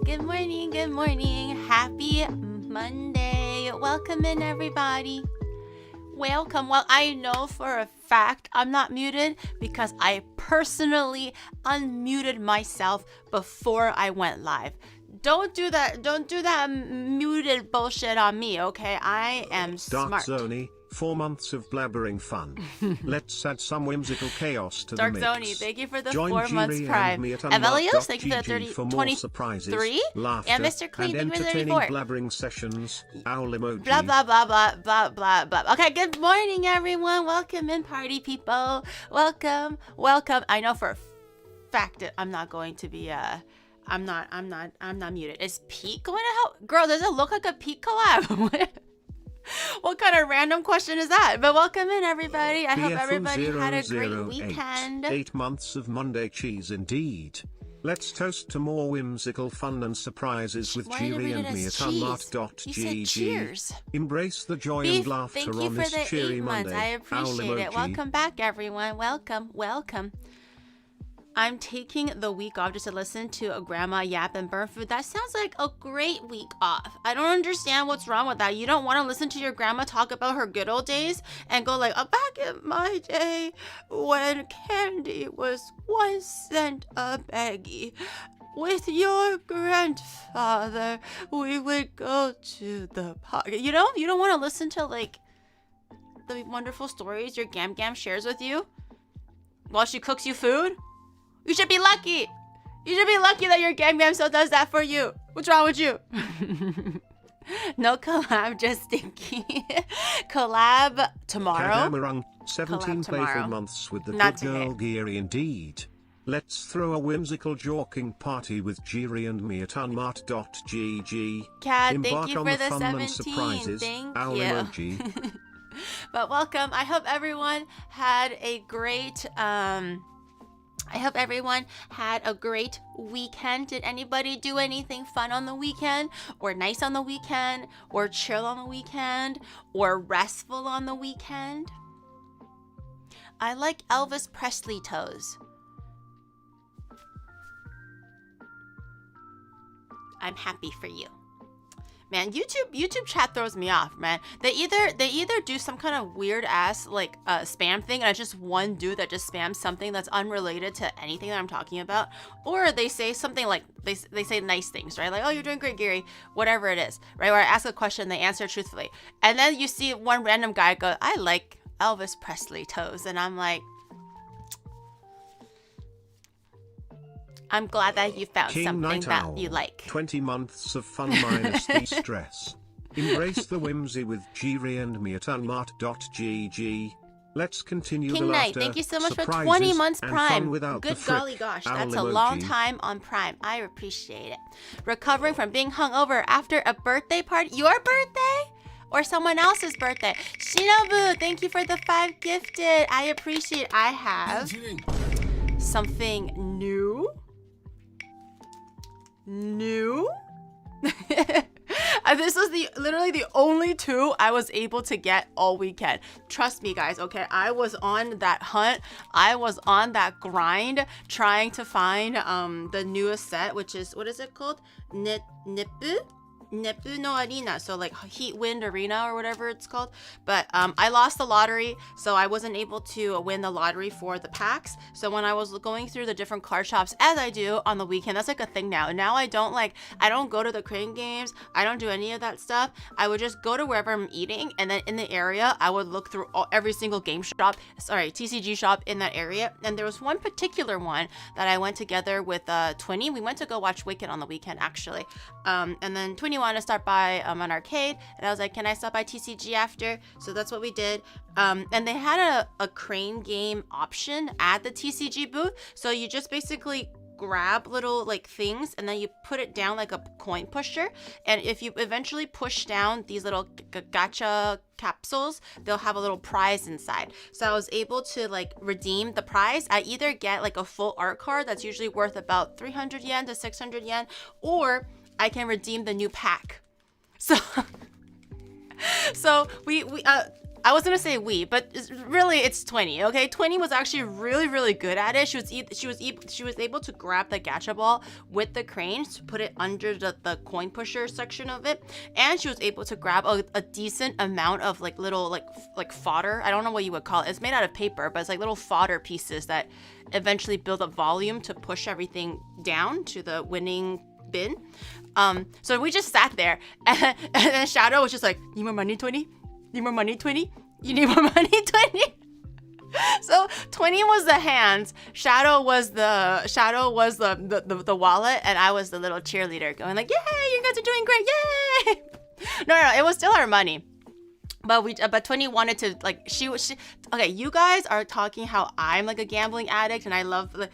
Good morning, good morning. Happy Monday. Welcome in, everybody. Welcome. Well, I know for a fact I'm not muted because I personally unmuted myself before I went live. Don't do that muted bullshit on me, okay? I am smart. Dark Zony, 4 months of blabbering fun. Let's add some whimsical chaos to Dark the mix. Zony, thank you for the Join 4 months Giri prime. and Evelios, thank you for the 30, for more 23. surprises, laughter, And Mr. Clean, and thank you for the entertaining 34. blabbering sessions. Owl emoji. Blah, blah, blah, blah, blah, blah, blah. Okay, good morning, everyone. Welcome in, party people. Welcome, welcome. I know for a fact that I'm not going to be, I'm not muted. Is Pete going to help? Girl, does it look like a Pete collab? What kind of random question is that? But welcome in, everybody. I hope everybody had a great weekend. 8 months of Monday cheese indeed. Let's toast to more whimsical fun and surprises with Giri and me at Onimart.gg. Cheers. Embrace the joy Beef, and laughter thank you on for this the cheery 8 months. Monday. I appreciate it. Welcome back, everyone. Welcome, welcome. I'm taking the week off just to listen to a grandma yap and burn food. That sounds like a great week off. I don't understand what's wrong with that. You don't want to listen to your grandma talk about her good old days and go like, oh, back in my day when candy was 1 cent a baggie. With your grandfather, we would go to the park. You know, you don't want to listen to like the wonderful stories your Gam Gam shares with you while she cooks you food. You should be lucky. You should be lucky that your Gam Gam still does that for you. What's wrong with you? No collab, just thinking. Collab tomorrow. Kadamarung, 17 playful months with the Not good girl Giri indeed. Let's throw a whimsical jawking party with Giri and me at unmart.gg. Kat, Embark thank you on for the the fun 17. and surprises. Thank Owl you. emoji. But welcome. I hope everyone had a great weekend. Did anybody do anything fun on the weekend, or nice on the weekend, or chill on the weekend, or restful on the weekend? I like Elvis Presley toes. I'm happy for you. Man, YouTube chat throws me off, man. They either do some kind of weird ass like spam thing, and it's just one dude that just spams something that's unrelated to anything that I'm talking about, or they say something like they say nice things, right? Like, oh, you're doing great, Gary, whatever it is, right? Or I ask a question, they answer truthfully, and then you see one random guy go, I like Elvis Presley toes, and I'm like, I'm glad that you found King something Night that Owl, you like. 20 months of fun minus the stress. Embrace the whimsy with Giri and me at unmart.gg. Let's continue King the Knight, laughter, thank you so much for surprises, 20 months and Prime. fun without Good the frick. golly gosh, Owl that's a emoji. long time on Prime. I appreciate it. Recovering from being hungover after a birthday party. Your birthday? Or someone else's birthday? Shinobu, thank you for the 5 gifted. I appreciate it. I have something new. This was literally the only 2 I was able to get all weekend. Trust me, guys, okay? I was on that hunt. I was on that grind trying to find the newest set, which is, what is it called? Neppu no Arena, so like Heat Wind Arena or whatever it's called. But I lost the lottery, so I wasn't able to win the lottery for the packs. So when I was going through the different card shops, as I do on the weekend, that's like a thing now. Now I don't go to the crane games. I don't do any of that stuff. I would just go to wherever I'm eating, and then in the area, I would look through every single TCG shop in that area. And there was one particular one that I went together with Twinny. We went to go watch Wicked on the weekend, actually. And then Twinny wanted to stop by an arcade, and I was like, can I stop by TCG after? So that's what we did. And they had a crane game option at the TCG booth, so you just basically grab little like things, and then you put it down like a coin pusher, and if you eventually push down these little gacha capsules, they'll have a little prize inside. So I was able to like redeem the prize. I either get like a full art card that's usually worth about 300 yen to 600 yen, or I can redeem the new pack. So we I was gonna say we, but really it's 20. Okay, 20 was actually really good at it. She was able to grab the gacha ball with the cranes to put it under the coin pusher section of it, and she was able to grab a decent amount of like little like fodder. I don't know what you would call it. It's made out of paper, but it's like little fodder pieces that eventually build up volume to push everything down to the winning bin. So we just sat there, and then Shadow was just like, "Need more money, 20? Need more money, 20? You need more money, 20?" So 20 was the hands, Shadow was the wallet, and I was the little cheerleader going like, "Yay, you guys are doing great, yay!" No, it was still our money. But 20 wanted to, like, okay, you guys are talking how I'm like a gambling addict and I love the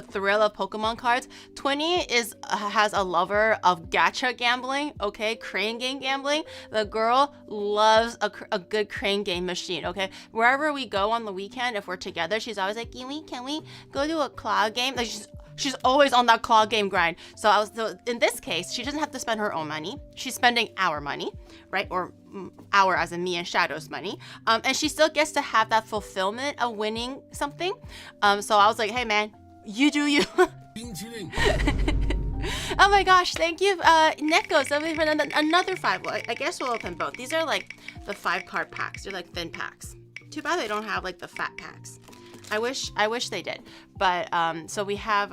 thrill of Pokemon cards. 20 has a lover of gacha gambling, okay, crane game gambling. The girl loves a good crane game machine, okay. Wherever we go on the weekend, if we're together, she's always like, can we go to a cloud game? Like, she's always on that claw game grind. So in this case, she doesn't have to spend her own money. She's spending our money, right? Or our as in me and Shadow's money. And she still gets to have that fulfillment of winning something. So I was like, hey man, you do you. Oh my gosh, thank you, Neko. So for another 5. Well, I guess we'll open both. These are like the 5 card packs. They're like thin packs. Too bad they don't have like the fat packs. I wish they did. But so we have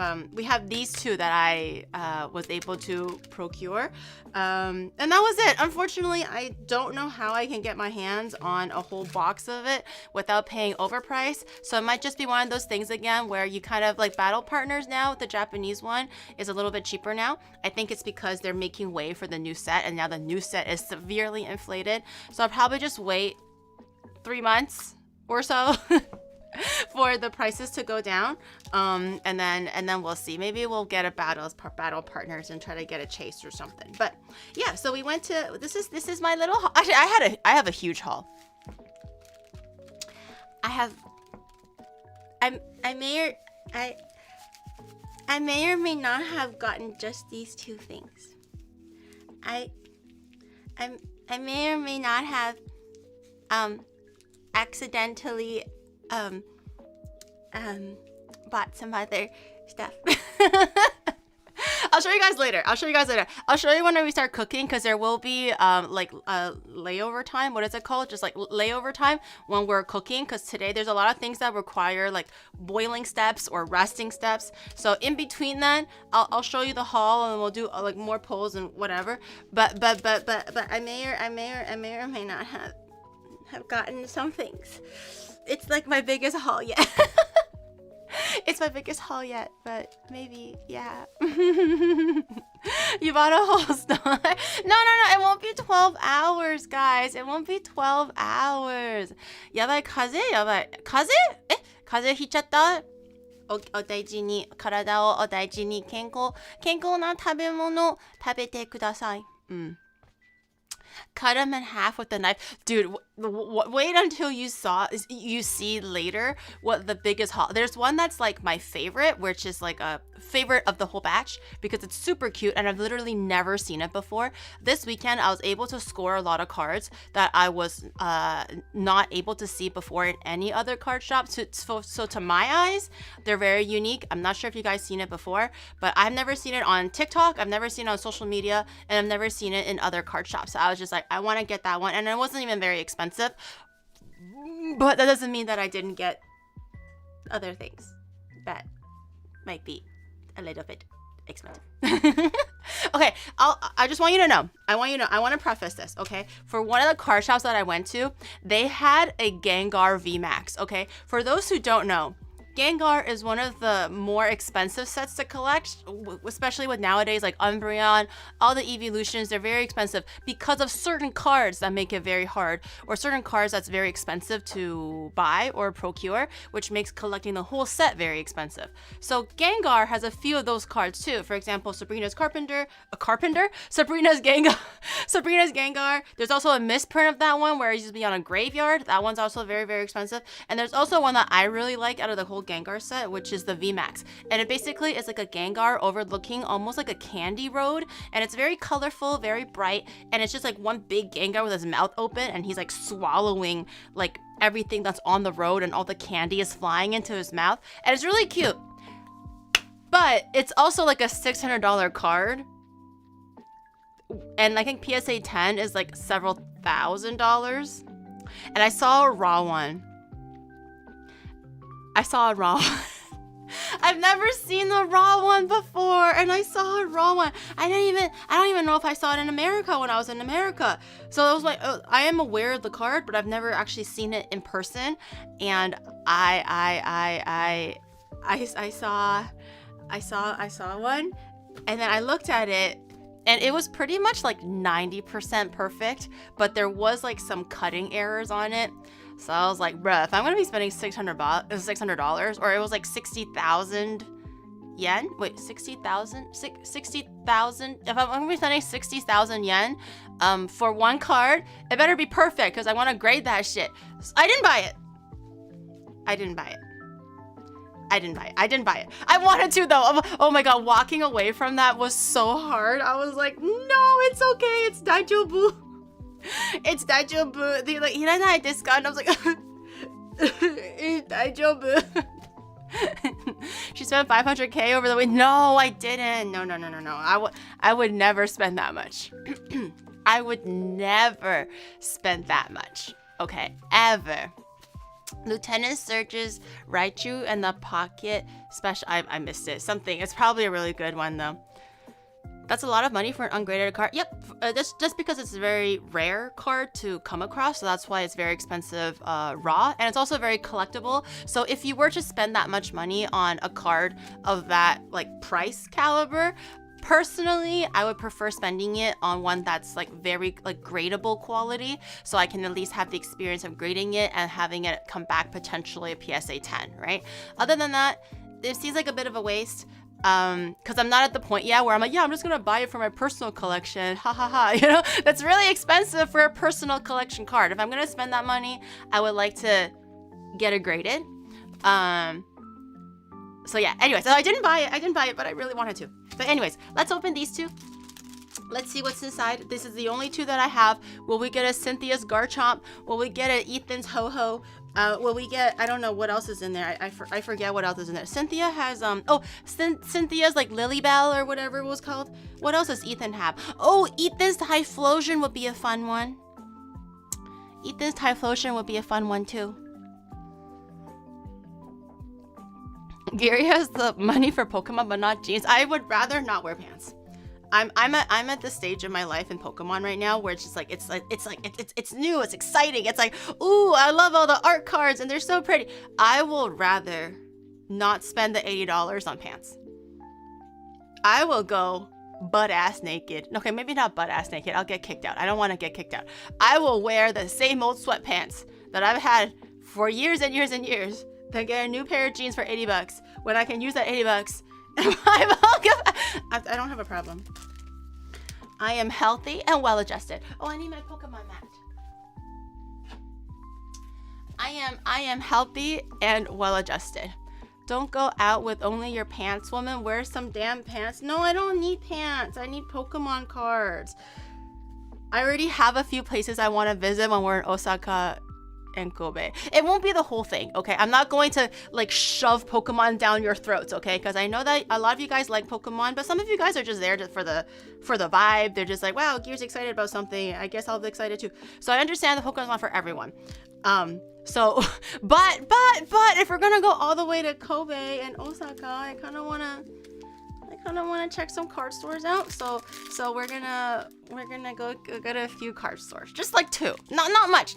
these 2 that I was able to procure, and that was it. Unfortunately, I don't know how I can get my hands on a whole box of it without paying overprice. So it might just be one of those things again where you kind of like battle partners now. The Japanese one is a little bit cheaper now. I think it's because they're making way for the new set, and now the new set is severely inflated. So I'll probably just wait 3 months or so. For the prices to go down, and then we'll see. Maybe we'll get a battle partners and try to get a chase or something. But yeah, so we went to this is my little haul. Actually, I have a huge haul. I may or may not have gotten just these 2 things. I may or may not have accidentally bought some other stuff. I'll show you guys later. I'll show you when we start cooking, because there will be like layover time. What is it called? Just like layover time when we're cooking, because today there's a lot of things that require like boiling steps or resting steps. So in between that, I'll show you the haul, and we'll do like more polls and whatever. But I may or may not have gotten some things. It's like my biggest haul yet. It's my biggest haul yet, but maybe, yeah. You bought a whole store? No, it won't be 12 hours, guys. It won't be 12 hours. 야바이, 카제? 야바이, 카제? 에? 카제 히쳤다? お大事に、体をお大事に、健康な食べ物食べてください。Cut them in half with the knife. Dude, wait until you see later what the biggest haul. There's one that's like my favorite, which is like a favorite of the whole batch because it's super cute and I've literally never seen it before. This weekend, I was able to score a lot of cards that I was not able to see before in any other card shop. So to my eyes, they're very unique. I'm not sure if you guys seen it before, but I've never seen it on TikTok. I've never seen it on social media, and I've never seen it in other card shops. So I was just like, I want to get that one, and it wasn't even very expensive, but that doesn't mean that I didn't get other things that might be a little bit expensive. Okay, I just want you to know. I want to preface this, okay? For one of the card shops that I went to, they had a Gengar VMAX, okay? For those who don't know, Gengar is one of the more expensive sets to collect, especially with nowadays like Umbreon, all the evolutions, they're very expensive because of certain cards that make it very hard, or certain cards that's very expensive to buy or procure, which makes collecting the whole set very expensive. So Gengar has a few of those cards too. For example, Sabrina's Gengar. Sabrina's Gengar. There's also a misprint of that one where it used to be on a graveyard. That one's also very, very expensive. And there's also one that I really like out of the whole Gengar set, which is the VMAX. And it basically is like a Gengar overlooking almost like a candy road. And it's very colorful, very bright. And it's just like one big Gengar with his mouth open, and he's like swallowing like everything that's on the road, and all the candy is flying into his mouth. And it's really cute. But it's also like a $600 card. And I think PSA 10 is like several $1,000s. And I saw a raw one. I've never seen the raw one before, and I saw a raw one. I don't even know if I saw it in America when I was in America. So I was like, oh, I am aware of the card, but I've never actually seen it in person. And I saw one, and then I looked at it, and it was pretty much like 90% perfect, but there was like some cutting errors on it. So I was like, bruh, if I'm gonna be spending $600, or it was like 60,000 yen. Wait, 60,000? 60,000? If I'm gonna be spending 60,000 yen for one card, it better be perfect, because I want to grade that shit. I didn't buy it. I didn't buy it. I wanted to though. Oh my god, walking away from that was so hard. I was like, no, it's okay. It's daijoubu. It's daijoubu. They're like, "Hiranai desu ka?" And I was like, it's daijoubu. She spent 500k over the week. No, I didn't. No. I would never spend that much. I would never spend that much. Okay, ever. Lieutenant searches Raichu and the pocket special. I missed it. Something. It's probably a really good one though. That's a lot of money for an ungraded card. Yep, just because it's a very rare card to come across, so that's why it's very expensive raw, and it's also very collectible. So if you were to spend that much money on a card of that like price caliber, personally, I would prefer spending it on one that's like very like gradable quality, so I can at least have the experience of grading it and having it come back potentially a PSA 10, right? Other than that, it seems like a bit of a waste. Because I'm not at the point yet where I'm like, yeah, I'm just gonna buy it for my personal collection, ha ha ha. You know, that's really expensive for a personal collection card. If I'm gonna spend that money, I would like to get it graded. So yeah, anyway, so I didn't buy it, but I really wanted to. But anyways, let's open these two. Let's see what's inside. This is the only two that I have. Will we get a Cynthia's Garchomp? Will we get a Ethan's Ho-Ho? Will we get, I don't know what else is in there. I forget what else is in there. Cynthia has, Cynthia's like Lilybell or whatever it was called. What else does Ethan have? Oh, Ethan's Typhlosion would be a fun one. Ethan's Typhlosion would be a fun one too. Gary has the money for Pokemon, but not jeans. I would rather not wear pants. I'm at the stage of my life in Pokemon right now where it's just like it's new, it's exciting. It's like, ooh, I love all the art cards and they're so pretty. I will rather not spend the $80 on pants. I will go butt ass naked. Okay, maybe not butt ass naked. I'll get kicked out. I don't want to get kicked out. I will wear the same old sweatpants that I've had for years and years and years. Then get a new pair of jeans for $80 when I can use that $80. I don't have a problem. I am healthy and well adjusted. Oh, I need my Pokemon mat. I am healthy and well adjusted. Don't go out with only your pants, woman. Wear some damn pants. No, I don't need pants. I need Pokemon cards. I already have a few places I want to visit when we're in Osaka and Kobe. It won't be the whole thing, okay? I'm not going to like shove Pokemon down your throats, okay? Because I know that a lot of you guys like Pokemon, but some of you guys are just there for the vibe. They're just like, wow, Gear's excited about something. I guess I'll be excited too. So I understand the Pokemon's not for everyone. So, but if we're gonna go all the way to Kobe and Osaka, I kind of wanna check some card stores out. So we're gonna go get a few card stores, just like two, not much.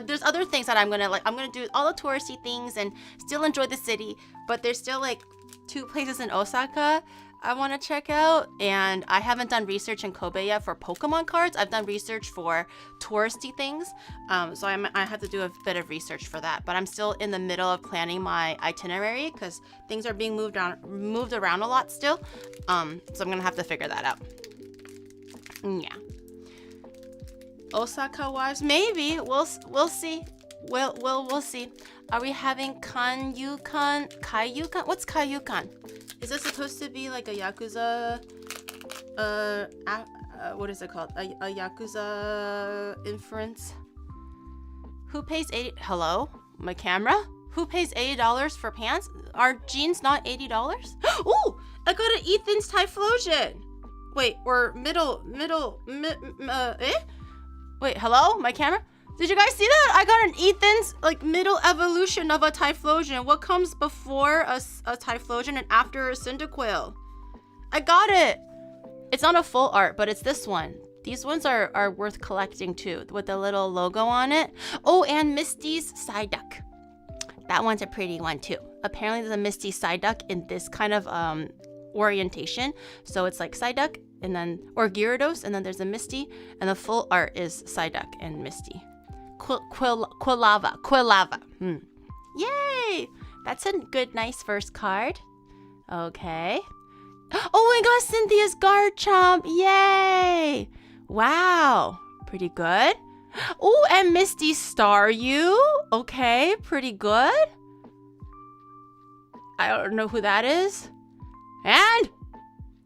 There's other things that I'm gonna do all the touristy things and still enjoy the city, but there's still like two places in Osaka I want to check out, and I haven't done research in Kobe yet for Pokemon cards. I've done research for touristy things, so I have to do a bit of research for that, but I'm still in the middle of planning my itinerary because things are being moved around a lot still, so I'm gonna have to figure that out. Yeah, Osaka wise, maybe we'll see. We'll see. Are we having Kaiyukan? What's Kaiyukan? Is this supposed to be like a Yakuza, what is it called? A Yakuza inference? Who pays hello? My camera? Who pays $80 for pants? Are jeans not $80? Ooh! I got an Ethan's Typhlosion! Wait, or Wait, hello? My camera? Did you guys see that? I got an Ethan's, like, middle evolution of a Typhlosion. What comes before a Typhlosion and after a Cyndaquil? I got it! It's not a full art, but it's this one. These ones are worth collecting too, with the little logo on it. Oh, and Misty's Psyduck. That one's a pretty one too. Apparently there's a Misty Psyduck in this kind of orientation. So it's like Psyduck, and then, or Gyarados, and then there's a Misty, and the full art is Psyduck and Misty. Quilava. Yay! That's a good, nice first card. Okay. Oh my gosh, Cynthia's Garchomp! Yay! Wow, pretty good. Oh, and Misty Staryu. Okay, pretty good. I don't know who that is. And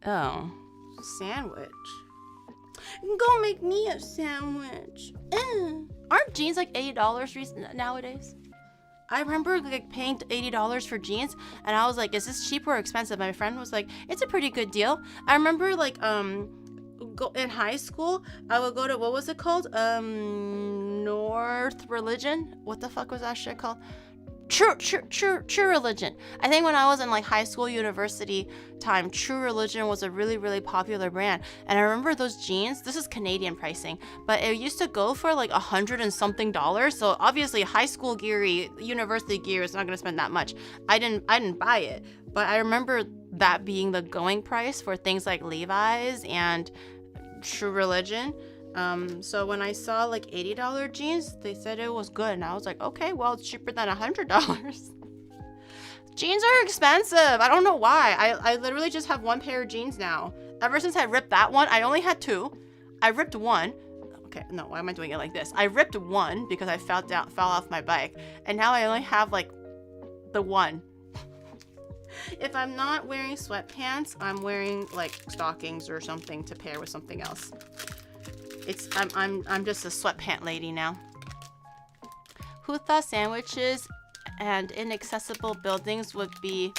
oh, sandwich. Go make me a sandwich. Aren't jeans like $80 nowadays? I remember like paying $80 for jeans, and I was like, is this cheap or expensive? My friend was like, it's a pretty good deal. I remember like in high school, I would go to, what was it called? North Religion? What the fuck was that shit called? True Religion. I think when I was in like high school, university time, True Religion was a really, really popular brand. And I remember those jeans, this is Canadian pricing, but it used to go for like $100 and something. So obviously high school gear, university gear is not gonna spend that much. I didn't buy it, but I remember that being the going price for things like Levi's and True Religion. So when I saw like $80 jeans, they said it was good, and I was like, okay, well, it's cheaper than $100. Jeans are expensive. I don't know why. I literally just have one pair of jeans now. Ever since I ripped that one, I only had two. I ripped one. Okay, no, why am I doing it like this? I ripped one because I fell off my bike, and now I only have like the one. If I'm not wearing sweatpants, I'm wearing like stockings or something to pair with something else. I'm just a sweatpant lady now. Who thought sandwiches and inaccessible buildings would be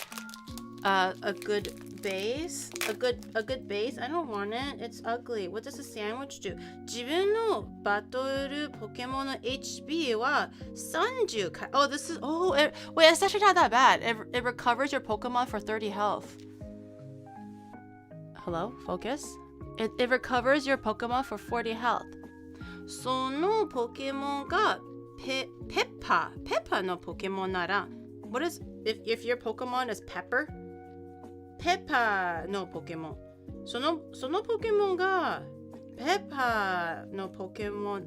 a good base? A good base? I don't want it. It's ugly. What does a sandwich do? 自分のバトルポケモンの HP は30 か。Oh, this is. Wait, it's actually not that bad. It recovers your Pokemon for 30 health. Hello? Focus? It recovers your Pokemon for 40 health. そのポケモンがペッパのポケモンなら What is if your Pokemon is Pepper? ペッパのポケモン。そのポケモンがペッパのポケモン。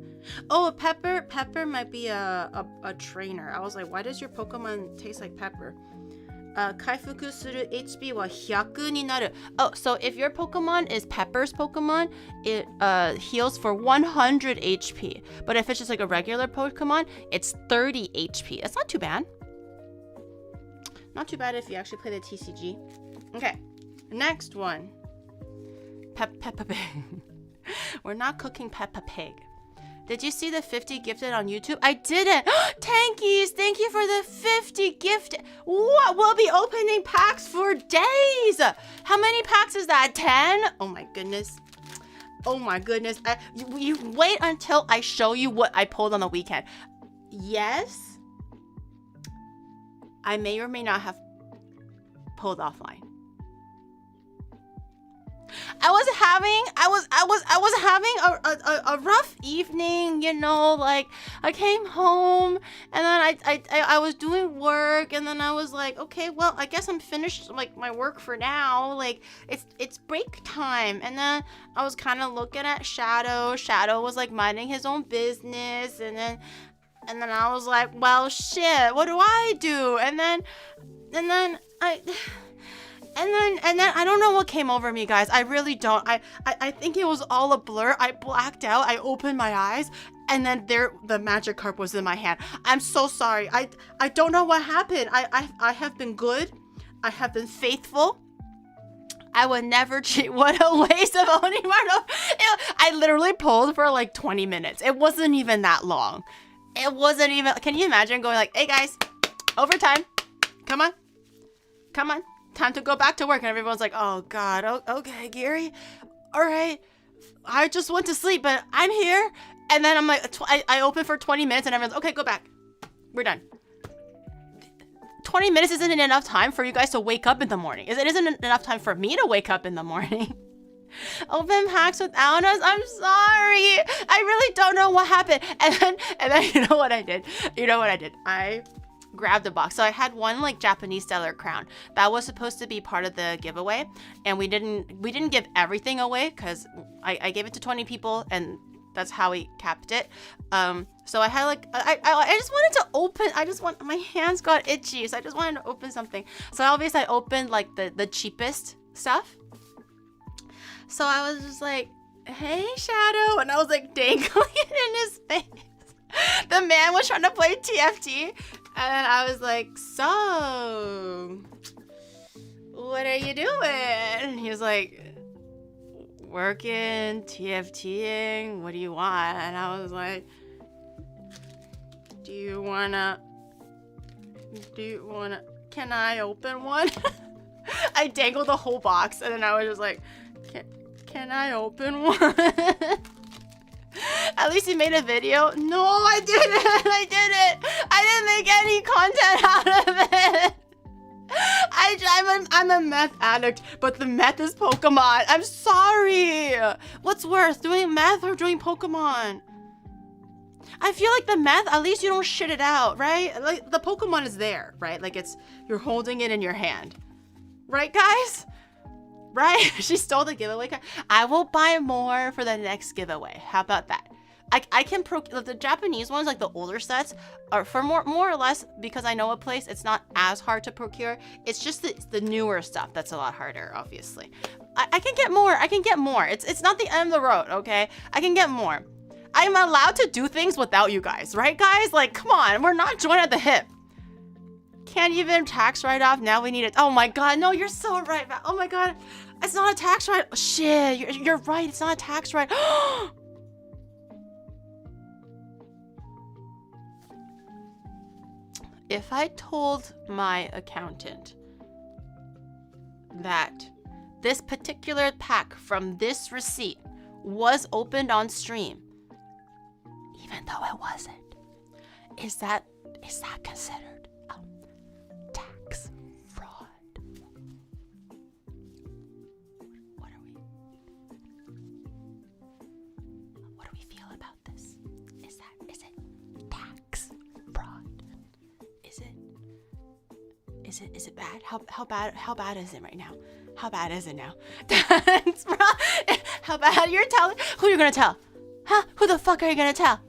Oh, Pepper might be a trainer. I was like, why does your Pokemon taste like Pepper? 回復する HP は100になる. Oh, so if your Pokemon is Pepper's Pokemon, it heals for 100 HP. But if it's just like a regular Pokemon, it's 30 HP. That's not too bad. Not too bad if you actually play the TCG. Okay, next one. Peppa Pig. We're not cooking Peppa Pig. Did you see the 50 gifted on YouTube? I didn't. Tankies, thank you for the 50 gifted. What? We'll be opening packs for days. How many packs is that? 10? Oh my goodness. Oh my goodness. You wait until I show you what I pulled on the weekend. Yes, I may or may not have pulled offline. I was having a rough evening, you know, like I came home and then I was doing work, and then I was like, okay, well, I guess I'm finished like my work for now. Like it's break time. And then I was kind of looking at Shadow. Shadow was like minding his own business, and then I was like, well, shit, what do I do? And then I don't know what came over me, guys. I really don't. I think it was all a blur. I blacked out. I opened my eyes, And then the Magikarp was in my hand. I'm so sorry. I don't know what happened. I have been good. I have been faithful. I would never cheat. What a waste of Onimart. I literally pulled for like 20 minutes. It wasn't even that long. It wasn't even, can you imagine going like, hey guys, overtime. Come on. Come on. Time to go back to work. And everyone's like, oh God. Oh, okay, Giri. All right. I just went to sleep, but I'm here. And then I'm like, I open for 20 minutes and everyone's, okay, go back. We're done. 20 minutes isn't enough time for you guys to wake up in the morning. It isn't enough time for me to wake up in the morning. Open packs without us. I'm sorry. I really don't know what happened. And then you know what I did? I grabbed a box. So I had one like Japanese stellar crown that was supposed to be part of the giveaway, and we didn't give everything away because I gave it to 20 people and that's how we capped it. So I had like, I just wanted to open, my hands got itchy, so I just wanted to open something. So obviously I opened like the cheapest stuff. So I was just like, hey, Shadow, and I was like dangling it in his face. The man was trying to play TFT, and I was like, so, what are you doing? And he was like, working, TFTing, what do you want? And I was like, do you wanna, can I open one? I dangled the whole box, and then I was just like, can I open one? At least he made a video. No, I didn't. I didn't make any content out of it. I'm a meth addict, but the meth is Pokemon. I'm sorry. What's worse, doing meth or doing Pokemon? I feel like the meth, at least you don't shit it out, right? Like the Pokemon is there, right? Like you're holding it in your hand. Right, guys? Right? She stole the giveaway card. I will buy more for the next giveaway. How about that? I can the Japanese ones, like the older sets, are for more or less, because I know a place, it's not as hard to procure. It's just the newer stuff that's a lot harder, obviously. I can get more. It's not the end of the road, okay? I can get more. I'm allowed to do things without you guys, right, guys? Like, come on, we're not joined at the hip. Can't even tax write-off. Now we need it. Oh my God, no, you're so right. Oh my God, it's not a tax write. Oh, shit, you're right. It's not a tax write. If I told my accountant that this particular pack from this receipt was opened on stream, even though it wasn't, is that considered tax fraud? What do we feel about this? Is it tax fraud? Is it bad? How bad is it right now? How bad is it now? How bad? You're telling? Who are you gonna tell? Huh? Who the fuck are you gonna tell?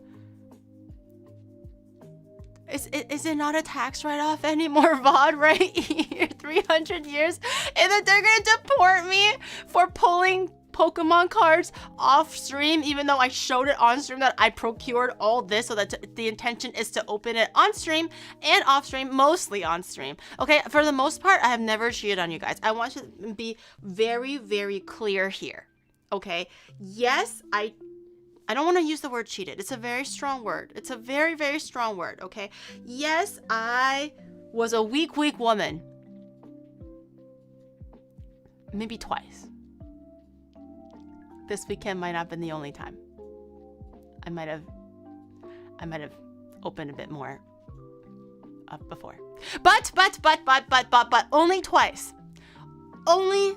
Is it not a tax write-off anymore, VOD, right? 300 years? And then they're gonna deport me for pulling Pokemon cards off stream, even though I showed it on stream that I procured all this, so that the intention is to open it on stream and off stream, mostly on stream. Okay, for the most part, I have never cheated on you guys. I want to be very, very clear here. Okay, yes, I don't want to use the word cheated. It's a very strong word. It's a very, very strong word, okay? Yes, I was a weak woman. Maybe twice. This weekend might not have been the only time. I might have opened a bit more before. But only twice. Only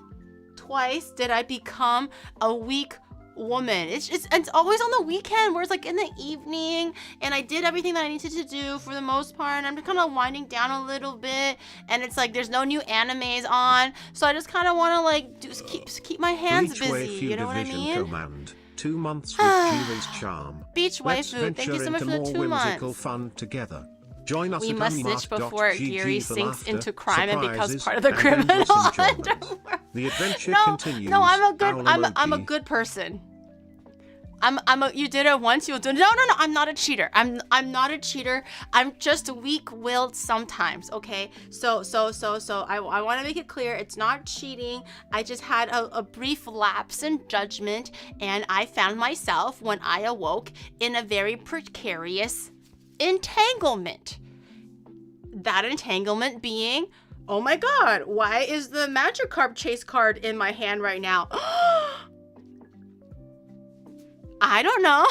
twice did I become a weak woman. It's always on the weekend, where it's like in the evening, and I did everything that I needed to do for the most part, and I'm just kind of winding down a little bit, and it's like there's no new animes on, so I just kind of want to like keep my hands busy, you know what I mean? Command. 2 months with Giri's charm. Beach waifu, thank you so much for the 2 months. Fun together. Join us. We must snitch before Giri sinks laughter, into crime and becomes part of the and criminal underworld. The adventure continues. No, I'm a good person. you did it once, you'll do it. No, I'm not a cheater. I'm not a cheater. I'm just weak-willed sometimes, okay? So I want to make it clear, it's not cheating. I just had a brief lapse in judgment, and I found myself, when I awoke, in a very precarious entanglement. That entanglement being, oh my god, why is the Magikarp chase card in my hand right now? I don't know.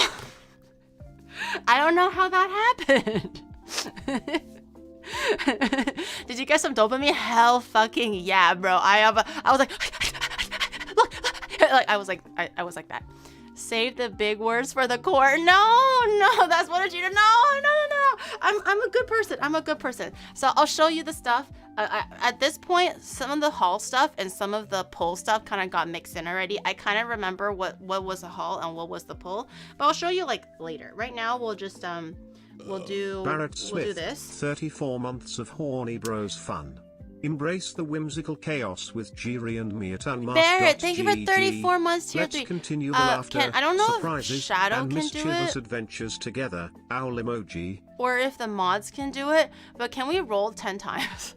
I don't know how that happened. Did you get some dopamine? Hell fucking yeah, bro. I was like, look, like I was like that. Save the big words for the core. No, that's what a cheater. No. I'm a good person. I'm a good person. So I'll show you the stuff. At this point, some of the haul stuff and some of the pull stuff kind of got mixed in already. I kind of remember what was the haul and what was the pull, but I'll show you like later. Right now, we'll just we'll do this. 34 months of horny bros fun. Embrace the whimsical chaos with Giri and Mudan. Barrett, thank you for 34 months tier 3. Let's continue the laughter, I don't know surprises, if Shadow and can do mischievous it, adventures together. Owl emoji. or if the mods can do it, but can we roll 10 times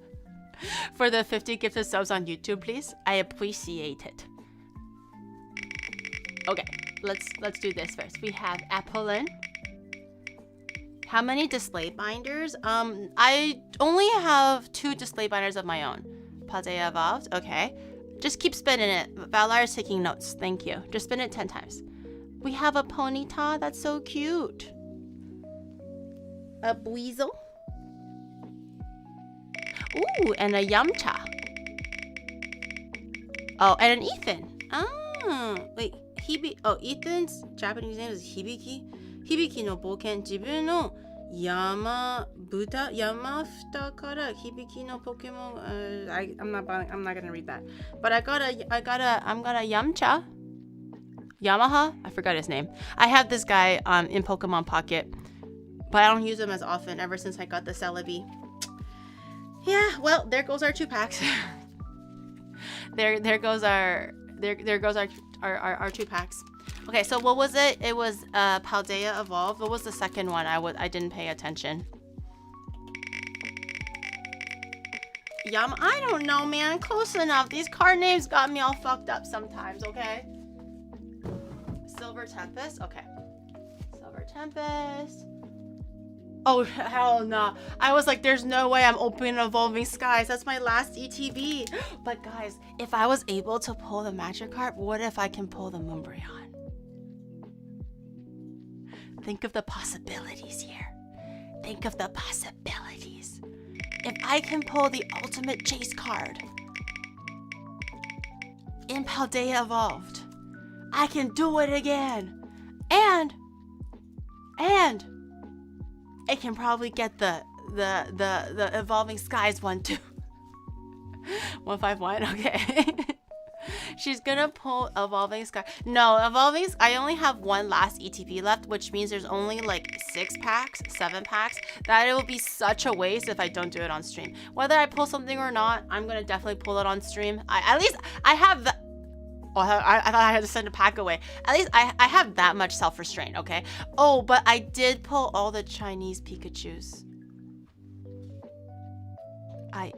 for the 50 gifted subs on YouTube, please? I appreciate it. Okay, let's do this first. We have Apollon. How many display binders? I only have 2 display binders of my own. Paldea Evolved, okay. Just keep spinning it. Valar is taking notes, thank you. Just spin it 10 times. We have a Ponyta, that's so cute. A Buizel. Ooh, and a Yamcha. Oh, and an Ethan. Ah, wait, Ethan's Japanese name is Hibiki. Hibiki no Boken, Jibu no Yamafuta kara Hibiki no Pokemon. I'm not gonna read that. But I'm gonna Yamcha. Yamaha? I forgot his name. I have this guy in Pokemon Pocket, but I don't use him as often ever since I got the Celebi. Yeah, well, there goes our 2 packs. there goes our 2 packs. Okay, so what was it? It was Paldea Evolved. What was the second one? I didn't pay attention. I don't know, man. Close enough. These card names got me all fucked up sometimes, okay? Silver Tempest. Okay. Silver Tempest. Oh, hell no. I was like, there's no way I'm opening Evolving Skies. That's my last ETB. But guys, if I was able to pull the Magikarp, what if I can pull the Moonbryon? Think of the possibilities here. Think of the possibilities. If I can pull the ultimate chase card in Paldea Evolved, I can do it again. And it can probably get the Evolving Skies one too. 151, okay. She's gonna pull Evolving Sky. No, I only have 1 last ETP left, which means there's only like 7 packs. That it will be such a waste if I don't do it on stream. Whether I pull something or not, I'm gonna definitely pull it on stream. At least I have the. Oh, I thought I had to send a pack away. At least I have that much self-restraint, okay? Oh, but I did pull all the Chinese Pikachus. I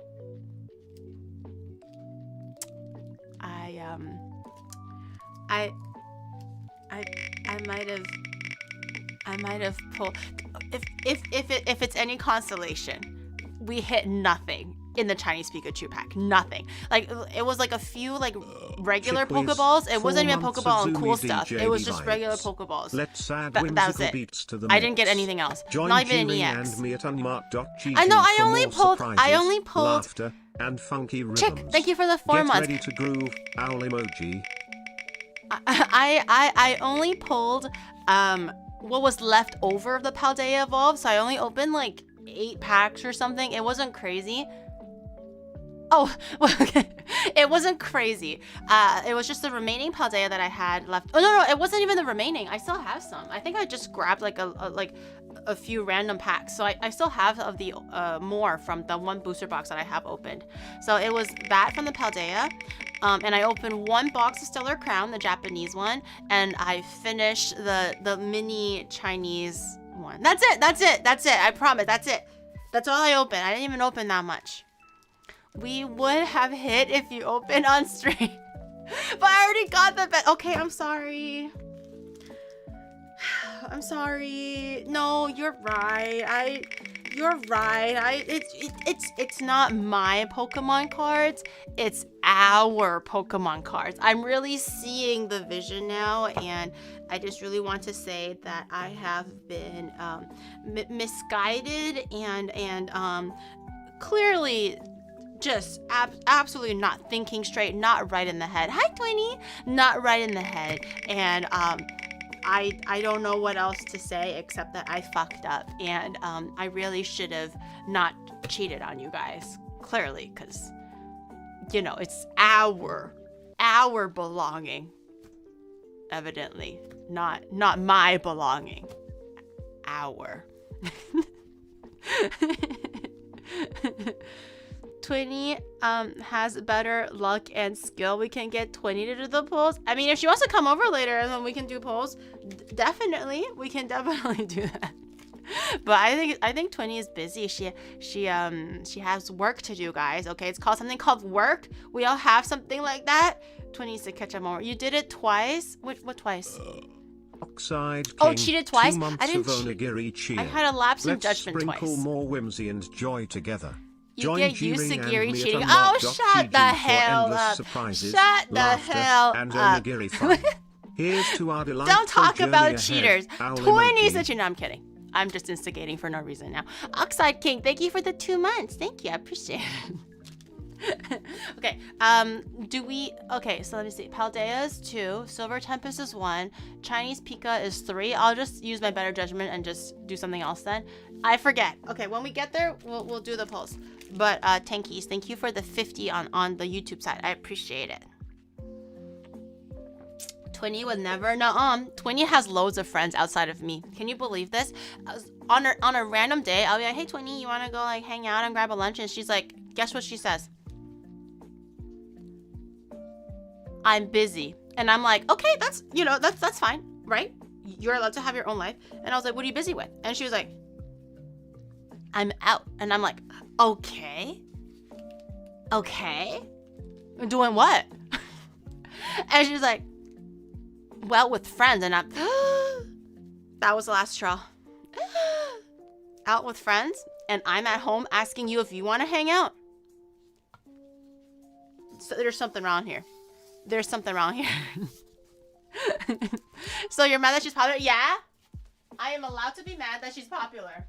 might have pulled. If it's any consolation, we hit nothing in the Chinese Pikachu pack. Nothing. Like, it was like a few like regular Pokeballs. It wasn't even Pokeball and cool stuff. It was just regular Pokeballs. Let's add that was it. Beats to the I didn't get anything else. Join Not even an and EX. I know. I only pulled. Laughter and funky rhythms. Chick, thank you for the 4 months. Get ready to groove. Owl emoji. I only pulled what was left over of the Paldea Evolved, so I only opened like 8 packs or something. It wasn't crazy. Oh, okay. It wasn't crazy. It was just the remaining Paldea that I had left. Oh no, it wasn't even the remaining. I still have some. I think I just grabbed like a few random packs. So I still have of the more from the 1 booster box that I have opened. So it was that from the Paldea. And I opened one box of Stellar Crown, the Japanese one, and I finished the mini Chinese one. That's it. I promise. That's it. That's all I opened. I didn't even open that much. We would have hit if you opened on stream. But I already got the bet. Okay, I'm sorry. I'm sorry. No, you're right. You're right. It's not my Pokemon cards. It's our Pokemon cards. I'm really seeing the vision now, and I just really want to say that I have been misguided and clearly just absolutely not thinking straight, not right in the head. Hi, Twinny. Not right in the head, and I don't know what else to say except that I fucked up, and I really should have not cheated on you guys, clearly, because, you know, it's our belonging, evidently, not my belonging, our. Twinny has better luck and skill. We can get Twinny to do the polls. I mean, if she wants to come over later and then we can do polls, definitely, we can definitely do that. But I think Twinny is busy. She has work to do, guys. Okay, it's called something called work. We all have something like that. Twinny needs to catch up more. You did it twice. What twice? Oxide King, oh, cheated twice. 2 months I didn't. of OniGiri cheer. I had a lapse in judgment twice. Let's sprinkle more whimsy and joy together. You Join get used to Giri Giri and cheating. me at Oh, Onimart.gg shut the hell for endless up. surprises, Shut the laughter, hell and up. OniGiri fun. Here's to our delightful Don't talk journey about ahead. cheaters. Owl 20 emoji. said you. No, I'm kidding. I'm just instigating for no reason now. Oxide King, thank you for the 2 months. Thank you. I appreciate it. Okay, okay, so let me see. Paldea is 2, Silver Tempest is 1, Chinese Pika is 3. I'll just use my better judgment and just do something else then. I forget. Okay, when we get there, we'll do the polls. But Tankies, thank you for the 50 on the YouTube side. I appreciate it. Twinny would never Twinny has loads of friends outside of me. Can you believe this? On a random day, I'll be like, hey Twinny, you wanna go like hang out and grab a lunch? And she's like, guess what she says? I'm busy. And I'm like, okay, that's fine, right? You're allowed to have your own life. And I was like, what are you busy with? And she was like, I'm out. And I'm like, okay. Doing what? And she's like, well, with friends. And I'm, that was the last straw. Out with friends? And I'm at home asking you if you want to hang out. So there's something wrong here. There's something wrong here. So you're mad that she's popular? Yeah. I am allowed to be mad that she's popular.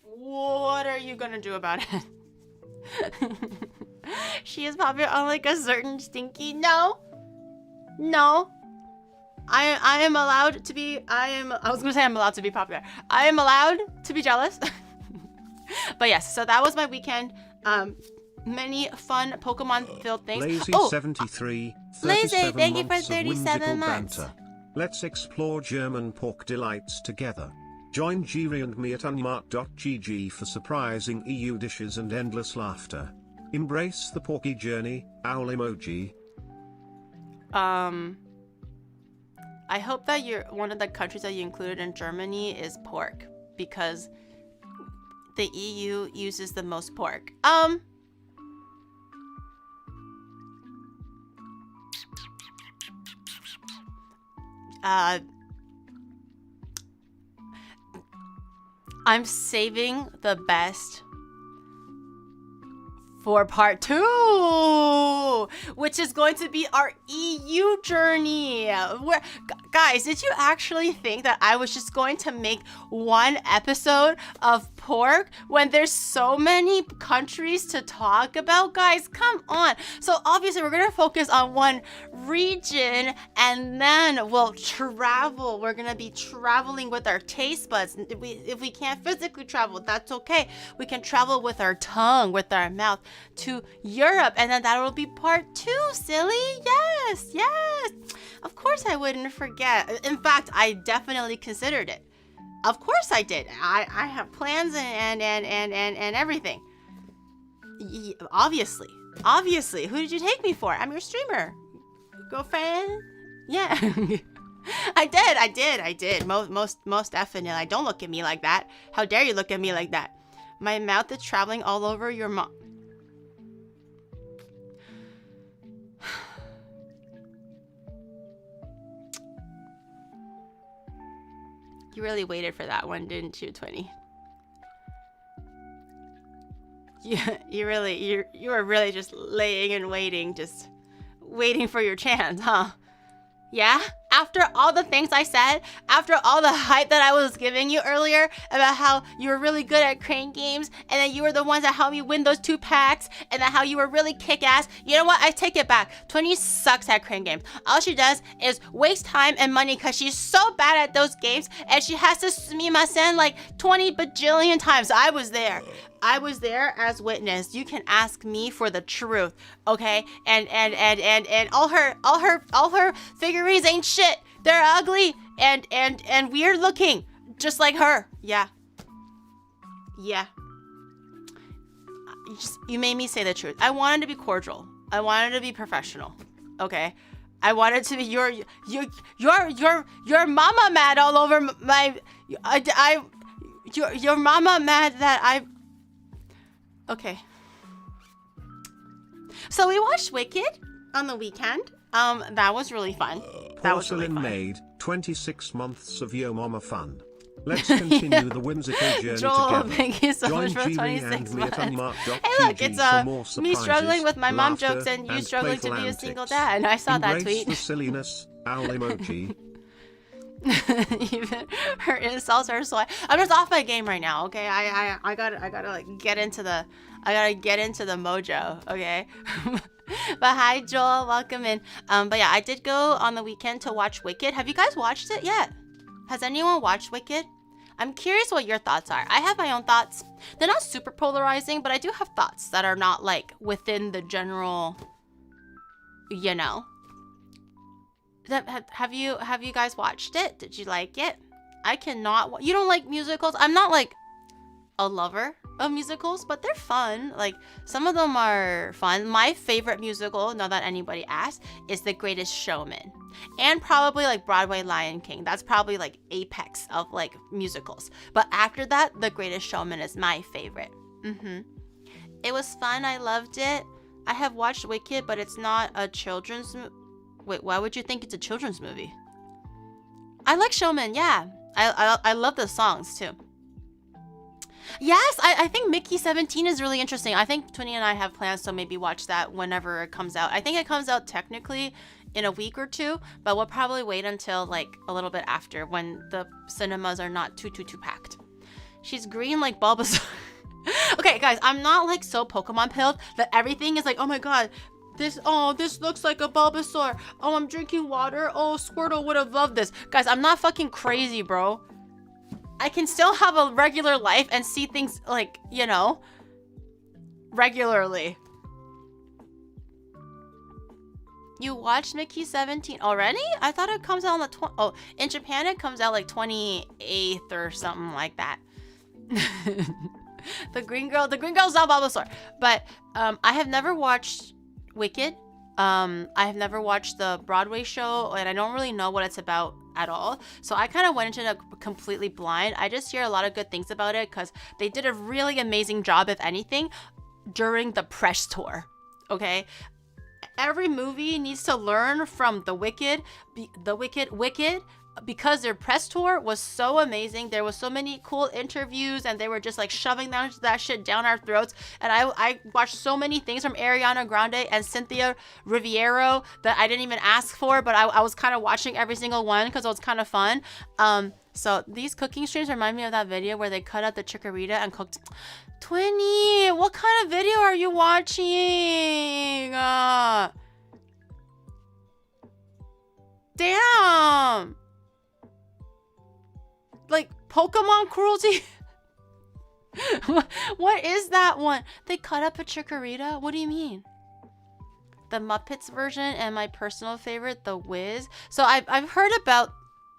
What are you gonna do about it? She is popular on like a certain stinky. No. I am allowed to be. I was gonna say I'm allowed to be popular. I am allowed to be jealous. But yes, so that was my weekend. Many fun Pokemon-filled things. Lazy73, Lazy, thank you for months of 37 whimsical months. banter. Let's explore German pork delights together. Join Giri and me at Onimart.gg for surprising EU dishes and endless laughter. Embrace the porky journey, owl emoji. I hope that one of the countries that you included in Germany is pork, because the EU uses the most pork. I'm saving the best for part 2, which is going to be our EU journey. Guys, did you actually think that I was just going to make one episode of pork when there's so many countries to talk about? Guys, come on. So obviously we're going to focus on one region, and then we'll travel. We're going to be traveling with our taste buds. If we can't physically travel, that's okay. We can travel with our tongue, with our mouth, to Europe, and then that will be part 2, silly. Yes. Of course I wouldn't forget. In fact, I definitely considered it. Of course I did. I have plans and everything. Obviously. Obviously. Who did you take me for? I'm your streamer. Girlfriend? Yeah. I did. Most definitely. Don't look at me like that. How dare you look at me like that? My mouth is traveling all over your mom. You really waited for that one, didn't you, 20? Yeah, you were really just laying and waiting, just waiting for your chance, huh? Yeah? After all the things I said, after all the hype that I was giving you earlier about how you were really good at crane games, and that you were the ones that helped me win those 2 packs, and that how you were really kick-ass, you know what? I take it back. 20 sucks at crane games. All she does is waste time and money because she's so bad at those games, and she has to sumimasen like 20 bajillion times. I was there. I was there as witness. You can ask me for the truth, okay? And all her figurines ain't shit. They're ugly and weird looking, just like her. Yeah. You made me say the truth. I wanted to be cordial. I wanted to be professional. Okay. I wanted to be your mama mad all over my. Your mama mad that I. Okay. So we watched Wicked on the weekend. That was really fun. Porcelain Maid, 26 months of Yo Mama fun. Let's continue the whimsical journey Joel, together. Thank you so Join much for Giri 26 and me at months. Onimart.gg Hey look, it's for more me struggling with my mom laughter, jokes and you struggling to be a playful single antics. dad. I saw that Embrace tweet. the silliness, owl emoji. Even her insults are so. I'm just off my game right now. Okay, I gotta like get into the mojo. Okay. But hi Joel, welcome in. But yeah, I did go on the weekend to watch Wicked. Have you guys watched it yet? Has anyone watched Wicked? I'm curious what your thoughts are. I have my own thoughts. They're not super polarizing, but I do have thoughts that are not like within the general, you know. Have you guys watched it? Did you like it? I cannot. You don't like musicals? I'm not like a lover of musicals, but they're fun. Like some of them are fun. My favorite musical, now that anybody asked, is The Greatest Showman, and probably like Broadway Lion King. That's probably like apex of like musicals. But after that, The Greatest Showman is my favorite. It was fun. I loved it. I have watched Wicked, but it's not a children's Wait, why would you think it's a children's movie? I like Showman, yeah. I love the songs too. Yes, I think Mickey 17 is really interesting. I think Twinny and I have plans to maybe watch that whenever it comes out. I think it comes out technically in a week or 2, but we'll probably wait until like a little bit after when the cinemas are not too packed. She's green like Bulbasaur. Okay, guys, I'm not like so Pokemon pilled that everything is like, oh my god, this looks like a Bulbasaur. Oh, I'm drinking water. Oh, Squirtle would have loved this. Guys, I'm not fucking crazy, bro. I can still have a regular life and see things like, you know, regularly. You watched Mickey 17 already? I thought it comes out on the oh, in Japan it comes out like 28th or something like that. The green girl's not Bulbasaur. But I have never watched Wicked. I have never watched the Broadway show, and I don't really know what it's about at all. So I kind of went into it completely blind. I just hear a lot of good things about it because they did a really amazing job, if anything, during the press tour. Okay? Every movie needs to learn from the Wicked, because their press tour was so amazing. There was so many cool interviews, and they were just like shoving that shit down our throats. And I watched so many things from Ariana Grande and Cynthia Riviero that I didn't even ask for, but I was kind of watching every single one because it was kind of fun. So these cooking streams remind me of that video where they cut out the chikorita and cooked. Twinny, what kind of video are you watching? Damn. Like Pokemon cruelty? What is that one? They cut up a chikorita? What do you mean? The Muppets version and my personal favorite, The Wiz. So I've heard about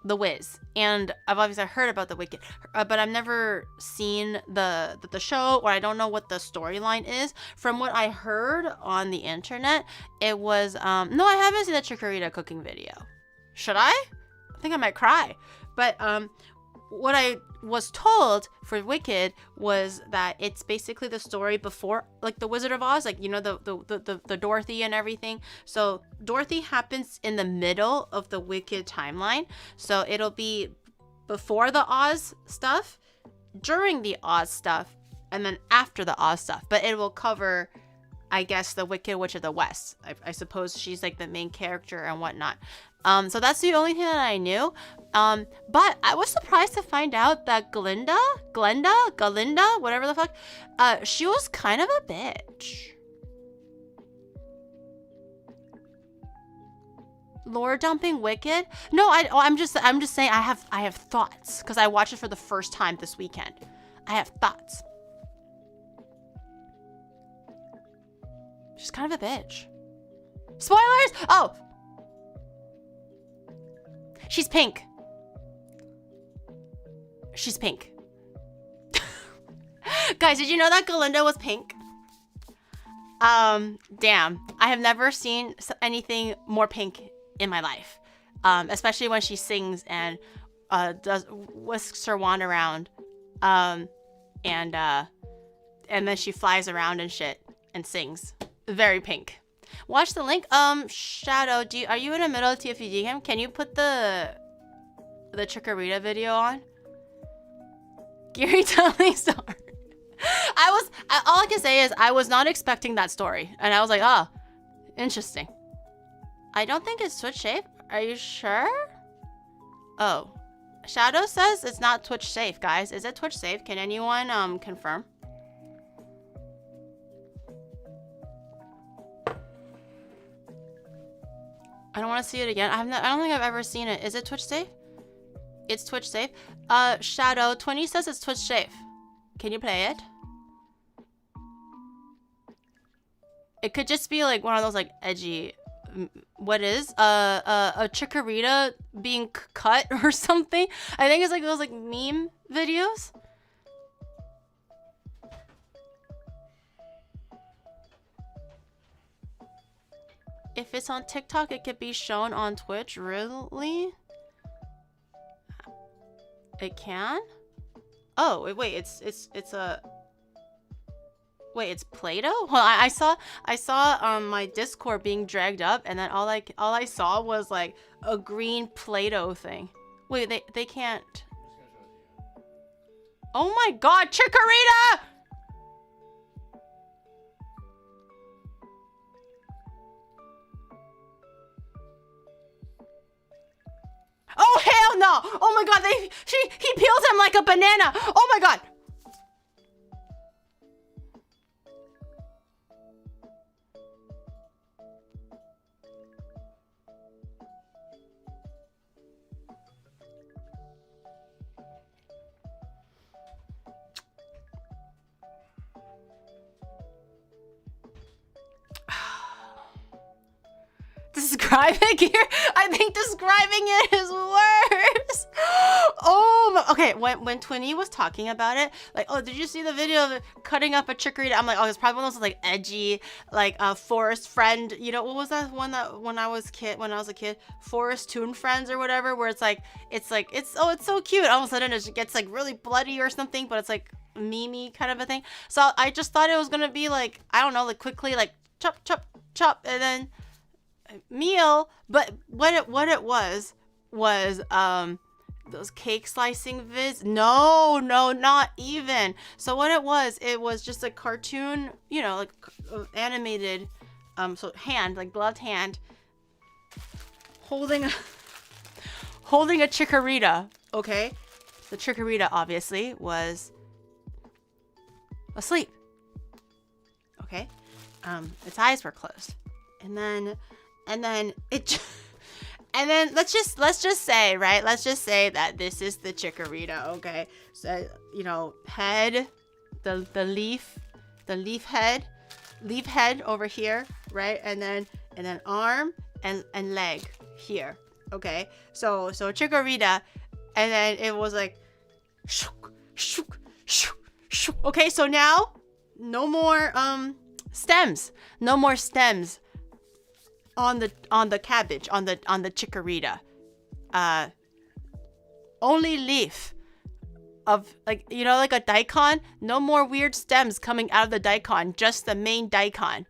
The Wiz, and I've obviously heard about the Wicked, but I've never seen the show, or I don't know what the storyline is. From what I heard on the internet, it was no, I haven't seen the Chikorita cooking video. Should I? I think I might cry. But what I was told for Wicked was that it's basically the story before, like, the Wizard of Oz, like, you know, the Dorothy and everything. So Dorothy happens in the middle of the Wicked timeline, so it'll be before the Oz stuff, during the Oz stuff, and then after the Oz stuff. But it will cover, I guess, the Wicked Witch of the West. I suppose she's like the main character and whatnot. So that's the only thing that I knew. But I was surprised to find out that Galinda, whatever the fuck, she was kind of a bitch. Lore dumping Wicked? No, I'm just saying I have thoughts, because I watched it for the first time this weekend. I have thoughts. She's kind of a bitch. Spoilers! Oh! She's pink. She's pink. Guys, did you know that Galinda was pink? Damn. I have never seen anything more pink in my life. Especially when she sings and whisks her wand around. And then she flies around and shit and sings. Very pink. Watch the link. Shadow, are you in the middle of TFG game? Can you put the Chikorita video on? Gary telling story. All I can say is I was not expecting that story, and I was like, oh, interesting. I don't think it's Twitch safe. Are you sure? Oh, Shadow says it's not Twitch safe, guys. Is it Twitch safe? Can anyone confirm? I don't want to see it again. I don't think I've ever seen it. Is it Twitch safe? It's Twitch safe. Shadow 20 says it's Twitch safe. Can you play it? It could just be like one of those like edgy. What is a Chikorita being cut or something? I think it's like those like meme videos. If it's on TikTok, it could be shown on Twitch. Really? It can? Oh, wait, it's a... Wait, it's Play-Doh? Well, I saw my Discord being dragged up, and then all I saw was like a green Play-Doh thing. Wait, they can't... Oh my god, Chikorita! Oh hell no! Oh my god, he peels him like a banana! Oh my god! Describing here? I think describing it is worse. Oh, okay. When Twinny was talking about it, like, oh, did you see the video of cutting up a Chikorita? I'm like, oh, it's probably one of those like edgy, like Forest Friend. You know, what was that one that when I was a kid, Forest Toon Friends or whatever, where it's so cute. All of a sudden it gets like really bloody or something, but it's like meme kind of a thing. So I just thought it was gonna be like, I don't know, like quickly like chop chop chop and then meal, but what it was those cake slicing vids. No, not even. So what it was just a cartoon, you know, like animated so hand, like gloved hand holding a Chikorita. Okay, the Chikorita obviously was asleep. Okay, its eyes were closed, and then let's just say, right? Let's just say that this is the Chikorita, okay? So, you know, head, the leaf head over here, right? And then arm and leg here. Okay, so Chikorita, and then it was like, shook, shook, shook, shook. Okay, so now no more stems, no more stems on the cabbage, on the Chikorita. Only leaf of, like, you know, like a daikon. No more weird stems coming out of the daikon, just the main daikon.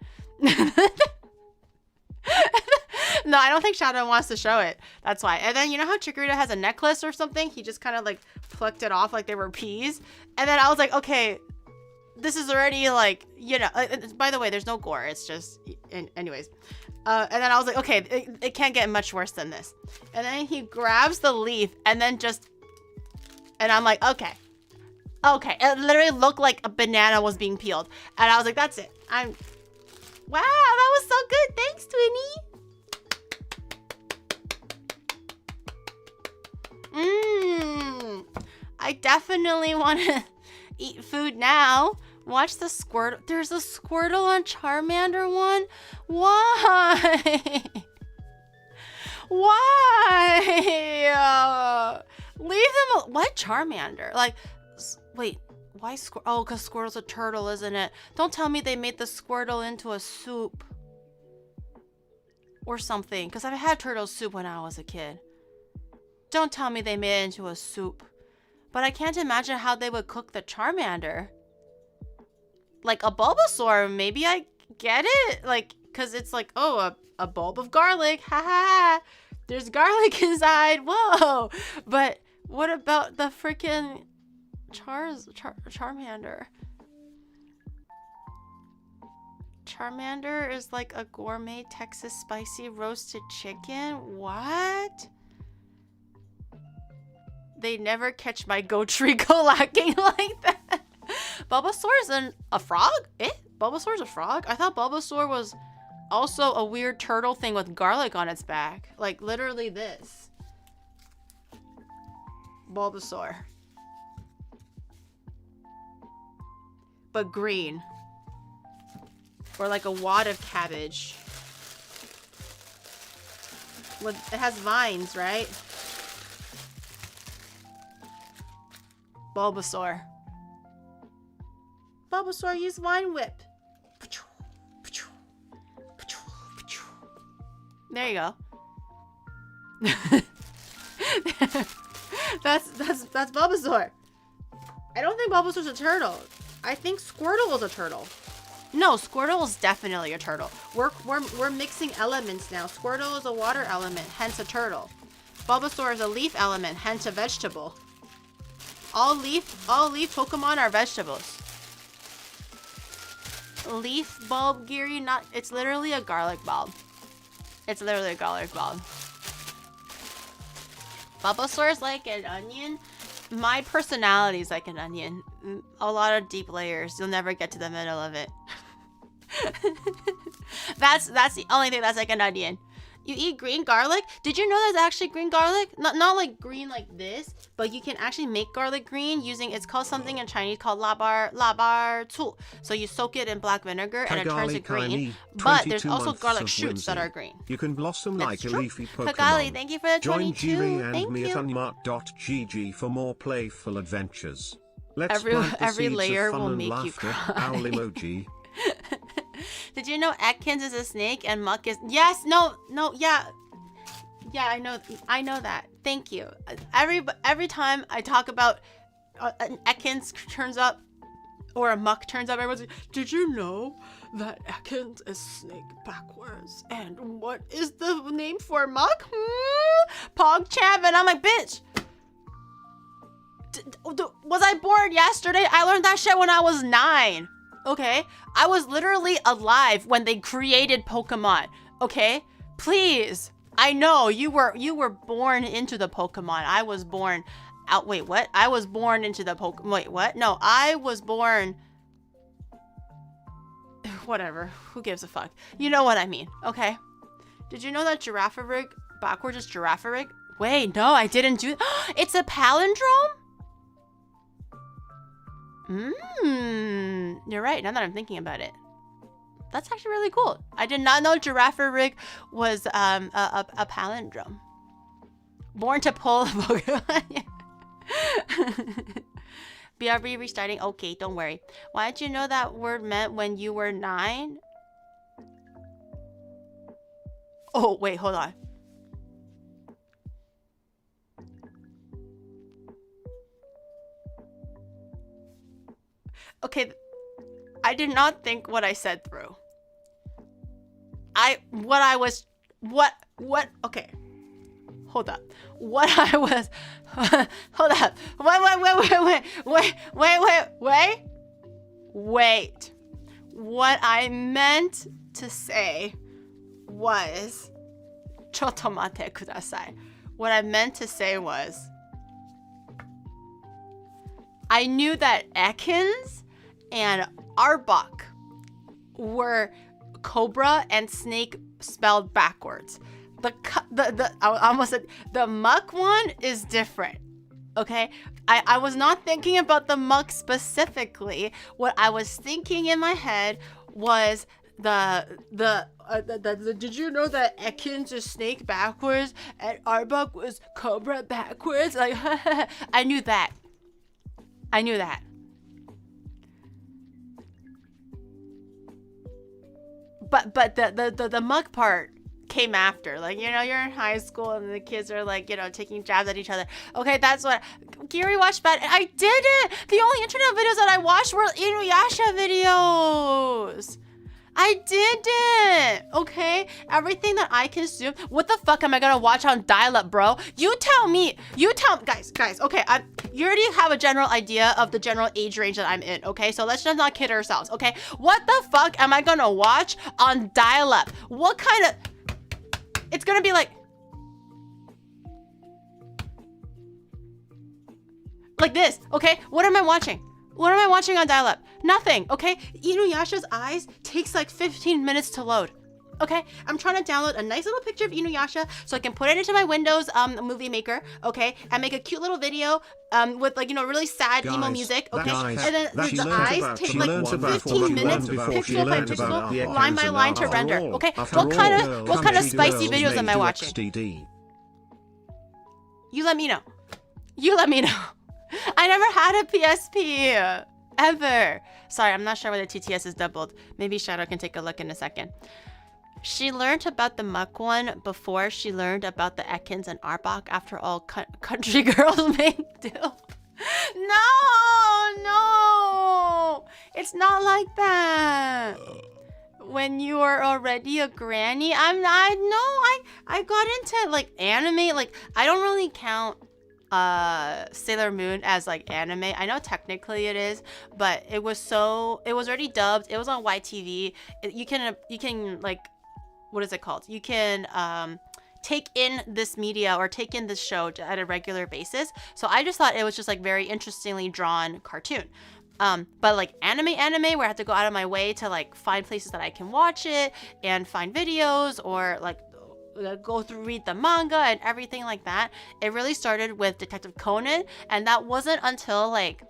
No, I don't think Shadow wants to show it. That's why. And then, you know how Chikorita has a necklace or something? He just kind of like plucked it off like they were peas. And then I was like, okay, this is already like, you know, by the way, there's no gore. It's just, anyways. And then I was like, okay, it can't get much worse than this. And then he grabs the leaf and then just, and I'm like, okay. It literally looked like a banana was being peeled. And I was like, that's it. Wow, that was so good. Thanks, Twinnie. I definitely want to eat food now. Watch the Squirtle. There's a Squirtle on Charmander one. Why? Why? Leave them. What Charmander? Like, wait. Why Squirtle? Oh, because Squirtle's a turtle, isn't it? Don't tell me they made the Squirtle into a soup or something. Because I've had turtle soup when I was a kid. Don't tell me they made it into a soup. But I can't imagine how they would cook the Charmander. Like a Bulbasaur, maybe I get it. Like, because it's like, oh, a bulb of garlic. Ha ha. There's garlic inside. Whoa. But what about the freaking Charmander? Charmander is like a gourmet Texas spicy roasted chicken. What? They never catch my Gotrico lacking like that. Bulbasaur's a frog? Bulbasaur's a frog? I thought Bulbasaur was also a weird turtle thing with garlic on its back. Like literally this. Bulbasaur. But green. Or like a wad of cabbage. It has vines, right? Bulbasaur. Bulbasaur, use Vine Whip. There you go. That's Bulbasaur. I don't think Bulbasaur's a turtle. I think Squirtle is a turtle. No, Squirtle is definitely a turtle. We're mixing elements now. Squirtle is a water element, hence a turtle. Bulbasaur is a leaf element, hence a vegetable. All leaf Pokemon are vegetables. Leaf bulb Giri, it's literally a garlic bulb. It's literally a garlic bulb. Bulbasaur is like an onion. My personality is like an onion. A lot of deep layers. You'll never get to the middle of it. That's the only thing that's like an onion. You eat green garlic? Did you know there's actually green garlic? Not like green like this, but you can actually make garlic green using, it's called something in Chinese called labar tu. So you soak it in black vinegar and it turns it green. But there's also garlic shoots that are green. You can blossom like a leafy Pokemon. Kagali, thank you for the 22. Join Giri and me at onimart.gg for more playful adventures. Let's plant the every seeds layer of fun will and make you laughter. cry. Owl emoji. Did you know Atkins is a snake and Muck is... Yes, no, yeah. Yeah, I know that. Thank you. Every time I talk about an Atkins turns up or a Muck turns up, everyone's like, did you know that Atkins is snake backwards? And what is the name for Muck? PogChamp. And I'm like, bitch. Was I born yesterday? I learned that shit when I was 9. Okay? I was literally alive when they created Pokemon. Okay? Please. I know you were born into the Pokemon. I was born out. Wait, what? I was born into the Pokemon. Wait, what? No, I was born. Whatever. Who gives a fuck? You know what I mean. Okay? Did you know that Girafarig backwards is Girafarig? Wait, no, I didn't do. It's a palindrome? You're right, now that I'm thinking about it. That's actually really cool. I did not know Girafarig was a palindrome. Born to pull Pokemon. BRB restarting. Okay, don't worry. Why did you know that word meant when you were 9? Oh, wait, hold on. Okay, I did not think what I said through. Okay. Hold up. What I was, hold up. Wait. What I meant to say was, chotomate kudasai. What I meant to say was, I knew that Ekans and Arbok were cobra and snake spelled backwards. I almost said the muck one is different. Okay, I was not thinking about the muck specifically. What I was thinking in my head was did you know that Ekans is snake backwards and Arbok was cobra backwards? Like I knew that. But the mug part came after. Like, you know, you're in high school and the kids are like, you know, taking jabs at each other. Okay, that's what Giri watched. But I didn't. The only internet videos that I watched were Inuyasha videos. I didn't. Okay, everything that I consume. What the fuck am I gonna watch on dial-up, bro? You tell me, guys. Okay, you already have a general idea of the general age range that I'm in. Okay, so let's just not kid ourselves. Okay, what the fuck am I gonna watch on dial-up? What kind of? It's gonna be like this. Okay, what am I watching? What am I watching on dial-up? Nothing, okay? Inuyasha's eyes takes like 15 minutes to load. Okay, I'm trying to download a nice little picture of Inuyasha so I can put it into my Windows movie maker, okay, and make a cute little video with, like, you know, really sad emo music, okay, and then the eyes take like 15 minutes, pixel by pixel, line by line to render, okay? What kind of spicy videos am I watching? You let me know. I never had a PSP ever. Sorry, I'm not sure whether TTS is doubled. Maybe Shadow can take a look in a second. She learned about the Muck one before she learned about the Ekans and Arbok. After all, country girls make do. No, it's not like that. When you are already a granny, I got into like anime. Like, I don't really count Sailor Moon as like anime. I know technically it is, but it was already dubbed. It was on YTV. You can like, what is it called? You can take in this media or take in this show at a regular basis. So I just thought it was just like very interestingly drawn cartoon. But like anime where I have to go out of my way to like find places that I can watch it and find videos or like go through, read the manga and everything like that. It really started with Detective Conan, and that wasn't until like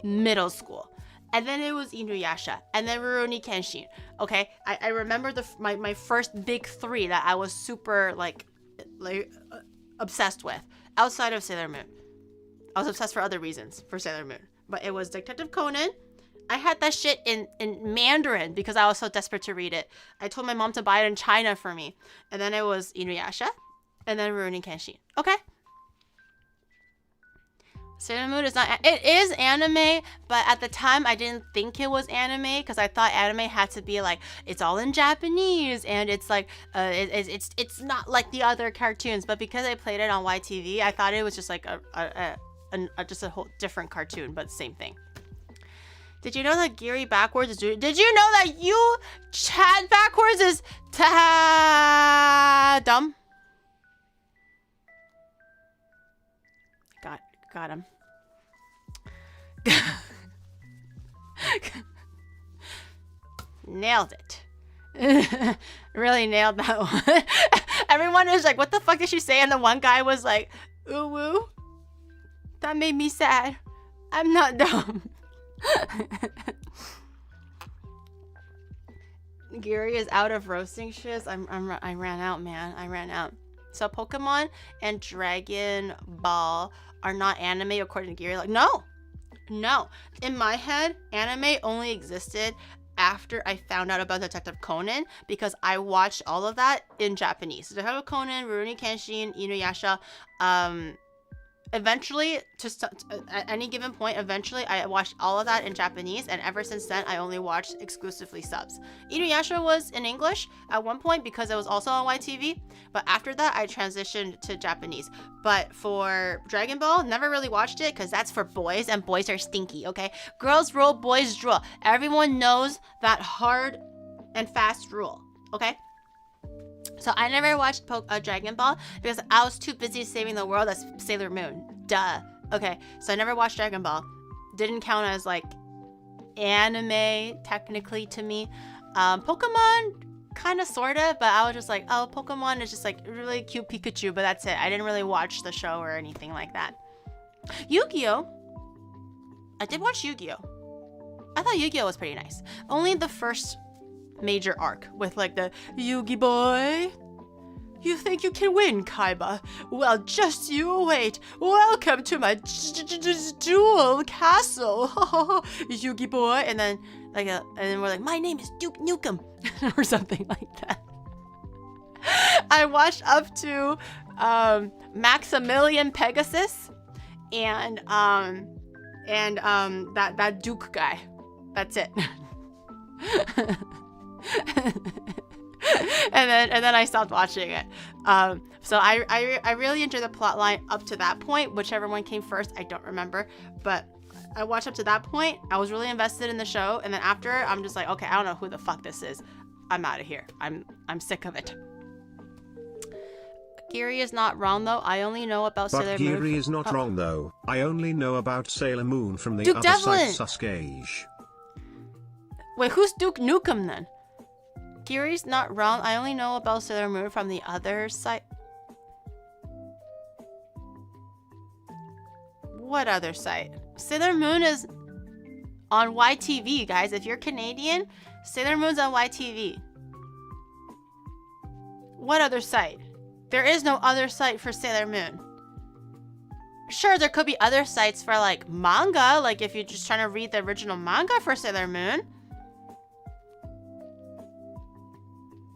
middle school. And then it was Inuyasha, and then Rurouni Kenshin. Okay, I remember my first big three that I was super like obsessed with outside of Sailor Moon. I was obsessed for other reasons for Sailor Moon, but it was Detective Conan. I had that shit in Mandarin because I was so desperate to read it. I told my mom to buy it in China for me. And then it was Inuyasha. And then Rurouni Kenshin. Okay? Sailor Moon is not... It is anime, but at the time I didn't think it was anime because I thought anime had to be like, it's all in Japanese and it's like, it's not like the other cartoons. But because I played it on YTV, I thought it was just like just a whole different cartoon, but same thing. Did you know that Giri backwards is... Did you know that you chat backwards is dumb? Got him. Nailed it. Really nailed that one. Everyone is like, what the fuck did she say? And the one guy was like, ooh woo. That made me sad. I'm not dumb. Giri is out of roasting shits. I ran out, man. I ran out. So Pokemon and Dragon Ball are not anime according to Giri. Like, no. In my head, anime only existed after I found out about Detective Conan, because I watched all of that in Japanese. Detective Conan, Rurouni Kenshin, Inuyasha. Eventually, at any given point, I watched all of that in Japanese, and ever since then, I only watched exclusively subs. Inuyasha was in English at one point because it was also on YTV, but after that, I transitioned to Japanese. But for Dragon Ball, never really watched it because that's for boys, and boys are stinky, okay? Girls roll, boys drool. Everyone knows that hard and fast rule, okay? So I never watched Dragon Ball because I was too busy saving the world as Sailor Moon. Duh. Okay, so I never watched Dragon Ball. Didn't count as like anime technically to me. Pokemon, kind of, sort of, but I was just like, oh, Pokemon is just like really cute Pikachu, but that's it. I didn't really watch the show or anything like that. Yu-Gi-Oh! I did watch Yu-Gi-Oh! I thought Yu-Gi-Oh! Was pretty nice. Only the first major arc with like the Yugi boy. You think you can win, Kaiba? Well, just you wait. Welcome to my jewel castle, Yugi boy. And then we're like, my name is Duke Nukem, or something like that. I watched up to Maximilian Pegasus and that Duke guy. That's it. and then I stopped watching it. So I really enjoyed the plot line up to that point. Whichever one came first, I don't remember. But I watched up to that point. I was really invested in the show, and then after, I'm just like, okay, I don't know who the fuck this is. I'm out of here. I'm sick of it. Giri is not wrong though. I only know about Sailor Moon. But Giri is not wrong though. I only know about Sailor Moon from the Duke other Devlin. site Sasuke. Wait, who's Duke Nukem then? Giri's not wrong. I only know about Sailor Moon from the other site. What other site? Sailor Moon is on YTV, guys. If you're Canadian, Sailor Moon's on YTV. What other site? There is no other site for Sailor Moon. Sure, there could be other sites for like manga, like if you're just trying to read the original manga for Sailor Moon.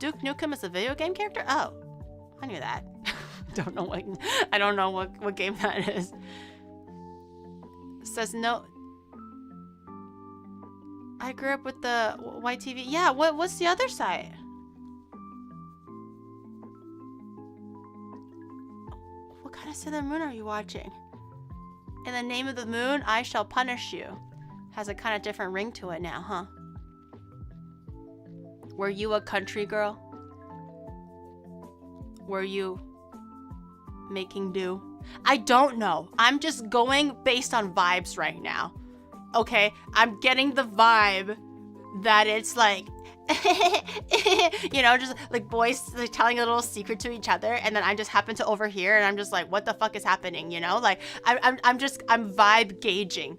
Duke Nukem is a video game character? Oh, I knew that. I don't know what game that is. Says no. I grew up with the YTV. Yeah, what's the other side? What kind of Sailor Moon are you watching? In the name of the moon, I shall punish you. Has a kind of different ring to it now, huh? Were you a country girl? Were you making do? I don't know. I'm just going based on vibes right now. Okay? I'm getting the vibe that it's like, you know, just like boys like telling a little secret to each other, and then I just happen to overhear, and I'm just like, what the fuck is happening? You know? Like, I'm vibe gauging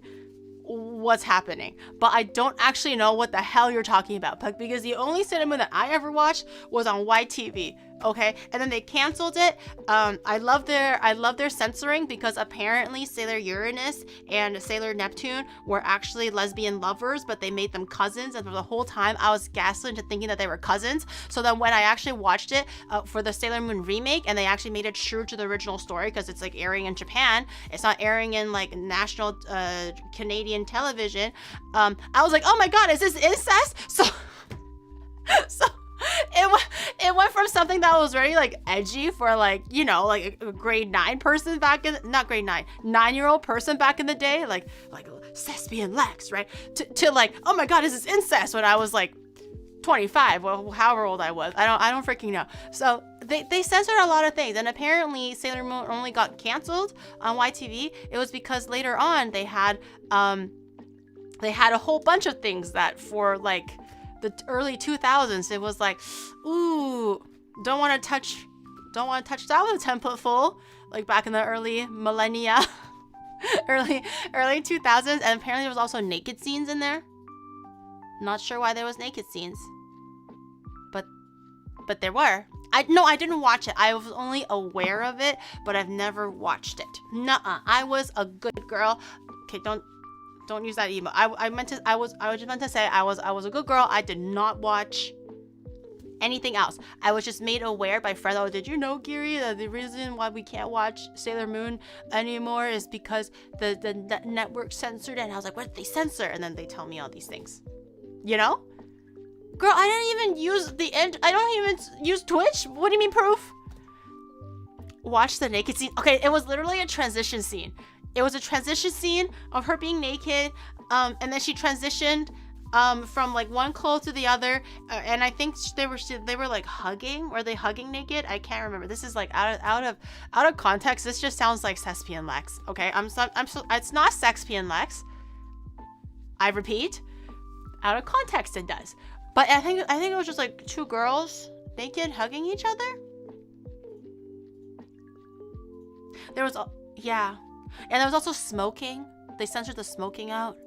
what's happening, but I don't actually know what the hell you're talking about, because the only Sailor Moon that I ever watched was on YTV. Okay, and then they canceled it. I love their censoring, because apparently Sailor Uranus and Sailor Neptune were actually lesbian lovers, but they made them cousins, and for the whole time I was gaslit into thinking that they were cousins. So then when I actually watched it for the Sailor Moon remake, and they actually made it true to the original story, because it's like airing in Japan, it's not airing in like national Canadian television, I was like, oh my god, is this incest? So it went from something that was very like edgy for like, you know, like a grade 9 person back in, not grade 9, 9-year-old person back in the day, like thespian Lex, right? To like, oh my god, is this incest, when I was like 25, well, however old I was. I don't freaking know. So they censored a lot of things, and apparently Sailor Moon only got canceled on YTV. It was because later on they had a whole bunch of things that for like the early 2000s, it was like, ooh, don't want to touch that with a 10-foot full, like back in the early millennia, early 2000s, and apparently there was also naked scenes in there. Not sure why there was naked scenes, but there were. I didn't watch it. I was only aware of it, but I've never watched it. Nuh-uh. I was a good girl. Okay, don't use that emo. I just meant to say I was a good girl. I did not watch anything else. I was just made aware by friends. Oh, did you know, Giri, that the reason why we can't watch Sailor Moon anymore is because the network censored it? And I was like, what did they censor? And then they tell me all these things. You know? Girl, I didn't even use I don't even use Twitch. What do you mean proof? Watch the naked scene. Okay, it was literally a transition scene. It was a transition scene of her being naked, and then she transitioned from like one clothes to the other, and I think they were like hugging. Were they hugging naked? I can't remember. This is like out of context. This just sounds like Sespian Lex. Okay, it's not Sexian Lex. I repeat, out of context it does. But I think it was just like two girls naked hugging each other. There was yeah, and there was also smoking. They censored the smoking out.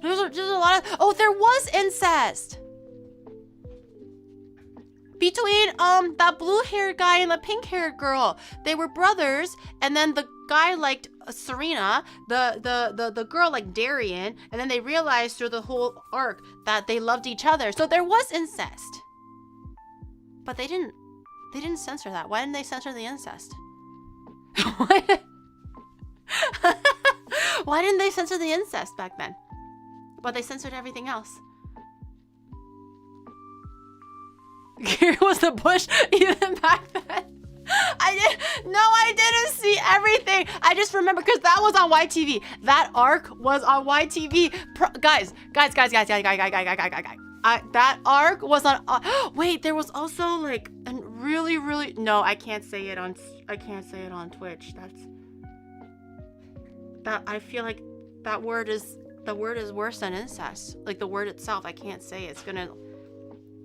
There's a lot of... Oh, there was incest! Between, that blue-haired guy and the pink-haired girl. They were brothers, and then the guy liked Serena, the girl liked Darian, and then they realized through the whole arc that they loved each other. So there was incest. But they didn't censor that. Why didn't they censor the incest? Why didn't they censor the incest back then? But they censored everything else. Here was the bush even back then. I didn't see everything. I just remember because that was on YTV. That arc was on YTV. Guys. That arc was on. Wait, there was also like a really. No, I can't say it on Twitch. I feel like that word is. The word is worse than incest. Like the word itself, I can't say it's gonna.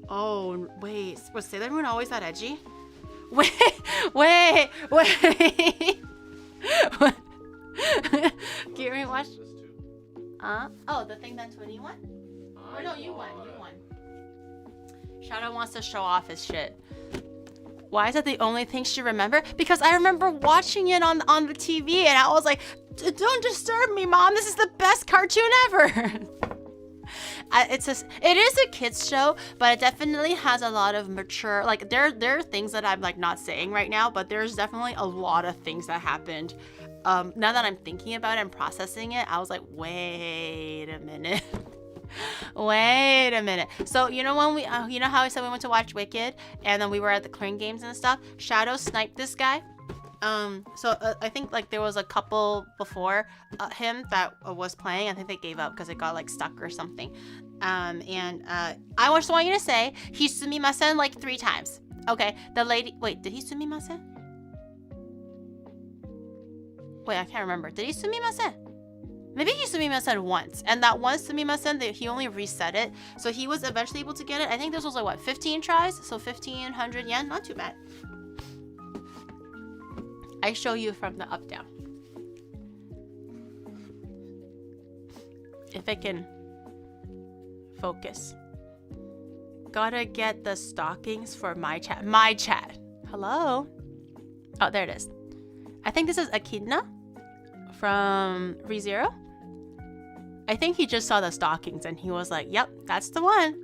Oh wait, was Sailor Moon always that edgy? Wait. Gary, watch. Oh, the thing that 21? Oh no, you won. Shadow wants to show off his shit. Why is that the only thing she remembered? Because I remember watching it on the TV and I was like, don't disturb me, Mom. This is the best cartoon ever. It is a kids show, but it definitely has a lot of mature, like there are things that I'm like not saying right now, but there's definitely a lot of things that happened. Now that I'm thinking about it and processing it, I was like, wait a minute. Wait a minute. So you know when you know how I said we went to watch Wicked and then we were at the clearing games and stuff? Shadow sniped this guy. I think like there was a couple before him that was playing. I think they gave up because it got like stuck or something. I just want you to say he sumimasen like 3 times. Okay, the lady. Wait, did he sumimasen? Wait, I can't remember. Did he sumimasen? Maybe he sumimasen once, and that one sumimasen, he only reset it, so he was eventually able to get it. I think this was like, what, 15 tries? So 1,500 yen, not too bad. I show you from the up down. If it can focus. Gotta get the stockings for my chat. My chat. Hello? Oh, there it is. I think this is Echidna from ReZero. I think he just saw the stockings and he was like, yep, that's the one.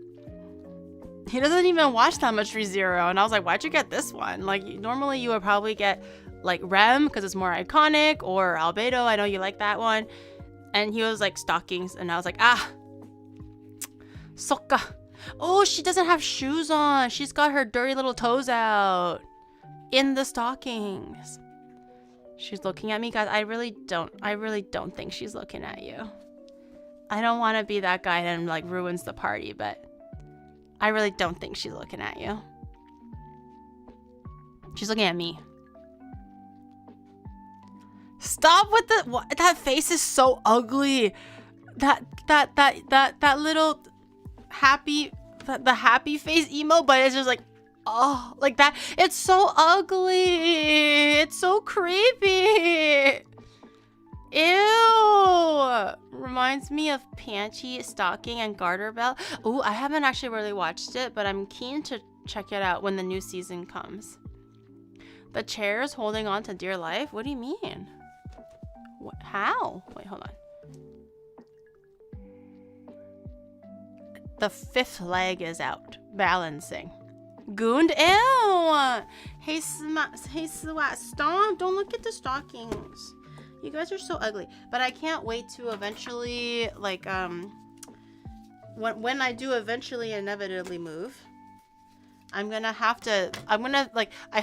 He doesn't even watch that much ReZero. And I was like, why'd you get this one? Like, normally you would probably get like Rem because it's more iconic, or Albedo. I know you like that one. And he was like, stockings. And I was like, Sokka. Oh, she doesn't have shoes on. She's got her dirty little toes out in the stockings. She's looking at me, guys. I really don't think she's looking at you. I don't want to be that guy that like ruins the party, but I really don't think she's looking at you. She's looking at me. Stop with that face is so ugly. That little happy, the happy face emo, but it's just like, oh, like that. It's so ugly. It's so creepy. Ew. Reminds me of Panty, Stocking, and Garter Belt. Ooh, I haven't actually really watched it, but I'm keen to check it out when the new season comes. The chair is holding on to dear life? What do you mean? What, how? Wait, hold on. The 5th leg is out. Balancing. Gooned? Ew! Hey, Swat, stop! Don't look at the stockings. You guys are so ugly. But I can't wait to eventually, like, when I do eventually inevitably move, I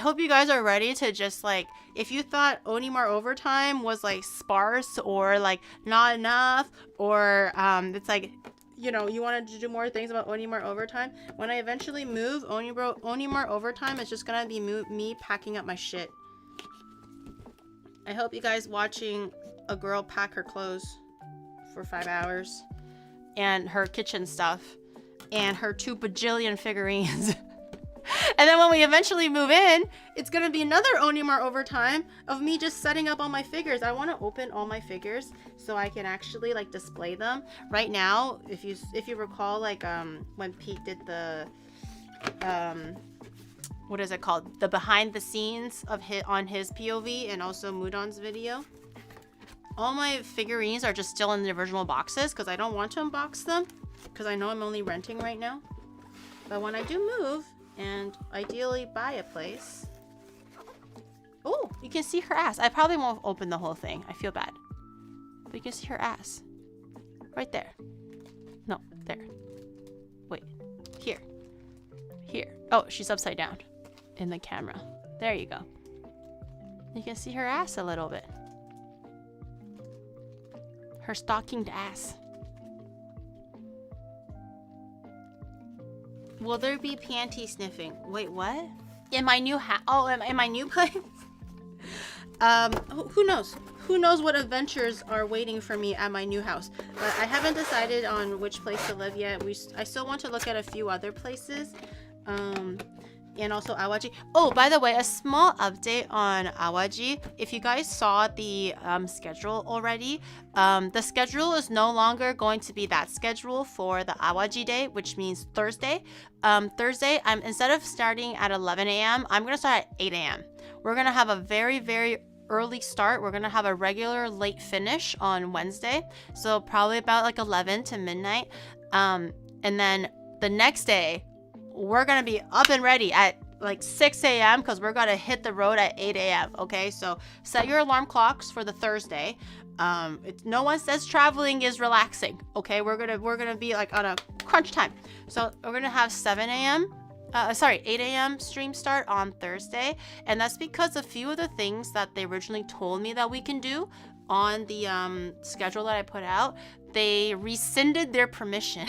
hope you guys are ready to just, like, if you thought Onimart Overtime was, like, sparse or, like, not enough, or, it's like, you know, you wanted to do more things about Onimart Overtime, when I eventually move, Onimart Overtime is just gonna be me packing up my shit. I hope you guys watching a girl pack her clothes for 5 hours, and her kitchen stuff, and her 2 bajillion figurines. And then when we eventually move in, it's gonna be another Onimart Overtime of me just setting up all my figures. I want to open all my figures so I can actually, like, display them. Right now, if you recall, like, when Pete did the what is it called? The behind the scenes of on his POV, and also Mudan's video. All my figurines are just still in the original boxes because I don't want to unbox them because I know I'm only renting right now. But when I do move, and ideally buy a place. Oh, you can see her ass. I probably won't open the whole thing. I feel bad. But you can see her ass. Right there. No, there. Wait. Here. Here. Oh, she's upside down in the camera. There you go. You can see her ass a little bit. Her stockinged ass. Will there be panty sniffing? Wait, what? In my new house? Oh, in my new place? Who knows? Who knows what adventures are waiting for me at my new house? But I haven't decided on which place to live yet. I still want to look at a few other places. And also Awaji. Oh, by the way, a small update on Awaji. If you guys saw the schedule already, the schedule is no longer going to be that schedule for the Awaji day, which means Thursday. Thursday, instead of starting at 11 a.m., I'm going to start at 8 a.m. We're going to have a very, very early start. We're going to have a regular late finish on Wednesday. So probably about like 11 to midnight. And then the next day, we're going to be up and ready at like 6 a.m. because we're going to hit the road at 8 a.m. Okay, so set your alarm clocks for the Thursday. No one says traveling is relaxing. Okay, we're gonna be like on a crunch time. So we're going to have 7 a.m. 8 a.m. stream start on Thursday. And that's because a few of the things that they originally told me that we can do on the schedule that I put out, they rescinded their permission.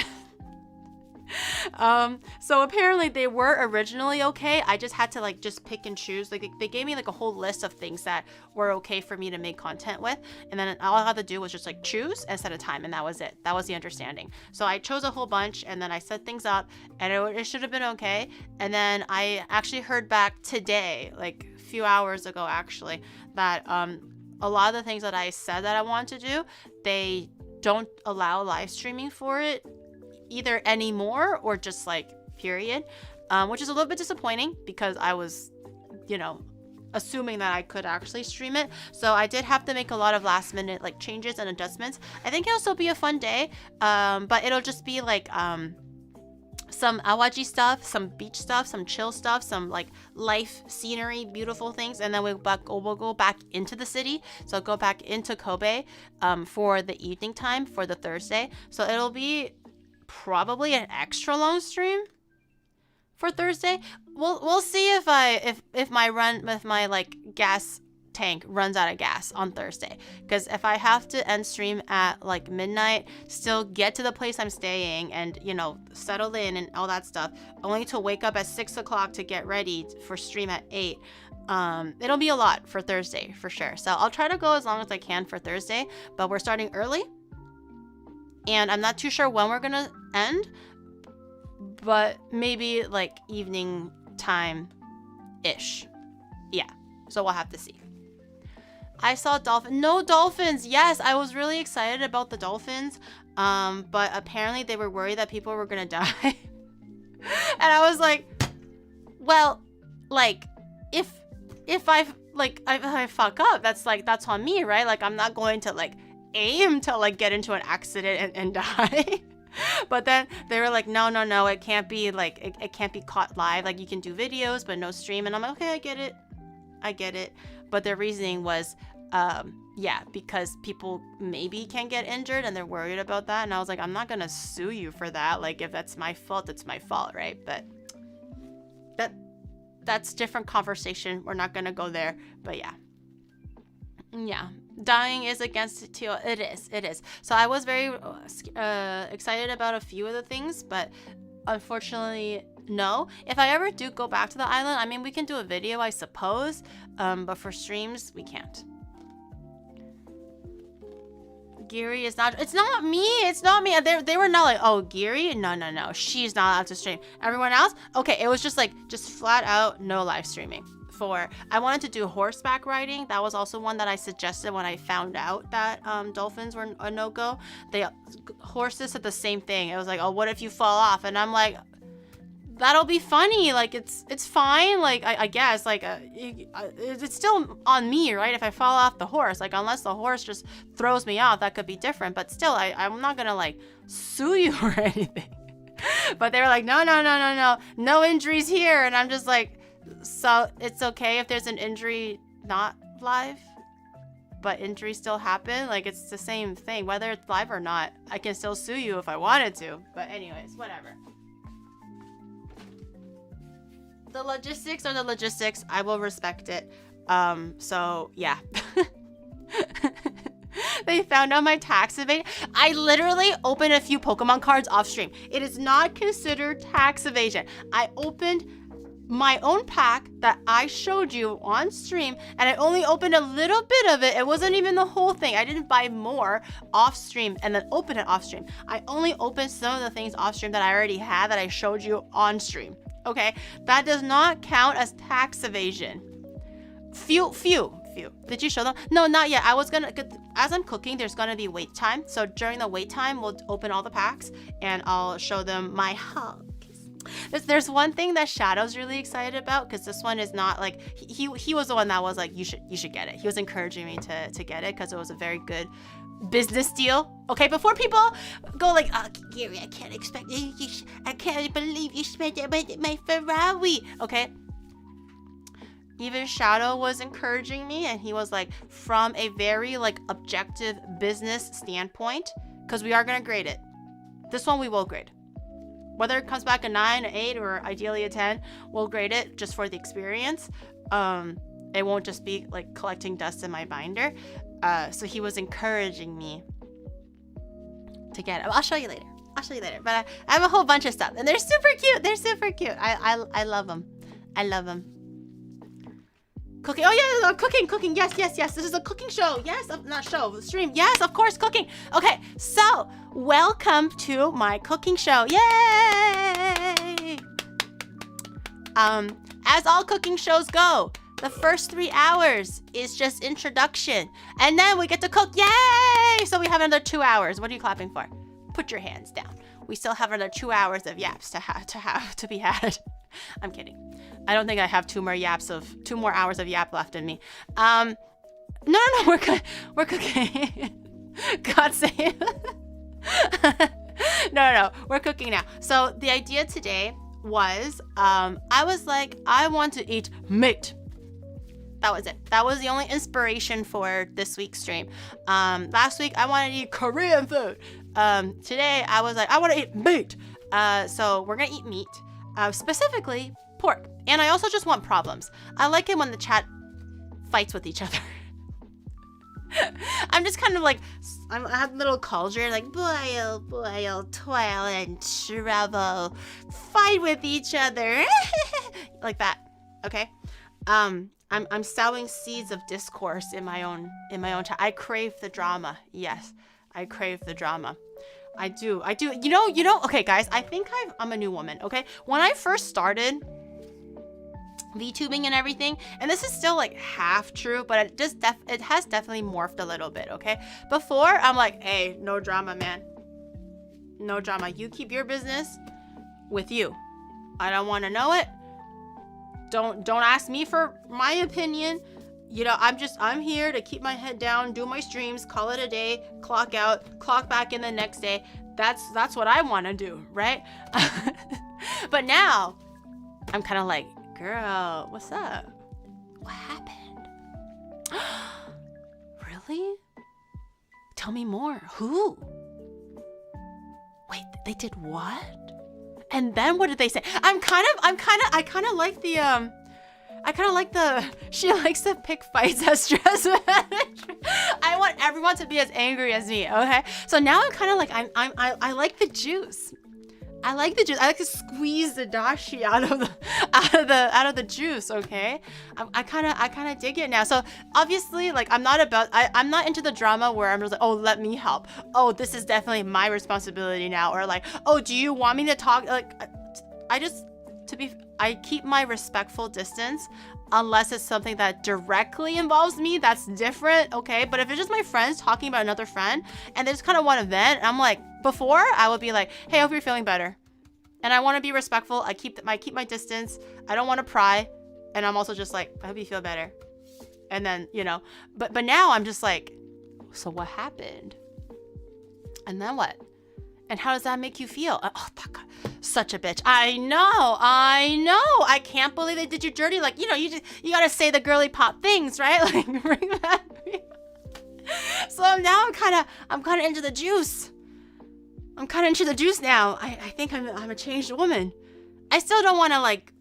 So apparently they were originally okay. I just had to like just pick and choose. Like they gave me like a whole list of things that were okay for me to make content with, and then all I had to do was just like choose and set a time, and that was it. That was the understanding. So I chose a whole bunch, and then I set things up, and it should have been okay. And then I actually heard back today, like a few hours ago actually, that a lot of the things that I said that I wanted to do, they don't allow live streaming for it either anymore or just like period, which is a little bit disappointing because I was, you know, assuming that I could actually stream it. So I did have to make a lot of last minute like changes and adjustments. I think it'll still be a fun day, but it'll just be like some Awaji stuff, some beach stuff, some chill stuff, some like life scenery, beautiful things, and then we'll go back into the city. So I'll go back into Kobe for the evening time for the Thursday. So it'll be probably an extra long stream for Thursday. We'll see if my like gas tank runs out of gas on Thursday, because if I have to end stream at like midnight, still get to the place I'm staying and, you know, settle in and all that stuff, only to wake up at 6 o'clock to get ready for stream at 8, it'll be a lot for Thursday for sure. So I'll try to go as long as I can for Thursday, but we're starting early. And I'm not too sure when we're gonna end, but maybe like evening time-ish. Yeah, so we'll have to see. I saw dolphin. No dolphins. Yes, I was really excited about the dolphins, but apparently they were worried that people were gonna die. And I was like, well, like, if I fuck up, that's on me, right? Like, I'm not going to like aim to like get into an accident and die. But then they were like, no, it can't be like it can't be caught live. Like, you can do videos but no stream. And I'm like, okay, I get it. But their reasoning was yeah, because people maybe can get injured and they're worried about that. And I was like, I'm not gonna sue you for that. Like, if that's my fault, it's my fault, right? But that's different conversation. We're not gonna go there. But yeah, dying is against it too. It is. So I was very excited about a few of the things, but unfortunately, no. If I ever do go back to the island, I mean, we can do a video, I suppose, but for streams, we can't. Giri is not. It's not me. They were not like, oh, Giri, no, she's not allowed to stream. Everyone else, okay, it was just flat out no live streaming. I wanted to do horseback riding. That was also one that I suggested when I found out that dolphins were a no-go. Horses said the same thing. It was like, oh, what if you fall off? And I'm like, that'll be funny. Like, it's fine. Like, I guess, like, it's still on me, right? If I fall off the horse, like, unless the horse just throws me off, that could be different. But still, I'm not gonna like sue you or anything. But they were like, no injuries here. And I'm just like, so it's okay if there's an injury not live, but injuries still happen. Like, it's the same thing, whether it's live or not. I can still sue you if I wanted to. But anyways, whatever. The logistics are the logistics. I will respect it. So yeah. They found out my tax evasion. I literally opened a few Pokemon cards off stream. It is not considered tax evasion. I opened my own pack that I showed you on stream, and I only opened a little bit of it. It wasn't even the whole thing. I didn't buy more off stream and then open it off stream. I only opened some of the things off stream that I already had that I showed you on stream. Okay, that does not count as tax evasion. Few. Did you show them? No, not yet. I was gonna, as I'm cooking, there's gonna be wait time. So during the wait time, we'll open all the packs and I'll show them my hugs. There's one thing that Shadow's really excited about, because this one is not like, he was the one that was like, you should get it. He was encouraging me to get it because it was a very good business deal. Okay, before people go like, oh, Gary, I can't believe you spent my Ferrari. Okay, even Shadow was encouraging me, and he was like, from a very like objective business standpoint, because we are gonna grade it. This one we will grade. Whether it comes back a 9, an 8, or ideally a 10, we'll grade it just for the experience. It won't just be like collecting dust in my binder. So he was encouraging me to get it. I'll show you later. But I have a whole bunch of stuff, and they're super cute. I love them. Cooking. Oh yeah, cooking. Yes. This is a cooking show. Yes, not show, stream. Yes, of course, cooking. Okay, so welcome to my cooking show. Yay! As all cooking shows go, the first 3 hours is just introduction, and then we get to cook. Yay! So we have another 2 hours. What are you clapping for? Put your hands down. We still have another 2 hours of yaps to be had. I'm kidding. I don't think I have 2 more hours of yap left in me. No, we're good. We're cooking. God save. No, we're cooking now. So the idea today was, I was like, I want to eat meat. That was it. That was the only inspiration for this week's stream. Last week I wanted to eat Korean food. Today I was like, I want to eat meat. So we're gonna eat meat. Specifically pork. And I also just want problems. I like it when the chat fights with each other. I'm just kind of like, I have a little cauldron, like boil, toil, and trouble, fight with each other, like that. Okay. I'm sowing seeds of discourse in my own chat. I crave the drama. Yes, I crave the drama. I do. You know. Okay, guys. I think I'm a new woman. Okay. When I first started VTubing and everything, and this is still like half true, but it has definitely morphed a little bit. Okay. Before, I'm like, hey, no drama, man. No drama. You keep your business with you. I don't want to know it. Don't ask me for my opinion. You know, I'm here to keep my head down, do my streams, call it a day, clock out, clock back in the next day. That's what I want to do, right? But now I'm kind of like, girl, what's up? What happened? Really? Tell me more. Who? Wait, they did what? And then what did they say? I kind of like the she likes to pick fights as stress management. I want everyone to be as angry as me, okay? So now I'm kind of like I like the juice. I like the juice. I like to squeeze the dashi out of the juice, okay? I kind of dig it now. So obviously, like I'm not into the drama where I'm just like, oh, let me help. Oh, this is definitely my responsibility now, or like, oh, do you want me to talk? Like, I keep my respectful distance unless it's something that directly involves me. That's different, okay? But if it's just my friends talking about another friend and they just kind of want to vent, I'm like, before I would be like, hey, I hope you're feeling better. And I want to be respectful. I keep my distance. I don't want to pry. And I'm also just like, I hope you feel better. And then, you know, but now I'm just like, so what happened? And then what? And how does that make you feel? Oh, God, such a bitch. I know. I can't believe they did you dirty. Like, you know, you gotta say the girly pop things, right? Like, bring that. So now I'm kind of into the juice. I'm kind of into the juice now. I think I'm a changed woman. I still don't want to like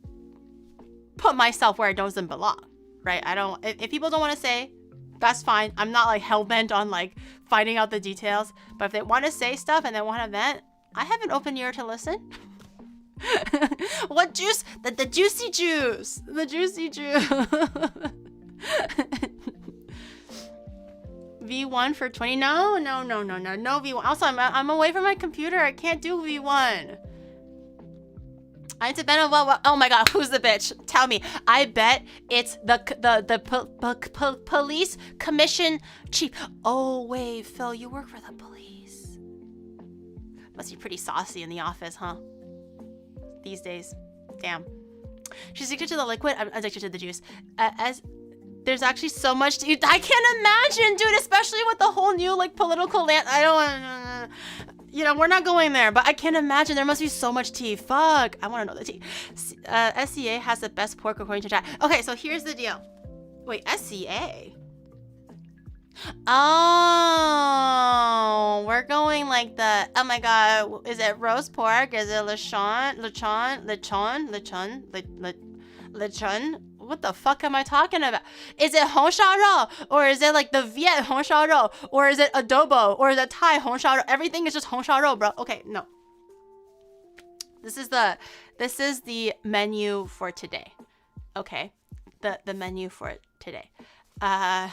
put myself where it doesn't belong, right? If people don't want to say, that's fine. I'm not like hell-bent on like finding out the details. But if they want to say stuff and they want to vent, I have an open ear to listen. What juice? The juicy juice. The juicy juice. V1 for 20. No V1. Also, I'm away from my computer. I can't do V1. I need to bet on what? Oh my God, who's the bitch? Tell me. I bet it's the police commission chief. Oh wait, Phil, you work for the police. Must be pretty saucy in the office, huh? These days. Damn. She's addicted to the liquid. I'm addicted to the juice. As there's actually so much to eat. I can't imagine, dude, especially with the whole new like political land. I don't want you know, we're not going there, but I can't imagine. There must be so much tea. Fuck. I want to know the tea. SCA has the best pork according to chat. Okay, so here's the deal. Wait, SCA? Oh, we're going like the, oh my God, is it roast pork? Is it lechon? What the fuck am I talking about? Is it hong sha rou? Or is it like the Viet hong sha rou? Or is it adobo? Or is it Thai hong sha rou? Everything is just hong sha rou, bro. Okay, no. This is the menu for today. Okay? The menu for today. Not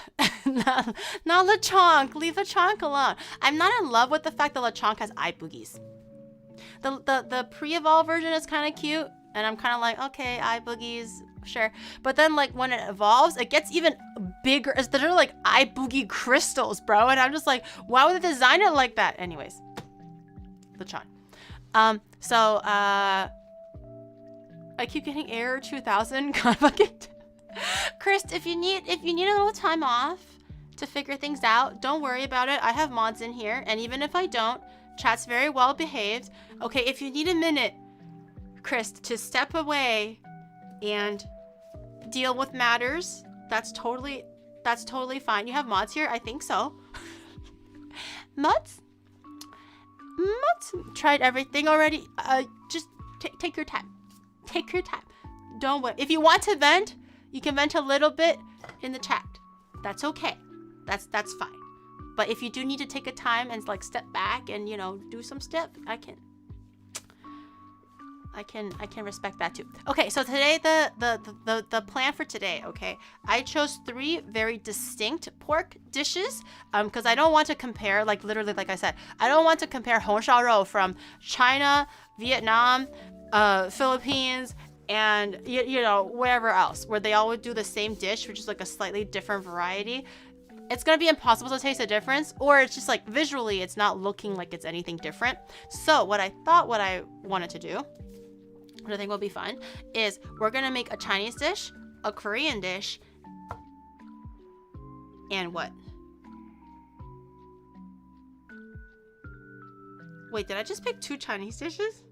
lechonk. Leave lechonk alone. I'm not in love with the fact that lechonk has eye boogies. The pre-evolve version is kind of cute. And I'm kind of like, okay, eye boogies, sure. But then like when it evolves, it gets even bigger. They're like eye boogie crystals, bro. And I'm just like, why would they design it like that? Anyways, Lechon. So I keep getting error 2000. God fucking. Chris, if you need a little time off to figure things out, don't worry about it. I have mods in here, and even if I don't, chat's very well behaved. Okay, if you need a minute, Chris, to step away and deal with matters, that's totally fine. You have mods here? I think so. Mods tried everything already. Just take your time. Take your time. Don't wait. If you want to vent, you can vent a little bit in the chat. That's okay. That's fine. But if you do need to take a time and like step back and, you know, do some stuff, I can respect that too. Okay, so today the plan for today, okay? I chose 3 very distinct pork dishes because I don't want to compare, like literally like I said, I don't want to compare hong sha rou from China, Vietnam, Philippines, and you know, wherever else where they all would do the same dish, which is like a slightly different variety. It's gonna be impossible to taste a difference, or it's just like visually it's not looking like it's anything different. So what I wanted to do what I think will be fun, is we're gonna make a Chinese dish, a Korean dish, and what? Wait, did I just pick 2 Chinese dishes?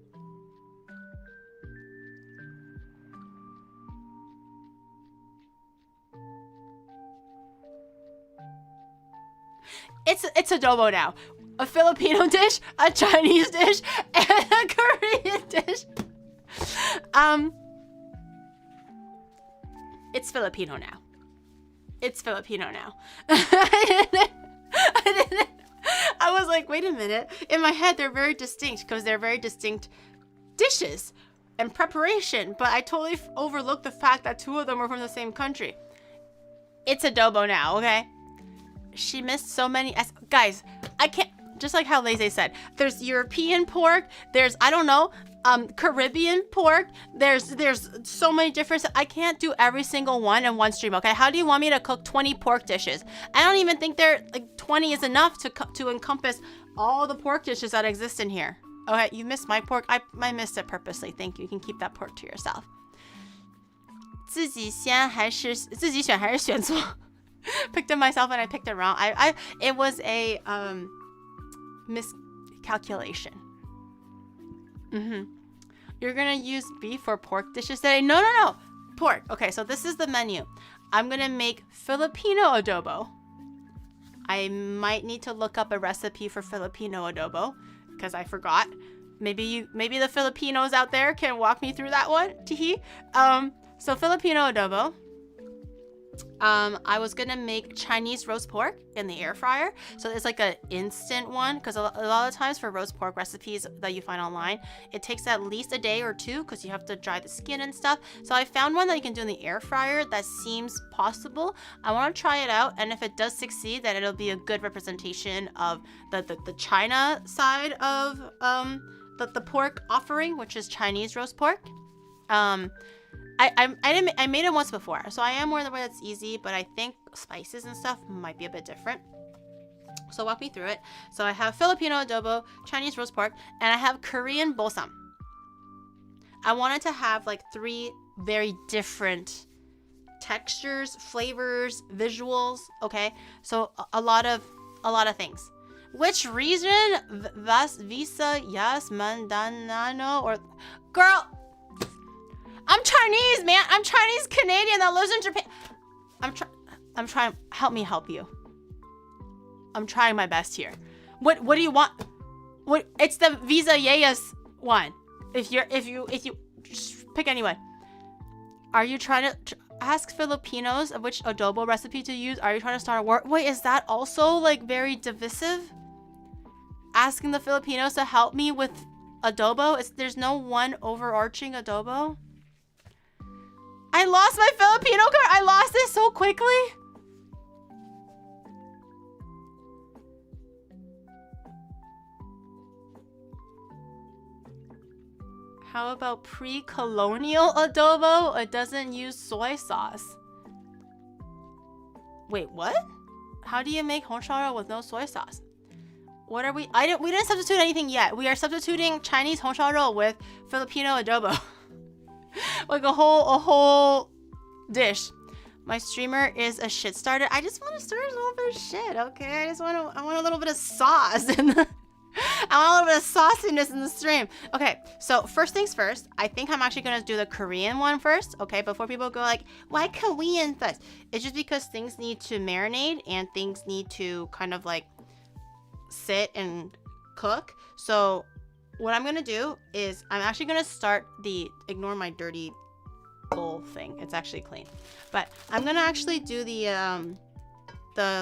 It's adobo now. A Filipino dish, a Chinese dish, and a Korean dish. It's Filipino now. It's Filipino now. I was like, wait a minute. In my head, they're very distinct because they're very distinct dishes and preparation. But I totally overlooked the fact that 2 of them were from the same country. It's adobo now, okay? She missed so many. Guys, I can't. Just like how Lazy said, there's European pork. There's, I don't know, Caribbean pork. There's so many different. I can't do every single one in one stream. Okay, how do you want me to cook 20 pork dishes? I don't even think there like 20 is enough to encompass all the pork dishes that exist in here. Okay, you missed my pork. I missed it purposely. Thank you. You can keep that pork to yourself. 自己先还是自己选还是选错? Picked it myself and I picked it wrong. It was a miscalculation. You're gonna use beef or pork dishes today? No. Pork. Okay, so this is the menu. I'm gonna make Filipino adobo. I might need to look up a recipe for Filipino adobo because I forgot. Maybe the Filipinos out there can walk me through that one. So Filipino adobo. I was gonna make Chinese roast pork in the air fryer. So it's like an instant one because a lot of times for roast pork recipes that you find online, it takes at least a day or 2 because you have to dry the skin and stuff. So I found one that you can do in the air fryer that seems possible. I want to try it out, and if it does succeed, then it'll be a good representation of the China side of the pork offering, which is Chinese roast pork. I made it once before, so I am more the way that's easy, but I think spices and stuff might be a bit different. So walk me through it. So I have Filipino adobo, Chinese roast pork, and I have Korean bosam. I wanted to have like 3 very different textures, flavors, visuals, okay? So a lot of things. Which region? Visa, yes, Mandanano, or girl, I'm Chinese, man. I'm Chinese Canadian that lives in Japan. I'm trying. Help me help you. I'm trying my best here. What do you want? What? It's the Visa Yeyas one. If you just pick anyone. Are you trying to ask Filipinos of which adobo recipe to use? Are you trying to start a war? Wait, is that also like very divisive? Asking the Filipinos to help me with adobo? There's no one overarching adobo? I lost my Filipino card. I lost it so quickly. How about pre-colonial adobo? It doesn't use soy sauce. Wait, what? How do you make honcharo with no soy sauce? What are we? We didn't substitute anything yet. We are substituting Chinese honcharo with Filipino adobo. Like a whole dish. My streamer is a shit starter. I just want to start a little bit of shit, okay? I want a little bit of sauce I want a little bit of sauciness in the stream. Okay, so first things first, I think I'm actually gonna do the Korean one first, okay? Before people go like, why Korean first? It's just because things need to marinate and things need to kind of like sit and cook. So what I'm gonna do is I'm actually gonna start ignore my dirty bowl thing. It's actually clean. But I'm gonna actually do the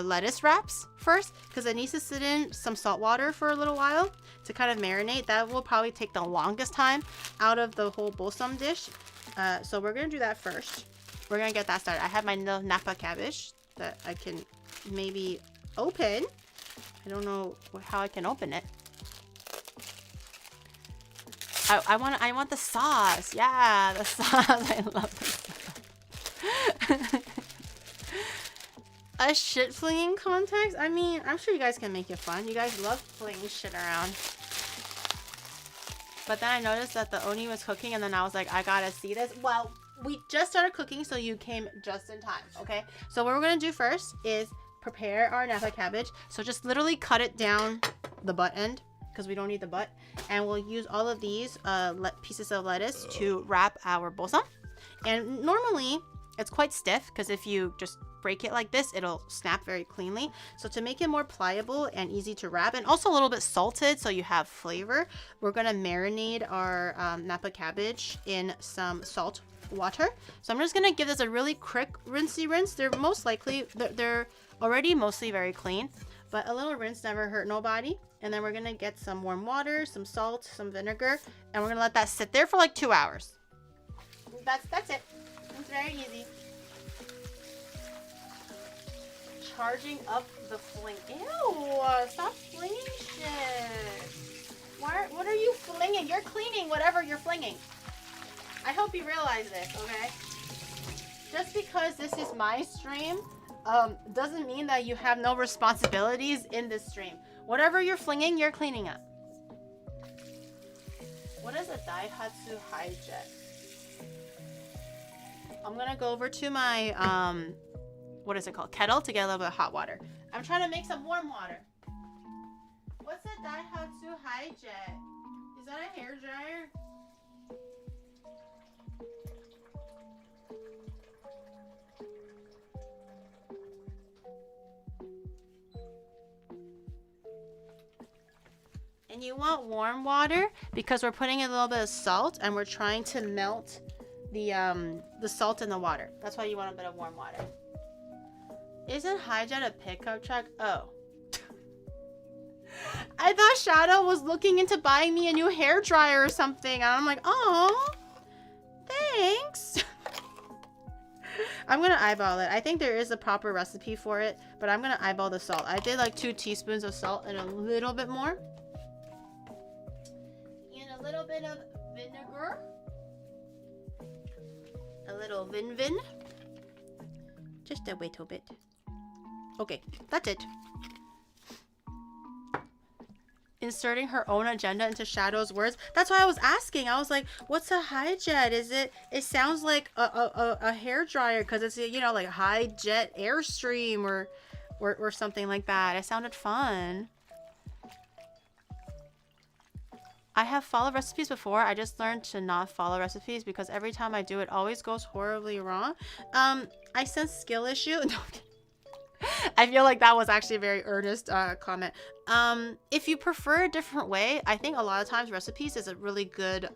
lettuce wraps first because it needs to sit in some salt water for a little while to kind of marinate. That will probably take the longest time out of the whole bosam dish. So we're gonna do that first. We're gonna get that started. I have my napa cabbage that I can maybe open. I don't know how I can open it. I want the sauce. Yeah, the sauce. I love the sauce. A shit flinging context? I mean, I'm sure you guys can make it fun. You guys love flinging shit around. But then I noticed that the Oni was cooking, and then I was like, I gotta see this. Well, we just started cooking, so you came just in time, okay? So what we're gonna do first is prepare our Napa cabbage. So just literally cut it down the butt end, because we don't need the butt. And we'll use all of these pieces of lettuce to wrap our bosom. And normally, it's quite stiff, because if you just break it like this, it'll snap very cleanly. So to make it more pliable and easy to wrap, and also a little bit salted so you have flavor, we're gonna marinate our Napa cabbage in some salt water. So I'm just gonna give this a really quick rinsey rinse. They're most likely, they're already mostly very clean, but a little rinse never hurt nobody. And then we're gonna get some warm water, some salt, some vinegar, and we're gonna let that sit there for like 2 hours. That's it. It's very easy. Charging up the fling. Ew! Stop flinging shit. What are you flinging? You're cleaning whatever you're flinging. I hope you realize this, okay? Just because this is my stream, doesn't mean that you have no responsibilities in this stream. Whatever you're flinging, you're cleaning up. What is a Daihatsu Hi-Jet? I'm gonna go over to my, what is it called? Kettle to get a little bit of hot water. I'm trying to make some warm water. What's a Daihatsu Hi-Jet? Is that a hair dryer? And you want warm water because we're putting a little bit of salt and we're trying to melt the salt in the water. That's why you want a bit of warm water. Isn't Hi-Jet a pickup truck? Oh. I thought Shadow was looking into buying me a new hair dryer or something. And I'm like, oh, thanks. I'm going to eyeball it. I think there is a proper recipe for it, but I'm going to eyeball the salt. I did like 2 teaspoons of salt and a little bit more. And a little bit of vinegar. A little vin. Just a little bit. Okay, that's it. Inserting her own agenda into Shadow's words. That's why I was asking. I was like, what's a Hi-Jet? It sounds like a hair dryer because it's, you know, like Hi-Jet Airstream or something like that. It sounded fun. I have followed recipes before. I just learned to not follow recipes because every time I do it always goes horribly wrong. I sense skill issue. No, I feel like that was actually a very earnest comment. If you prefer a different way, I think a lot of times recipes is a really good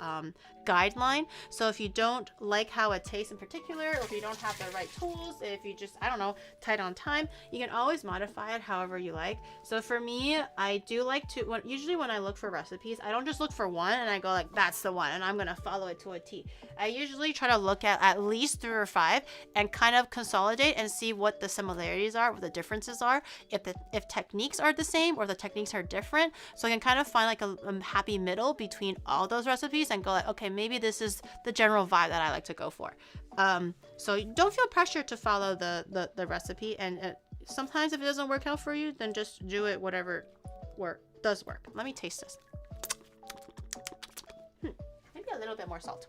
guideline. So if you don't like how it tastes in particular, or if you don't have the right tools, if you just, I don't know, tight on time, you can always modify it however you like. So for me, I do like to, usually when I look for recipes, I don't just look for one and I go like, that's the one and I'm going to follow it to a T. I usually try to look at least 3 or 5 and kind of consolidate and see what the similarities are, what the differences are, if techniques are the same or the techniques are different. So I can kind of find like a happy middle between all those recipes and go like, okay, maybe this is the general vibe that I like to go for. So don't feel pressure to follow the recipe, and sometimes if it doesn't work out for you, then just do it whatever does work. Let me taste this. Maybe a little bit more salt.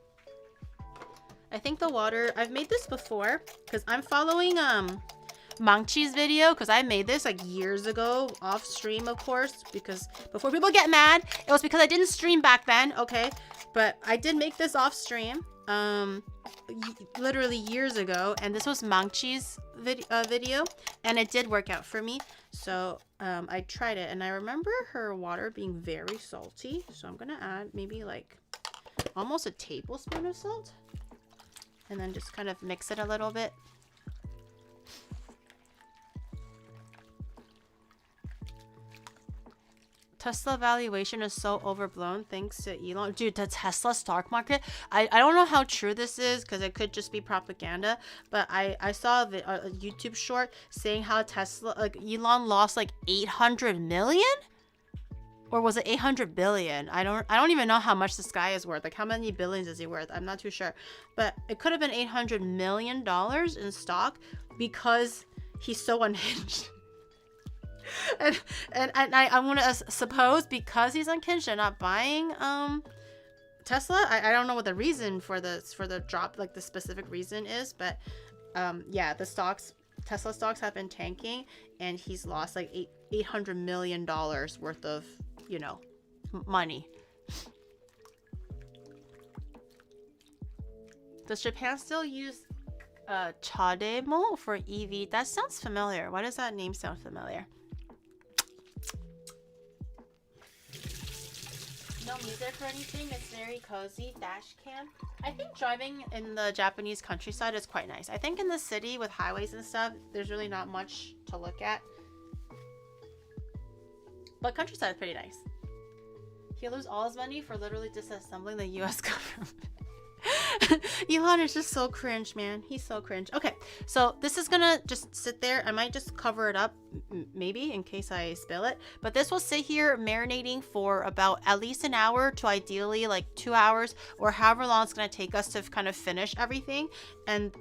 I think the water, I've made this before because I'm following Mangchi's video because I made this like years ago off stream, of course, because before people get mad, it was because I didn't stream back then, okay? But I did make this off stream literally years ago, and this was Mangchi's video, and it did work out for me. So I tried it, and I remember her water being very salty, so I'm gonna add maybe like almost a tablespoon of salt, and then just kind of mix it a little bit. Tesla valuation is so overblown thanks to Elon. Dude, the Tesla stock market, I don't know how true this is because it could just be propaganda, but I saw a YouTube short saying how Tesla, like Elon lost like 800 million? Or was it 800 billion? I don't even know how much this guy is worth. Like how many billions is he worth? I'm not too sure. But it could have been $800 million in stock because he's so unhinged. and I want to suppose because he's unhinged and not buying Tesla, I don't know what the reason for the drop, like the specific reason is, but yeah, the Tesla stocks have been tanking, and he's lost like $800 million worth of, you know, money. Does Japan still use Chademo for EV? That sounds familiar. Why does that name sound familiar? No music or anything. It's very cozy. Dash cam. I think driving in the Japanese countryside is quite nice. I think in the city with highways and stuff, there's really not much to look at. But countryside is pretty nice. He'll lose all his money for literally disassembling the US government. Elon is just so cringe, man. He's so cringe. Okay, so this is gonna just sit there. I might just cover it up, maybe, in case I spill it. But this will sit here marinating for about at least an hour to ideally like 2 hours, or however long it's gonna take us to kind of finish everything. And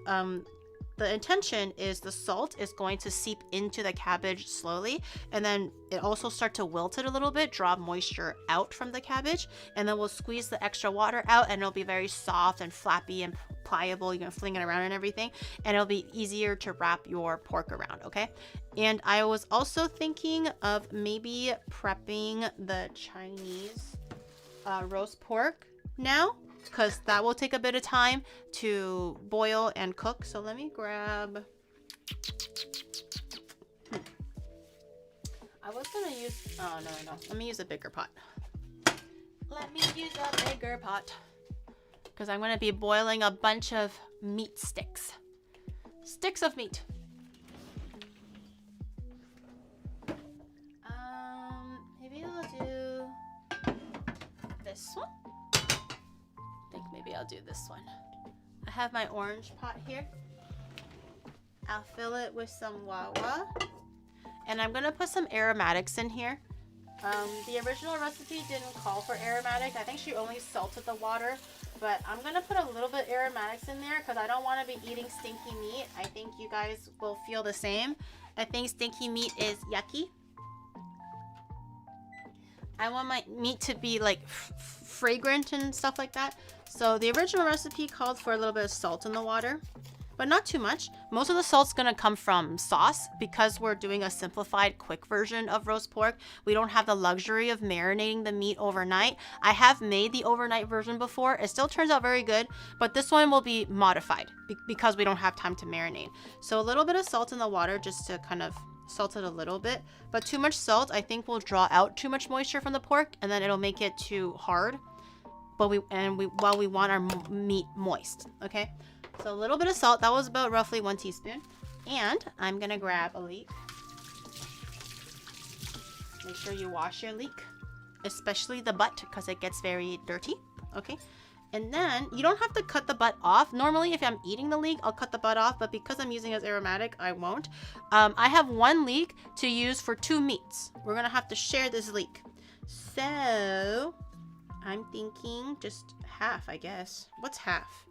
the intention is the salt is going to seep into the cabbage slowly, and then it also start to wilt it a little bit, draw moisture out from the cabbage, and then we'll squeeze the extra water out, and it'll be very soft and flappy and pliable. You can fling it around and everything, and it'll be easier to wrap your pork around, okay? And I was also thinking of maybe prepping the Chinese roast pork now, because that will take a bit of time to boil and cook. So let me grab... I was gonna use... Oh, no. Let me use a bigger pot. Let me use a bigger pot. Because I'm gonna be boiling a bunch of meat sticks. Sticks of meat. Maybe I'll do this one. Maybe I'll do this one. I have my orange pot here. I'll fill it with some wawa. And I'm gonna put some aromatics in here. The original recipe didn't call for aromatic. I think she only salted the water, but I'm gonna put a little bit aromatics in there because I don't want to be eating stinky meat. I think you guys will feel the same. I think stinky meat is yucky. I want my meat to be like fragrant and stuff like that. So the original recipe called for a little bit of salt in the water, but not too much. Most of the salt's gonna come from sauce because we're doing a simplified, quick version of roast pork. We don't have the luxury of marinating the meat overnight. I have made the overnight version before. It still turns out very good, but this one will be modified because we don't have time to marinate. So a little bit of salt in the water just to kind of salt it a little bit, but too much salt I think will draw out too much moisture from the pork, and then it'll make it too hard. But we want our meat moist, okay? So a little bit of salt. That was about roughly 1 teaspoon. And I'm gonna grab a leek. Make sure you wash your leek, especially the butt, because it gets very dirty, okay? And then you don't have to cut the butt off. Normally, if I'm eating the leek, I'll cut the butt off, but because I'm using it as aromatic, I won't. I have 1 leek to use for 2 meats. We're gonna have to share this leek. So I'm thinking just half, I guess. What's half?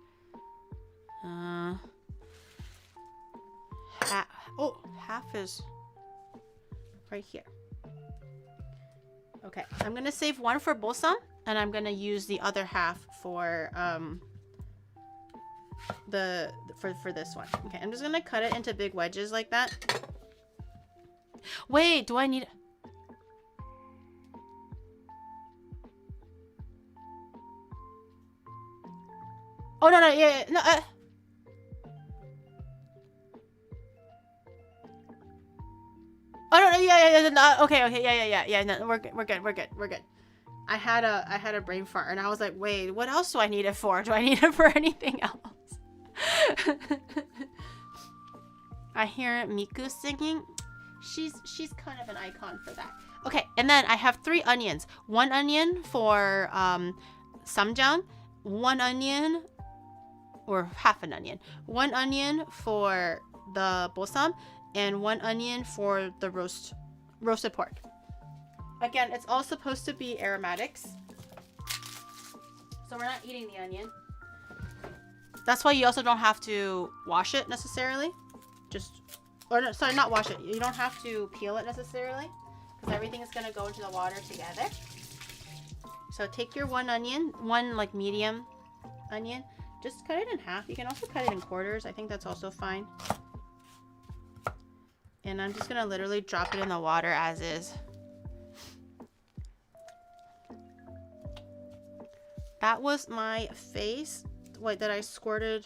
Half is right here. Okay, I'm gonna save 1 for bosam, and I'm gonna use the other half for for this one. Okay, I'm just gonna cut it into big wedges like that. Wait, do I need... Oh, no, yeah, no, oh, no, yeah, no, okay, yeah, no, we're good. I had a brain fart, and I was like, wait, what else do I need it for? Do I need it for anything else? I hear Miku singing. She's kind of an icon for that. Okay, and then I have 3 onions. 1 onion for samjang, 1 onion, or half an onion. 1 onion for the bosam, and 1 onion for the roasted pork. Again, it's all supposed to be aromatics, so we're not eating the onion. That's why you also don't have to wash it necessarily. Sorry, not wash it. You don't have to peel it necessarily, because everything is going to go into the water together. So take your one onion, one like medium onion, just cut it in half. You can also cut it in quarters. I think that's also fine. And I'm just gonna literally drop it in the water as is. That was my face. Wait, that I squirted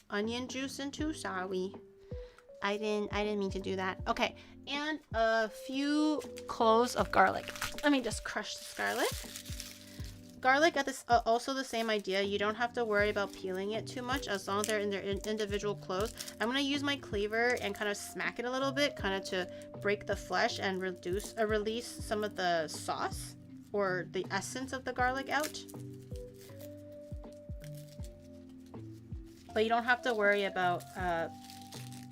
onion juice into? Sorry. I didn't mean to do that. Okay, and a few cloves of garlic. Let me just crush this garlic. Garlic, at this also the same idea. You don't have to worry about peeling it too much as long as they're in their individual cloves. I'm gonna use my cleaver and kind of smack it a little bit, kind of to break the flesh and release some of the sauce or the essence of the garlic out. But you don't have to worry about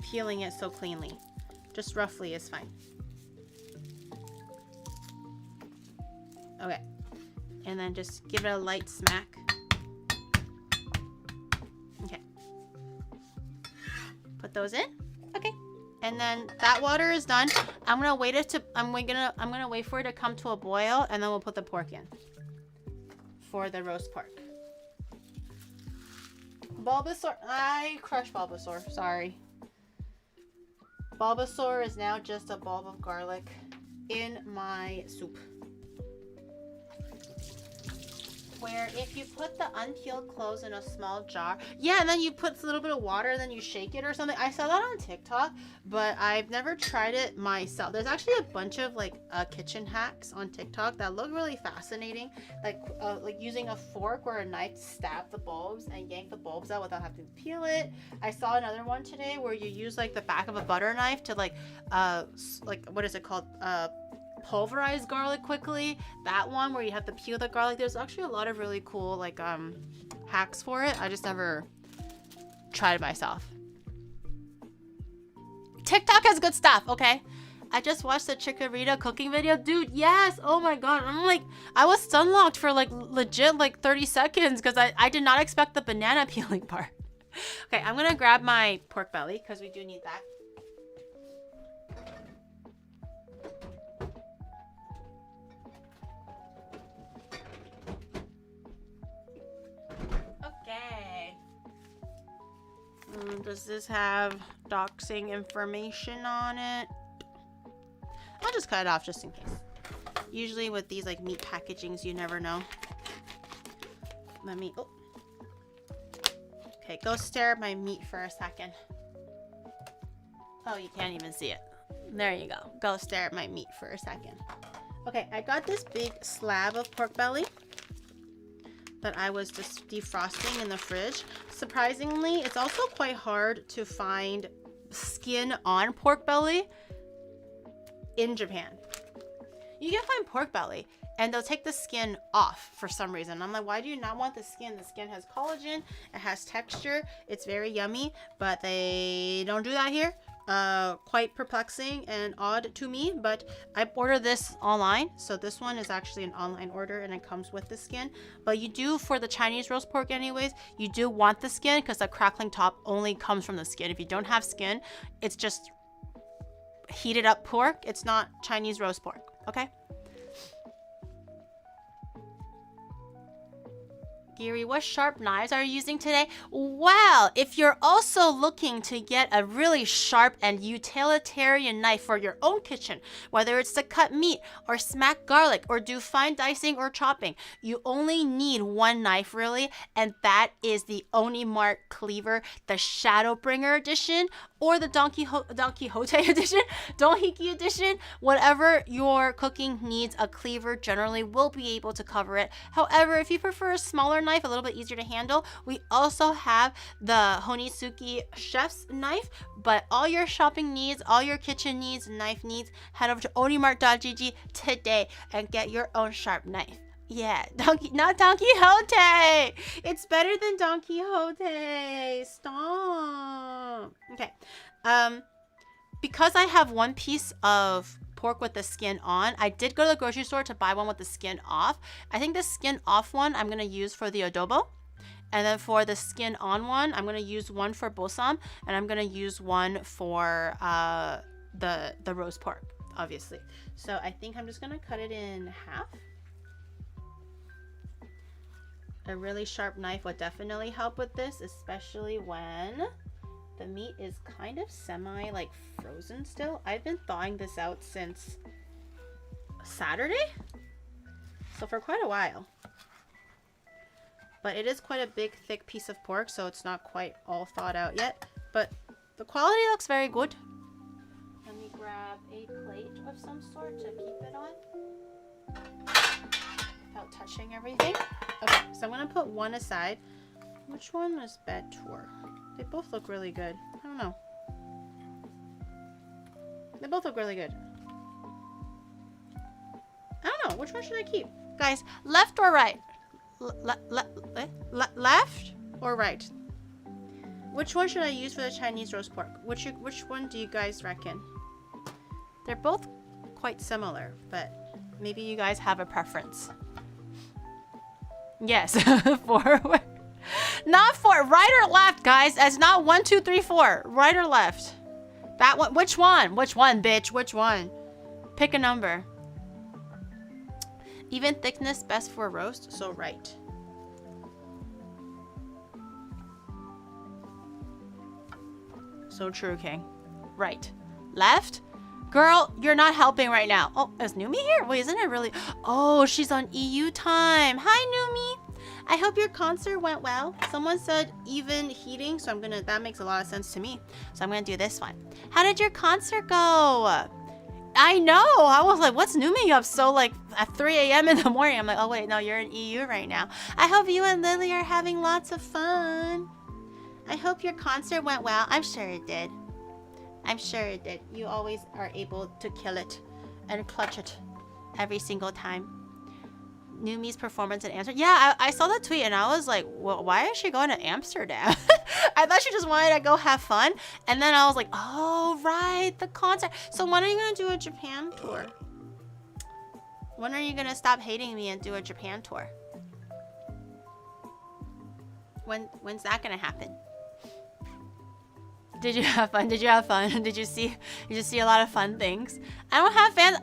peeling it so cleanly. Just roughly is fine. Okay. And then just give it a light smack. Okay. Put those in. Okay. And then that water is done. I'm gonna wait it to I'm gonna wait for it to come to a boil, and then we'll put the pork in for the roast pork. Bulbasaur, I crushed Bulbasaur, sorry. Bulbasaur is now just a bulb of garlic in my soup. Where if you put the unpeeled cloves in a small jar, yeah, and then you put a little bit of water and then you shake it or something. I saw that on TikTok, but I've never tried it myself. There's actually a bunch of like kitchen hacks on TikTok that look really fascinating, like using a fork or a knife to stab the bulbs and yank the bulbs out without having to peel it. I saw another one today where you use like the back of a butter knife to like what is it called, pulverize garlic quickly. That one where you have to peel the garlic. There's actually a lot of really cool like hacks for it. I just never tried it myself. TikTok has good stuff, okay? I just watched the Chikorita cooking video. Dude, yes. Oh my god. I was stun locked for like legit like 30 seconds because I did not expect the banana peeling part. Okay, I'm gonna grab my pork belly because we do need that. Does this have doxing information on it? I'll just cut it off just in case. Usually with these like meat packagings, you never know. Okay, go stare at my meat for a second. Oh, you can't even see it. There you go. Go stare at my meat for a second. Okay, I got this big slab of pork belly that I was just defrosting in the fridge. Surprisingly, it's also quite hard to find skin on pork belly in Japan. You can find pork belly and they'll take the skin off for some reason. I'm like, why do you not want the skin? The skin has collagen, it has texture, it's very yummy, but they don't do that here. Quite perplexing and odd to me, but I ordered this online, so this one is actually an online order and it comes with the skin. But you do, for the Chinese roast pork anyways, you do want the skin because the crackling top only comes from the skin. If you don't have skin, it's just heated up pork. It's not Chinese roast pork, okay? Giri, what sharp knives are you using today? Well, if you're also looking to get a really sharp and utilitarian knife for your own kitchen, whether it's to cut meat or smack garlic or do fine dicing or chopping, you only need one knife really, and that is the Onimart cleaver, the Shadowbringer edition, or the Don Quixote edition, Donhiki edition. Whatever your cooking needs, a cleaver generally will be able to cover it. However, if you prefer a smaller knife, a little bit easier to handle, we also have the Honitsuki chef's knife. But all your shopping needs, all your kitchen needs, knife needs, head over to onimart.gg today and get your own sharp knife. Yeah, not Don Quixote. It's better than Don Quixote. Stop. Okay. Because I have one piece of pork with the skin on, I did go to the grocery store to buy one with the skin off. I think the skin off one I'm going to use for the adobo. And then for the skin on one, I'm going to use one for bosam. And I'm going to use one for the roast pork, obviously. So I think I'm just going to cut it in half. A really sharp knife would definitely help with this, especially when the meat is kind of semi like frozen still. I've been thawing this out since Saturday, so for quite a while. But it is quite a big thick piece of pork, so it's not quite all thawed out yet, but the quality looks very good. Let me grab a plate of some sort to keep it on without touching everything. Okay, so I'm gonna put one aside. Which one was better? They both look really good. I don't know. They both look really good. I don't know. Which one should I keep? Guys, left or right? Left or right? Which one should I use for the Chinese roast pork? Which one do you guys reckon? They're both quite similar, but maybe you guys have a preference. Yes, forward. Not for right or left, guys. It's not 1, 2, 3, 4. Right or left? That one. Which one? Which one, bitch? Which one? Pick a number. Even thickness best for roast, so right. So true, King. Right. Left? Girl, you're not helping right now. Oh, is Numi here? Wait, isn't it really? Oh, she's on EU time. Hi, Numi. I hope your concert went well. Someone said even heating, so that makes a lot of sense to me. So I'm gonna do this one. How did your concert go? I know. I was like, what's Numi up so like at 3 a.m. in the morning? I'm like, oh wait, no, you're in EU right now. I hope you and Lily are having lots of fun. I hope your concert went well. I'm sure it did. I'm sure it did. You always are able to kill it and clutch it every single time. Numi's performance in Amsterdam. Yeah, I saw that tweet and I was like, well, why is she going to Amsterdam? I thought she just wanted to go have fun. And then I was like, oh, right, the concert. So when are you going to do a Japan tour? When are you going to stop hating me and do a Japan tour? When's that going to happen? Did you have fun? Did you have fun? Did you see a lot of fun things? I don't have fans.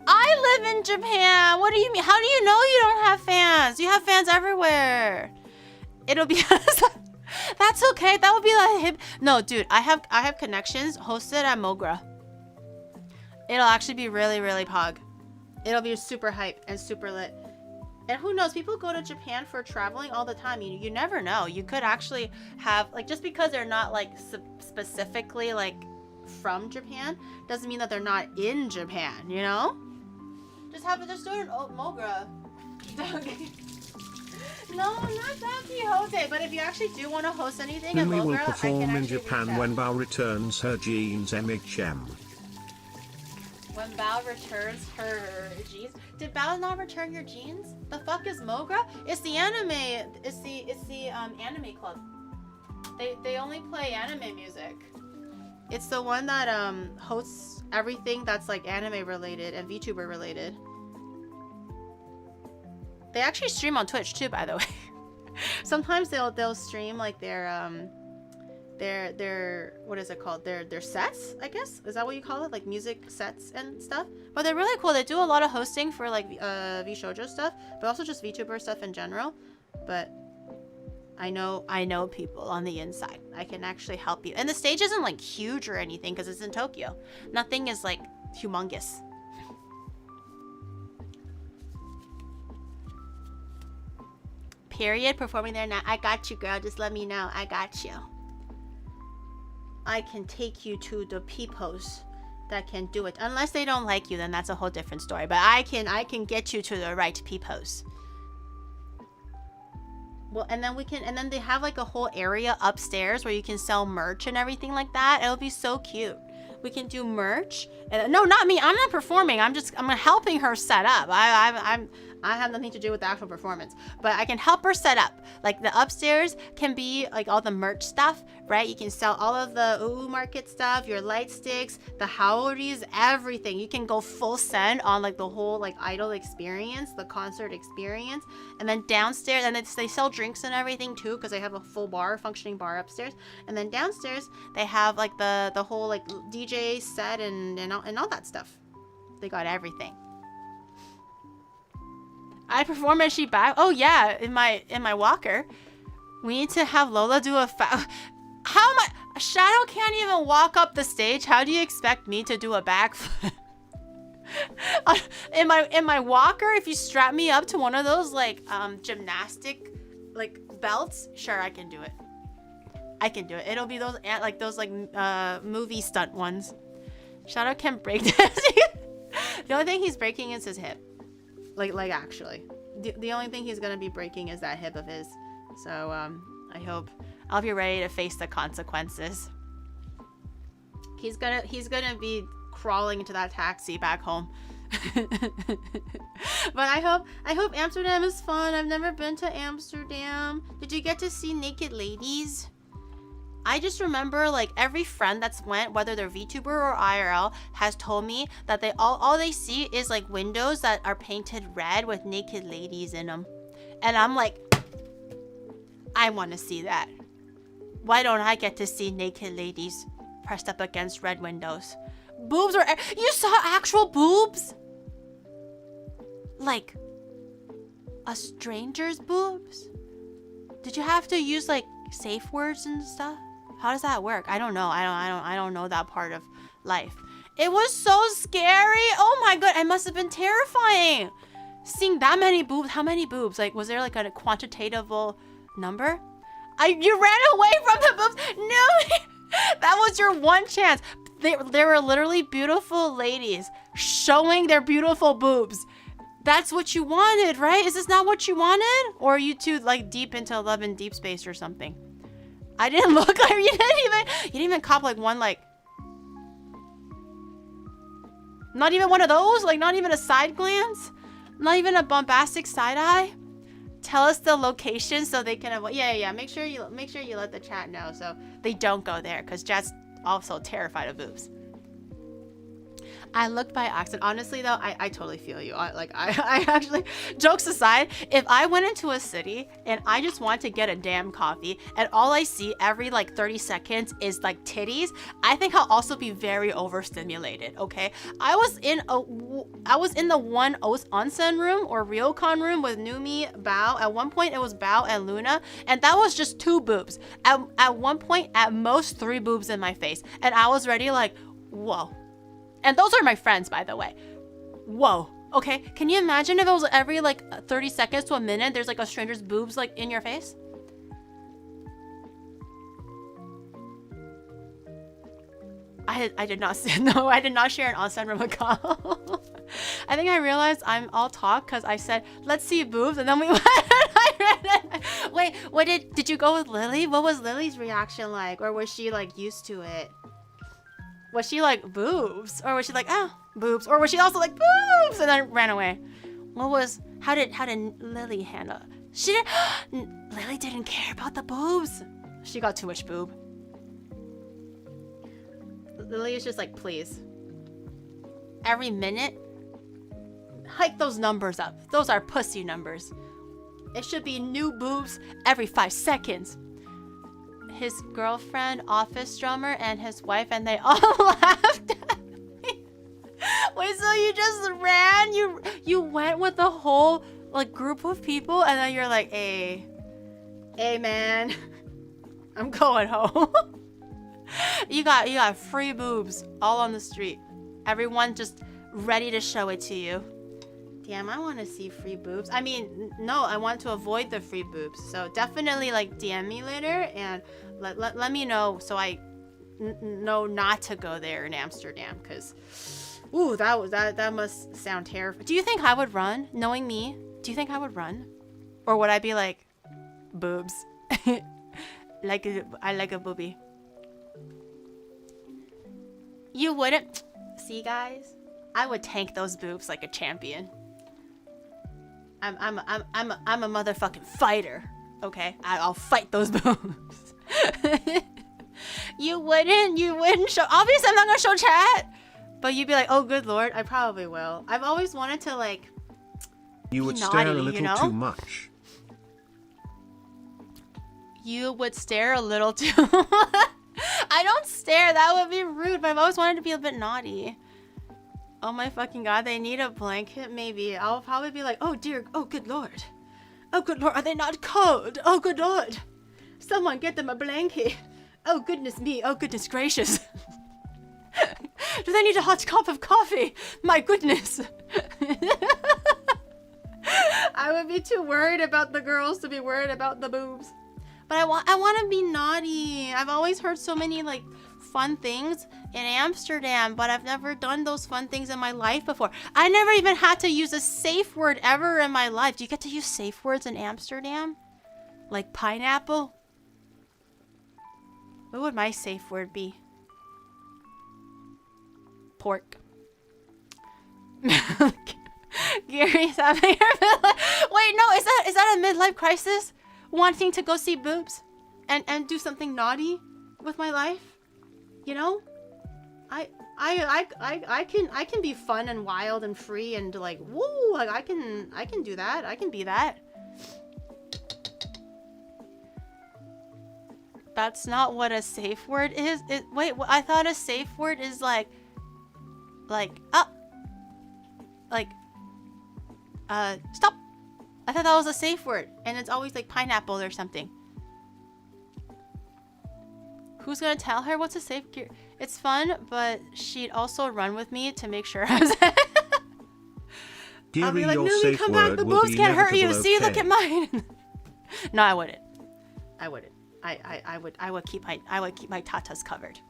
I live in Japan. What do you mean? How do you know you don't have fans? You have fans everywhere. It'll be that's okay. That would be like hip. No, dude, I have connections hosted at Mogra. It'll actually be really, really pog. It'll be super hype and super lit. And who knows, people go to Japan for traveling all the time. You never know. You could actually have, like, just because they're not, like, specifically, like, from Japan, doesn't mean that they're not in Japan, you know? Just do it in Mogra. No, not Don Quixote, but if you actually do want to host anything at Mogra, will I can perform in actually Japan when Bao returns her jeans MHM. When Bao returns her jeans. Did Bao not return your jeans? The fuck is Mogra? It's the anime. It's the anime club. They only play anime music. It's the one that hosts everything that's like anime related and VTuber related. They actually stream on Twitch too, by the way. Sometimes they'll stream like their what is it called? Their sets, I guess. Is that what you call it? Like music sets and stuff. But they're really cool. They do a lot of hosting for like VShoujo stuff, but also just VTuber stuff in general. But I know people on the inside. I can actually help you. And the stage isn't like huge or anything because it's in Tokyo. Nothing is like humongous. Period. Performing there now. I got you, girl. Just let me know. I got you. I can take you to the peoples that can do it. Unless they don't like you, then that's a whole different story. But I can get you to the right peoples. Well, and then they have like a whole area upstairs where you can sell merch and everything like that. It'll be so cute. We can do merch. And no, not me. I'm not performing. I'm helping her set up. I have nothing to do with the actual performance, but I can help her set up. Like the upstairs can be like all the merch stuff, right? You can sell all of the market stuff, your light sticks, the haoris, everything. You can go full send on like the whole like idol experience, the concert experience. And then downstairs, and they sell drinks and everything too, because they have a full bar, functioning bar upstairs. And then downstairs, they have like the whole like DJ set and all that stuff. They got everything. I perform and she back. Oh yeah, in my walker. We need to have Lola do a How am I? Shadow can't even walk up the stage. How do you expect me to do a backflip? in my walker, if you strap me up to one of those like gymnastic like belts, sure I can do it. I can do it. It'll be those movie stunt ones. Shadow can break this. The only thing he's breaking is his hip. Like actually. The only thing he's gonna be breaking is that hip of his. So I hope you're ready to face the consequences. He's gonna be crawling into that taxi back home. But I hope Amsterdam is fun. I've never been to Amsterdam. Did you get to see naked ladies? I just remember like every friend that's went, whether they're VTuber or IRL, has told me that they all they see is like windows that are painted red with naked ladies in them. And I'm like, I want to see that. Why don't I get to see naked ladies pressed up against red windows? Boobs are... You saw actual boobs? Like a stranger's boobs? Did you have to use like safe words and stuff? How does that work? I don't know. I don't know that part of life. It was so scary. Oh my god, it must have been terrifying. Seeing that many boobs. How many boobs? Like, was there like a quantitative number? You ran away from the boobs. No, that was your one chance. There were literally beautiful ladies showing their beautiful boobs. That's what you wanted, right? Is this not what you wanted? Or are you too like deep into love and deep space or something? I didn't look like you didn't even cop like one like. Not even one of those? Like not even a side glance? Not even a bombastic side eye? Tell us the location so they can avoid. Yeah. Make sure you let the chat know so they don't go there because Jet's also terrified of boobs. I looked by accident. Honestly, though, I totally feel you. I actually, jokes aside, if I went into a city and I just want to get a damn coffee and all I see every like 30 seconds is like titties, I think I'll also be very overstimulated, okay? I was in the one onsen room or ryokan room with Numi, Bao. At one point, it was Bao and Luna, and that was just 2 boobs. At one point, at most 3 boobs in my face, and I was ready like, whoa. And those are my friends, by the way. Whoa. Okay. Can you imagine if it was every like 30 seconds to a minute, there's like a stranger's boobs like in your face? I did not see. No, I did not share an onsen room with Kyle. I think I realized I'm all talk because I said, let's see boobs. And then we went. Wait, what did you go with Lily? What was Lily's reaction like? Or was she like used to it? Was she like boobs? Or was she like, oh, boobs? Or was she also like boobs and then ran away? How did Lily handle? Lily didn't care about the boobs. She got too much boob. Lily was just like, please. Every minute, hike those numbers up. Those are pussy numbers. It should be new boobs every 5 seconds. His girlfriend, office drummer, and his wife, and they all laughed at me. Wait, so you just ran? You went with the whole like group of people, and then you're like, hey man, I'm going home. You got free boobs all on the street. Everyone just ready to show it to you. Damn, I want to see free boobs. I mean, no, I want to avoid the free boobs. So definitely like DM me later and let me know so I know not to go there in Amsterdam. Cause, ooh, that must sound terrifying. Do you think I would run? Knowing me, do you think I would run, or would I be like, boobs? I like a boobie. You wouldn't. See, guys, I would tank those boobs like a champion. I'm a motherfucking fighter. Okay, I'll fight those boobs. You wouldn't show. Obviously, I'm not gonna show chat. But you'd be like, oh, good lord, I probably will. I've always wanted to like. You would naughty, stare a little too much. You would stare a little too. I don't stare. That would be rude. But I've always wanted to be a bit naughty. Oh my fucking god, they need a blanket? Maybe. I'll probably be like, oh dear, oh good lord. Oh good lord, are they not cold? Oh good lord. Someone get them a blanket. Oh goodness me, oh goodness gracious. Do they need a hot cup of coffee? My goodness. I would be too worried about the girls to be worried about the boobs. But I want to be naughty. I've always heard so many like fun things in Amsterdam, but I've never done those fun things in my life before. I never even had to use a safe word ever in my life. Do you get to use safe words in Amsterdam? Like pineapple? What would my safe word be? Pork. Gary's having her midlife. Wait, no, is that a midlife crisis? Wanting to go see boobs and do something naughty with my life? You know? I can be fun and wild and free and like woo, like I can do that. I can be that. That's not what a safe word is. Wait, I thought a safe word is like stop. I thought that was a safe word, and it's always like pineapple or something. Who's gonna tell her what's a safe gear? It's fun, but she'd also run with me to make sure I was. I'll be like, Numi, come back. The boobs can't hurt you. Okay. See, look at mine. No, I wouldn't. I would keep my tatas covered,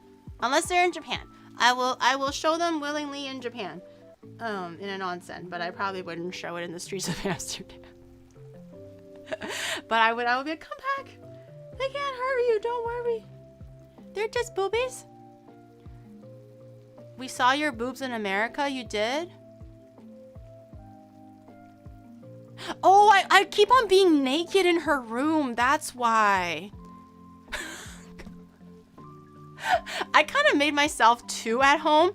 unless they're in Japan. I will show them willingly in Japan, in an onsen, but I probably wouldn't show it in the streets of Amsterdam. But I would be like, come back. They can't hurt you. Don't worry. They're just boobies. We saw your boobs in America. You did? Oh, I keep on being naked in her room. That's why. I kind of made myself too at home.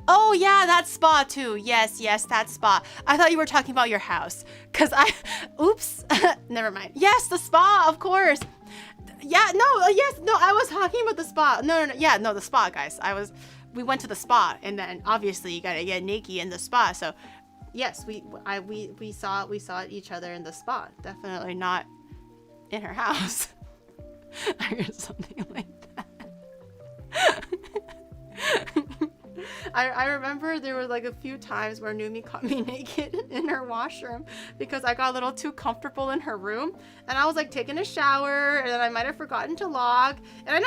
Oh yeah, that spa too. Yes, that spa. I thought you were talking about your house. Oops. Never mind. Yes, the spa, of course. Yeah, no, I was talking about the spa. No. Yeah, no, the spa, guys. We went to the spa, and then obviously you gotta get naked in the spa. So yes, we saw each other in the spa. Definitely not in her house. Or something like that. I remember there were like a few times where Numi caught me naked in her washroom because I got a little too comfortable in her room, and I was like taking a shower, and then I might have forgotten to log, and I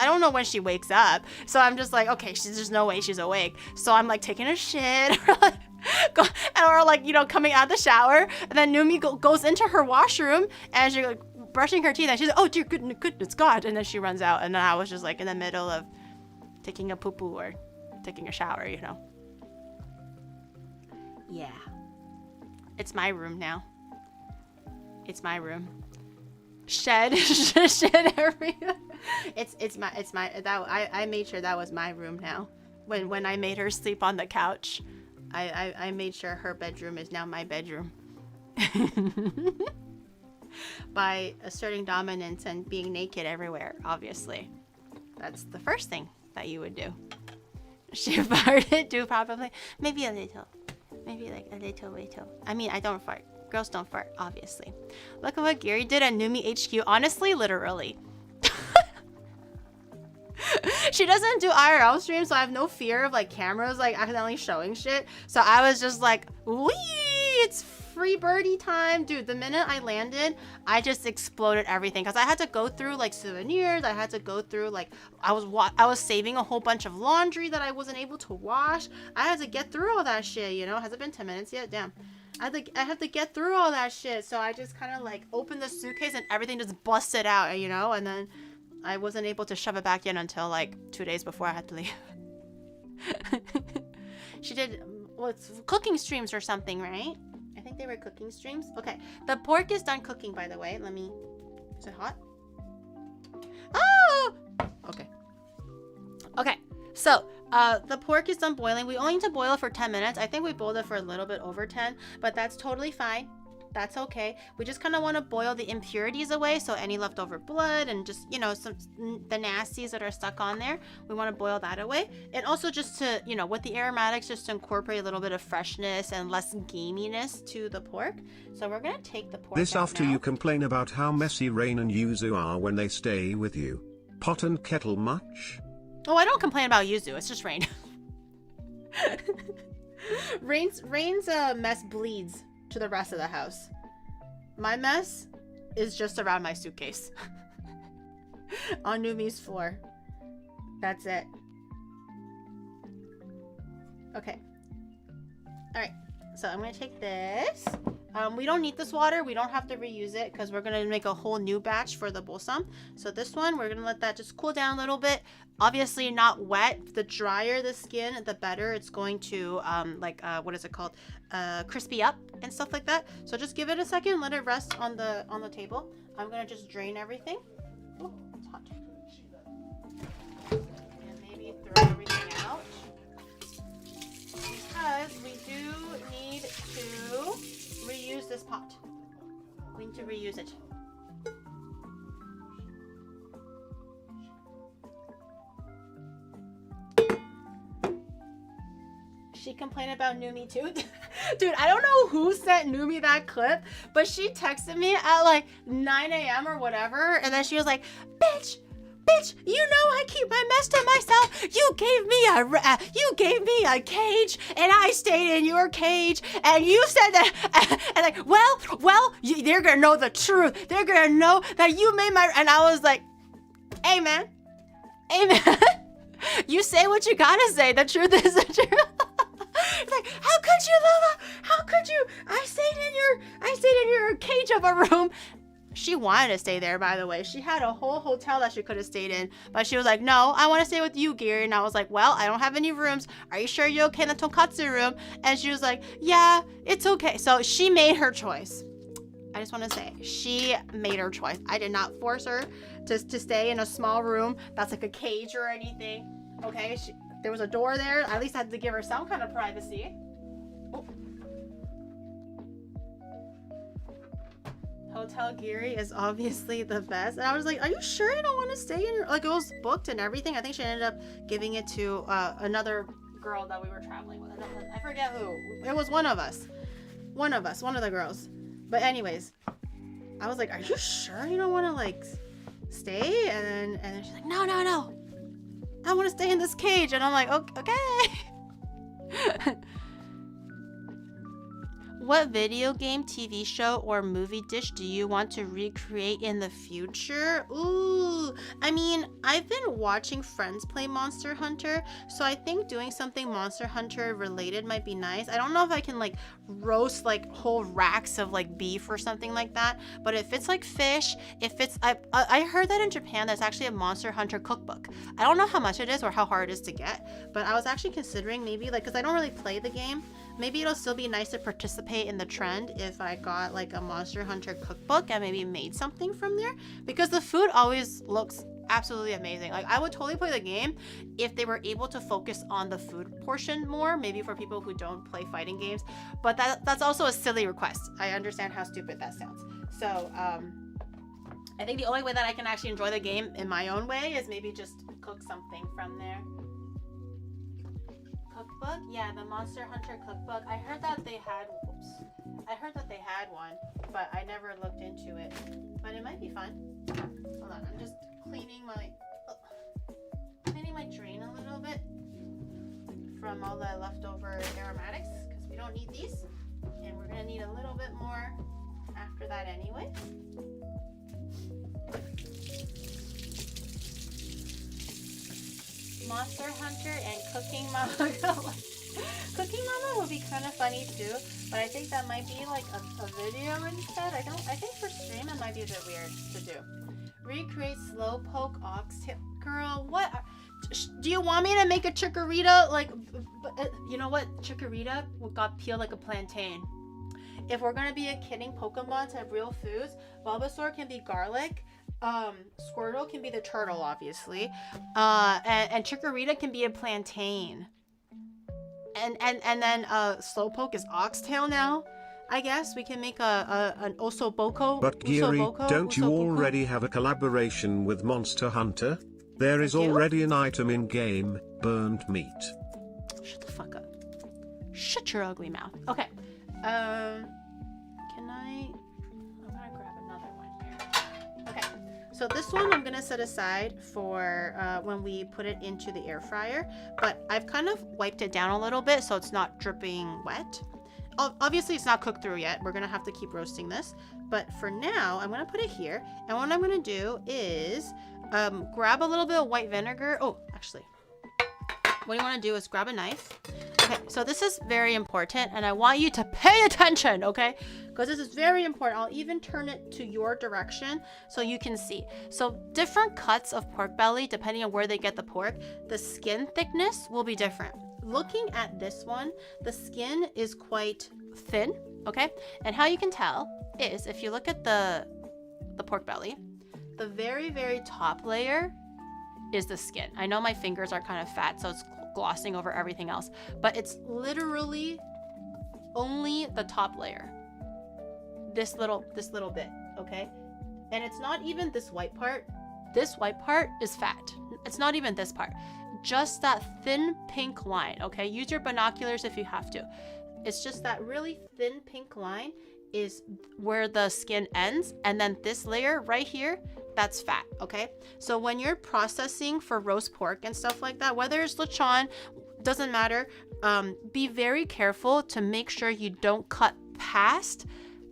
don't know when she wakes up, so I'm just like, okay, there's no way she's awake, so I'm like taking a shit or like, you know, coming out of the shower, and then Numi goes into her washroom and she's like brushing her teeth, and she's like, oh dear goodness God, and then she runs out, and then I was just like in the middle of taking a poo-poo or taking a shower, you know. Yeah. It's my room now. It's my room. Shed area. I made sure that was my room now. When I made her sleep on the couch, I made sure her bedroom is now my bedroom. By asserting dominance and being naked everywhere, obviously. That's the first thing that you would do. She farted too, probably. Maybe a little. Maybe like a little. I mean, I don't fart. Girls don't fart, obviously. Look at what Gary did at Numi HQ. Honestly, literally. She doesn't do IRL streams, so I have no fear of like cameras like accidentally showing shit. So I was just like, wee! It's free birdie time. Dude, the minute I landed, I just exploded everything because I had to go through like souvenirs. I had to go through like I was saving a whole bunch of laundry that I wasn't able to wash. I had to get through all that shit, you know. Has it been 10 minutes yet? Damn. I have to get through all that shit. So I just kind of like opened the suitcase and everything just busted out, you know, and then I wasn't able to shove it back in until like 2 days before I had to leave. She did it's cooking streams or something, right? I think they were cooking streams. Okay, the pork is done cooking, by the way. Is it hot? Oh! Okay, so the pork is done boiling. We only need to boil it for 10 minutes. I think we boiled it for a little bit over 10, but that's totally fine. That's okay. We just kind of want to boil the impurities away, so any leftover blood and just, you know, the nasties that are stuck on there, we want to boil that away. And also just to, you know, with the aromatics, just to incorporate a little bit of freshness and less gaminess to the pork. So we're going to take the pork This out after now. you complain about how messy Rain and Yuzu are when they stay with you. Pot and kettle much? Oh, I don't complain about Yuzu. It's just Rain. Rain's mess bleeds to the rest of the house. My mess is just around my suitcase. On Numi's floor. That's it. Okay. Alright. So I'm going to take this. We don't need this water. We don't have to reuse it because we're going to make a whole new batch for the bolsam. So this one, we're going to let that just cool down a little bit. Obviously not wet. The drier the skin, the better it's going to, what is it called? Crispy up and stuff like that. So just give it a second. Let it rest on the table. I'm going to just drain everything. Oh, it's hot. And maybe throw everything out. Because we do need to reuse this pot. We need to reuse it. She complained about Numi too. Dude, I don't know who sent Numi that clip, but she texted me at like 9 a.m. or whatever, and then she was like, bitch, you know I keep my mess to myself. You gave me a cage, and I stayed in your cage, and you said that, and like, well, they're gonna know the truth. They're gonna know that you made my, and I was like, amen. You say what you gotta say. The truth is the truth. It's like, how could you, Lola? How could you? I stayed in your cage of a room. She wanted to stay there, by the way. She had a whole hotel that she could have stayed in, but she was like, no, I want to stay with you, Giri. And I was like, well, I don't have any rooms. Are you sure you're okay in the tonkatsu room? And she was like, yeah, it's okay. So she made her choice. I just want to say, she made her choice. I did not force her to stay in a small room that's like a cage or anything. Okay, there was a door there. At least I had to give her some kind of privacy. Oh. Hotel Giri is obviously the best. And I was like, are you sure you don't want to stay in your, like, it was booked and everything. I think she ended up giving it to another girl that we were traveling with. I forget who. It was one of the girls. But anyways, I was like, are you sure you don't want to like stay? And then she's like, no, I want to stay in this cage. And I'm like, okay. What video game, TV show, or movie dish do you want to recreate in the future? Ooh, I mean, I've been watching friends play Monster Hunter, so I think doing something Monster Hunter related might be nice. I don't know if I can like roast like whole racks of like beef or something like that, but if it's like fish, I heard that in Japan there's actually a Monster Hunter cookbook. I don't know how much it is or how hard it is to get, but I was actually considering maybe like, because I don't really play the game, maybe it'll still be nice to participate in the trend if I got like a Monster Hunter cookbook and maybe made something from there, because the food always looks absolutely amazing. Like, I would totally play the game if they were able to focus on the food portion more, maybe for people who don't play fighting games, but that's also a silly request. I understand how stupid that sounds. So I think the only way that I can actually enjoy the game in my own way is maybe just cook something from there. Cookbook? Yeah, the Monster Hunter cookbook. I heard that they had one, but I never looked into it. But it might be fun. Hold on, I'm just cleaning my drain a little bit from all the leftover aromatics, because we don't need these, and we're gonna need a little bit more after that anyway. Monster Hunter and Cooking Mama. Cooking Mama would be kind of funny too, but I think that might be like a video instead. I think for stream it might be a bit weird to do. Recreate slowpoke oxtail. Girl, what? Do you want me to make a chikorita? Like, you know what? Chikorita got peeled like a plantain. If we're gonna be a kidding Pokemon to have real foods, Bulbasaur can be garlic. Squirtle can be the turtle, obviously. And Chikorita can be a plantain. And then Slowpoke is oxtail now. I guess we can make an ossoboko. But Giri, Ossoboko? don't you Ossoboko? already have a collaboration with Monster Hunter? There is Thank you. already an item in game, burned meat. Shut the fuck up. Shut your ugly mouth. Okay. Can I'm gonna grab another one here. Okay. So this one I'm gonna set aside for when we put it into the air fryer. But I've kind of wiped it down a little bit so it's not dripping wet. Obviously it's not cooked through yet. We're gonna have to keep roasting this. But for now, I'm gonna put it here. And what I'm gonna do is grab a little bit of white vinegar. Oh, actually, what you want to do is grab a knife. Okay, so this is very important and I want you to pay attention, okay? Because this is very important. I'll even turn it to your direction so you can see. So different cuts of pork belly, depending on where they get the pork, the skin thickness will be different. Looking at this one, the skin is quite thin, okay? And how you can tell is if you look at the pork belly, the very, very top layer is the skin. I know my fingers are kind of fat, so it's glossing over everything else, but it's literally only the top layer. This little bit, okay? And it's not even this white part. This white part is fat. It's not even this part. Just that thin pink line, okay? Use your binoculars if you have to. It's just that really thin pink line is where the skin ends, and then this layer right here, that's fat, okay? So when you're processing for roast pork and stuff like that, whether it's lechon, doesn't matter, be very careful to make sure you don't cut past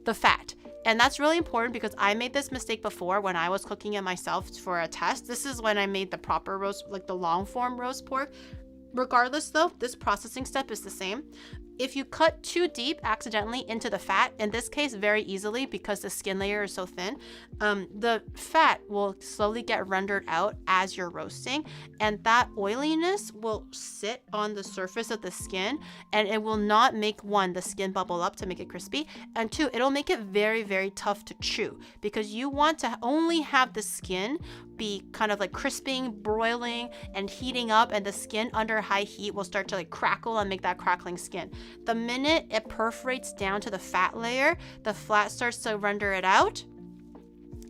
the fat. And that's really important because I made this mistake before when I was cooking it myself for a test. This is when I made the proper roast, like the long form roast pork. Regardless though, this processing step is the same. If you cut too deep accidentally into the fat, in this case very easily because the skin layer is so thin, the fat will slowly get rendered out as you're roasting, and that oiliness will sit on the surface of the skin, and it will not make, one, the skin bubble up to make it crispy, and two, it'll make it very, very tough to chew because you want to only have the skin be kind of like crisping, broiling, and heating up, and the skin under high heat will start to like crackle and make that crackling skin. The minute it perforates down to the fat layer, the fat starts to render it out.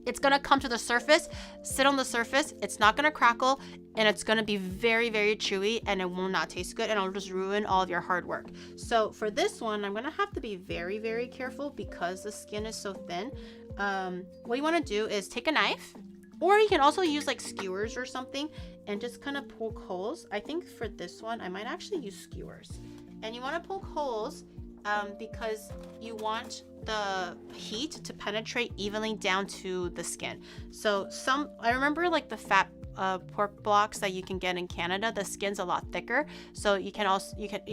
It's gonna come to the surface, sit on the surface, it's not gonna crackle, and it's gonna be very, very chewy, and it will not taste good, and it'll just ruin all of your hard work. So for this one, I'm gonna have to be very, very careful because the skin is so thin. What you wanna do is take a knife, or you can also use like skewers or something and just kind of poke holes. I think for this one, I might actually use skewers. And you want to poke holes because you want the heat to penetrate evenly down to the skin. So I remember like the fat pork blocks that you can get in Canada, the skin's a lot thicker. So you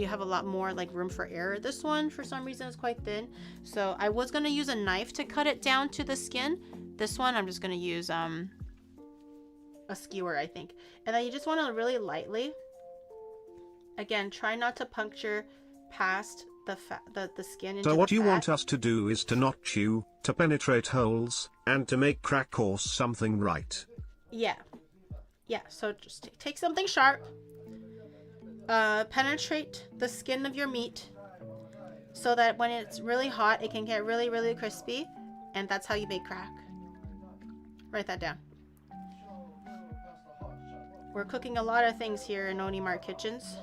have a lot more like room for error. This one, for some reason, is quite thin. So I was going to use a knife to cut it down to the skin. This one, I'm just going to use a skewer, I think. And then you just want to really lightly, again, try not to puncture past the skin into So what the you fat. want us to do is to not chew, to penetrate holes, and to make crack or something, right? Yeah. So just take something sharp, penetrate the skin of your meat so that when it's really hot, it can get really, really crispy, and that's how you make crack. Write that down. We're cooking a lot of things here in Onimart kitchens.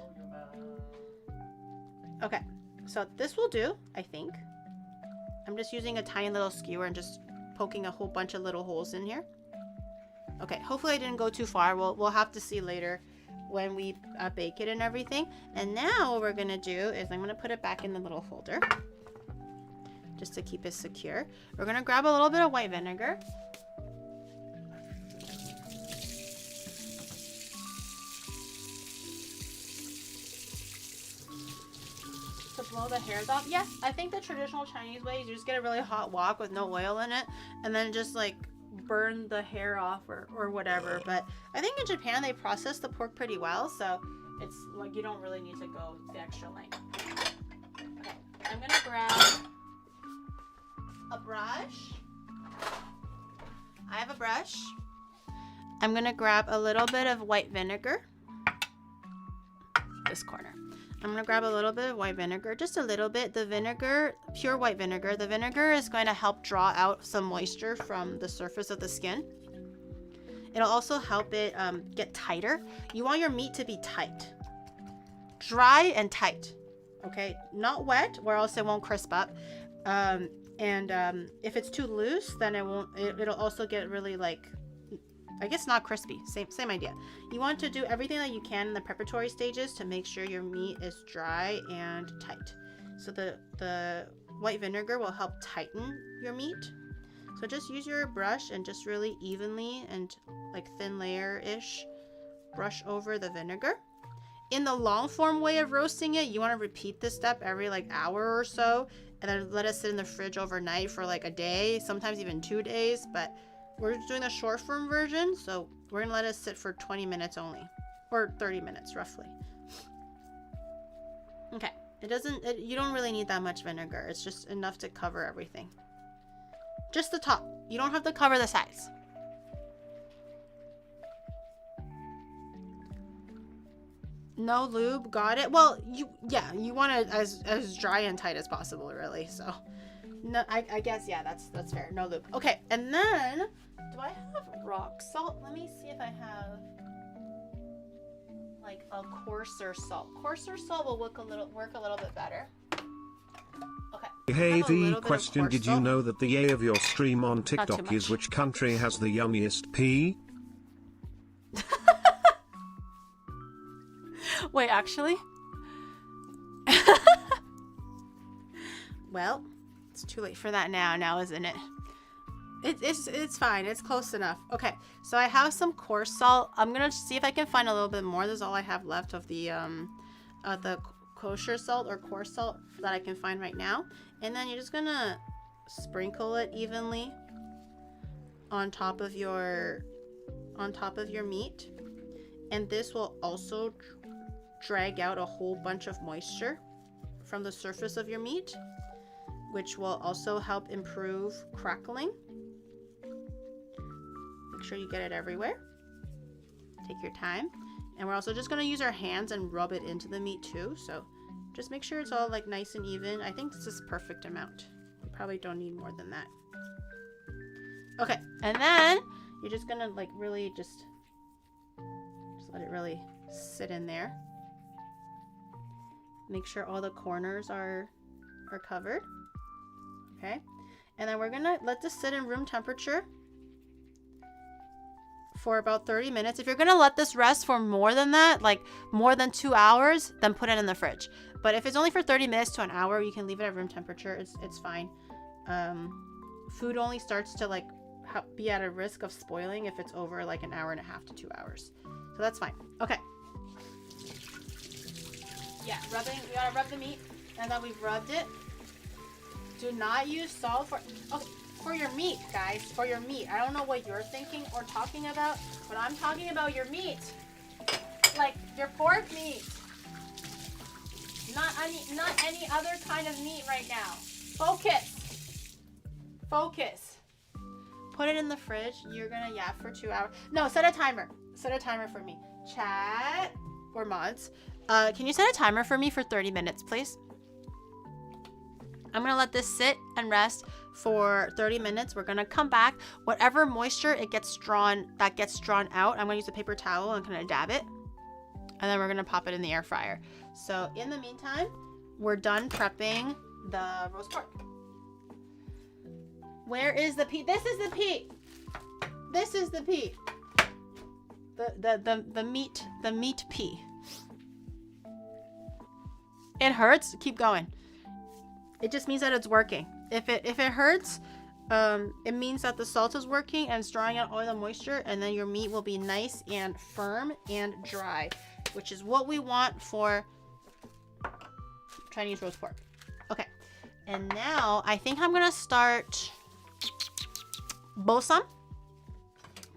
Okay, so this will do, I think. I'm just using a tiny little skewer and just poking a whole bunch of little holes in here. Okay, hopefully I didn't go too far. We'll have to see later when we bake it and everything. And now what we're gonna do is I'm gonna put it back in the little holder just to keep it secure. We're gonna grab a little bit of white vinegar. To blow the hairs off. Yes, I think the traditional Chinese way is you just get a really hot wok with no oil in it and then just like burn the hair off or whatever. But I think in Japan they process the pork pretty well, so it's like you don't really need to go the extra length. Okay, I'm gonna grab a brush. I have a brush. I'm gonna grab a little bit of white vinegar. This corner. I'm gonna grab a little bit of white vinegar, just a little bit. The vinegar, pure white vinegar, the vinegar is going to help draw out some moisture from the surface of the skin. It'll also help it get tighter. You want your meat to be tight. Dry and tight, okay? Not wet, or else it won't crisp up. If it's too loose, then it won't, it'll also get really like, I guess not crispy. Same idea. You want to do everything that you can in the preparatory stages to make sure your meat is dry and tight. So the white vinegar will help tighten your meat. So just use your brush and just really evenly and like thin layer-ish brush over the vinegar. In the long form way of roasting it, you want to repeat this step every like hour or so, and then let it sit in the fridge overnight for like a day, sometimes even 2 days. But we're doing the short form version, so we're gonna let it sit for 20 minutes only, or 30 minutes roughly. Okay, you don't really need that much vinegar. It's just enough to cover everything. Just the top. You don't have to cover the sides. No lube, got it. Well, you want it as dry and tight as possible, really. So, no, I guess that's fair. No lube. Okay, and then do I have rock salt? Let me see if I have like a coarser salt. Coarser salt will work a little bit better. Okay. Hey, the question: did you know that the A of your stream on TikTok is which country has the yummiest pea? Wait, actually? Well, it's too late for that now, isn't it? It's fine. It's close enough. Okay, so I have some coarse salt. I'm gonna see if I can find a little bit more. This is all I have left of the kosher salt or coarse salt that I can find right now. And then you're just gonna sprinkle it evenly on top of your meat. And this will also drag out a whole bunch of moisture from the surface of your meat, which will also help improve crackling. Make sure you get it everywhere. Take your time. And we're also just going to use our hands and rub it into the meat too. So just make sure it's all like nice and even. I think this is perfect amount. You probably don't need more than that. Okay, and then you're just going to like really just let it really sit in there. Make sure all the corners are covered. Okay, and then we're gonna let this sit in room temperature for about 30 minutes. If you're gonna let this rest for more than that, like more than 2 hours, then put it in the fridge. But if it's only for 30 minutes to an hour, you can leave it at room temperature. It's fine. Food only starts to like be at a risk of spoiling if it's over like an hour and a half to 2 hours. So that's fine. Okay. Yeah, rubbing. We gotta rub the meat, and then we've rubbed it. Do not use salt for your meat, guys. For your meat. I don't know what you're thinking or talking about, but I'm talking about your meat, like your pork meat. Not any other kind of meat right now. Focus. Focus. Put it in the fridge. You're gonna for 2 hours. No, set a timer. Set a timer for me. Chat or mods. Can you set a timer for me for 30 minutes, please? I'm gonna let this sit and rest for 30 minutes. We're gonna come back. Whatever moisture that gets drawn out, I'm gonna use a paper towel and kind of dab it. And then we're gonna pop it in the air fryer. So in the meantime, we're done prepping the roast pork. Where is the pea? This is the pea. This is the pea. The meat pea. It hurts. Keep going. It just means that it's working. If it hurts, it means that the salt is working and it's drawing out all the moisture, and then your meat will be nice and firm and dry, which is what we want for Chinese roast pork. Okay, and now I think I'm gonna start bosam.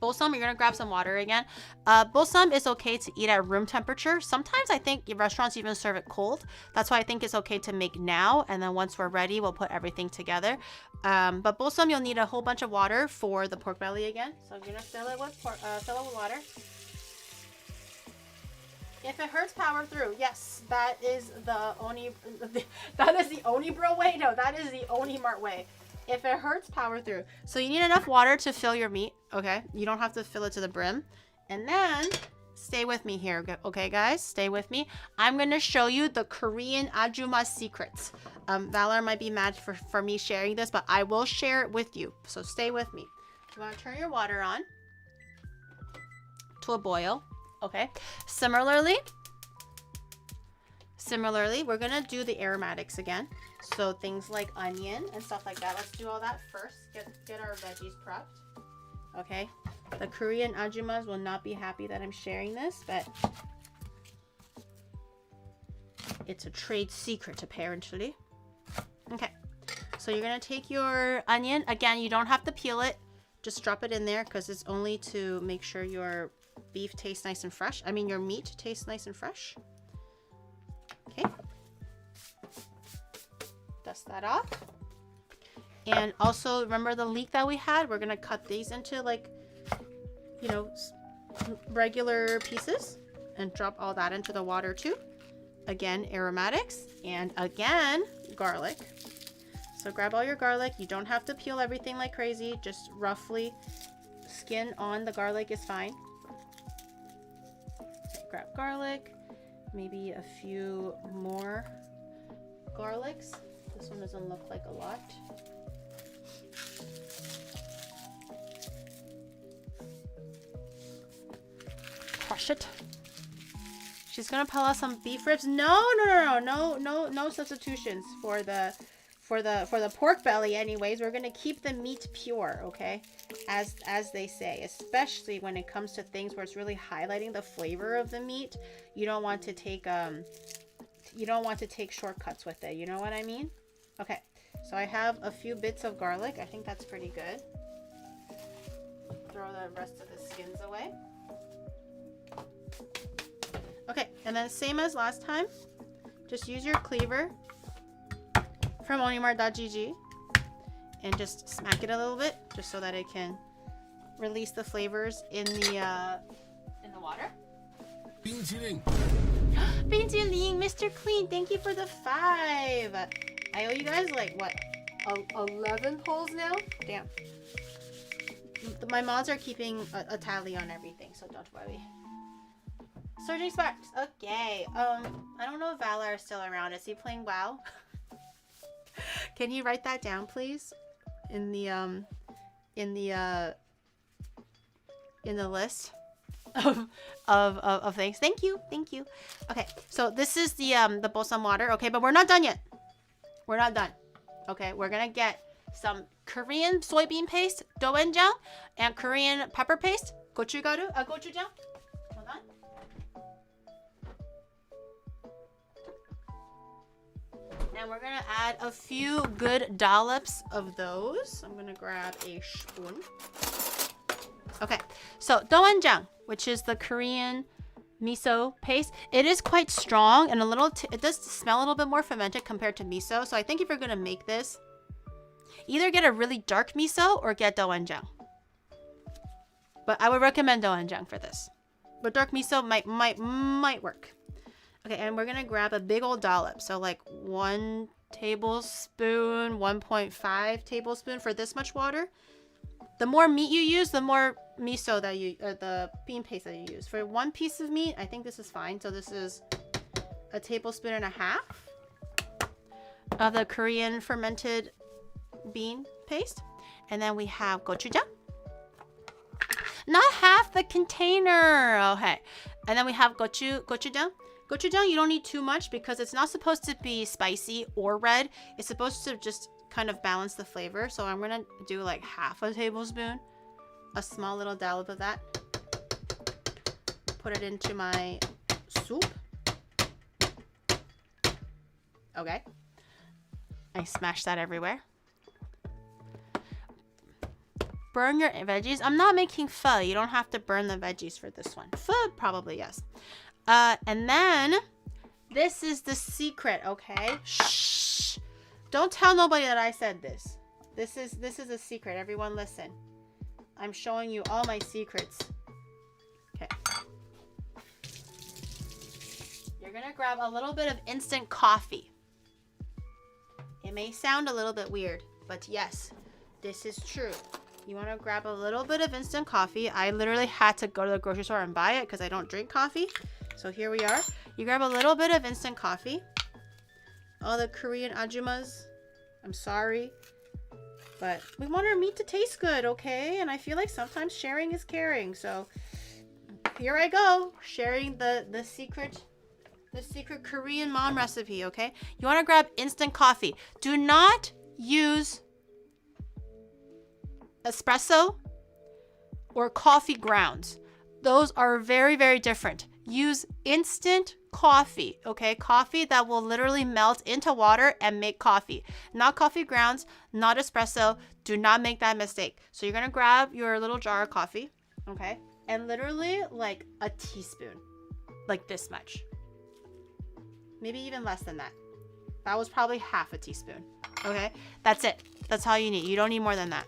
Bosam, you're gonna grab some water again. Bosam is okay to eat at room temperature. Sometimes I think restaurants even serve it cold. That's why I think it's okay to make now, and then once we're ready, we'll put everything together. But bosam, you'll need a whole bunch of water for the pork belly again. So I'm gonna fill it with water. If it hurts, power through. Yes, that is the that is the Onibro way. No, that is the Onimart way. If it hurts, power through. So you need enough water to fill your meat, okay? You don't have to fill it to the brim. And then, stay with me here, okay, guys? Stay with me. I'm going to show you the Korean ajumma secrets. Valor might be mad for me sharing this, but I will share it with you. So stay with me. You want to turn your water on to a boil, okay? Similarly, we're going to do the aromatics again. So things like onion and stuff like that. Let's do all that first. Get our veggies prepped. Okay. The Korean ajummas will not be happy that I'm sharing this, but it's a trade secret apparently. Okay. So you're going to take your onion. Again, you don't have to peel it. Just drop it in there because it's only to make sure your beef tastes nice and fresh. I mean, your meat tastes nice and fresh. Okay. Dust that off. And also remember the leek that we had? We're gonna cut these into like, you know, regular pieces and drop all that into the water too. Again, aromatics, and again, garlic. So grab all your garlic. You don't have to peel everything like crazy. Just roughly skin on the garlic is fine. Okay, grab garlic, maybe a few more garlics. This one doesn't look like a lot. Crush it. She's gonna pull out some beef ribs. No substitutions for the pork belly. Anyways, we're gonna keep the meat pure, okay? As they say, especially when it comes to things where it's really highlighting the flavor of the meat. You don't want to take shortcuts with it. You know what I mean? Okay, so I have a few bits of garlic. I think that's pretty good. Throw the rest of the skins away. Okay, and then same as last time, just use your cleaver from onimart.gg and just smack it a little bit, just so that it can release the flavors in the water. Finalizing. Finalizing, Mr. Clean, thank you for the 5. I owe you guys like what, 11 pulls now? Damn. My mods are keeping a tally on everything, so don't worry. Surging Sparks. Okay. I don't know if Valor is still around. Is he playing WoW? Can you write that down, please? In the list of things. Thank you. Okay, so this is the bosom water. Okay, but we're not done yet. We're not done. Okay, we're gonna get some Korean soybean paste, doenjang, and Korean pepper paste, gochugaru, gochujang. Hold on. And we're gonna add a few good dollops of those. I'm gonna grab a spoon. Okay, so doenjang, which is the Korean miso paste. It is quite strong and it does smell a little bit more fermented compared to miso. So I think if you're gonna make this, either get a really dark miso or get doenjang. But I would recommend doenjang for this. But dark miso might work. Okay, and we're gonna grab a big old dollop. So like 1 tablespoon, 1.5 tablespoon for this much water. The more meat you use, the more miso that the bean paste that you use. For 1 piece of meat, I think this is fine. So this is a tablespoon and a half of the Korean fermented bean paste. And then we have gochujang. Not half the container. Okay. And then we have gochujang. Gochujang, you don't need too much because it's not supposed to be spicy or red. It's supposed to just kind of balance the flavor. So I'm gonna do like half a tablespoon, a small little dollop of that. Put it into my soup. Okay. I smashed that everywhere. Burn your veggies. I'm not making pho. You don't have to burn the veggies for this one. Pho, probably yes. And then this is the secret, okay? Shh. Don't tell nobody that I said this. This is a secret. Everyone listen. I'm showing you all my secrets. Okay. you're gonna grab a little bit of instant coffee. It may sound a little bit weird, but yes, this is true. You want to grab a little bit of instant coffee. I literally had to go to the grocery store and buy it because I don't drink coffee. So here we are. You grab a little bit of instant coffee. All the Korean ajumas, I'm sorry, but we want our meat to taste good, okay? And I feel like sometimes sharing is caring. So here I go, sharing the secret Korean mom recipe, okay? You want to grab instant coffee. Do not use espresso or coffee grounds. Those are very, very different. Use instant coffee, okay? Coffee that will literally melt into water and make coffee. Not coffee grounds, not espresso. Do not make that mistake. So you're gonna grab your little jar of coffee, okay? And literally like a teaspoon, like this much. Maybe even less than that. That was probably half a teaspoon, okay? That's it. That's all you need. You don't need more than that.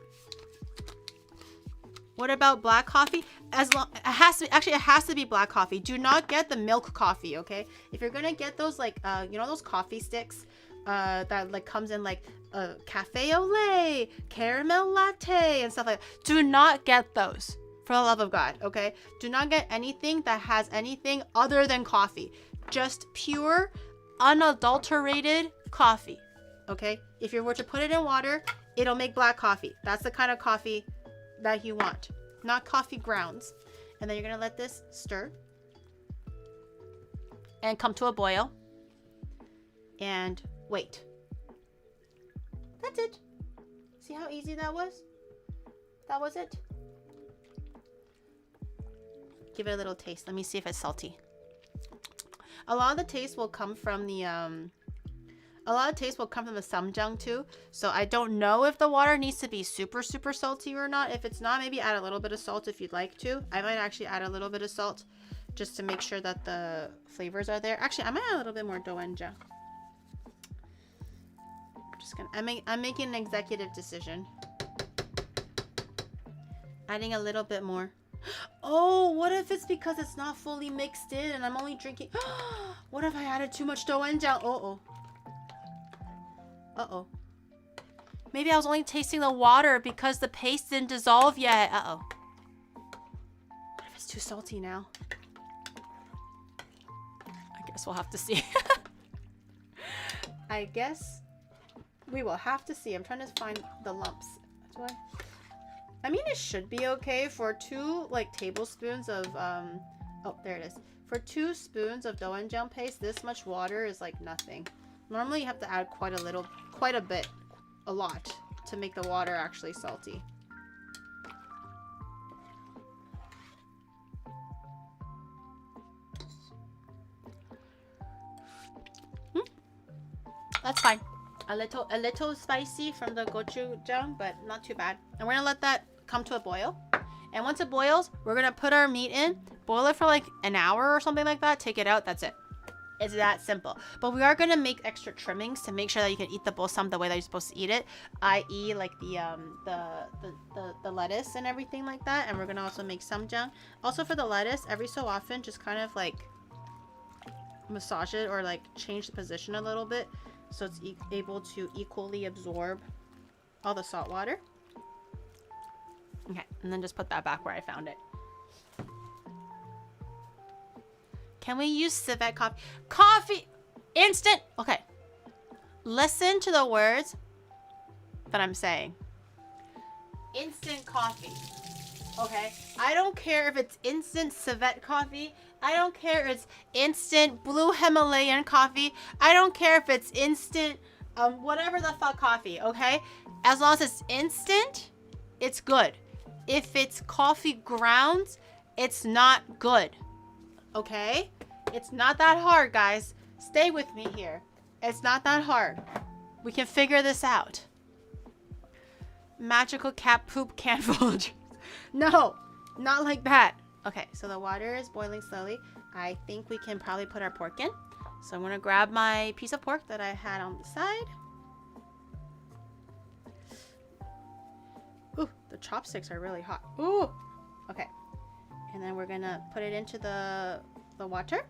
What about black coffee? It has to be black coffee. Do not get the milk coffee, okay? If you're gonna get those like you know those coffee sticks that like comes in like cafe au lait, caramel latte and stuff like that. Do not get those, for the love of God, okay? Do not get anything that has anything other than coffee. Just pure, unadulterated coffee, okay? If you were to put it in water, it'll make black coffee. That's the kind of coffee that you want, not coffee grounds. And then you're gonna let this stir and come to a boil and wait. That's it. See how easy that was? That was it. Give it a little taste. Let me see if it's salty. A lot of the taste will come from the samjang too. So I don't know if the water needs to be super, super salty or not. If it's not, maybe add a little bit of salt if you'd like to. I might actually add a little bit of salt just to make sure that the flavors are there. Actually, I might add a little bit more doenjang. I'm making an executive decision. Adding a little bit more. Oh, what if it's because it's not fully mixed in and I'm only drinking... What if I added too much doenjang? Uh-oh. Uh-oh. Maybe I was only tasting the water because the paste didn't dissolve yet. Uh-oh. What if it's too salty now? I guess we'll have to see. I guess we will have to see. I'm trying to find the lumps. I mean, it should be okay for 2 like tablespoons of oh, there it is. For 2 spoons of doenjang paste, this much water is like nothing. Normally you have to add quite a lot to make the water actually salty. That's fine. A little spicy from the gochujang, but not too bad. And we're gonna let that come to a boil. And once it boils, we're gonna put our meat in, boil it for like an hour or something like that, take it out, that's it. It's that simple. But we are gonna make extra trimmings to make sure that you can eat the bosam the way that you're supposed to eat it, i.e. like the lettuce and everything like that. And we're gonna also make samjang. Also for the lettuce, every so often, just kind of like massage it or like change the position a little bit so it's able to equally absorb all the salt water. Okay, and then just put that back where I found it. Can we use civet coffee? Coffee! Instant! Okay. Listen to the words that I'm saying. Instant coffee. Okay? I don't care if it's instant civet coffee. I don't care if it's instant blue Himalayan coffee. I don't care if it's instant whatever the fuck coffee, okay? As long as it's instant, it's good. If it's coffee grounds, it's not good. Okay? It's not that hard, guys. Stay with me here. It's not that hard. We can figure this out. Magical cat poop can't Folgers. No, not like that. Okay, so the water is boiling slowly. I think we can probably put our pork in. So I'm gonna grab my piece of pork that I had on the side. Ooh, the chopsticks are really hot. Ooh, okay. And then we're gonna put it into the water.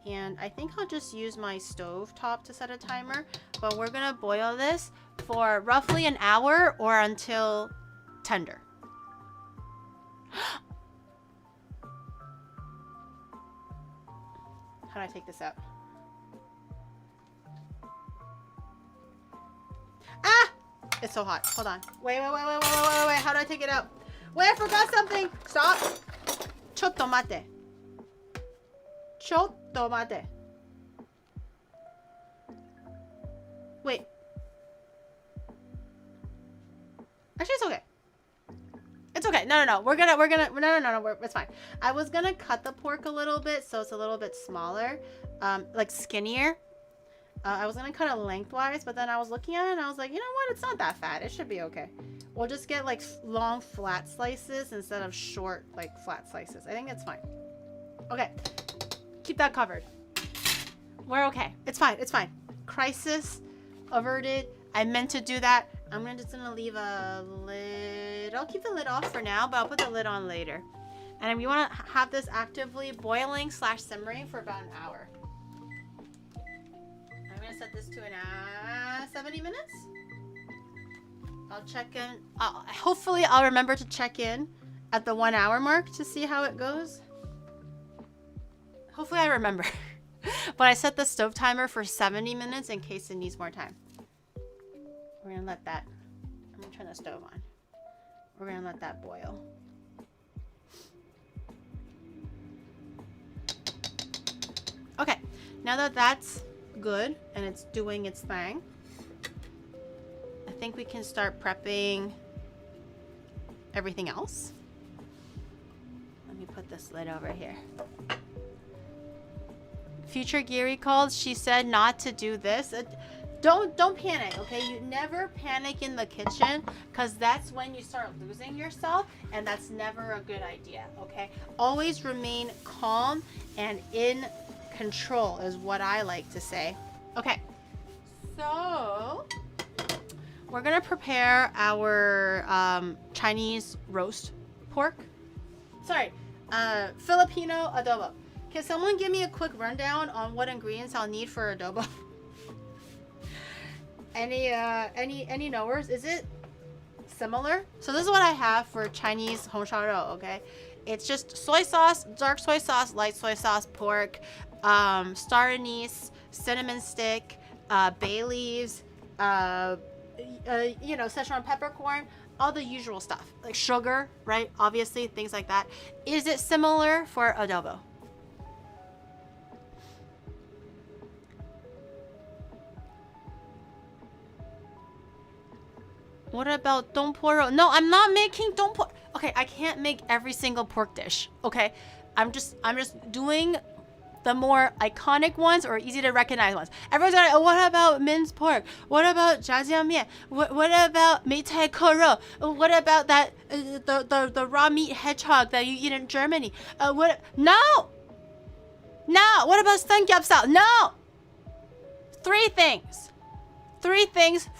And I think I'll just use my stove top to set a timer. But we're gonna boil this for roughly an hour or until tender. How do I take this out? Ah! It's so hot. Hold on. Wait. How do I take it out? Wait, I forgot something. Stop. Chotto mate. Chotto mate. Wait. Actually, it's okay. It's okay. No. It's fine. I was gonna cut the pork a little bit so it's a little bit smaller, like skinnier. I was gonna cut it lengthwise, but then I was looking at it and I was like, you know what? It's not that fat. It should be okay. We'll just get like long flat slices instead of short like flat slices. I think it's fine. Okay. Keep that covered. We're okay. It's fine. It's fine. Crisis averted. I meant to do that. I'm just gonna leave a lid. I'll keep the lid off for now, but I'll put the lid on later. And we want to have this actively boiling / simmering for about an hour. I'm gonna set this to 70 minutes. I'll check in. Hopefully I'll remember to check in at the 1 hour mark to see how it goes. Hopefully I remember. But I set the stove timer for 70 minutes in case it needs more time. We're gonna let that, I'm gonna turn the stove on. We're gonna let that boil. Okay, now that that's good and it's doing its thing, I think we can start prepping everything else. Let me put this lid over here. Future Giri called. She said not to do this. Don't panic, okay? You never panic in the kitchen because that's when you start losing yourself, and that's never a good idea, okay? Always remain calm and in control is what I like to say. Okay, so we're gonna prepare our Chinese roast pork. Sorry, Filipino adobo. Can someone give me a quick rundown on what ingredients I'll need for adobo? Any knowers? Is it similar? So this is what I have for Chinese honsharou, okay? It's just soy sauce, dark soy sauce, light soy sauce, pork, star anise, cinnamon stick, bay leaves, Szechuan peppercorn, all the usual stuff. Like sugar, right? Obviously, things like that. Is it similar for adobo? What about donporo? No, I'm not making donporo. Okay, I can't make every single pork dish. Okay, I'm just doing the more iconic ones or easy to recognize ones. Everyone's like, oh, what about minced pork? What about jjiajangmian? What about meitai koro? What about that the raw meat hedgehog that you eat in Germany? No. What about samgyeopsal? No. Three things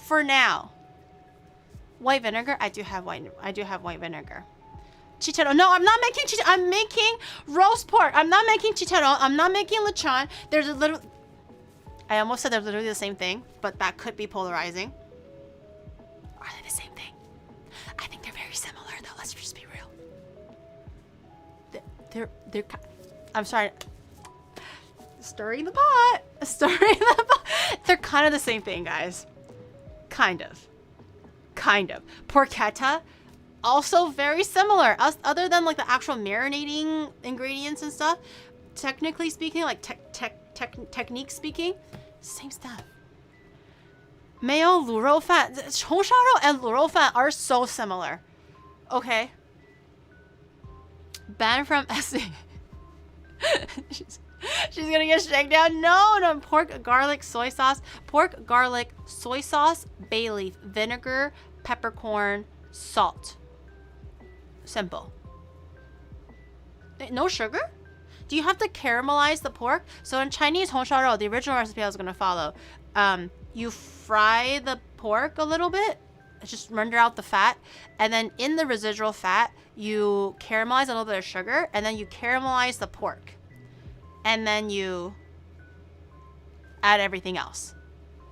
for now. White vinegar. I do have white vinegar. Chicharron. No, I'm not making chicharron. I'm making roast pork. I'm not making chicharron. I'm not making lechon. There's a little. I almost said they're literally the same thing, but that could be polarizing. Are they the same thing? I think they're very similar, though. Let's just be real. They're. I'm sorry. Stirring the pot. They're kind of the same thing, guys. Kind of. Porchetta, also very similar. Other than like the actual marinating ingredients and stuff, technically speaking, like technique speaking, same stuff. Mayo, luro fan, honsharou and luro fan are so similar. Okay. Ban from Essie. She's gonna get shaken down. No, pork, garlic, soy sauce, bay leaf, vinegar, peppercorn, salt. Simple. No sugar? Do you have to caramelize the pork? So in Chinese honsharou, the original recipe I was gonna follow, you fry the pork a little bit, just render out the fat, and then in the residual fat, you caramelize a little bit of sugar, and then you caramelize the pork. And then you add everything else.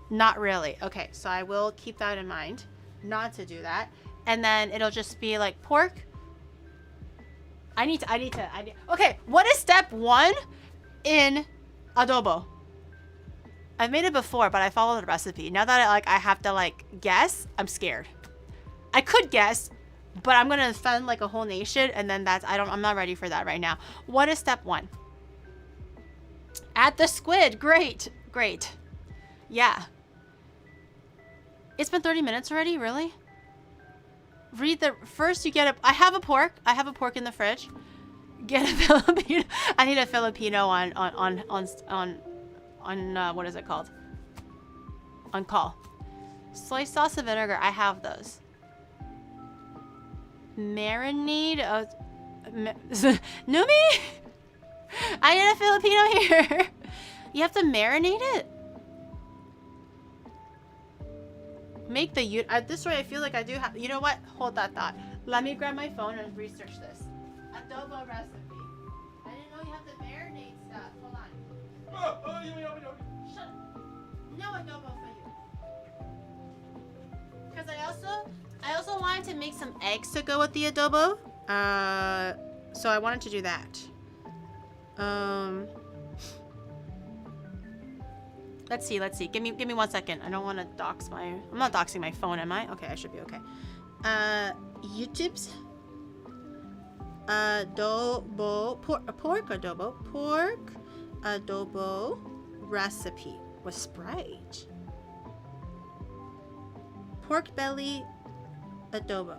Not really. Okay, so I will keep that in mind, not to do that. And then it'll just be like pork. Okay, what is step 1 in adobo? I've made it before, but I followed the recipe. Now that I have to guess, I'm scared. I could guess, but I'm gonna offend like a whole nation, and then I'm not ready for that right now. What is step 1? Add the squid. Great. Yeah. It's been 30 minutes already, really? Read the first. You get a. I have a pork in the fridge. Get a Filipino. I need a Filipino on what is it called? On call. Soy sauce and vinegar. I have those. Marinade. Numi. I need a Filipino here. You have to marinate it. Make the this way I feel like I do have. You know what? Hold that thought. Let me grab my phone and research this. Adobo recipe. I didn't know you have to marinate stuff. Hold on. Shut up. No adobo for you. Because I also wanted to make some eggs to go with the adobo. So I wanted to do that. Let's see. Give me 1 second. I don't want to dox my. I'm not doxing my phone, am I? Okay, I should be okay. YouTube's adobo pork adobo recipe with Sprite. Pork belly adobo.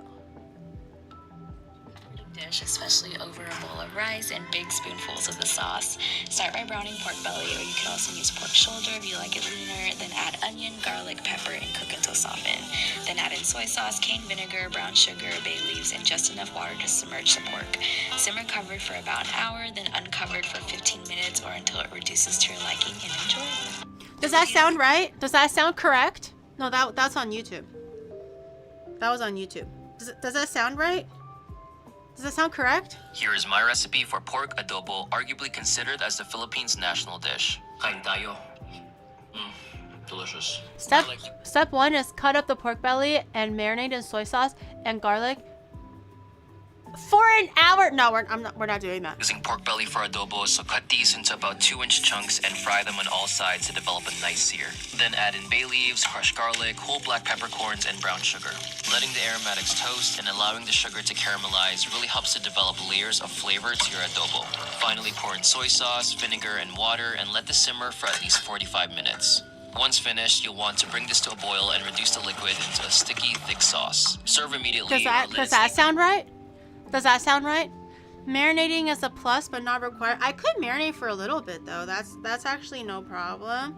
Dish, especially over a bowl of rice and big spoonfuls of the sauce. Start by browning pork belly, or you can also use pork shoulder if you like it leaner. Then add onion, garlic, pepper, and cook until softened. Then add in soy sauce, cane vinegar, brown sugar, bay leaves, and just enough water to submerge the pork. Simmer covered for about an hour, then uncovered for 15 minutes or until it reduces to your liking, and enjoy. Does that sound right? Does that sound correct? No, that's on YouTube. That was on YouTube. Does that sound right? Does that sound correct? Here is my recipe for pork adobo, arguably considered as the Philippines' national dish. Kain tayo. Delicious. Step 1 is cut up the pork belly and marinate in soy sauce and garlic for an hour. No, we're not doing that. Using pork belly for adobo, so cut these into about 2-inch chunks and fry them on all sides to develop a nice sear. Then add in bay leaves, crushed garlic, whole black peppercorns, and brown sugar. Letting the aromatics toast and allowing the sugar to caramelize really helps to develop layers of flavor to your adobo. Finally, pour in soy sauce, vinegar, and water and let this simmer for at least 45 minutes. Once finished, you'll want to bring this to a boil and reduce the liquid into a sticky, thick sauce. Serve immediately. Does that sound right? Does that sound right? Marinating is a plus, but not required. I could marinate for a little bit though. That's actually no problem.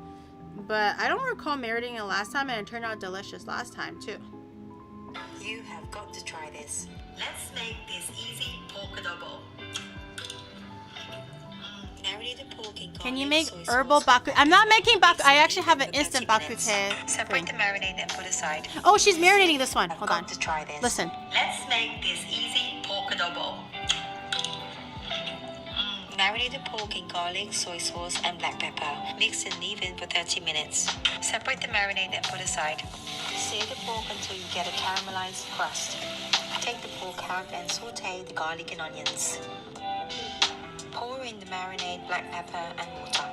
But I don't recall marinating it last time, and it turned out delicious last time too. You have got to try this. Let's make this easy pork adobo. Marinated pork in Can you make herbal baku? I'm not making baku. I actually have an instant bakute. Separate the marinade and put aside. Oh, she's marinating this one. Hold on. To try this. Listen. Let's make this easy pork adobo. Marinated pork in garlic, soy sauce, and black pepper. Mix and leave for 30 minutes. Separate the marinade and put aside. Sear the pork until you get a caramelized crust. Take the pork out and saute the garlic and onions. Pour in the marinade, black pepper, and water.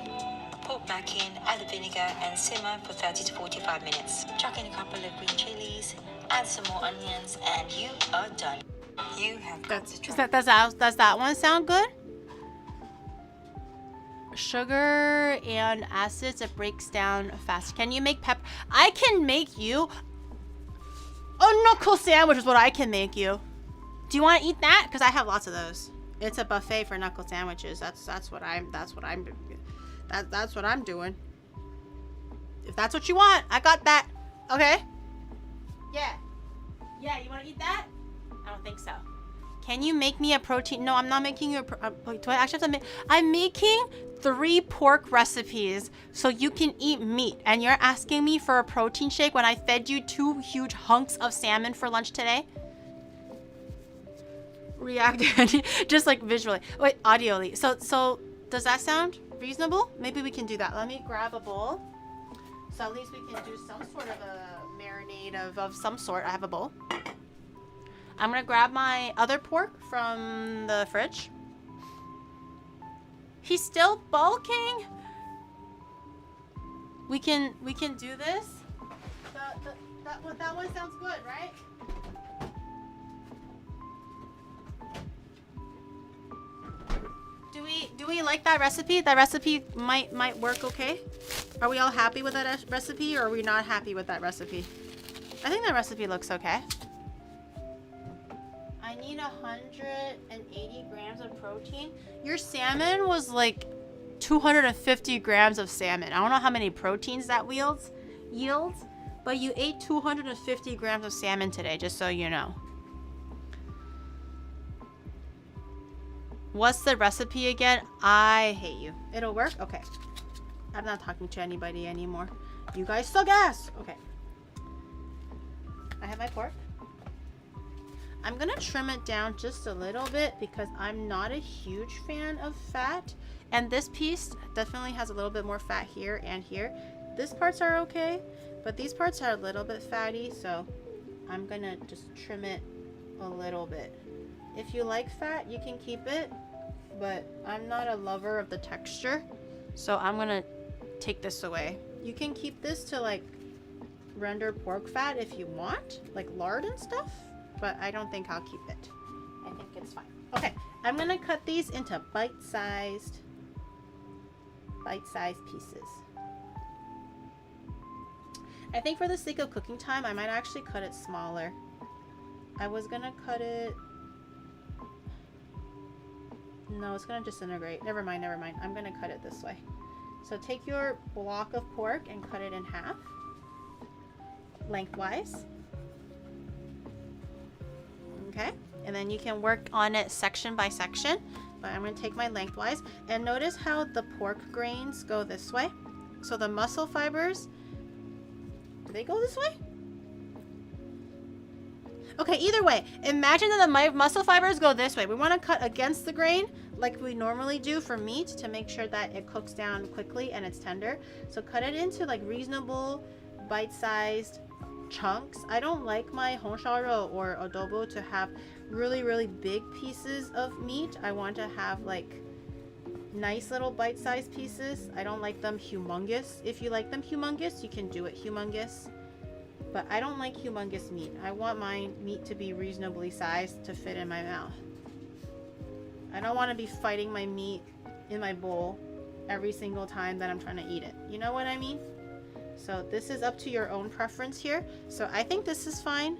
Put back in, add the vinegar, and simmer for 30 to 45 minutes. Chuck in a couple of green chilies, add some more onions, and you are done. You have got to try. Does that one sound good? Sugar and acids, it breaks down fast. Can you make I can make you a knuckle sandwich is what I can make you. Do you want to eat that? Because I have lots of those. It's a buffet for knuckle sandwiches. That's what I'm doing. If that's what you want, I got that. Okay? Yeah, you want to eat that? I don't think so. Can you make me a protein? No, I'm not making you do I actually have to make? I'm making 3 pork recipes so you can eat meat, and you're asking me for a protein shake when I fed you 2 huge hunks of salmon for lunch today? React just like visually. Wait, audioly. So does that sound reasonable? Maybe we can do that. Let me grab a bowl. So at least we can do some sort of a marinade of some sort. I have a bowl. I'm gonna grab my other pork from the fridge. He's still bulking. We can do this. That one sounds good, right? Do we like that recipe? That recipe might work okay. Are we all happy with that recipe, or are we not happy with that recipe? I think that recipe looks okay. I need 180 grams of protein. Your salmon was like 250 grams of salmon. I don't know how many proteins that yields, but you ate 250 grams of salmon today, just so you know. What's the recipe again? I hate you. It'll work? Okay. I'm not talking to anybody anymore. You guys suck ass. Okay. I have my pork. I'm gonna trim it down just a little bit because I'm not a huge fan of fat. And this piece definitely has a little bit more fat here and here. These parts are okay, but these parts are a little bit fatty, so I'm gonna just trim it a little bit. If you like fat, you can keep it, but I'm not a lover of the texture, so I'm gonna take this away. You can keep this to like rendered pork fat if you want, like lard and stuff, but I don't think I'll keep it. I think it's fine. Okay, I'm gonna cut these into bite-sized pieces. I think for the sake of cooking time, I might actually cut it smaller. I was gonna cut it... No, it's gonna disintegrate. Never mind. I'm gonna cut it this way. So take your block of pork and cut it in half, lengthwise. Okay, and then you can work on it section by section, but I'm going to take my lengthwise, and notice how the pork grains go this way. So the muscle fibers, do they go this way? Okay, either way, imagine that the muscle fibers go this way. We want to cut against the grain like we normally do for meat to make sure that it cooks down quickly and it's tender. So cut it into like reasonable bite-sized chunks. I don't like my honsharo or adobo to have really big pieces of meat. I want to have like nice little bite-sized pieces. I don't like them humongous. If you like them humongous, you can do it humongous, but I don't like humongous meat. I want my meat to be reasonably sized to fit in my mouth. I don't want to be fighting my meat in my bowl every single time that I'm trying to eat it. You know what I mean? So this is up to your own preference here. So I think this is fine.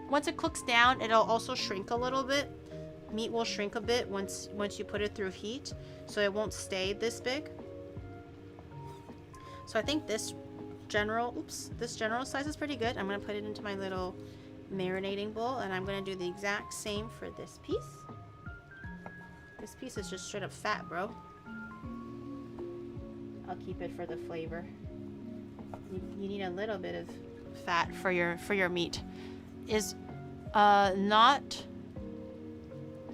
Once it cooks down, it'll also shrink a little bit. Meat will shrink a bit once you put it through heat, so it won't stay this big. So I think this general size is pretty good. I'm gonna put it into my little marinating bowl, and I'm gonna do the exact same for this piece. This piece is just straight up fat, bro. I'll keep it for the flavor. You need a little bit of fat for your meat. Is not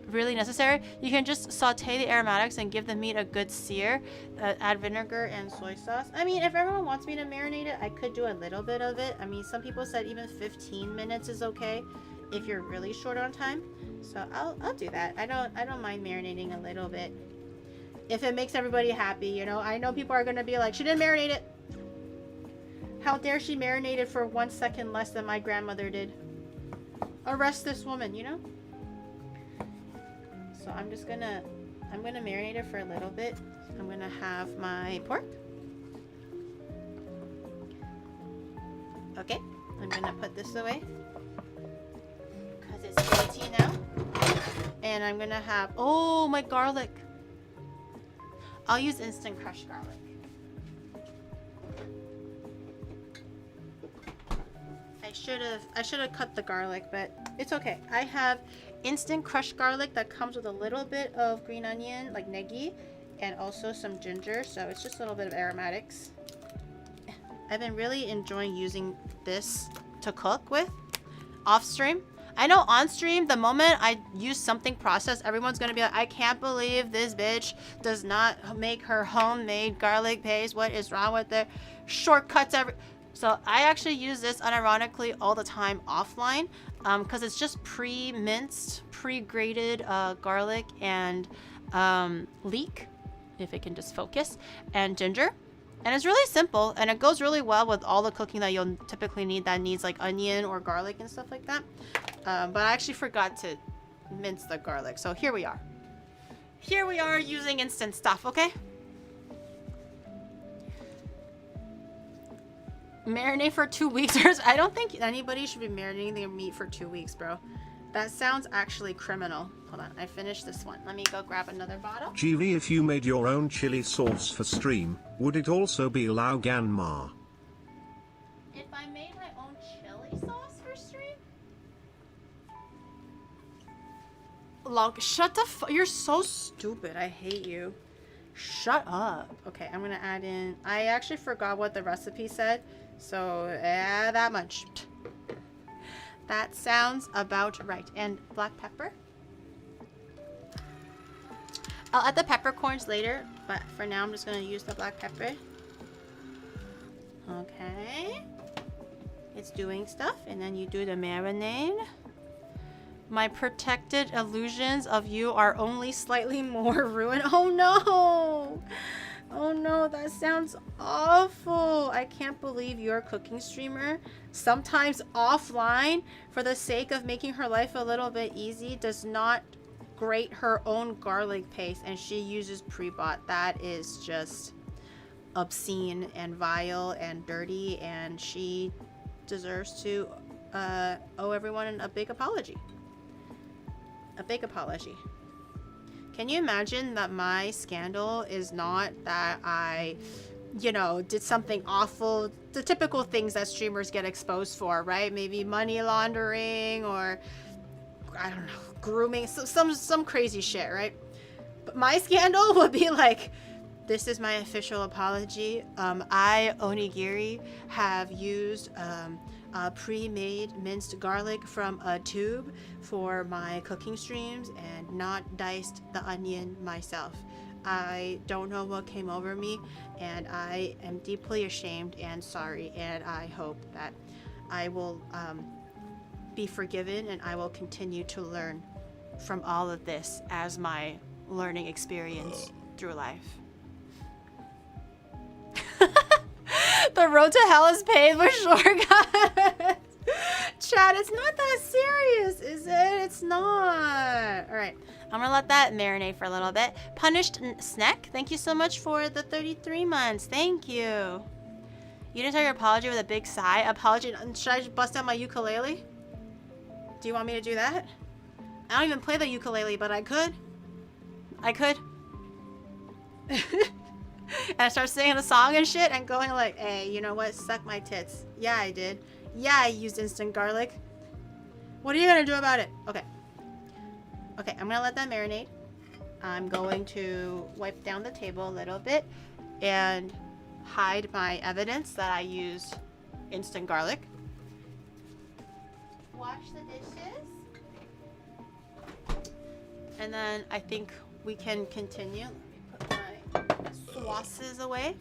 really necessary. You can just saute the aromatics and give the meat a good sear. Add vinegar and soy sauce. I mean, if everyone wants me to marinate it, I could do a little bit of it. I mean, some people said even 15 minutes is okay if you're really short on time. So I'll do that. I don't mind marinating a little bit if it makes everybody happy. You know, I know people are gonna be like, she didn't marinate it. How dare she marinate it for 1 second less than my grandmother did? Arrest this woman, you know? So I'm gonna marinate it for a little bit. I'm gonna have my pork. Okay, I'm gonna put this away because it's dainty now. And I'm gonna have, oh, my garlic. I'll use instant crushed garlic. I should have cut the garlic, but it's okay. I have instant crushed garlic that comes with a little bit of green onion, like negi, and also some ginger, so it's just a little bit of aromatics. I've been really enjoying using this to cook with off stream. I know on stream, the moment I use something processed, everyone's gonna be like, I can't believe this bitch does not make her homemade garlic paste. What is wrong with it? Shortcuts So I actually use this unironically all the time offline because it's just pre-minced, pre-grated garlic and leek, if it can just focus, and ginger. And it's really simple, and it goes really well with all the cooking that you'll typically need that needs like onion or garlic and stuff like that. But I actually forgot to mince the garlic, so here we are. Here we are using instant stuff, okay? Marinate for 2 weeks. I don't think anybody should be marinating their meat for 2 weeks, bro. That sounds actually criminal. Hold on, I finished this one. Let me go grab another bottle. Giri, if you made your own chili sauce for stream, would it also be Lao Gan Ma? If I made my own chili sauce for stream? Log, shut the you're so stupid. I hate you. Shut up. Okay, I'm gonna add in. I actually forgot what the recipe said, so that much. That sounds about right. And black pepper. I'll add the peppercorns later, but for now I'm just gonna use the black pepper. Okay. It's doing stuff, and then you do the marinade. My protected illusions of you are only slightly more ruined. Oh no! Oh no, that sounds awful. I can't believe you're a cooking streamer. Sometimes offline, for the sake of making her life a little bit easy, does not grate her own garlic paste, and she uses pre-bought. That is just obscene and vile and dirty, and she deserves to owe everyone a big apology. A big apology. Can you imagine that my scandal is not that I, you know, did something awful, the typical things that streamers get exposed for, right? Maybe money laundering or, I don't know, grooming, some crazy shit, right? But my scandal would be like, this is my official apology. I, OniGiri, have used pre-made minced garlic from a tube for my cooking streams and not diced the onion myself. I don't know what came over me, and I am deeply ashamed and sorry, and I hope that I will be forgiven, and I will continue to learn from all of this as my learning experience through life. The road to hell is paved with shortcuts. Chad, it's not that serious, is it? It's not. All right, I'm gonna let that marinate for a little bit. Punished Snack, thank you so much for the 33 months. Thank you. You didn't tell your apology with a big sigh. Apology. Should I just bust out my ukulele? Do you want me to do that? I don't even play the ukulele, but I could. I could. And I start singing the song and shit and going like, hey, you know what? Suck my tits. Yeah, I did. Yeah, I used instant garlic. What are you gonna do about it? Okay. Okay, I'm gonna let that marinate. I'm going to wipe down the table a little bit and hide my evidence that I used instant garlic. Wash the dishes. And then I think we can continue. Let me put my sauces away.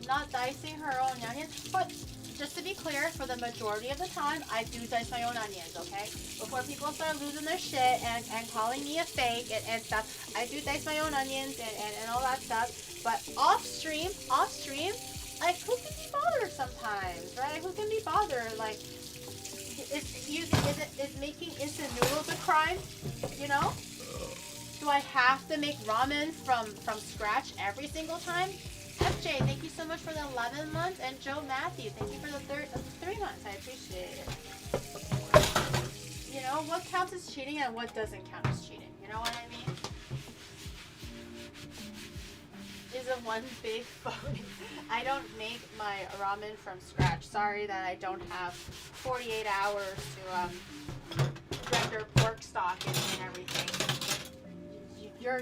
Not dicing her own onions, but just to be clear, for the majority of the time, I do dice my own onions, okay? Before people start losing their shit and calling me a fake and stuff, I do dice my own onions and all that stuff. But off stream, like, who can be bothered sometimes, right? Who can be bothered? Like, is making instant noodles a crime, you know? Do I have to make ramen from scratch every single time? FJ, thank you so much for the 11 months, and Joe Matthew, thank you for the 3 months. I appreciate it. You know, what counts as cheating and what doesn't count as cheating? You know what I mean? Is it one big phony? I don't make my ramen from scratch. Sorry that I don't have 48 hours to render pork stock and everything.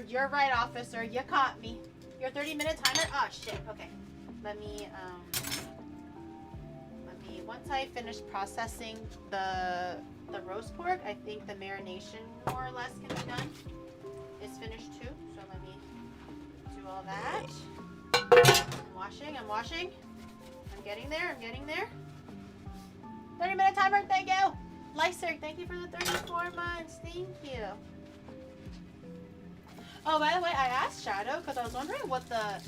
You're right, officer. You caught me. Your 30-minute timer? Oh shit. Okay. Let me once I finish processing the roast pork, I think the marination more or less can be done. It's finished too, so let me do all that. I'm washing. I'm getting there. 30-minute timer, thank you. Lyser, thank you for the 34 months. Thank you. Oh, by the way, I asked Shadow because I was wondering what the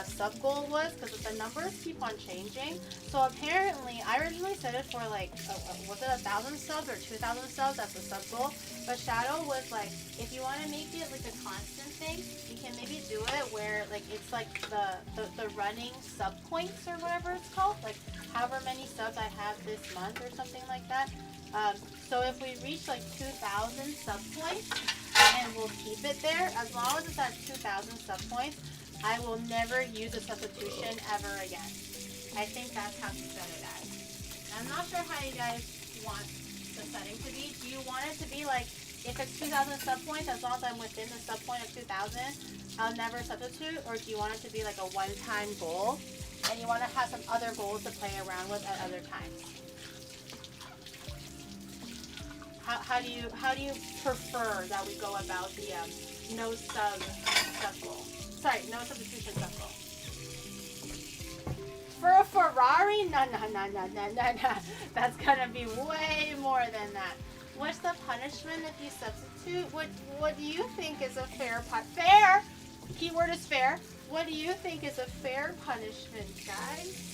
sub goal was, because the numbers keep on changing. So apparently, I originally set it for like, was it 1,000 subs or 2,000 subs? That's the sub goal. But Shadow was like, if you want to make it like a constant thing, you can maybe do it where like it's like the running sub points or whatever it's called, like however many subs I have this month or something like that. So if we reach like 2,000 sub points, and we'll keep it there, as long as it's at 2,000 sub points, I will never use a substitution ever again. I think that's how to set it as. I'm not sure how you guys want the setting to be. Do you want it to be like, if it's 2,000 sub points, as long as I'm within the sub point of 2,000, I'll never substitute? Or do you want it to be like a one-time goal, and you want to have some other goals to play around with at other times? How do you prefer that we go about the no sub goal? Sorry, no substitution sub goal. For a Ferrari? No. That's gonna be way more than that. What's the punishment if you substitute? What do you think is a fair fair? Keyword is fair. What do you think is a fair punishment, guys?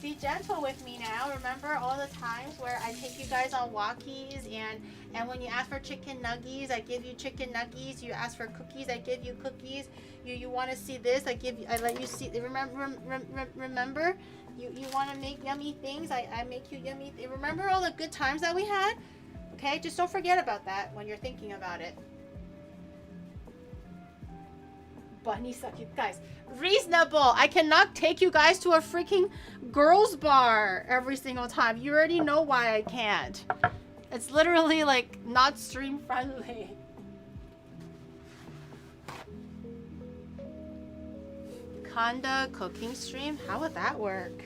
Be gentle with me now. Remember all the times where I take you guys on walkies, and when you ask for chicken nuggies, I give you chicken nuggies. You ask for cookies, I give you cookies. You want to see this, I let you see. Remember? You want to make yummy things, I make you yummy. Remember all the good times that we had? Okay, just don't forget about that when you're thinking about it. Bunny suck, you guys. Reasonable. I cannot take you guys to a freaking girls bar every single time. You already know why I can't. It's literally like not stream friendly. Kanda cooking stream? How would that work?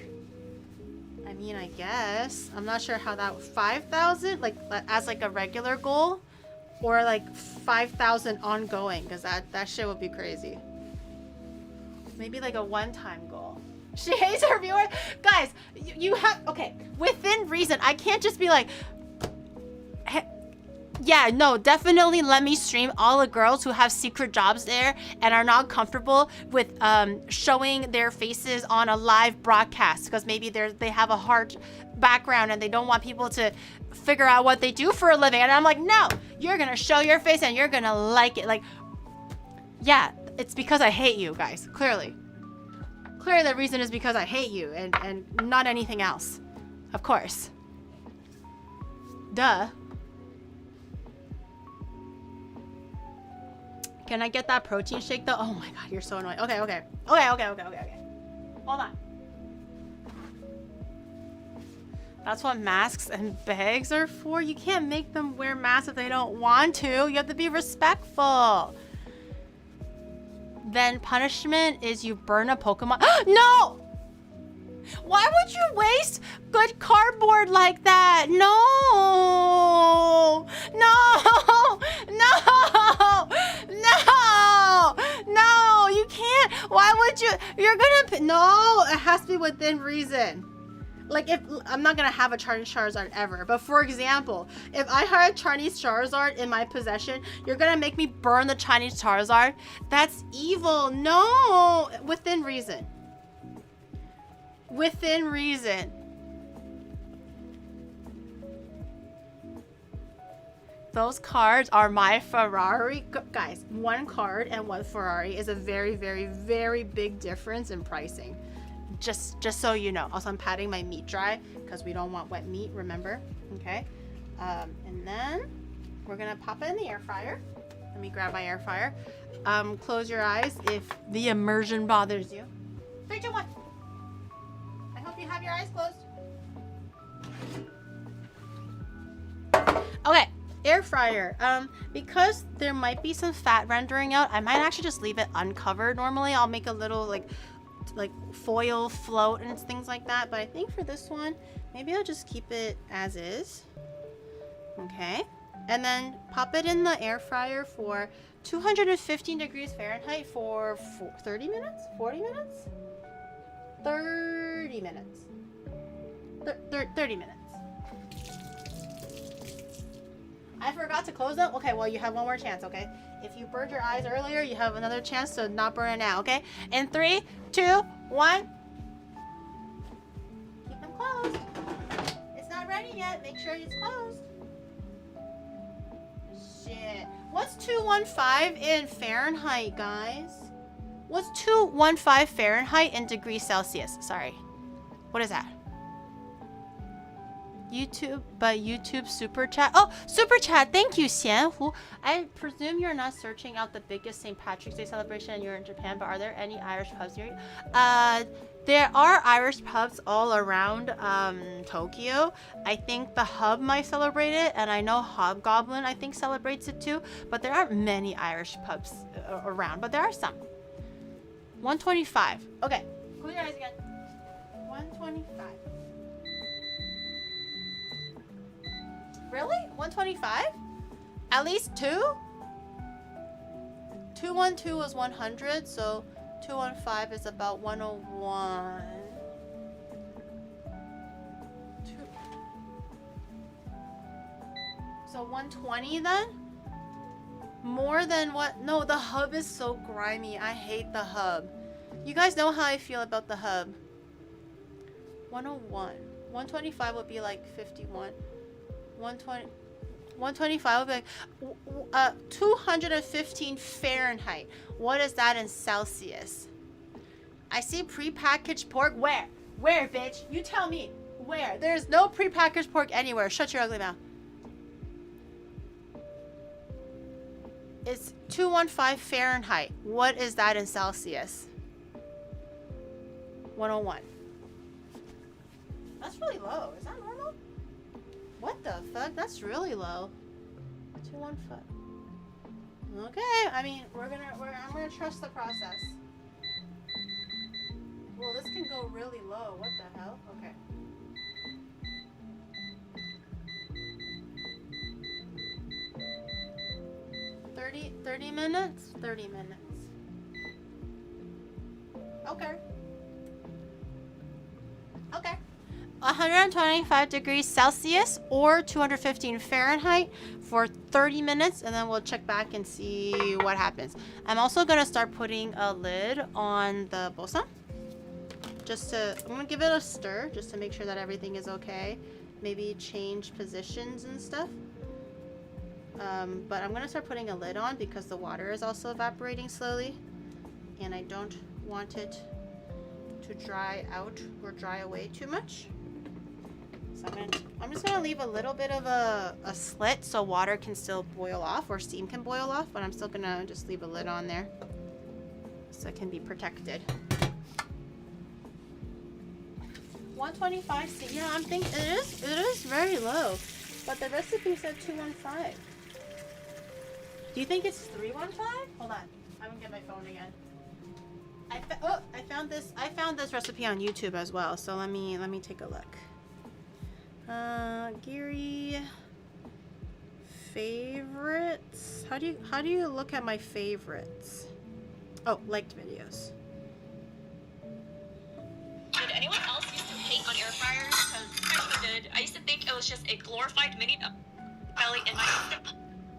I mean, I guess. I'm not sure how that 5,000 like as like a regular goal, or like 5,000 ongoing, because that shit would be crazy. Maybe like a one-time goal. She hates her viewers. Guys, you have, okay, within reason. I can't just be like, yeah, no, definitely let me stream all the girls who have secret jobs there and are not comfortable with showing their faces on a live broadcast, because maybe they have a hard background and they don't want people to figure out what they do for a living. And I'm like, no, you're gonna show your face and you're gonna like it. Like, yeah, it's because I hate you guys. Clearly the reason is because I hate you and not anything else. Of course. Duh. Can I get that protein shake though? Oh my god, you're so annoying. Okay. Hold on. That's what masks and bags are for. You can't make them wear masks if they don't want to. You have to be respectful. Then punishment is you burn a Pokemon. No! Why would you waste good cardboard like that? No! You can't. Why would you? You're gonna. No, it has to be within reason. Like, if I'm not gonna have a Chinese Charizard ever, but for example, if I had a Chinese Charizard in my possession, you're gonna make me burn the Chinese Charizard? That's evil. No, within reason. Within reason. Those cards are my Ferrari. Guys, one card and one Ferrari is a very, very, very big difference in pricing. Just so you know. Also, I'm patting my meat dry because we don't want wet meat, remember? Okay. And then we're gonna pop it in the air fryer. Let me grab my air fryer. Close your eyes if the immersion bothers you. 3, 2, 1. I hope you have your eyes closed. Okay, air fryer. Because there might be some fat rendering out, I might actually just leave it uncovered. Normally, I'll make a little like like foil float and things like that. But I think for this one, maybe I'll just keep it as is. Okay. And then pop it in the air fryer for 215 degrees Fahrenheit for 30 minutes? 40 minutes? 30 minutes. 30 minutes. I forgot to close them. Okay, well, you have one more chance, okay? If you burned your eyes earlier, you have another chance to not burn it now, okay? In 3, 2, 1. Keep them closed. It's not ready yet. Make sure it's closed. Shit. What's 215 in Fahrenheit, guys? What's 215 Fahrenheit in degrees Celsius? Sorry. What is that? YouTube super chat. Oh, super chat. Thank you, Xianhu. I presume you're not searching out the biggest St. Patrick's Day celebration and you're in Japan, but are there any Irish pubs near you? There are Irish pubs all around Tokyo. I think the Hub might celebrate it, and I know Hobgoblin, I think, celebrates it too. But there aren't many Irish pubs around, but there are some. 125. Okay, close your eyes again. 125. Really? 125? At least 2? 212 was 100, so 215 is about 101. So 120 then? More than what? No, the Hub is so grimy. I hate the Hub. You guys know how I feel about the Hub. 101. 125 would be like 51. 125 would be like 215 Fahrenheit. What is that in Celsius? I see prepackaged pork. Where? Where, bitch? You tell me. Where? There's no prepackaged pork anywhere. Shut your ugly mouth. It's 215 Fahrenheit. What is that in Celsius? 101. That's really low. Is that normal? What the fuck? That's really low. 215. Okay, I mean, I'm gonna trust the process. Well, this can go really low. What the hell? Okay. Thirty minutes? 30 minutes. Okay. Okay. 125 degrees Celsius or 215 Fahrenheit for 30 minutes, and then we'll check back and see what happens. I'm also gonna start putting a lid on the bosa. I'm gonna give it a stir just to make sure that everything is okay. Maybe change positions and stuff. But I'm gonna start putting a lid on because the water is also evaporating slowly, and I don't want it to dry out or dry away too much. So I'm just gonna leave a little bit of a slit so water can still boil off or steam can boil off, but I'm still gonna just leave a lid on there so it can be protected. 125 C. Yeah, I'm thinking it is very low, but the recipe said 215. Do you think it's 315? Hold on, I'm gonna get my phone again. I found this recipe on YouTube as well, so let me take a look. Giri favorites. How do you look at my favorites? Oh, liked videos. Did anyone else used to hate on air fryers? Because I actually did. I used to think it was just a glorified mini belly in my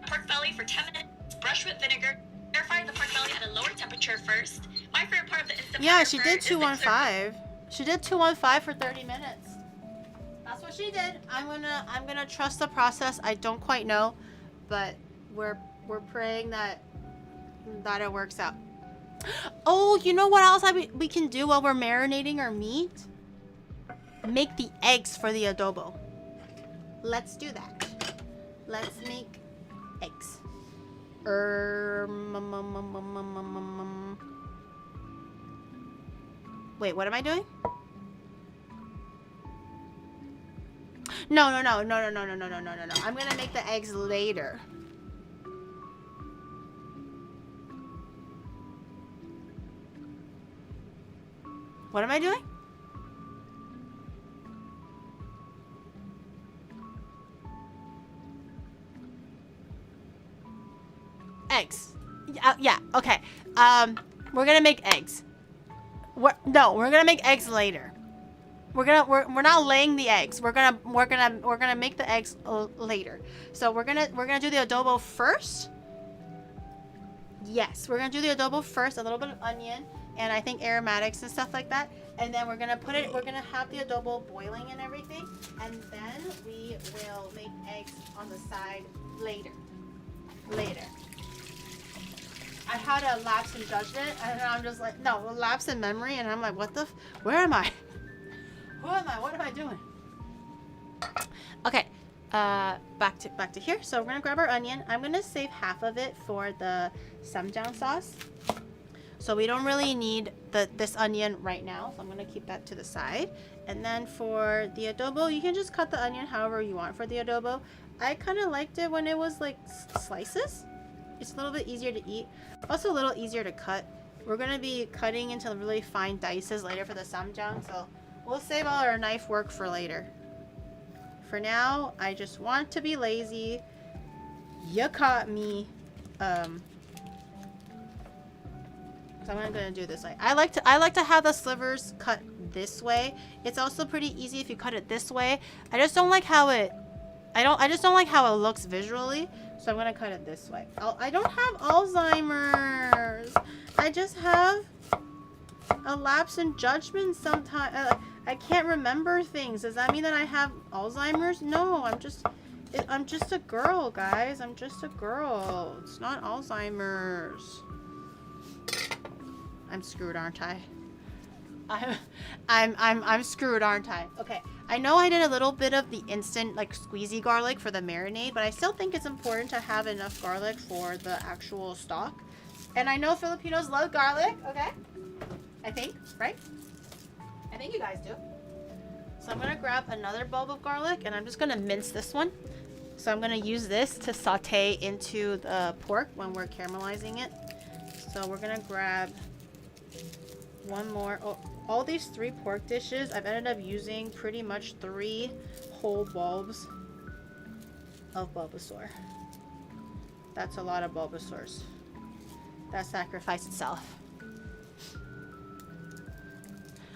pork belly for 10 minutes. Brush with vinegar. Air fry the pork belly at a lower temperature first. My favorite part of the instant Yeah, fryer she did is the 215. She did 215 for 30 minutes. That's what she did. I'm gonna trust the process. I don't quite know, but we're praying that it works out. Oh, you know what else we can do while we're marinating our meat? Make the eggs for the adobo. Let's do that. Let's make eggs. Wait, what am I doing? No. I'm gonna make the eggs later. What am I doing? Eggs. Yeah, okay. We're gonna make eggs. We're gonna make eggs later. We're not laying the eggs. We're gonna make the eggs later. So we're gonna do the adobo first. Yes, we're gonna do the adobo first. A little bit of onion and I think aromatics and stuff like that. And then we're gonna have the adobo boiling and everything. And then we will make eggs on the side later. I had a lapse in judgment, and I'm just like, no, a lapse in memory, and I'm like, where am I? Who am I? What am I doing? Okay, back to here. So we're gonna grab our onion. I'm gonna save half of it for the ssamjang sauce. So we don't really need this onion right now. So I'm gonna keep that to the side. And then for the adobo, you can just cut the onion however you want for the adobo. I kind of liked it when it was like slices. It's a little bit easier to eat. Also a little easier to cut. We're going to be cutting into really fine dices later for the ssamjang. So we'll save all our knife work for later. For now, I just want to be lazy. You caught me. So I'm going to do this way. I like to have the slivers cut this way. It's also pretty easy if you cut it this way. I just don't like how it looks visually, so I'm gonna cut it this way. I don't have Alzheimer's. I just have a lapse in judgment sometimes. I can't remember things. Does that mean that I have Alzheimer's? No, I'm just a girl, guys. I'm just a girl. It's not Alzheimer's. I'm screwed, aren't I? I'm screwed, aren't I? Okay. I know I did a little bit of the instant like squeezy garlic for the marinade, but I still think it's important to have enough garlic for the actual stock. And I know Filipinos love garlic, okay? I think, right? I think you guys do. So I'm gonna grab another bulb of garlic and I'm just gonna mince this one. So I'm gonna use this to saute into the pork when we're caramelizing it. So we're gonna grab one more. Oh, all these 3 pork dishes, I've ended up using pretty much 3 whole bulbs of Bulbasaur. That's a lot of Bulbasaurs. That sacrificed itself.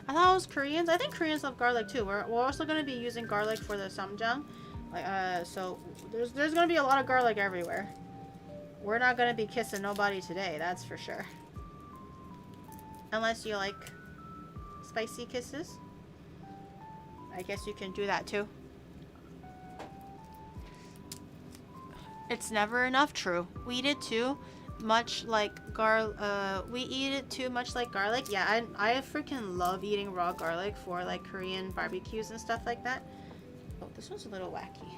I thought it was Koreans. I think Koreans love garlic too. We're also going to be using garlic for the ssamjang. So there's going to be a lot of garlic everywhere. We're not going to be kissing nobody today, that's for sure. Unless you like spicy kisses. I guess you can do that too. It's never enough, true. We eat it too much like garlic. Yeah, I freaking love eating raw garlic for like Korean barbecues and stuff like that. Oh, this one's a little wacky.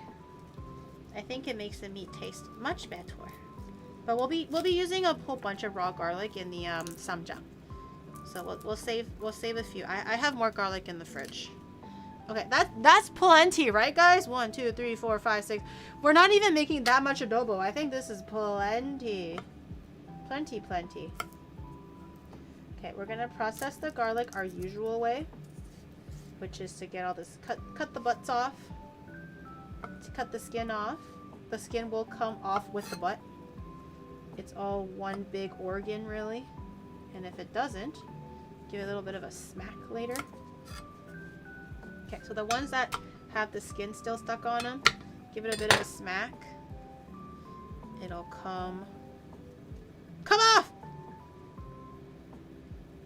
I think it makes the meat taste much better. But we'll be using a whole bunch of raw garlic in the ssamjang. So we'll save a few. I have more garlic in the fridge. Okay, that's plenty, right, guys? 1, 2, 3, 4, 5, 6. We're not even making that much adobo. I think this is plenty. Plenty. Okay, we're gonna process the garlic our usual way, which is to get all this cut the butts off. To cut the skin off. The skin will come off with the butt. It's all one big organ, really. And if it doesn't, give it a little bit of a smack later. Okay, so the ones that have the skin still stuck on them, give it a bit of a smack. It'll come off!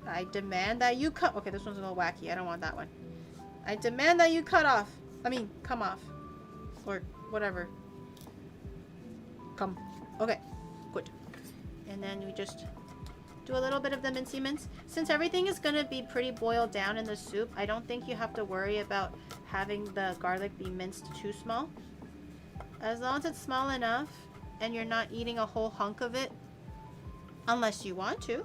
I demand that you cut. Okay, this one's a little wacky. I don't want that one. I demand that you come off. Or whatever. Come. Okay, good. And then we just do a little bit of the mincy mince. Since everything is going to be pretty boiled down in the soup, I don't think you have to worry about having the garlic be minced too small. As long as it's small enough and you're not eating a whole hunk of it, unless you want to,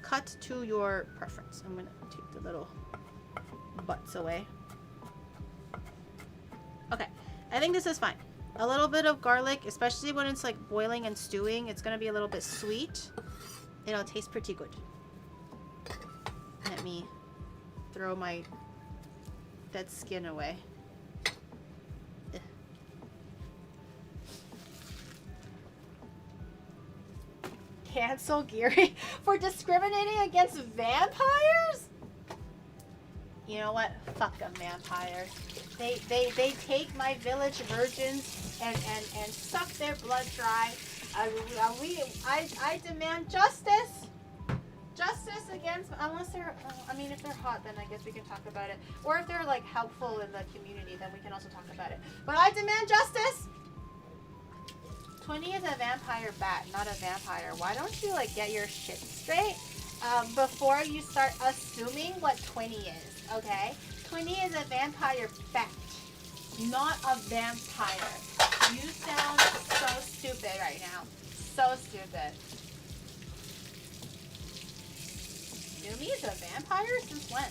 cut to your preference. I'm going to take the little butts away. Okay, I think this is fine. A little bit of garlic, especially when it's like boiling and stewing, it's gonna be a little bit sweet. It'll taste pretty good. Let me throw my dead skin away. Ugh. Cancel Giri for discriminating against vampires? You know what? Fuck them vampires. They take my village virgins and suck their blood dry. I demand justice. Justice against, unless they're, I mean, if they're hot, then I guess we can talk about it. Or if they're like helpful in the community, then we can also talk about it. But I demand justice. 20 is a vampire bat, not a vampire. Why don't you like get your shit straight before you start assuming what 20 is, okay? 20 is a vampire bat, not a vampire. You sound so stupid right now. So stupid. Numi is a vampire? Since when?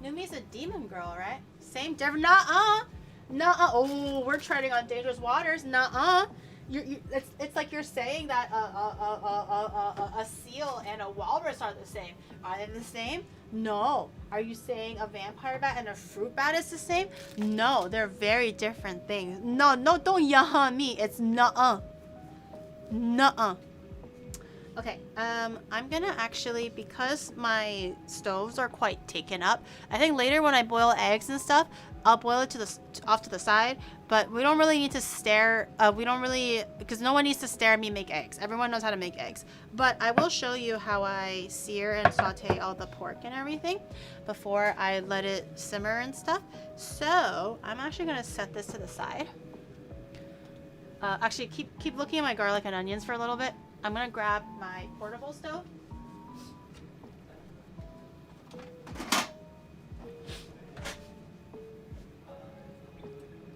Numi's a demon girl, right? Same different. Nuh-uh. Nuh-uh. Oh, we're treading on dangerous waters. Nuh-uh. It's like you're saying that a seal and a walrus are the same. Are they the same? No. Are you saying a vampire bat and a fruit bat is the same? No, they're very different things. No, don't yaha me. It's nuh-uh. Nuh-uh. Okay, I'm gonna actually, because my stoves are quite taken up, I think later when I boil eggs and stuff, I'll boil it off to the side, but we don't really need to stare, because no one needs to stare at me make eggs. Everyone knows how to make eggs. But I will show you how I sear and saute all the pork and everything before I let it simmer and stuff. So, I'm actually gonna set this to the side. Actually, keep looking at my garlic and onions for a little bit. I'm gonna grab my portable stove.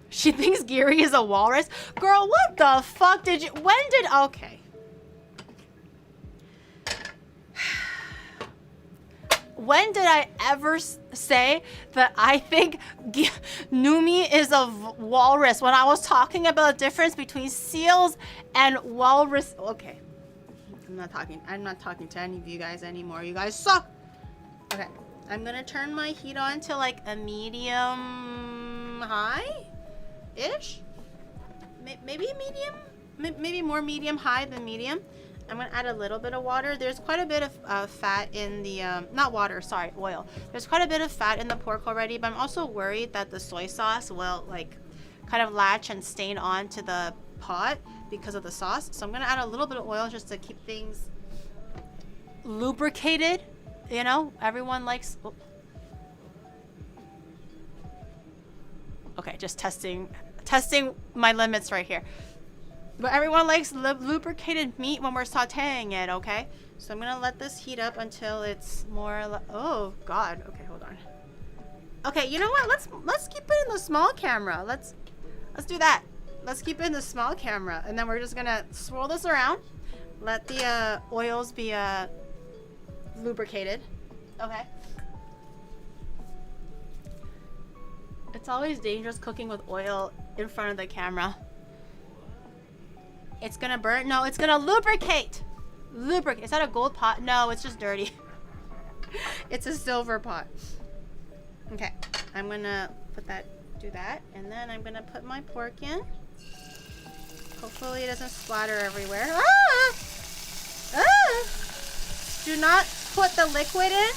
She thinks Giri is a walrus? Girl, what the fuck did you... Okay. When did I ever say that I think Numi is a walrus when I was talking about the difference between seals and walrus? Okay. I'm not talking to any of you guys anymore. You guys suck. Okay. I'm gonna turn my heat on to like a medium high-ish. Maybe medium. Maybe more medium high than medium. I'm gonna add a little bit of water. There's quite a bit of fat in the not water, sorry, oil. There's quite a bit of fat in the pork already, but I'm also worried that the soy sauce will like kind of latch and stain onto the pot because of the sauce. So I'm gonna add a little bit of oil just to keep things lubricated. You know, everyone likes. Oh. Okay, just testing my limits right here. But everyone likes lubricated meat when we're sauteing it, okay? So I'm gonna let this heat up until it's more. Oh God. Okay, hold on. Okay, you know what? Let's keep it in the small camera. Let's do that. Let's keep it in the small camera, and then we're just gonna swirl this around. Let the oils be lubricated. Okay. It's always dangerous cooking with oil in front of the camera. It's gonna burn. No, it's gonna lubricate. Lubricate. Is that a gold pot? No, it's just dirty. It's a silver pot. Okay, I'm gonna do that, and then I'm gonna put my pork in. Hopefully it doesn't splatter everywhere. Ah! Ah! Do not put the liquid in,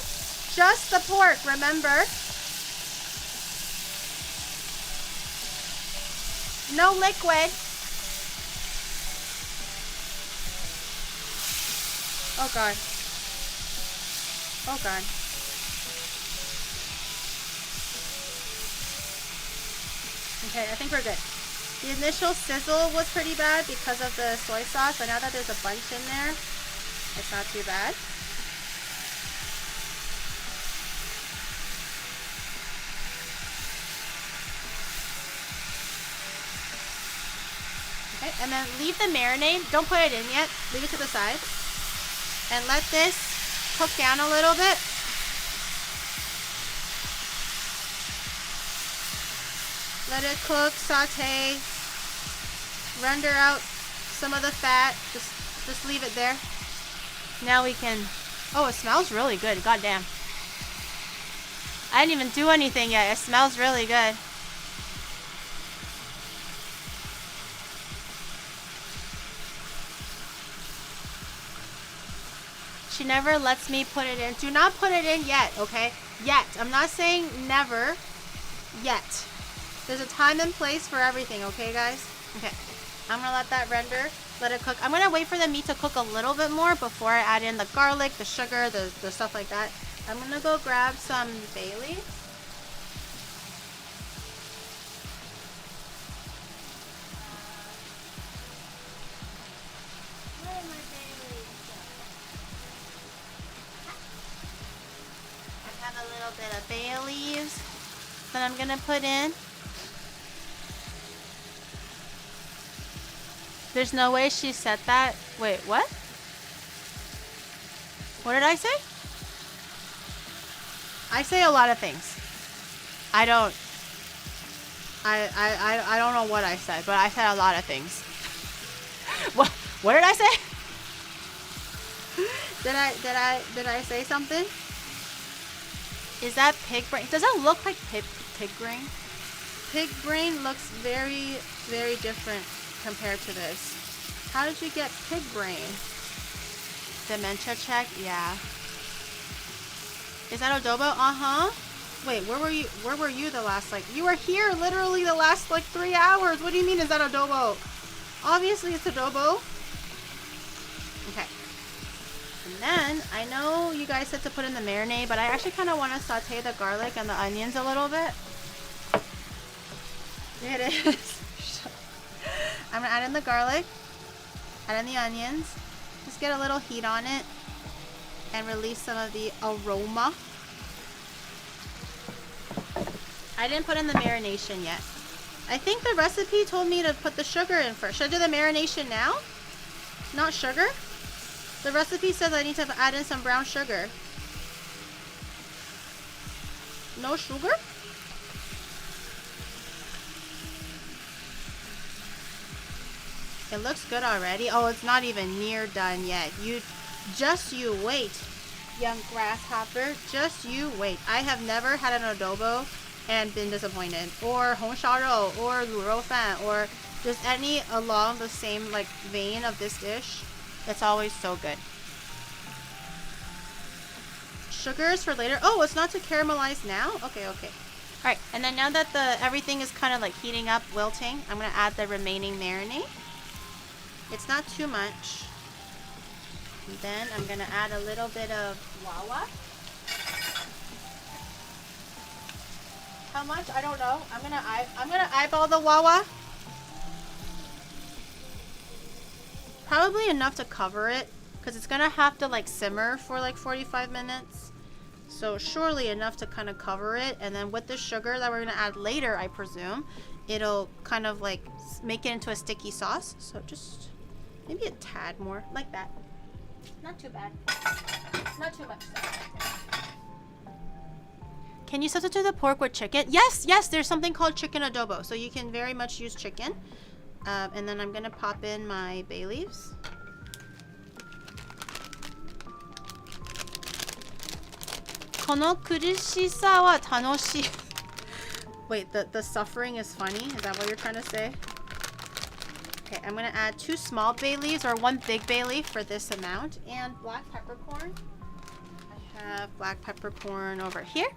just the pork, remember? No liquid. Oh God. Oh God. Okay, I think we're good. The initial sizzle was pretty bad because of the soy sauce, but now that there's a bunch in there, it's not too bad. Okay, and then leave the marinade. Don't put it in yet. Leave it to the side. And let this cook down a little bit. Let it cook, saute, render out some of the fat. Just leave it there. Now we can. Oh, it smells really good. Goddamn. I didn't even do anything yet. It smells really good. She never lets me put it in. Do not put it in yet, okay? Yet. I'm not saying never. Yet. There's a time and place for everything, okay, guys? Okay. I'm gonna let that render. Let it cook. I'm gonna wait for the meat to cook a little bit more before I add in the garlic, the sugar, the stuff like that. I'm gonna go grab some bay leaves. Where are my bay leaves? I have a little bit of bay leaves that I'm gonna put in. There's no way she said that. Wait, what? What did I say? I say a lot of things. I don't know what I said, but I said a lot of things. What did I say? Did I say something? Is that pig brain? Does it look like pig brain? Pig brain looks very, very different compared to this. How did you get pig brain? Dementia check? Yeah. Is that adobo? Uh-huh. Wait, where were you the last, like, you were here literally the last, like, 3 hours. What do you mean, is that adobo? Obviously it's adobo. Okay. And then, I know you guys said to put in the marinade, but I actually kind of want to saute the garlic and the onions a little bit. There it is. I'm going to add in the garlic, add in the onions, just get a little heat on it, and release some of the aroma. I didn't put in the marination yet. I think the recipe told me to put the sugar in first. Should I do the marination now? Not sugar? The recipe says I need to add in some brown sugar. No sugar? It looks good already. Oh, it's not even near done yet. You wait, young grasshopper. Just you wait. I have never had an adobo and been disappointed. Or hongxiaorou, or luro fan, or just any along the same like vein of this dish. It's always so good. Sugars for later. Oh, it's not to caramelize now? Okay, okay. Alright, and then now that everything is kind of like heating up, wilting, I'm going to add the remaining marinade. It's not too much. And then I'm going to add a little bit of wawa. How much? I don't know. I'm gonna eyeball the wawa. Probably enough to cover it, because it's gonna have to like simmer for like 45 minutes. So surely enough to kind of cover it, and then with the sugar that we're gonna add later, I presume, it'll kind of like make it into a sticky sauce. So just maybe a tad more, like that. Not too bad. Not too much. Can you substitute the pork with chicken? Yes, yes, there's something called chicken adobo, so you can very much use chicken. And then I'm gonna pop in my bay leaves. Kono kurishisa wa tanoshii. Wait, the suffering is funny? Is that what you're trying to say? Okay, I'm gonna add 2 small bay leaves or 1 big bay leaf for this amount, and black peppercorn. I have black peppercorn over here.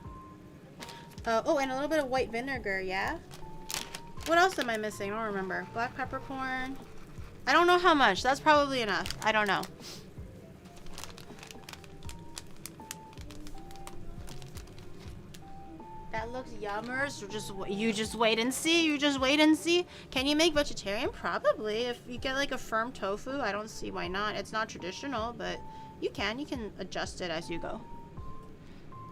Oh, and a little bit of white vinegar, yeah? What else am I missing? I don't remember. Black peppercorn. I don't know how much. That's probably enough. I don't know. That looks yummers. You just wait and see. You just wait and see. Can you make vegetarian? Probably. If you get like a firm tofu, I don't see why not. It's not traditional, but you can. You can adjust it as you go.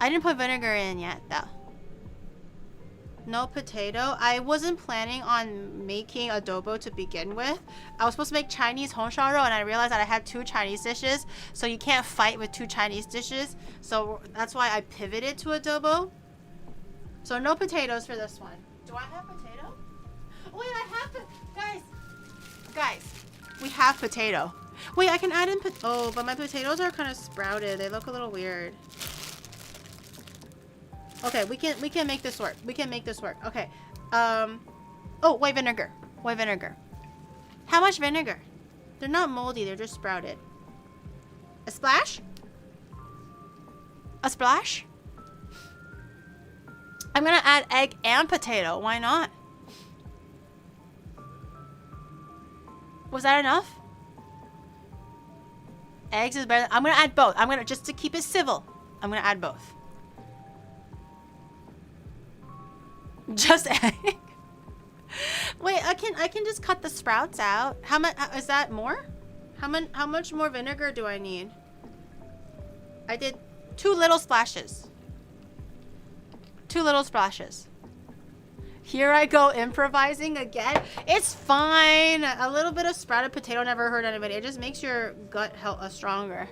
I didn't put vinegar in yet, though. No potato. I wasn't planning on making adobo to begin with. I was supposed to make Chinese hongxiaorou, and I realized that I had 2 Chinese dishes, so you can't fight with 2 Chinese dishes. So that's why I pivoted to adobo. So no potatoes for this one. Do I have potato? Oh, wait, I have guys, we have potato. Wait, I can add in oh, but my potatoes are kind of sprouted. They look a little weird. Okay, we can make this work. We can make this work. Okay. Oh, white vinegar. White vinegar. How much vinegar? They're not moldy, they're just sprouted. A splash? A splash? I'm gonna add egg and potato. Why not? Was that enough? Eggs is better. I'm gonna add both. I'm gonna, just to keep it civil, I'm gonna add both. Just egg. Wait, I can just cut the sprouts out. How much is that more? How much more vinegar do I need? I did 2 little splashes. 2 little splashes. Here I go improvising again. It's fine. A little bit of sprouted potato never hurt anybody. It just makes your gut stronger.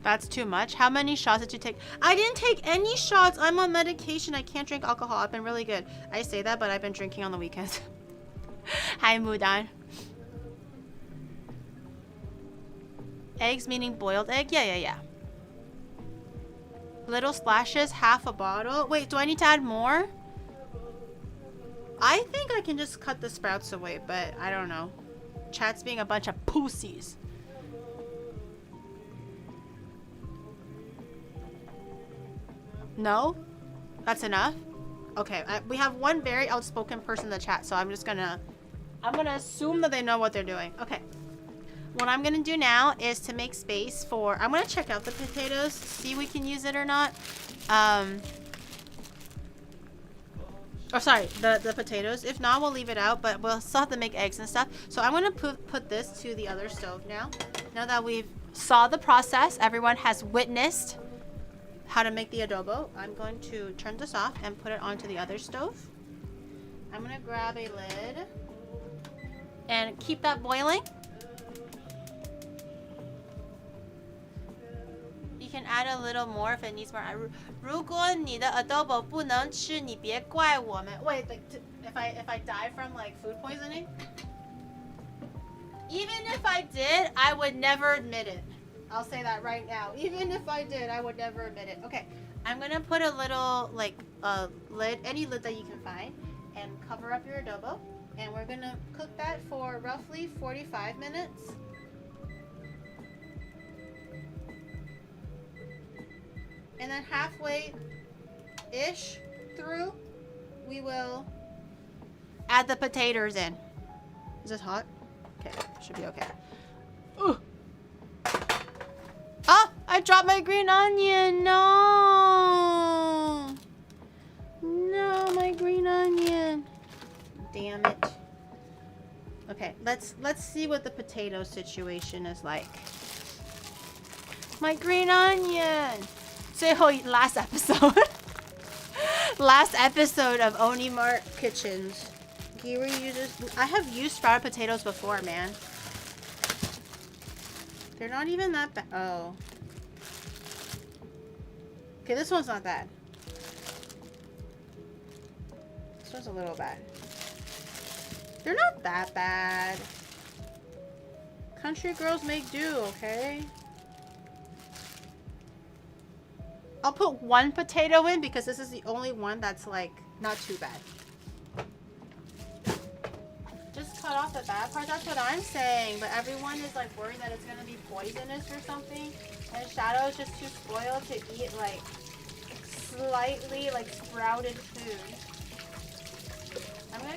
That's too much. How many shots did you take? I didn't take any shots. I'm on medication. I can't drink alcohol. I've been really good. I say that, but I've been drinking on the weekends. Hi, Mudan. Eggs meaning boiled egg? Yeah. Little splashes, half a bottle. Wait, do I need to add more? I think I can just cut the sprouts away, but I don't know. Chat's being a bunch of pussies. No? That's enough? Okay, we have one very outspoken person in the chat, so I'm gonna assume that they know what they're doing. Okay. What I'm gonna do now is to make space for, I'm gonna check out the potatoes, see if we can use it or not. Oh, sorry, the potatoes. If not, we'll leave it out, but we'll still have to make eggs and stuff. So I'm gonna put this to the other stove now. Now that we've saw the process, everyone has witnessed how to make the adobo. I'm going to turn this off and put it onto the other stove. I'm gonna grab a lid and keep that boiling. You can add a little more if it needs more. 如果你的 adobo 不能吃，你别怪我们. Wait, like, if I die from like food poisoning? Even if I did, I would never admit it. I'll say that right now. Even if I did, I would never admit it. Okay, I'm gonna put a little like lid, any lid that you can find, and cover up your adobo. And we're gonna cook that for roughly 45 minutes. And then halfway-ish through, we will add the potatoes in. Is this hot? Okay, should be okay. Ooh. Oh, I dropped my green onion. No. No, my green onion. Damn it. Okay, let's see what the potato situation is like. My green onion. Last episode. Last episode of Onimart Kitchens. Giri uses. I have used sprouted potatoes before, man. They're not even that bad. Oh. Okay, this one's not bad. This one's a little bad. They're not that bad. Country girls make do, okay? I'll put one potato in because this is the only one that's like not too bad. Just cut off the bad part. That's what I'm saying. But everyone is like worried that it's gonna be poisonous or something. And Shadow is just too spoiled to eat like slightly like sprouted food.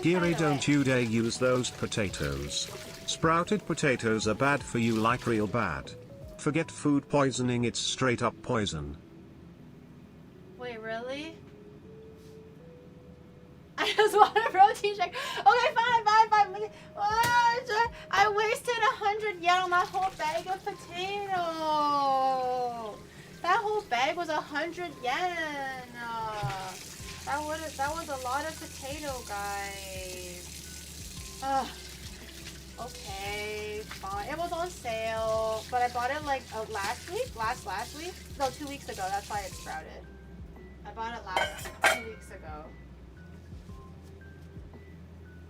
Giri, don't you dare use those potatoes. Sprouted potatoes are bad for you, like real bad. Forget food poisoning, it's straight up poison. Wait, really? I just want a protein shake. Okay, fine. I wasted 100 yen on that whole bag of potato. That whole bag was 100 yen. That was a lot of potato, guys. Okay, fine. It was on sale, but I bought it like last week. No, 2 weeks ago. That's why it sprouted. I bought it 2 weeks ago.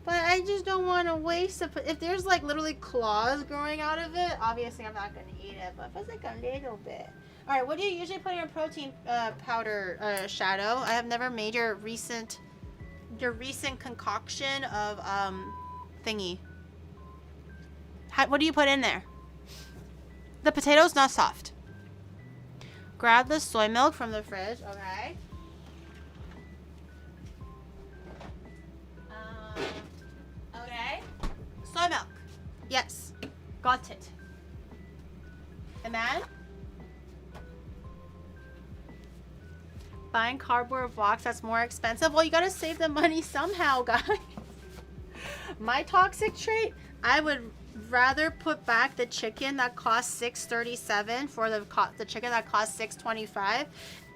But I just don't want to waste it. If there's like literally claws growing out of it, obviously I'm not going to eat it. But if it's like a little bit. All right, what do you usually put in your protein powder, Shadow? I have never made your recent concoction of thingy. What do you put in there? The potato's not soft. Grab the soy milk from the fridge. Okay. Okay. Soy milk. Yes. Got it. And then buying cardboard box, that's more expensive. Well, you gotta save the money somehow, guys. My toxic trait, I would rather put back the chicken that costs $6.37 for the chicken that costs $6.25,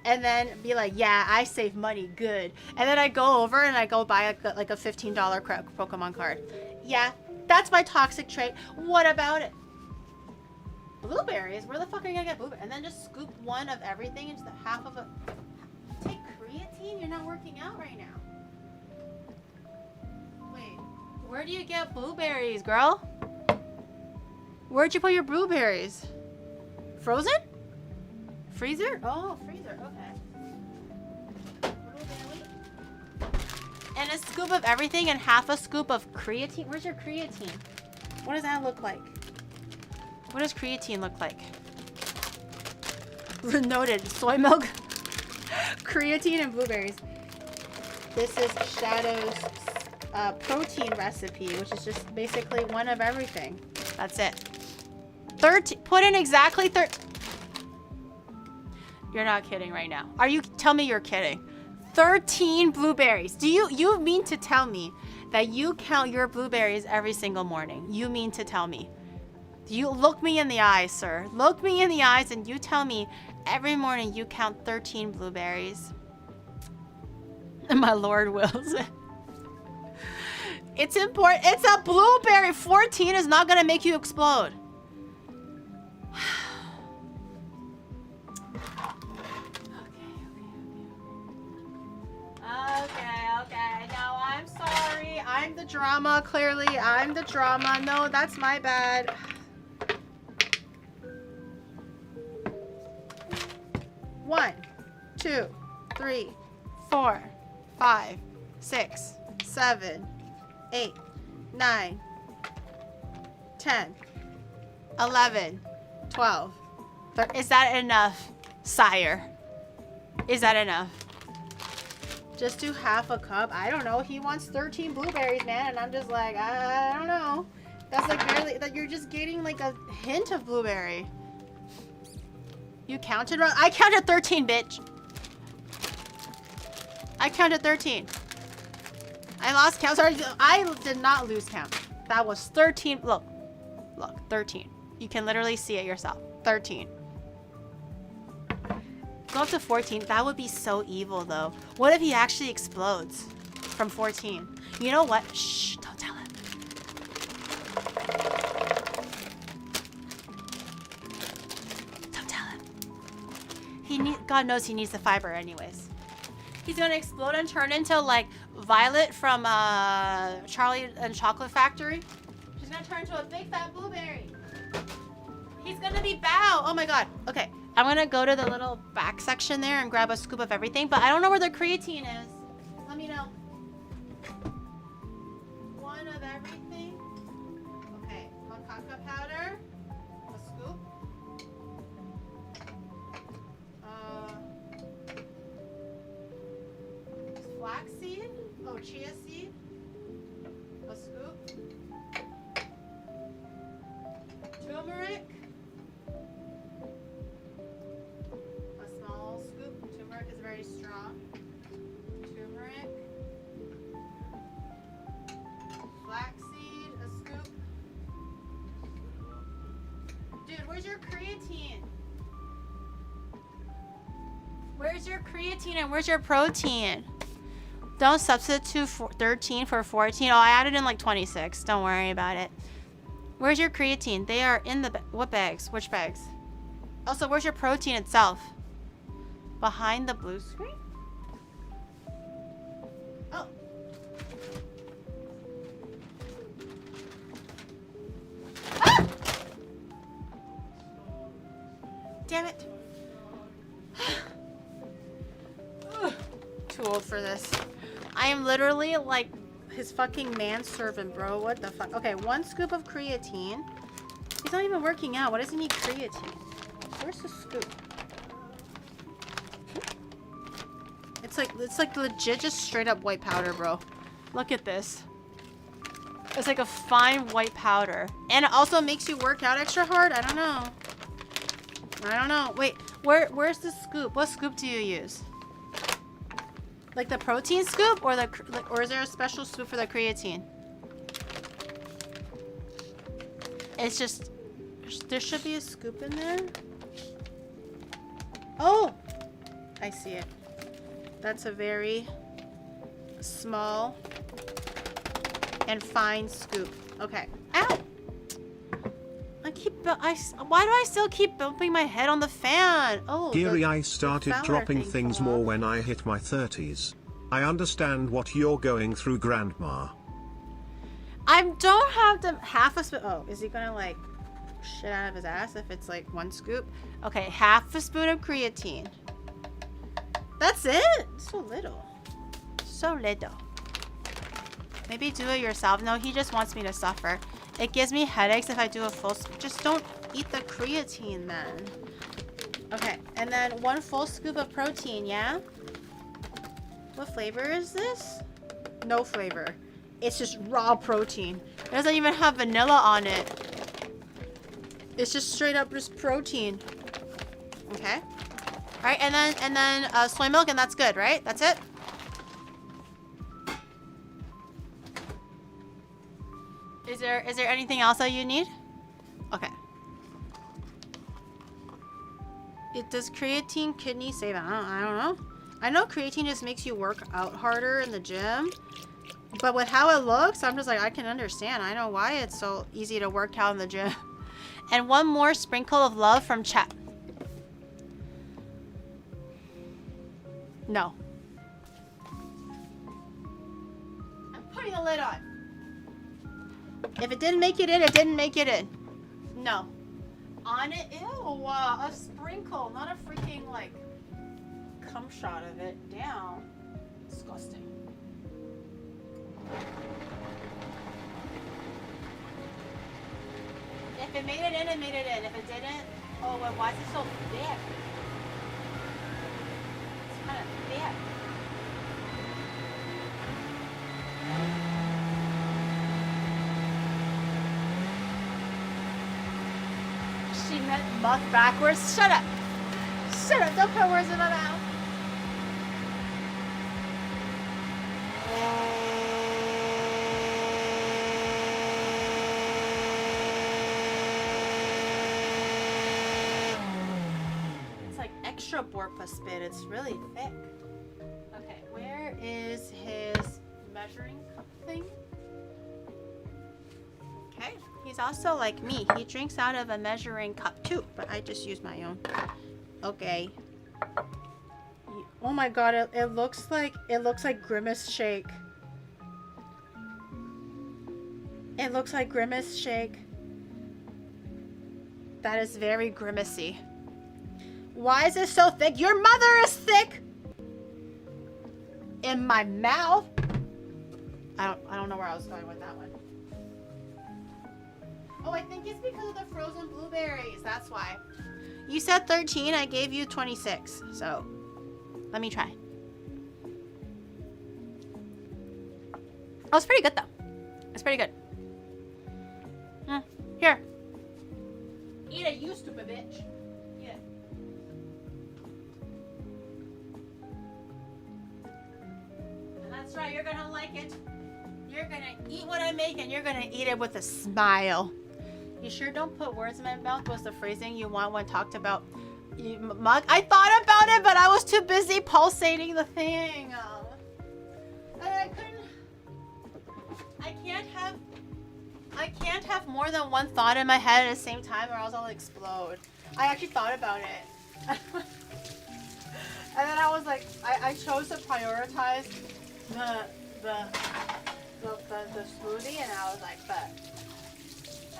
and then be like, yeah, I save money, good. And then I go over and I go buy like a $15 Pokemon card. Yeah, that's my toxic trait. What about it? Blueberries? Where the fuck are you gonna get blueberries? And then just scoop one of everything into the half of a... Take creatine? You're not working out right now. Wait, where do you get blueberries, girl? Where'd you put your blueberries? Frozen? Freezer? Oh, freezer, okay. And a scoop of everything and half a scoop of creatine. Where's your creatine? What does that look like? What does creatine look like? Noted. Soy milk, creatine, and blueberries. This is Shadow's protein recipe, which is just basically one of everything. That's it. 13. Put in exactly 13. You're not kidding right now. Are you? Tell me you're kidding. 13 blueberries. Do you mean to tell me that you count your blueberries every single morning? You mean to tell me? You look me in the eyes, sir. Look me in the eyes and you tell me every morning you count 13 blueberries. My Lord wills. It's important. It's a blueberry. 14 is not going to make you explode. Okay. No, I'm sorry. I'm the drama, clearly. I'm the drama. No, that's my bad. One, 2, 3, 4, 5, 6, 7, 8, 9, 10, 11, 12. Is that enough, sire? Is that enough? Just do half a cup. I don't know. He wants 13 blueberries, man. And I'm just like, I don't know. That's like barely, that you're just getting like a hint of blueberry. You counted wrong? I counted 13, bitch. I counted 13. I lost count. Sorry, I did not lose count. That was 13. Look, 13. You can literally see it yourself. 13. Go up to 14. That would be so evil, though. What if he actually explodes from 14? You know what? Shh, don't tell him. Don't tell him. God knows he needs the fiber anyways. He's gonna explode and turn into like Violet from Charlie and Chocolate Factory. She's gonna turn into a big fat blueberry. He's gonna be Bao. Oh my god. Okay. I'm gonna go to the little back section there and grab a scoop of everything, but I don't know where the creatine is. Let me know. One of everything. Okay, macaca powder. A scoop. Flaxseed. Oh, chia seed. A scoop. Turmeric. Very strong. Turmeric. Flaxseed, a scoop. Dude, where's your creatine? Where's your creatine and where's your protein? Don't substitute 13 for 14. Oh, I added in like 26. Don't worry about it. Where's your creatine? They are in the... What bags? Which bags? Also, where's your protein itself? Behind the blue screen? Oh. Ah! Damn it. too old for this. I am literally like his fucking manservant, bro. What the fuck? Okay, 1 scoop of creatine. He's not even working out. What does he need creatine? Where's the scoop? It's like legit just straight up white powder, bro. Look at this. It's like a fine white powder. And it also makes you work out extra hard? I don't know. I don't know. Wait, where's the scoop? What scoop do you use? Like the protein scoop or or is there a special scoop for the creatine? It's just there should be a scoop in there. Oh, I see it. That's a very small and fine scoop. Okay. Ow! Why do I still keep bumping my head on the fan? Oh, Giri, I started fouler dropping thing things fell more off. when I hit my 30s. I understand what you're going through, Grandma. I don't have to half a spoon. Oh, is he gonna like shit out of his ass if it's like 1 scoop? Okay, half a spoon of creatine. That's it? So little. So little. Maybe do it yourself. No, he just wants me to suffer. It gives me headaches if I do a full just don't eat the creatine then. Okay, and then 1 full scoop of protein, yeah? What flavor is this? No flavor. It's just raw protein. It doesn't even have vanilla on it. It's just straight up just protein. Okay. All right, and then soy milk, and that's good, right? That's it. Is there anything else that you need? Okay. Does creatine kidney save? I don't know. I know creatine just makes you work out harder in the gym. But with how it looks, I'm just like, I can understand. I know why it's so easy to work out in the gym. And 1 more sprinkle of love from chat. No. I'm putting the lid on. If it didn't make it in, it didn't make it in. No. On it, ew, a sprinkle, not a freaking, like, cum shot of it. Down. Disgusting. If it made it in, it made it in. If it didn't, oh, well, why is it so thick? It's kind of thick. She meant muff backwards. Shut up. Shut up. Don't put words in my mouth. It's like extra Borpa spit. It's really thick. Okay, where is his measuring cup thing? Okay, he's also like me. He drinks out of a measuring cup too, but I just use my own. Okay. Oh my god, it looks like Grimace Shake. It looks like Grimace Shake. That is very grimacy. Why is it so thick? Your mother is thick! In my mouth? I don't know where I was going with that one. Oh, I think it's because of the frozen blueberries. That's why. You said 13. I gave you 26. So, let me try. Oh, it's pretty good, though. It's pretty good. Here. Eat it, you stupid bitch. Eat it. And that's right. You're going to like it. You're going to eat what I make, and you're going to eat it with a smile. You sure don't put words in my mouth was the phrasing you want when talked about mug. I thought about it, but I was too busy pulsating the thing. And I couldn't. I can't have more than one thought in my head at the same time, or else I'll explode. I actually thought about it, and then I was like, I chose to prioritize the smoothie, and I was like, but.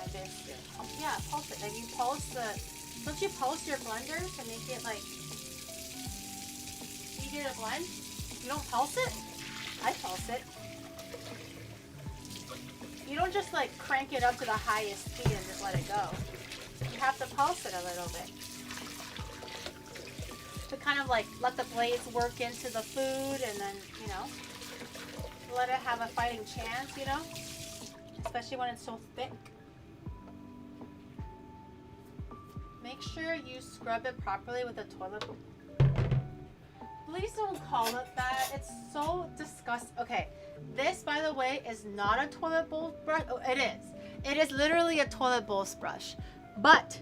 I missed it. Oh, yeah, pulse it. Like you pulse don't you pulse your blender to make it like easier to blend? You don't pulse it? I pulse it. You don't just like crank it up to the highest speed and just let it go. You have to pulse it a little bit. To kind of like let the blades work into the food and then, you know, let it have a fighting chance, you know? Especially when it's so thick. Make sure you scrub it properly with a toilet bowl. Please don't call it that. It's so disgusting. Okay, this, by the way, is not a toilet bowl brush. Oh, it is. It is literally a toilet bowl brush. But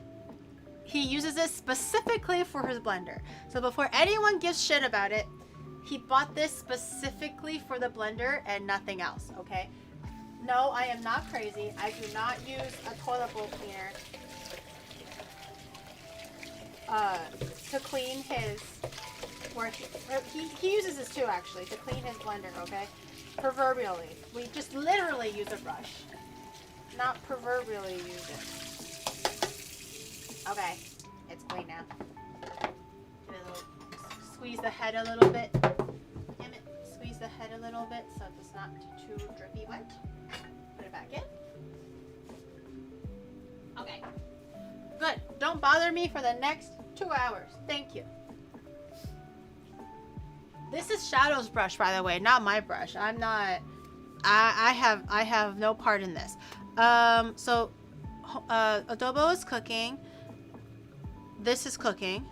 he uses it specifically for his blender. So before anyone gives shit about it, he bought this specifically for the blender and nothing else, okay? No, I am not crazy. I do not use a toilet bowl cleaner to clean his, or he uses this too actually, to clean his blender, okay? Proverbially. We just literally use a brush, not proverbially use it. Okay, it's clean now. Give it a little, squeeze the head a little bit. Damn it, squeeze the head a little bit so it's not too drippy wet. Put it back in. Okay. Good. Don't bother me for the next 2 hours. Thank you. This is Shadow's brush, by the way, not my brush. I'm not. I have no part in this. So adobo is cooking. This is cooking.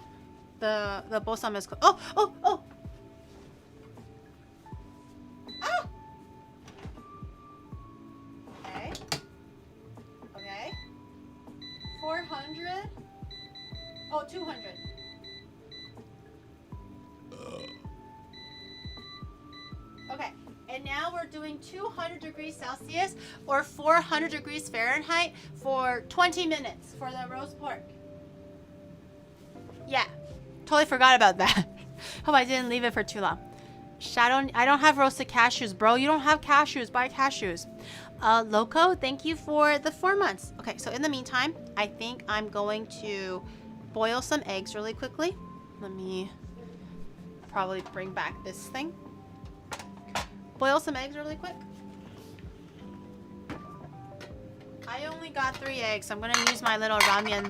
The bosam is cooking. Oh! Ah! Okay. 400. Oh, 200. Okay, and now we're doing 200 degrees Celsius or 400 degrees Fahrenheit for 20 minutes for the roast pork. Yeah, totally forgot about that. Hope I didn't leave it for too long. Shadow, I don't have roasted cashews, bro. You don't have cashews. Buy cashews. Loco, thank you for the 4 months. Okay, so in the meantime, I think I'm going to boil some eggs really quickly. Let me probably bring back this thing. Boil some eggs really quick. I only got 3 eggs, so I'm gonna use my little ramen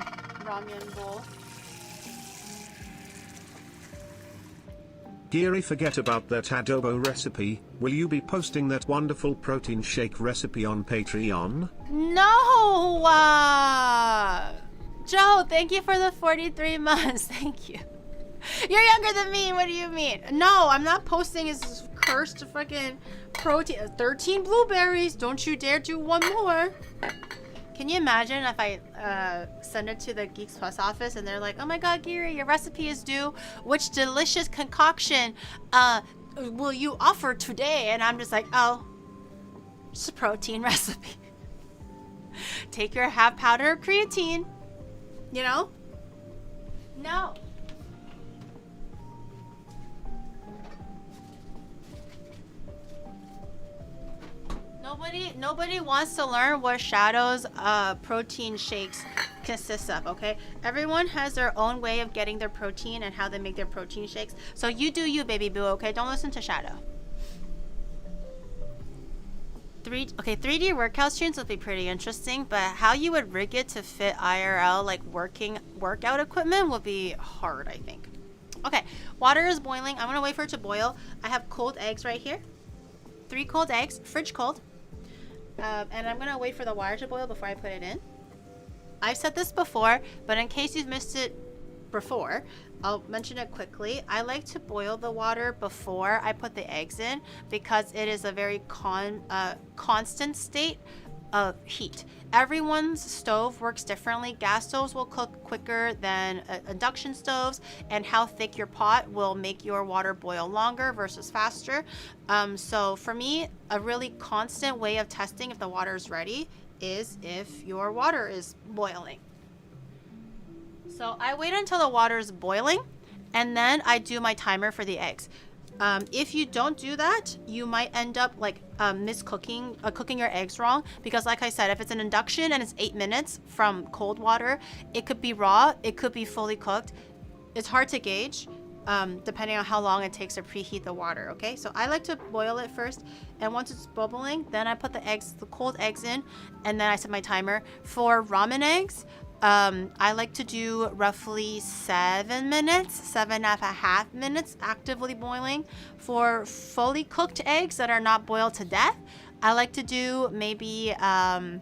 bowl. Giri, forget about that adobo recipe. Will you be posting that wonderful protein shake recipe on Patreon? No! Joe, thank you for the 43 months. Thank you. You're younger than me. What do you mean? No, I'm not posting his cursed fucking protein. 13 blueberries. Don't you dare do one more. Can you imagine if I send it to the Geeks Plus office and they're like, oh my god, Giri, your recipe is due. Which delicious concoction will you offer today? And I'm just like, oh, it's a protein recipe. Take your half powder of creatine. You know? No. Nobody wants to learn what Shadow's protein shakes consist of, okay? Everyone has their own way of getting their protein and how they make their protein shakes. So you do you, baby boo, okay? Don't listen to Shadow. 3D workout streams would be pretty interesting, but how you would rig it to fit IRL like workout equipment would be hard, I think. Okay, water is boiling. I'm gonna wait for it to boil. I have cold eggs right here. 3 cold eggs, fridge cold. And I'm gonna wait for the water to boil before I put it in. I've said this before, but in case you've missed it before, I'll mention it quickly. I like to boil the water before I put the eggs in because it is a very constant state of heat. Everyone's stove works differently. Gas stoves will cook quicker than induction stoves, and how thick your pot will make your water boil longer versus faster. So for me, a really constant way of testing if the water is ready is if your water is boiling. So I wait until the water is boiling, and then I do my timer for the eggs. If you don't do that, you might end up like cooking your eggs wrong, because like I said, if it's an induction and it's 8 minutes from cold water, it could be raw, it could be fully cooked. It's hard to gauge. depending on how long it takes to preheat the water. Okay, so I like to boil it first, and once it's bubbling, then I put the cold eggs in, and then I set my timer. For ramen eggs, I like to do roughly 7 minutes, 7.5 minutes actively boiling. For fully cooked eggs that are not boiled to death, I like to do maybe I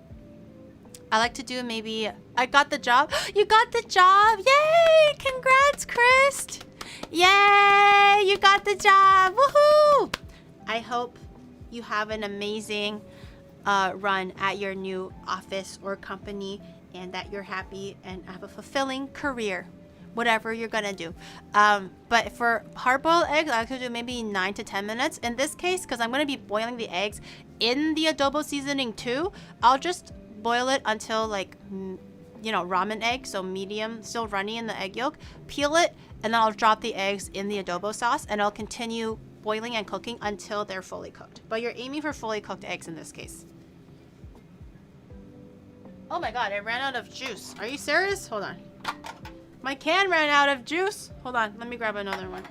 got the job. You got the job. Yay! Congrats, Chris. Yay! You got the job. Woohoo! I hope you have an amazing run at your new office or company, and that you're happy and have a fulfilling career, whatever you're gonna do. But for hard-boiled eggs, I could do maybe 9 to 10 minutes. In this case, because I'm gonna be boiling the eggs in the adobo seasoning too, I'll just boil it until like, you know, ramen egg, so medium, still runny in the egg yolk. Peel it, and then I'll drop the eggs in the adobo sauce, and I'll continue boiling and cooking until they're fully cooked. But you're aiming for fully cooked eggs in this case. Oh my god, it ran out of juice. Are you serious? Hold on. My can ran out of juice. Hold on, let me grab another one.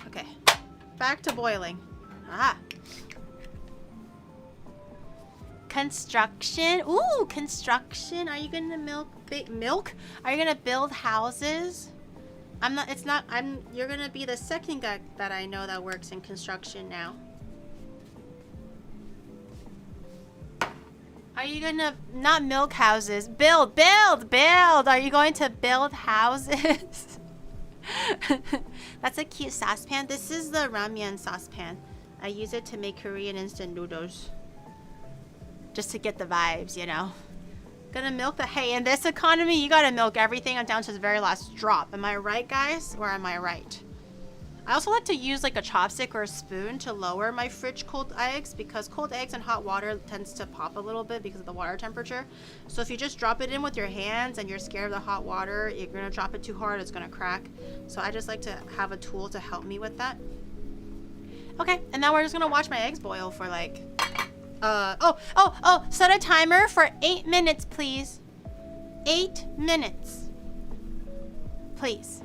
Okay, back to boiling. Ah. Construction. Ooh, construction. Are you gonna milk? Are you gonna build houses? You're gonna be the second guy that I know that works in construction now. Are you gonna, not milk houses, build! Are you going to build houses? That's a cute saucepan. This is the ramen saucepan. I use it to make Korean instant noodles. Just to get the vibes, you know. Gonna milk the, hey, in this economy, you gotta milk everything down to the very last drop. Am I right, guys? Or am I right? I also like to use like a chopstick or a spoon to lower my fridge cold eggs, because cold eggs in hot water tends to pop a little bit because of the water temperature. So if you just drop it in with your hands and you're scared of the hot water, you're gonna drop it too hard, it's gonna crack. So I just like to have a tool to help me with that. Okay, and now we're just gonna watch my eggs boil for like set a timer for 8 minutes, please. 8 minutes. Please.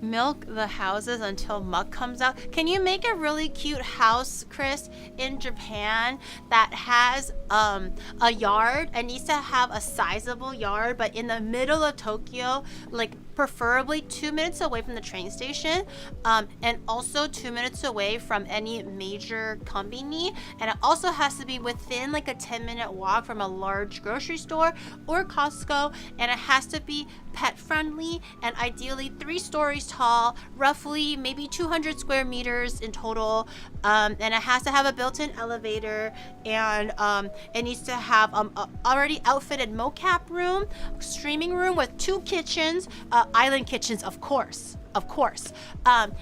Milk the houses until muck comes out. Can you make a really cute house, Chris, in Japan that has a yard? It needs to have a sizable yard, but in the middle of Tokyo, like preferably 2 minutes away from the train station, and also 2 minutes away from any major combini, and it also has to be within like a 10-minute walk from a large grocery store or Costco, and it has to be pet friendly and ideally 3 stories tall, roughly maybe 200 square meters in total, and it has to have a built-in elevator, and it needs to have a already outfitted mocap room, streaming room with 2 kitchens, island kitchens, of course, and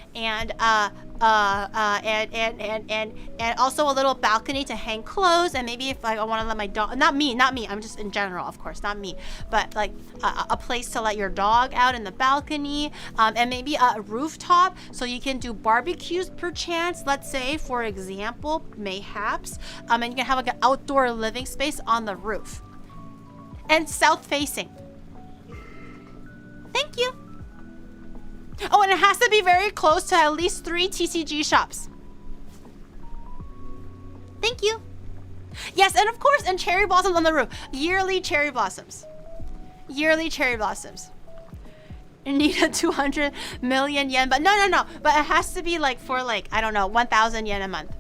also a little balcony to hang clothes, and maybe if I want to let my dog, not me, I'm just in general, of course, not me, but like a place to let your dog out in the balcony, and maybe a rooftop so you can do barbecues perchance, let's say, for example, mayhaps, and you can have like an outdoor living space on the roof, and south facing. Thank you. Oh, and it has to be very close to at least 3 TCG shops. Thank you. Yes, and of course, and cherry blossoms on the roof. Yearly cherry blossoms. Yearly cherry blossoms. You need a 200 million yen, but no. But it has to be like for like, I don't know, 1,000 yen a month.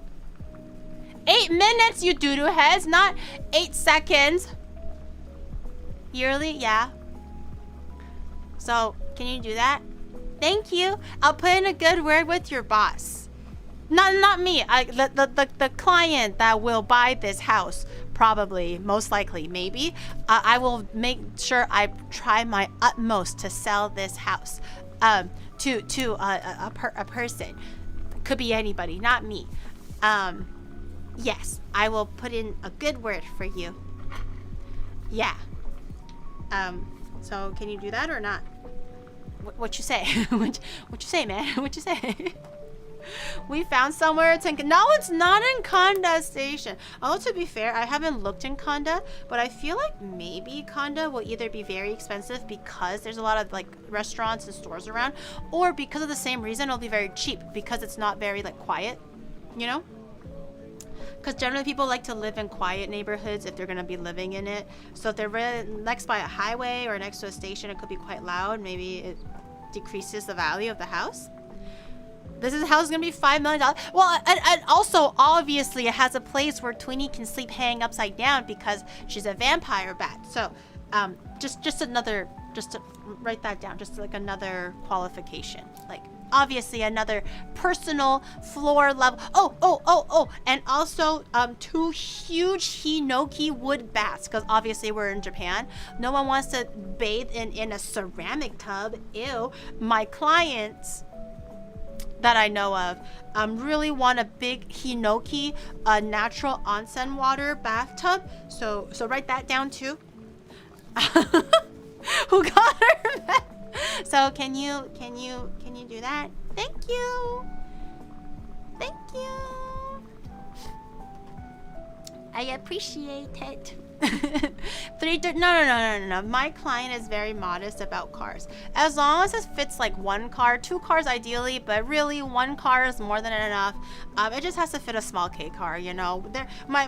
8 minutes, you doo-doo heads, not 8 seconds. Yearly, yeah. So, can you do that? Thank you. I'll put in a good word with your boss. Not me. The client that will buy this house, probably, most likely, maybe. I will make sure I try my utmost to sell this house to a person. Could be anybody, not me. Yes, I will put in a good word for you. Yeah. So can you do that or not? What you say? What you say, man? What you say? We found somewhere it's in. No, it's not in Kanda Station. Although to be fair, I haven't looked in Kanda, but I feel like maybe Kanda will either be very expensive because there's a lot of like restaurants and stores around, or because of the same reason it'll be very cheap because it's not very like quiet, you know? Because generally people like to live in quiet neighborhoods if they're going to be living in it. So if they're next by a highway or next to a station, it could be quite loud. Maybe it decreases the value of the house. This house is gonna be $5 million. Well, and also, obviously, it has a place where Twinnie can sleep hanging upside down because she's a vampire bat. So, just to write that down, just like another qualification. Like, obviously, another personal floor level. Oh, and also, 2 huge Hinoki wood bats, because obviously we're in Japan. No one wants to bathe in a ceramic tub. Ew. My clients that I know of really want a big Hinoki natural onsen water bathtub. So write that down too. Who got her? So can you do that? Thank you. Thank you. I appreciate it. No. My client is very modest about cars. As long as it fits like 1 car, 2 cars ideally, but really 1 car is more than enough. It just has to fit a small K car, you know. My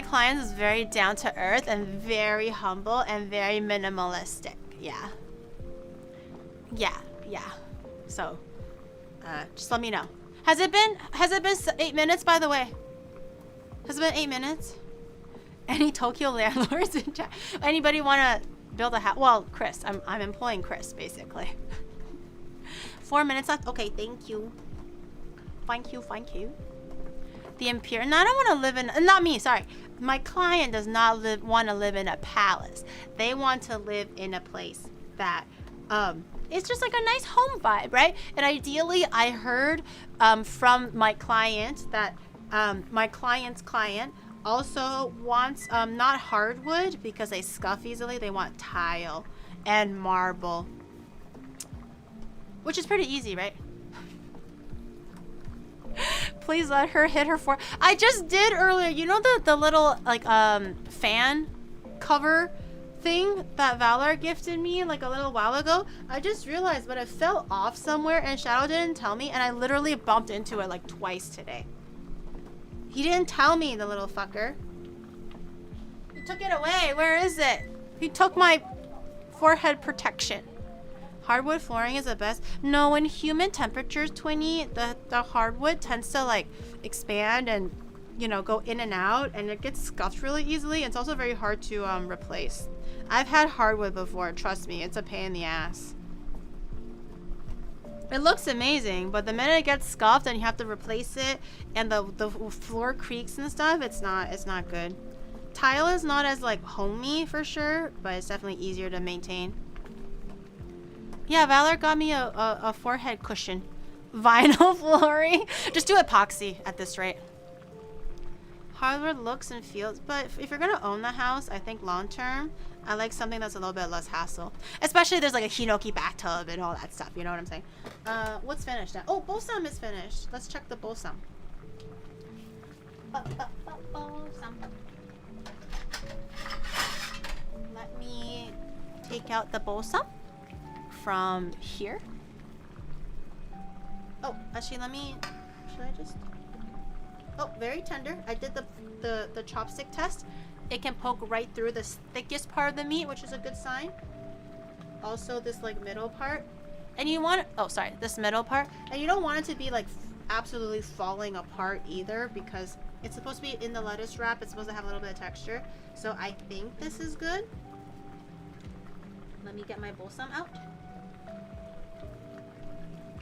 client is very down to earth and very humble and very minimalistic. Yeah. So, just let me know. Has it been 8 minutes, by the way? Has it been 8 minutes? Any Tokyo landlords in chat? Anybody want to build a house? Well, Chris. I'm employing Chris, basically. 4 minutes left. Okay, thank you. Thank you. The Imperial. No, I don't want to live in... Not me, sorry. My client does not want to live in a palace. They want to live in a place that... it's just like a nice home vibe, right? And ideally, I heard from my client that my client's client also wants not hardwood because they scuff easily. They want tile and marble, which is pretty easy, right? Please let her hit her I just did earlier. You know the little like fan cover thing that Valor gifted me like a little while ago? I just realized, but it fell off somewhere and Shadow didn't tell me, and I literally bumped into it like twice today. He didn't tell me, the little fucker. He took it away. Where is it? He took my forehead protection. Hardwood flooring is the best. No, in humid temperatures, Twinnie, the hardwood tends to like expand and, you know, go in and out, and it gets scuffed really easily. It's also very hard to replace. I've had hardwood before. Trust me, it's a pain in the ass. It looks amazing, but the minute it gets scuffed and you have to replace it, and the floor creaks and stuff, it's not good. Tile is not as like homey for sure, but it's definitely easier to maintain. Yeah, Valor got me a forehead cushion. Vinyl flooring. Just do epoxy at this rate. Hardwood looks and feels, but if you're gonna own the house, I think long term, I like something that's a little bit less hassle. Especially if there's like a Hinoki bathtub and all that stuff, you know what I'm saying? What's finished now? Oh, Bosam is finished. Let's check the Bosam. Bosam. Let me take out the Bosam from here. Oh, actually, should I just... Oh, very tender. I did the chopstick test. It can poke right through the thickest part of the meat, which is a good sign. Also, this like middle part. And you want... Oh, sorry. This middle part. And you don't want it to be like absolutely falling apart either, because it's supposed to be in the lettuce wrap. It's supposed to have a little bit of texture. So I think this is good. Let me get my Bosam out.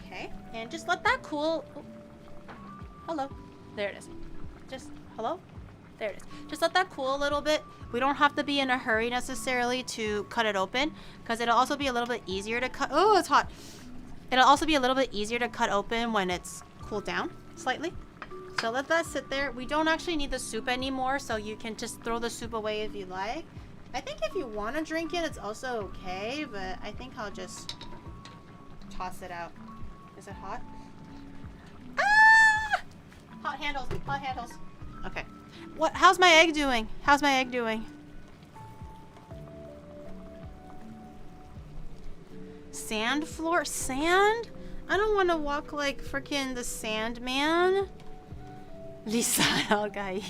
Okay. And just let that cool... Oh. Hello. There it is. Just, hello? There it is. Just let that cool a little bit. We don't have to be in a hurry necessarily to cut it open, because it'll also be a little bit easier to cut. Oh, it's hot. It'll also be a little bit easier to cut open when it's cooled down slightly. So let that sit there. We don't actually need the soup anymore, so you can just throw the soup away if you like. I think if you want to drink it, it's also okay, but I think I'll just toss it out. Is it hot? Hot handles. Hot handles. Okay. What? How's my egg doing? How's my egg doing? Sand floor? Sand? I don't want to walk like freaking the Sandman. Lisa, okay.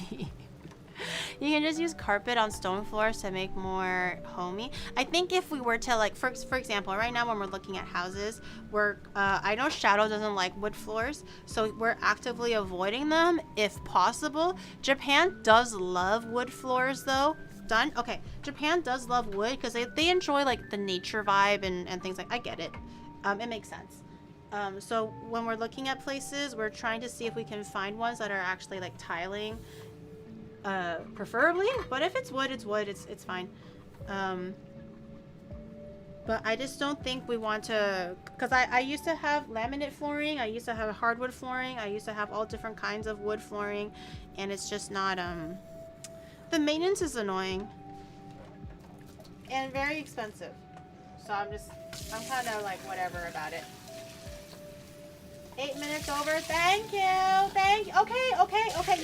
You can just use carpet on stone floors to make more homey. I think if we were to like, for example, right now when we're looking at houses, I know Shadow doesn't like wood floors, so we're actively avoiding them if possible. Japan does love wood floors though. Done? Okay. Japan does love wood because they enjoy like the nature vibe and things like, I get it. It makes sense. So when we're looking at places, we're trying to see if we can find ones that are actually like tiling. Preferably, but if it's wood, it's wood. It's fine. But I just don't think we want to, because I used to have laminate flooring. I used to have hardwood flooring. I used to have all different kinds of wood flooring, and it's just not, the maintenance is annoying and very expensive. So I'm kind of like whatever about it. 8 minutes over. Thank you. Thank you. Okay.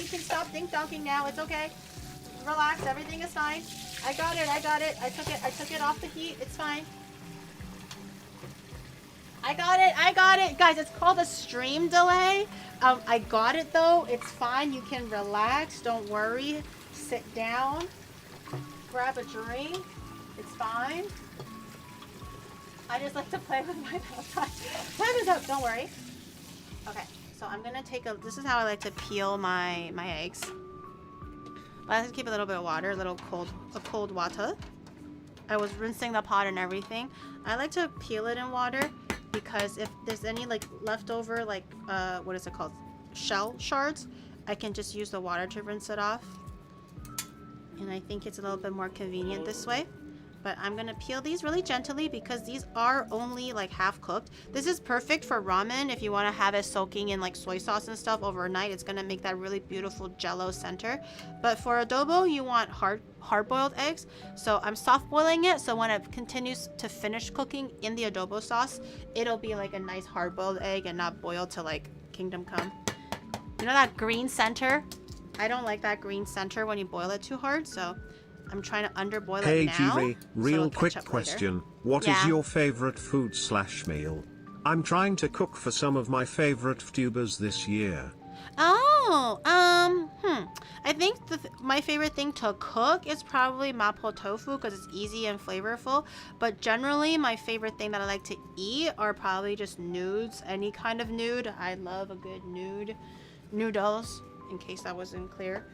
You can stop dink-donking now. It's okay. Relax. Everything is fine. I got it. I took it off the heat. It's fine. I got it. Guys, it's called a stream delay. I got it though. It's fine. You can relax. Don't worry. Sit down. Grab a drink. It's fine. I just like to play with my mouse. Time is up. Don't worry. Okay, so I'm gonna this is how I like to peel my eggs. But I like to keep a little bit of water, a cold water. I was rinsing the pot and everything. I like to peel it in water because if there's any like leftover like what is it called? Shell shards, I can just use the water to rinse it off. And I think it's a little bit more convenient this way. But I'm gonna peel these really gently because these are only like half cooked. This is perfect for ramen if you want to have it soaking in like soy sauce and stuff overnight. It's gonna make that really beautiful jello center. But for adobo, you want hard-boiled eggs. So I'm soft boiling it, so when it continues to finish cooking in the adobo sauce, it'll be like a nice hard-boiled egg and not boiled to like kingdom come. You know that green center? I don't like that green center when you boil it too hard, so I'm trying to underboil it now. Hey Giri, real so quick question. What is your favorite food/meal? I'm trying to cook for some of my favorite VTubers this year. Oh, I think my favorite thing to cook is probably mapo tofu because it's easy and flavorful. But generally, my favorite thing that I like to eat are probably just nudes. Any kind of nude. I love a good nude. Noodles, in case that wasn't clear.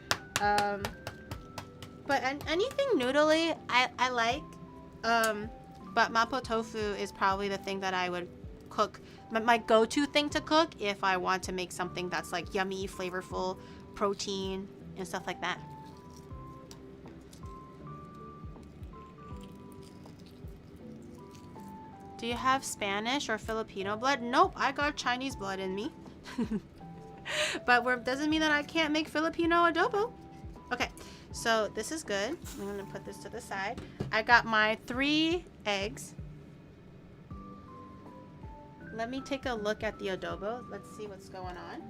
But anything noodly, I like. But mapo tofu is probably the thing that I would cook. My go-to thing to cook if I want to make something that's like yummy, flavorful, protein, and stuff like that. Do you have Spanish or Filipino blood? Nope, I got Chinese blood in me. But doesn't mean that I can't make Filipino adobo. Okay, so this is good. I'm gonna put this to the side. I got my 3 eggs. Let me take a look at the adobo. Let's see what's going on.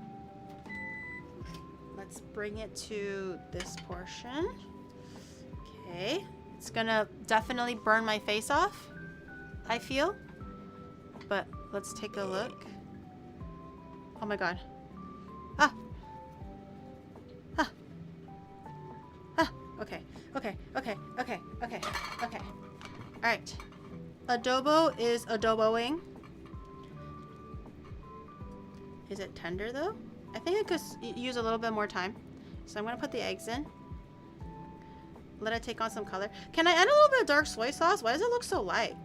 Let's bring it to this portion. Okay, it's gonna definitely burn my face off, I feel. But let's take a look. Oh my god. Ah. Ah. Ah. Okay. Alright. Adobo is adoboing. Is it tender though? I think I could use a little bit more time. So I'm gonna put the eggs in. Let it take on some color. Can I add a little bit of dark soy sauce? Why does it look so light?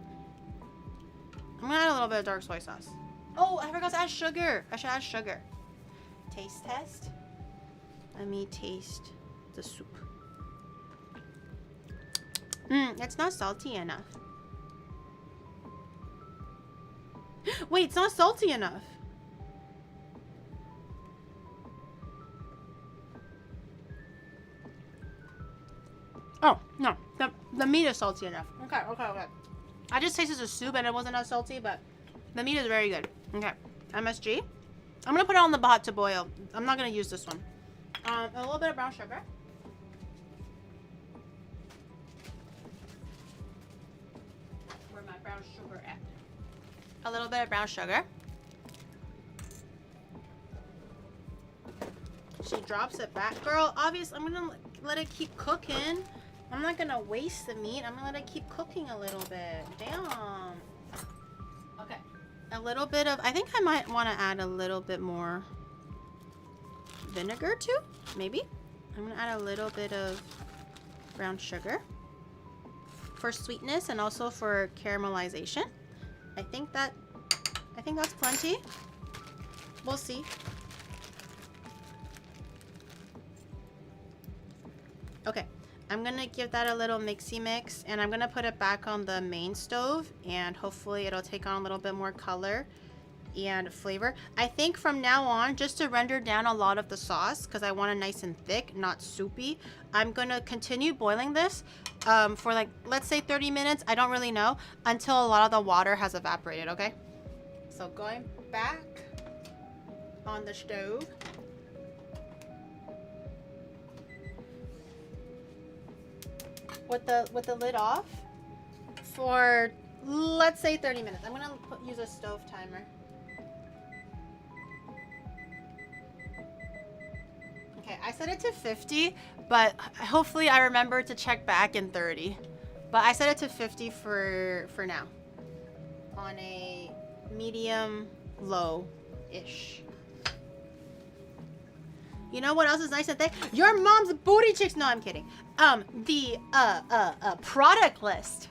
I'm gonna add a little bit of dark soy sauce. Oh, I forgot to add sugar. I should add sugar. Taste test. Let me taste the soup. It's not salty enough. Wait, it's not salty enough. Oh, no. The meat is salty enough. Okay. I just tasted the soup and it wasn't as salty, but the meat is very good. Okay. MSG. I'm gonna put it on the pot to boil. I'm not gonna use this one. A little bit of brown sugar. Where's my brown sugar at? A little bit of brown sugar. She drops it back. Girl, obviously, I'm gonna let it keep cooking. I'm not gonna waste the meat. I'm gonna let it keep cooking a little bit. Damn. Okay. A little bit of, I think I might want to add a little bit more vinegar too. Maybe. I'm gonna add a little bit of brown sugar for sweetness and also for caramelization. I think that's plenty. We'll see. Okay, I'm gonna give that a little mixy mix and I'm gonna put it back on the main stove and hopefully it'll take on a little bit more color and flavor. I think from now on, just to render down a lot of the sauce, because I want it nice and thick, not soupy, I'm gonna continue boiling this for like, let's say 30 minutes, I don't really know, until a lot of the water has evaporated, okay? So going back on the stove. With the lid off for, let's say 30 minutes. I'm gonna use a stove timer. Okay, I set it to 50, but hopefully I remember to check back in 30. But I set it to 50 for now. On a medium low-ish. You know what else is nice and thick? Your mom's booty cheeks. No, I'm kidding. The product list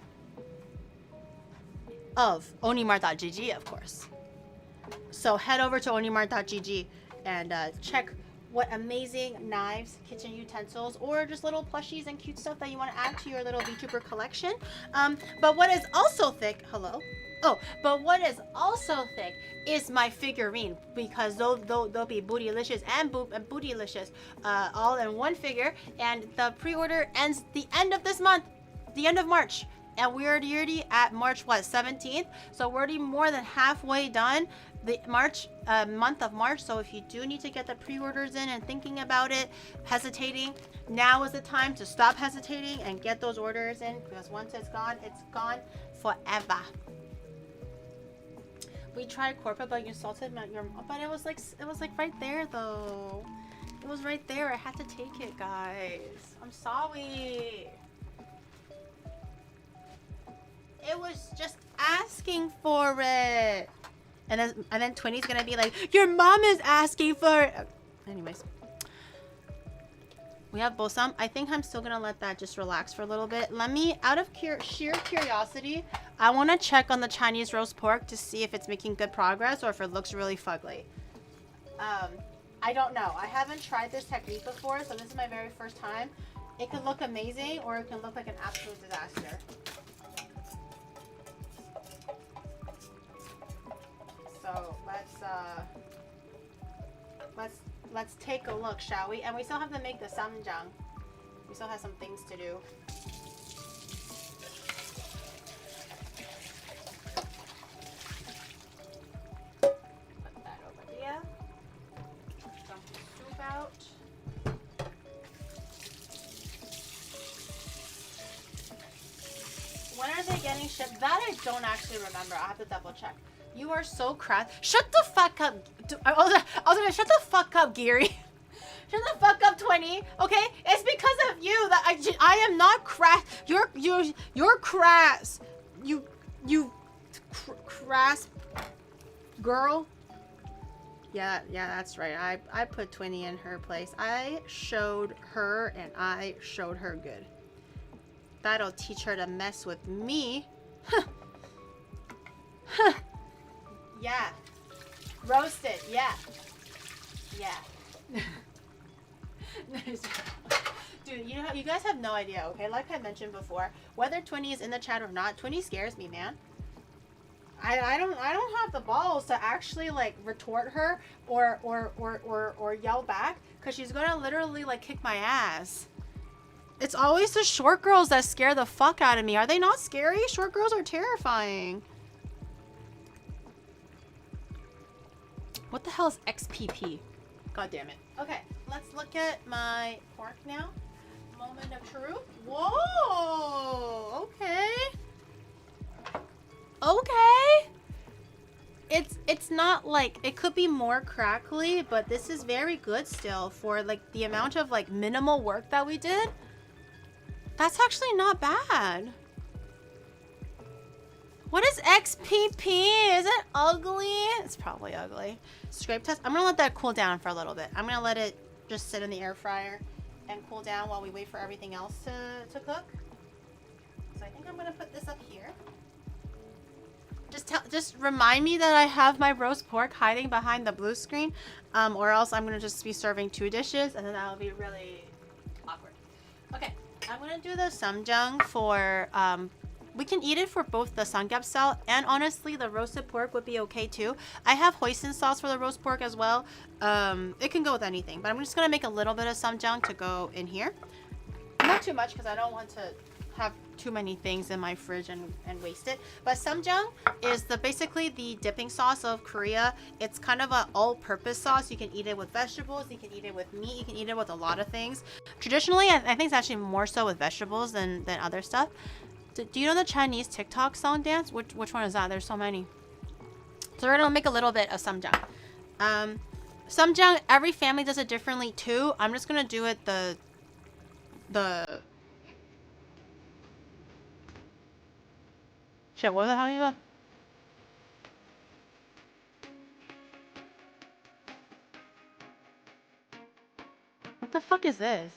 of Onimart.gg, of course. So head over to Onimart.gg and check what amazing knives, kitchen utensils, or just little plushies and cute stuff that you want to add to your little VTuber collection. But what is also thick, hello? Oh, but what is also thick is my figurine, because they'll be bootylicious and bootylicious all in one figure, and the pre-order ends the end of this month, the end of March, and we're already at March 17th, so we're already more than halfway done the month of March. So if you do need to get the pre-orders in and thinking about it, hesitating, now is the time to stop hesitating and get those orders in, because once it's gone forever. We tried corporate, but you salted your, but it was like right there though. It was right there. I had to take it, guys. I'm sorry. It was just asking for it. And then Twinnie's gonna be like, your mom is asking for it. Anyways. We have balsam. I think I'm still gonna let that just relax for a little bit. Let me, out of sheer curiosity, I want to check on the Chinese roast pork to see if it's making good progress or if it looks really fugly. I don't know. I haven't tried this technique before, so this is my very first time. It could look amazing or it can look like an absolute disaster. So let's take a look, shall we? And we still have to make the samjang. We still have some things to do. Put that over there. Dump the soup out. When are they getting shipped? That I don't actually remember. I have to double check. You are so crass. Shut the fuck up. I was gonna shut the fuck up, Giri. Shut the fuck up, 20. Okay, it's because of you that I am not crass. You're crass. You crass girl. Yeah, that's right. I put 20 in her place. I showed her and I showed her good. That'll teach her to mess with me. Huh. Huh. Yeah. Roasted. Yeah. Yeah. Dude, you guys have no idea, okay? Like I mentioned before, whether 20 is in the chat or not, 20 scares me, man. I don't have the balls to actually like retort her or yell back, because she's gonna literally like kick my ass. It's always the short girls that scare the fuck out of me. Are they not scary? Short girls are terrifying. What the hell is XPP? God damn it. Okay, let's look at my pork now. Moment of truth. Whoa! Okay. Okay. It's not like, it could be more crackly, but this is very good still for like the amount of like minimal work that we did. That's actually not bad. What is XPP? Is it ugly? It's probably ugly. Scrape test. I'm gonna let that cool down for a little bit. I'm gonna let it just sit in the air fryer and cool down while we wait for everything else to cook. So I think I'm gonna put this up here. Just remind me that I have my roast pork hiding behind the blue screen, or else I'm gonna just be serving 2 dishes, and then that'll be really awkward. Okay, I'm gonna do the sumjang for. We can eat it for both the samgyeop style and honestly the roasted pork would be okay too. I have hoisin sauce for the roast pork as well. It can go with anything, but I'm just gonna make a little bit of sumjang to go in here. Not too much because I don't want to have too many things in my fridge and waste it. But sumjang is basically the dipping sauce of Korea. It's kind of an all-purpose sauce. You can eat it with vegetables, you can eat it with meat, you can eat it with a lot of things. Traditionally, I think it's actually more so with vegetables than other stuff. Do you know the Chinese TikTok song dance? Which one is that? There's so many. So we're gonna make a little bit of sumjang. Sumjang, every family does it differently too. I'm just gonna do it the shit. What the hell are you? What the fuck is this?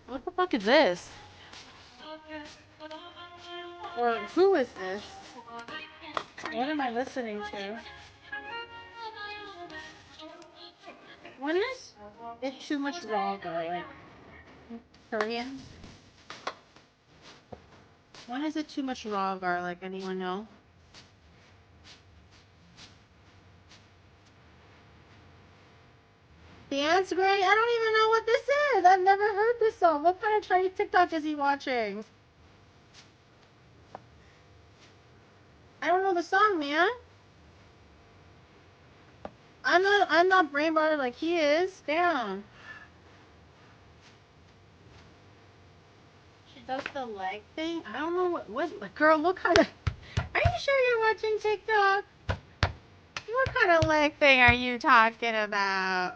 What the fuck is this? Or who is this? What am I listening to? When is it too much raw garlic? Korean? When is it too much raw garlic? Anyone know? Dance Great? I don't even know what this is. I've never heard this song. What kind of Chinese TikTok is he watching? I don't know the song, man. I'm not brain rotted like he is. Damn. She does the leg thing. I don't know what girl, what kind of are you sure you're watching TikTok? What kind of leg thing are you talking about?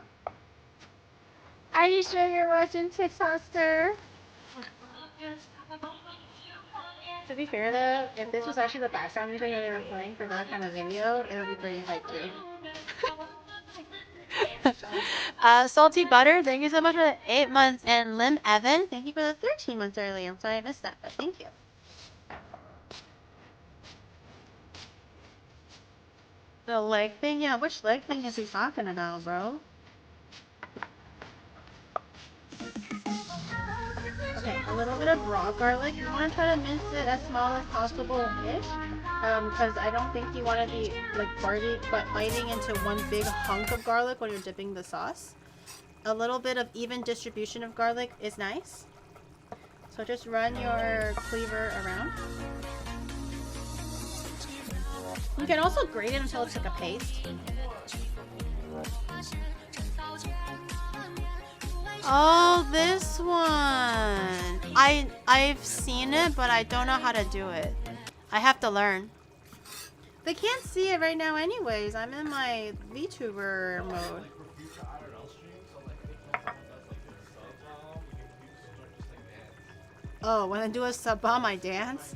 Are you sure you're watching TikTok, sir? To be fair though, if this was actually the background music that they were playing for that kind of video, it would be pretty hype too. Salty Butter, thank you so much for the 8 months. And Lim Evan, thank you for the 13 months earlier. I'm sorry I missed that, but thank you. The leg thing? Yeah, which leg thing is he talking about, bro? Okay, a little bit of raw garlic. You want to try to mince it as small as possible-ish. Because I don't think you want to be like biting into one big hunk of garlic when you're dipping the sauce. A little bit of even distribution of garlic is nice. So just run your cleaver around. You can also grate it until it's like a paste. Oh, this one. I've seen it, but I don't know how to do it. I have to learn. They can't see it right now anyways. I'm in my VTuber mode. Oh, when I do a sub bomb, I dance?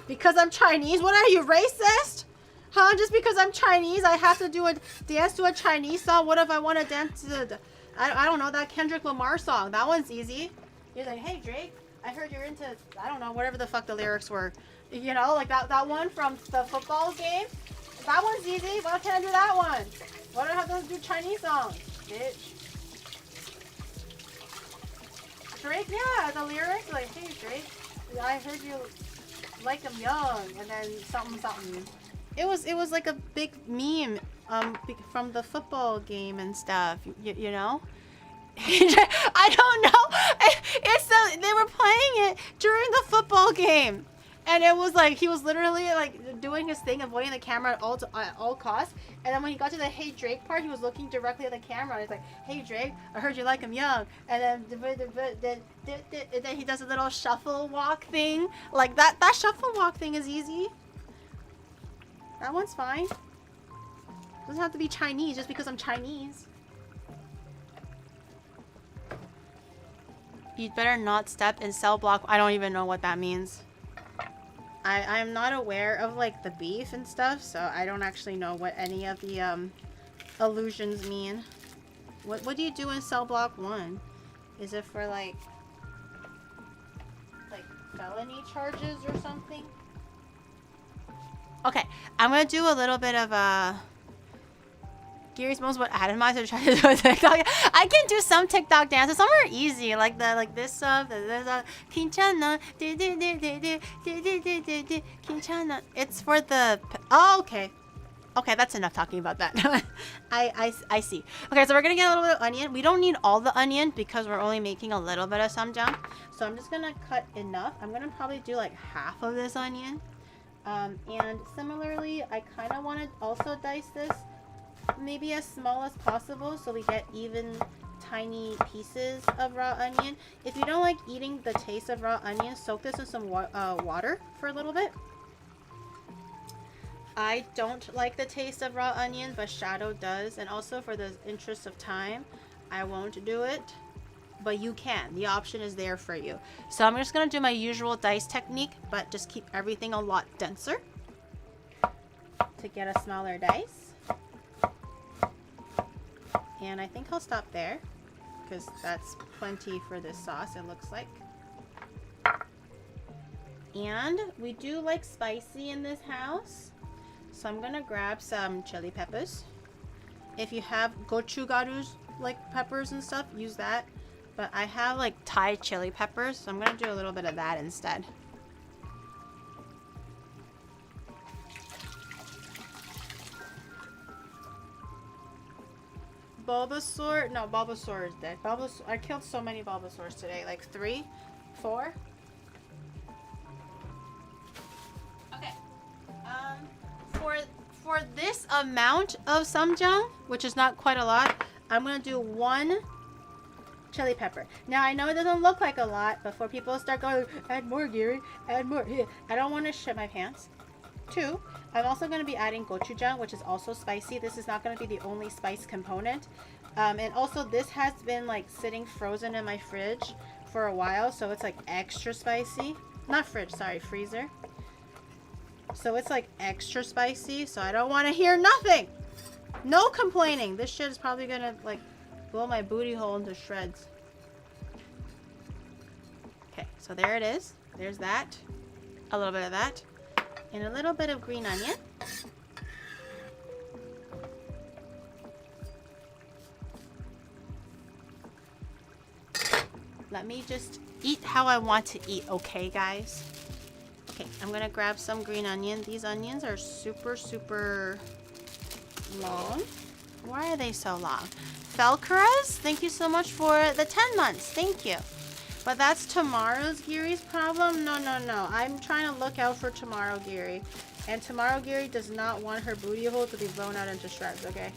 Because I'm Chinese? What are you, racist? Huh? Just because I'm Chinese, I have to do a dance to a Chinese song? What if I want to dance to I don't know, that Kendrick Lamar song? That one's easy. You're like, hey Drake, I heard you're into, I don't know, whatever the fuck the lyrics were. You know, like that one from the football game. That one's easy. Why can't I do that one? Why do I have to do Chinese songs, bitch? Drake, yeah, the lyrics, like, hey Drake, I heard you like him young, and then something something. It was like a big meme from the football game and stuff. You know. I don't know. They were playing it during the football game, and it was like he was literally like doing his thing, avoiding the camera at all costs. And then when he got to the "Hey Drake" part, he was looking directly at the camera. And he's like, "Hey Drake, I heard you like him young." And then he does a little shuffle walk thing. Like that shuffle walk thing is easy. That one's fine. Doesn't have to be Chinese just because I'm Chinese. You'd better not step in cell block. I don't even know what that means. I'm not aware of like the beef and stuff, so I don't actually know what any of the allusions mean. What do you do in cell block 1? Is it for like felony charges or something? Okay, I'm gonna do a little bit of Gary's most what atomizer try to do a TikTok. I can do some TikTok dances. Some are easy, like this stuff. Kinchana, Kinchana. It's for the. Oh, okay. Okay, that's enough talking about that. I see. Okay, so we're gonna get a little bit of onion. We don't need all the onion because we're only making a little bit of samjang. So I'm just gonna cut enough. I'm gonna probably do like half of this onion. And similarly, I kind of want to also dice this maybe as small as possible so we get even tiny pieces of raw onion. If you don't like eating the taste of raw onion, soak this in some water for a little bit. I don't like the taste of raw onion, but Shadow does, and also for the interest of time, I won't do it, but you can. The option is there for you. So I'm just gonna do my usual dice technique, but just keep everything a lot denser to get a smaller dice. And I think I'll stop there because that's plenty for this sauce, it looks like. And we do like spicy in this house, so I'm gonna grab some chili peppers. If you have gochugarus, like peppers and stuff, use that. But I have like Thai chili peppers, so I'm gonna do a little bit of that instead. Bulbasaur? No, Bulbasaur is dead. I killed so many Bulbasaurs today. Like 3? 4? Okay. For this amount of samjang, which is not quite a lot, I'm gonna do 1 chili pepper. Now I know it doesn't look like a lot, but before people start going, add more, Giri, add more. I don't want to shit my pants. 2, I'm also going to be adding gochujang, which is also spicy. This is not going to be the only spice component. And also this has been like sitting frozen in my fridge for a while, so it's like extra spicy. Not fridge, sorry, freezer. So it's like extra spicy, so I don't want to hear nothing. No complaining. This shit is probably going to like blow my booty hole into shreds. Okay, so there it is. There's that. A little bit of that. And a little bit of green onion. Let me just eat how I want to eat, okay, guys? Okay, I'm gonna grab some green onion. These onions are super, super long. Why are they so long? Felcaras, thank you so much for the 10 months. Thank you. But that's tomorrow's Giri's problem? No, no, no. I'm trying to look out for tomorrow Giri. And tomorrow Giri does not want her booty hole to be blown out into shreds, okay?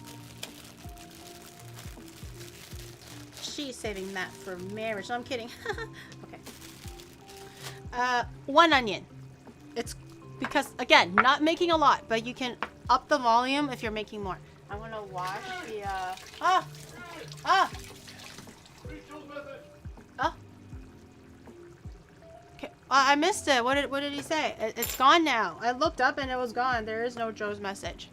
She's saving that for marriage. No, I'm kidding. Okay. 1 onion. It's because, again, not making a lot, but you can up the volume if you're making more. I'm gonna wash the, Oh! Okay, I missed it. What did he say? It's gone now. I looked up and it was gone. There is no Joe's message.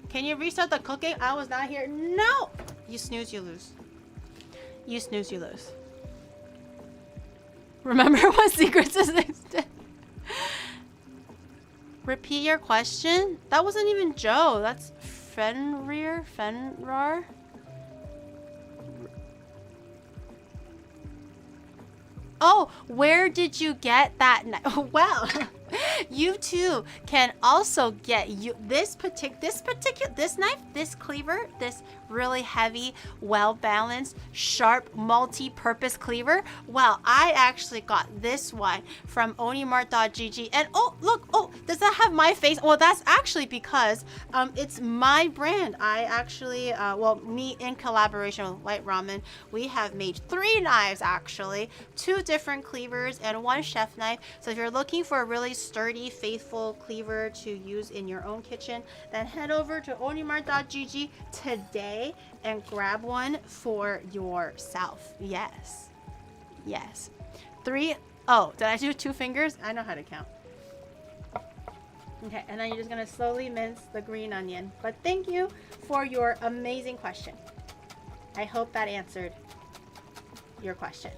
Can you restart the cooking? I was not here. No! You snooze, you lose. You snooze, you lose. Remember what secrets existed? Repeat your question? That wasn't even Joe. That's Fenrar? Oh, where did you get that? Well, You too can also get this knife, this cleaver, this really heavy, well-balanced, sharp, multi-purpose cleaver. Well, I actually got this one from Onimart.gg, and oh look, oh, does that have my face? Well, that's actually because it's my brand. I actually, well, me in collaboration with White Ramen, we have made 3 knives actually, 2 different cleavers and 1 chef knife. So if you're looking for a really sturdy, faithful cleaver to use in your own kitchen, then head over to Onimart.gg today and grab one for yourself. Yes. Yes. 3. Oh, did I do 2 fingers? I know how to count. Okay, and then you're just gonna slowly mince the green onion. But thank you for your amazing question. I hope that answered your question.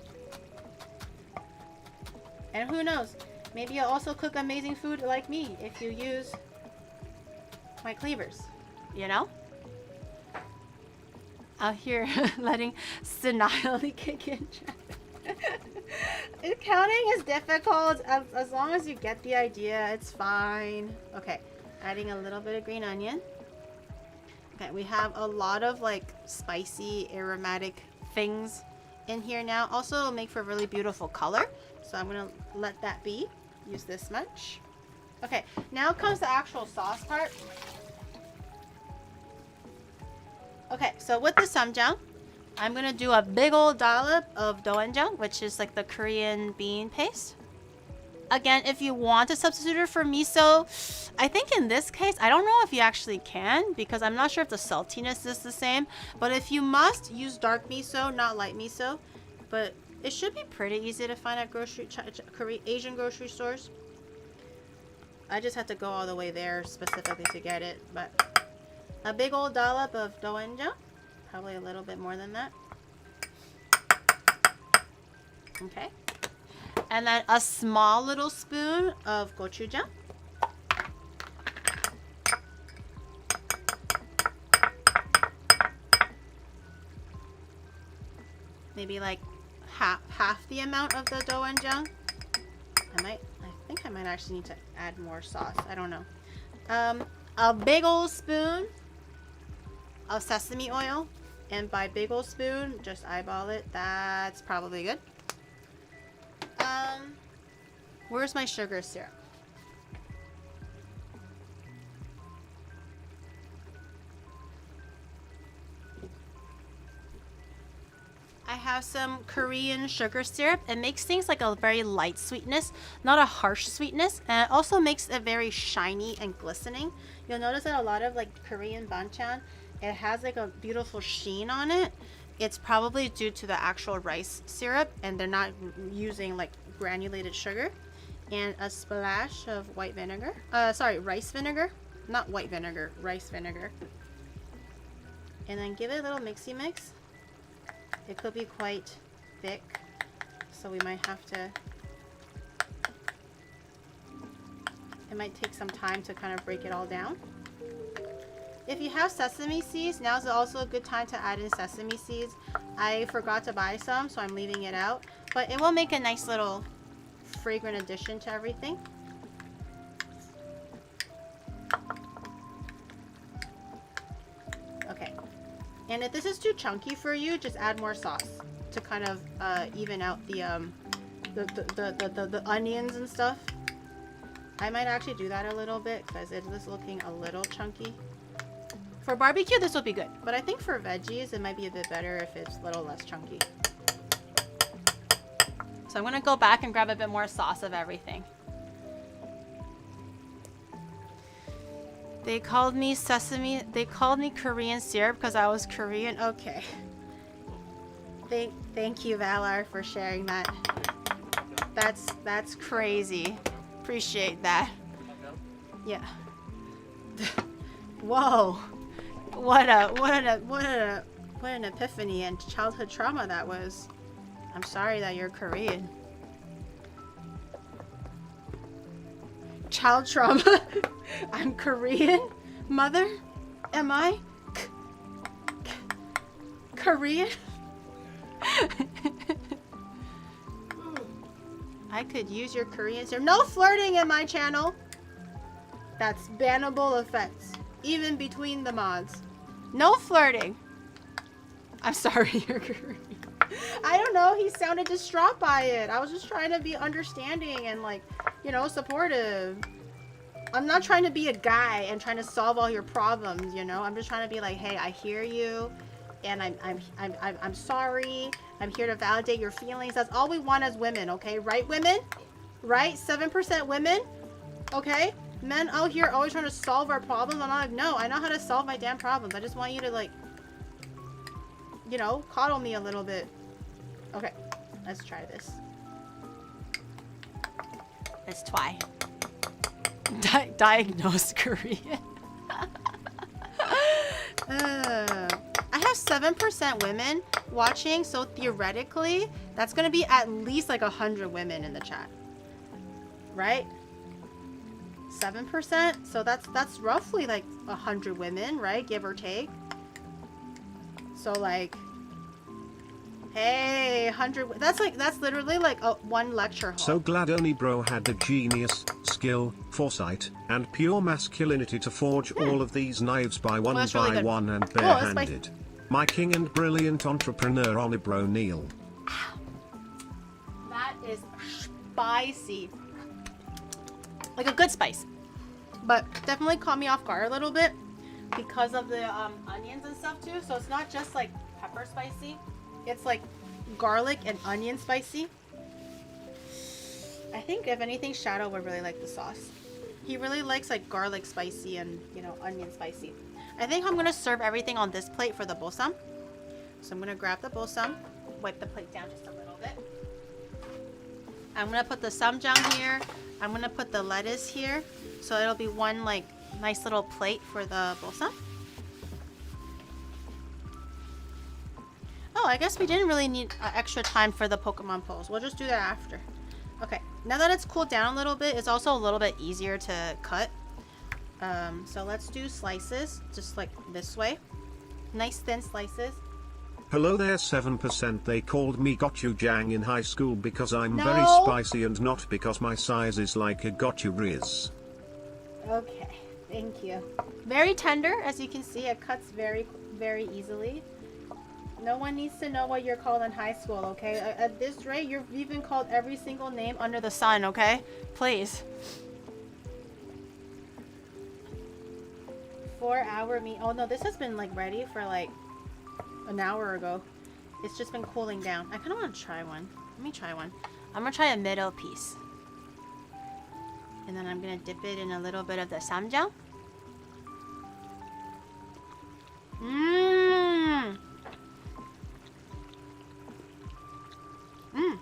And who knows, maybe you'll also cook amazing food like me if you use my cleavers, you know? Out here letting senility kick in. Counting is difficult. As long as you get the idea, it's fine. Okay, adding a little bit of green onion. Okay, we have a lot of like spicy, aromatic things in here now. Also, it'll make for a really beautiful color. So I'm gonna let that be. Use this much. Okay, now comes the actual sauce part. Okay, so with the ssamjang, I'm gonna do a big old dollop of doenjang, which is like the Korean bean paste. Again, if you want to substitute it for miso, I think in this case, I don't know if you actually can, because I'm not sure if the saltiness is the same. But if you must, use dark miso, not light miso. But it should be pretty easy to find at Asian grocery stores. I just had to go all the way there specifically to get it. But a big old dollop of doenjang, probably a little bit more than that. Okay. And then a small little spoon of gochujang. Maybe like half the amount of the doenjang. I think I might actually need to add more sauce. I don't know. A big old spoon of sesame oil. And by big old spoon, just eyeball it. That's probably good. Where's my sugar syrup? I have some Korean sugar syrup. It makes things like a very light sweetness, not a harsh sweetness, and it also makes it very shiny and glistening. You'll notice that a lot of like Korean banchan, it has like a beautiful sheen on it. It's probably due to the actual rice syrup, and they're not using like granulated sugar. And a splash of white vinegar. Rice vinegar. Not white vinegar, rice vinegar. And then give it a little mixy mix. It could be quite thick, so we might have to... It might take some time to kind of break it all down. If you have sesame seeds, now's also a good time to add in sesame seeds. I forgot to buy some, so I'm leaving it out. But it will make a nice little fragrant addition to everything. Okay. And if this is too chunky for you, just add more sauce to kind of even out the onions and stuff. I might actually do that a little bit because it is looking a little chunky. For barbecue, this will be good. But I think for veggies, it might be a bit better if it's a little less chunky. So I'm gonna go back and grab a bit more sauce of everything. They called me Korean syrup because I was Korean. Okay. Thank you, Valar, for sharing that. That's crazy. Appreciate that. Yeah. Whoa. What an epiphany and childhood trauma that was. I'm sorry that you're Korean. Child trauma? I'm Korean? Mother? Am I? Korean? I could use your Korean serum. No flirting in my channel. That's bannable offense, even between the mods. No flirting. I'm sorry, you're Korean. I don't know. He sounded distraught by it. I was just trying to be understanding and like, you know, supportive. I'm not trying to be a guy and trying to solve all your problems, you know. I'm just trying to be like, hey, I hear you, and I'm sorry. I'm here to validate your feelings. That's all we want as women, okay? Right, women? Right? 7% women? Okay? Men out here always trying to solve our problems. I'm like, no, I know how to solve my damn problems. I just want you to, like, you know, coddle me a little bit. Okay, let's try this. Let's try. Diagnosed Korean. I have 7% women watching, so theoretically, that's gonna be at least like 100 women in the chat, right? 7%, so that's roughly like 100 women, right? Give or take. So like, hey, 100. That's literally like one lecture hall. So glad Onibro had the genius, skill, foresight, and pure masculinity to forge all of these knives by one that's by really good. one and barehanded. My king and brilliant entrepreneur Onibro Neil. That is spicy. Like a good spice. But definitely caught me off guard a little bit because of the onions and stuff too. So it's not just like pepper spicy. It's like garlic and onion spicy. I think if anything, Shadow would really like the sauce. He really likes like garlic spicy and, you know, onion spicy. I think I'm gonna serve everything on this plate for the bosam. So I'm gonna grab the bosam, wipe the plate down just a little bit. I'm gonna put the samjang here. I'm gonna put the lettuce here. So it'll be one like nice little plate for the bosam. Oh, I guess we didn't really need extra time for the Pokemon pose. We'll just do that after. Okay, now that it's cooled down a little bit, it's also a little bit easier to cut. So let's do slices, just like this way. Nice thin slices. Hello there 7%. They called me Gochujang in high school because I'm No. very spicy and not because my size is like a Gochu Riz. Okay, thank you. Very tender, as you can see. It cuts very, very easily. No one needs to know what you're called in high school, okay? At this rate, you've been called every single name under the sun, okay? Please. 4-hour meat. Oh no, this has been like ready for like an hour ago. It's just been cooling down. I kind of want to try one. Let me try one. I'm gonna try a middle piece. And then I'm gonna dip it in a little bit of the samjang. Mmm. Mmm.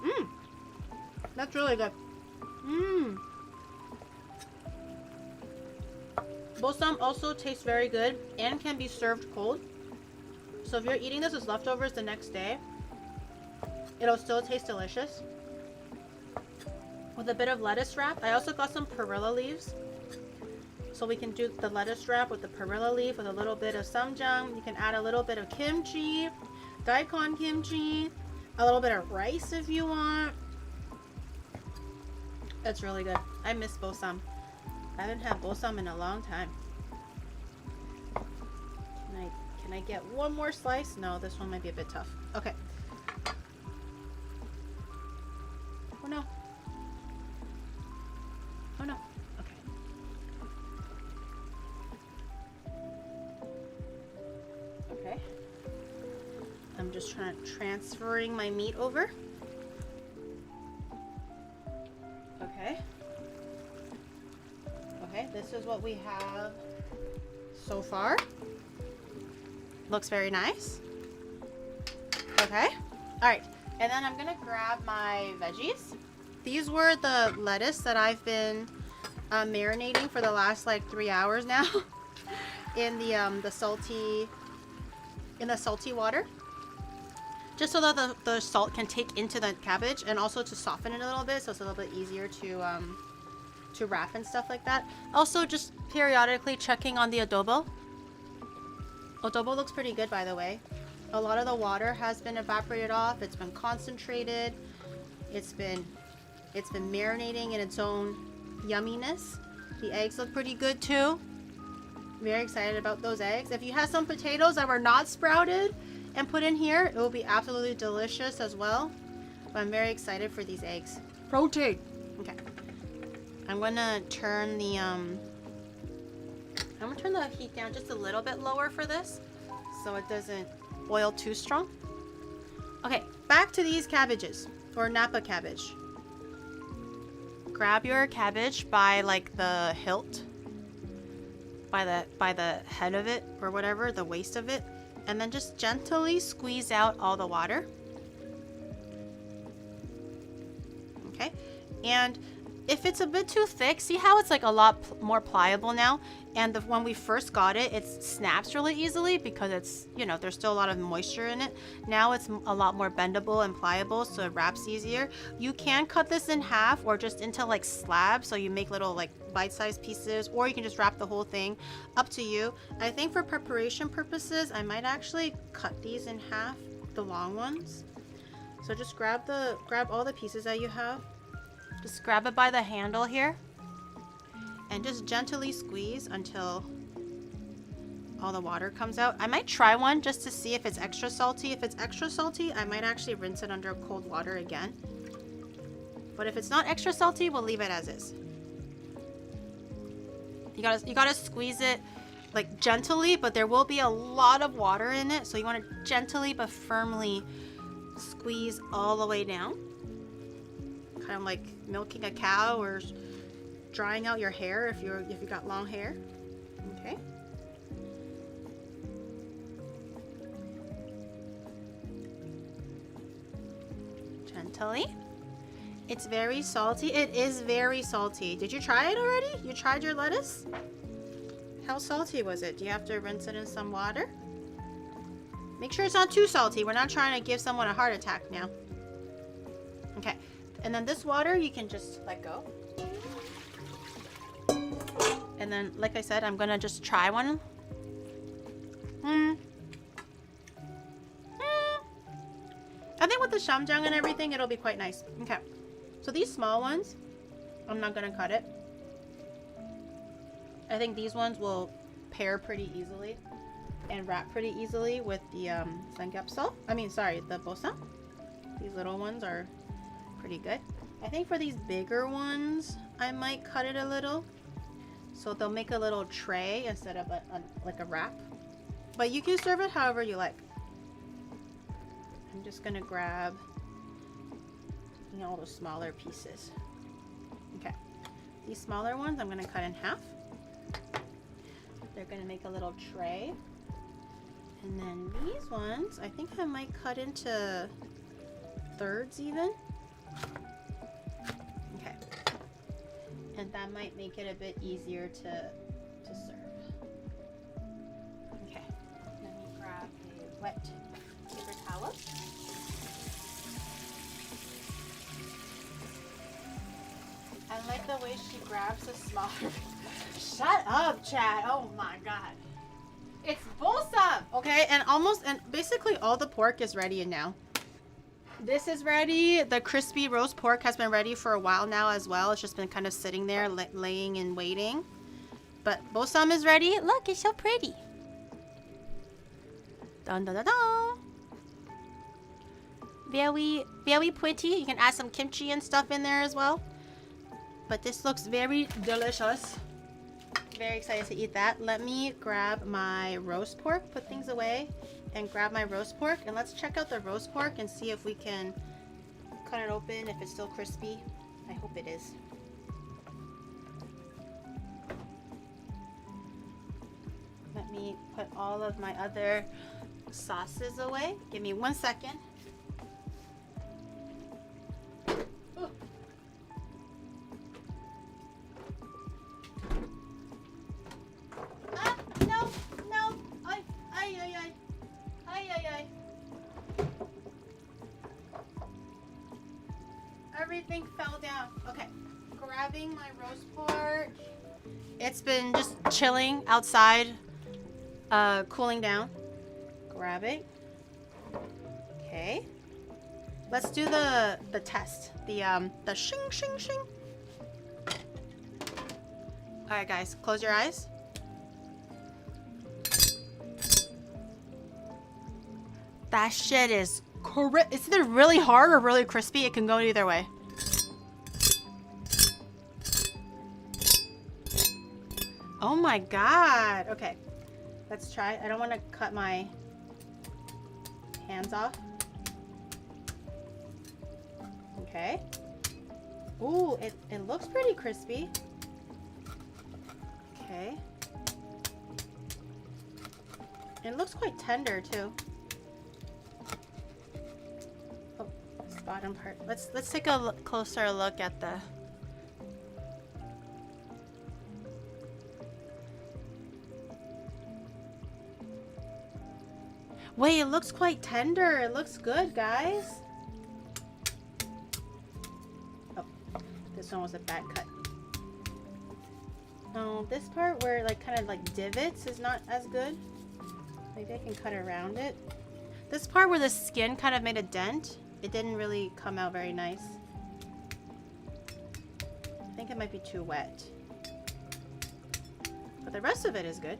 Mmm. That's really good. Mmm. Bosam also tastes very good and can be served cold. So if you're eating this as leftovers the next day, it'll still taste delicious. With a bit of lettuce wrap. I also got some perilla leaves. So we can do the lettuce wrap with the perilla leaf with a little bit of samjang. You can add a little bit of kimchi, daikon kimchi, a little bit of rice if you want. That's really good. I miss bosam. I haven't had bosam in a long time. Can I get one more slice? No, this one might be a bit tough. Okay. Oh no. Oh no. Okay. Okay. I'm just transferring my meat over. Okay. Okay, this is what we have so far. Looks very nice. Okay. Alright. And then I'm gonna grab my veggies. These were the lettuce that I've been marinating for the last like 3 hours now in the salty water, just so that the salt can take into the cabbage and also to soften it a little bit, so it's a little bit easier to wrap and stuff like that. Also, just periodically checking on the adobo. Adobo looks pretty good, by the way. A lot of the water has been evaporated off. It's been concentrated. It's been marinating in its own yumminess. The eggs look pretty good too. Very excited about those eggs. If you have some potatoes that were not sprouted and put in here, it will be absolutely delicious as well. But I'm very excited for these eggs. Protein. Okay. I'm gonna turn the heat down just a little bit lower for this, so it doesn't boil too strong. Okay, back to these cabbages, or Napa cabbage. Grab your cabbage by like the hilt, by the head of it, or whatever, the waist of it, and then just gently squeeze out all the water. Okay, and if it's a bit too thick, see how it's like a lot more pliable now? And when we first got it, it snaps really easily because it's, you know, there's still a lot of moisture in it. Now it's a lot more bendable and pliable, so it wraps easier. You can cut this in half or just into like slabs, so you make little like bite-sized pieces, or you can just wrap the whole thing. Up to you. I think for preparation purposes, I might actually cut these in half, the long ones. So just grab all the pieces that you have. Just grab it by the handle here and just gently squeeze until all the water comes out. I might try one just to see if it's extra salty. If it's extra salty, I might actually rinse it under cold water again. But if it's not extra salty, we'll leave it as is. You gotta squeeze it like gently, but there will be a lot of water in it, so you want to gently but firmly squeeze all the way down. Kind of like milking a cow or drying out your hair if you got long hair. Okay. Gently. It's very salty. It is very salty. Did you try it already? You tried your lettuce? How salty was it? Do you have to rinse it in some water? Make sure it's not too salty. We're not trying to give someone a heart attack now. Okay. And then this water, you can just let go. And then, like I said, I'm gonna just try one. I think with the shamjang and everything, it'll be quite nice. Okay. So these small ones, I'm not gonna cut it. I think these ones will pair pretty easily and wrap pretty easily with the the bosa. These little ones are pretty good. I think for these bigger ones, I might cut it a little, so they'll make a little tray instead of like a wrap. But you can serve it however you like. I'm just gonna grab, you know, all the smaller pieces. Okay, these smaller ones I'm gonna cut in half. They're gonna make a little tray. And then these ones, I think I might cut into thirds even. Okay. And that might make it a bit easier to serve. Okay. Let me grab a wet paper towel. I like the way she grabs a smaller. Shut up, Chad. Oh my god. It's bolsa. Okay, and basically all the pork is ready now. This is ready. The crispy roast pork has been ready for a while now as well. It's just been kind of sitting there, laying and waiting. But bosam is ready. Look, it's so pretty. Dun dun dun dun. Very, very pretty. You can add some kimchi and stuff in there as well. But this looks very delicious. Very excited to eat that. Let me grab my roast pork, put things away, and grab my roast pork. And let's check out the roast pork and see if we can cut it open, if it's still crispy. I hope it is. Let me put all of my other sauces away. Give me 1 second. Ooh. Everything fell down. Okay, grabbing my roast pork. It's been just chilling outside, cooling down. Grab it. Okay. Let's do the test. The shing shing shing. All right, guys, close your eyes. That shit is it's either really hard or really crispy. It can go either way. Oh my god. Okay, let's try. I don't want to cut my hands off. Okay. Ooh, it looks pretty crispy. Okay. It looks quite tender too. Oh, this bottom part. Let's take a closer look at the. Wait, it looks quite tender. It looks good, guys. Oh, this one was a bad cut. Oh, this part where like kind of like divots is not as good. Maybe I can cut around it. This part where the skin kind of made a dent, it didn't really come out very nice. I think it might be too wet. But the rest of it is good.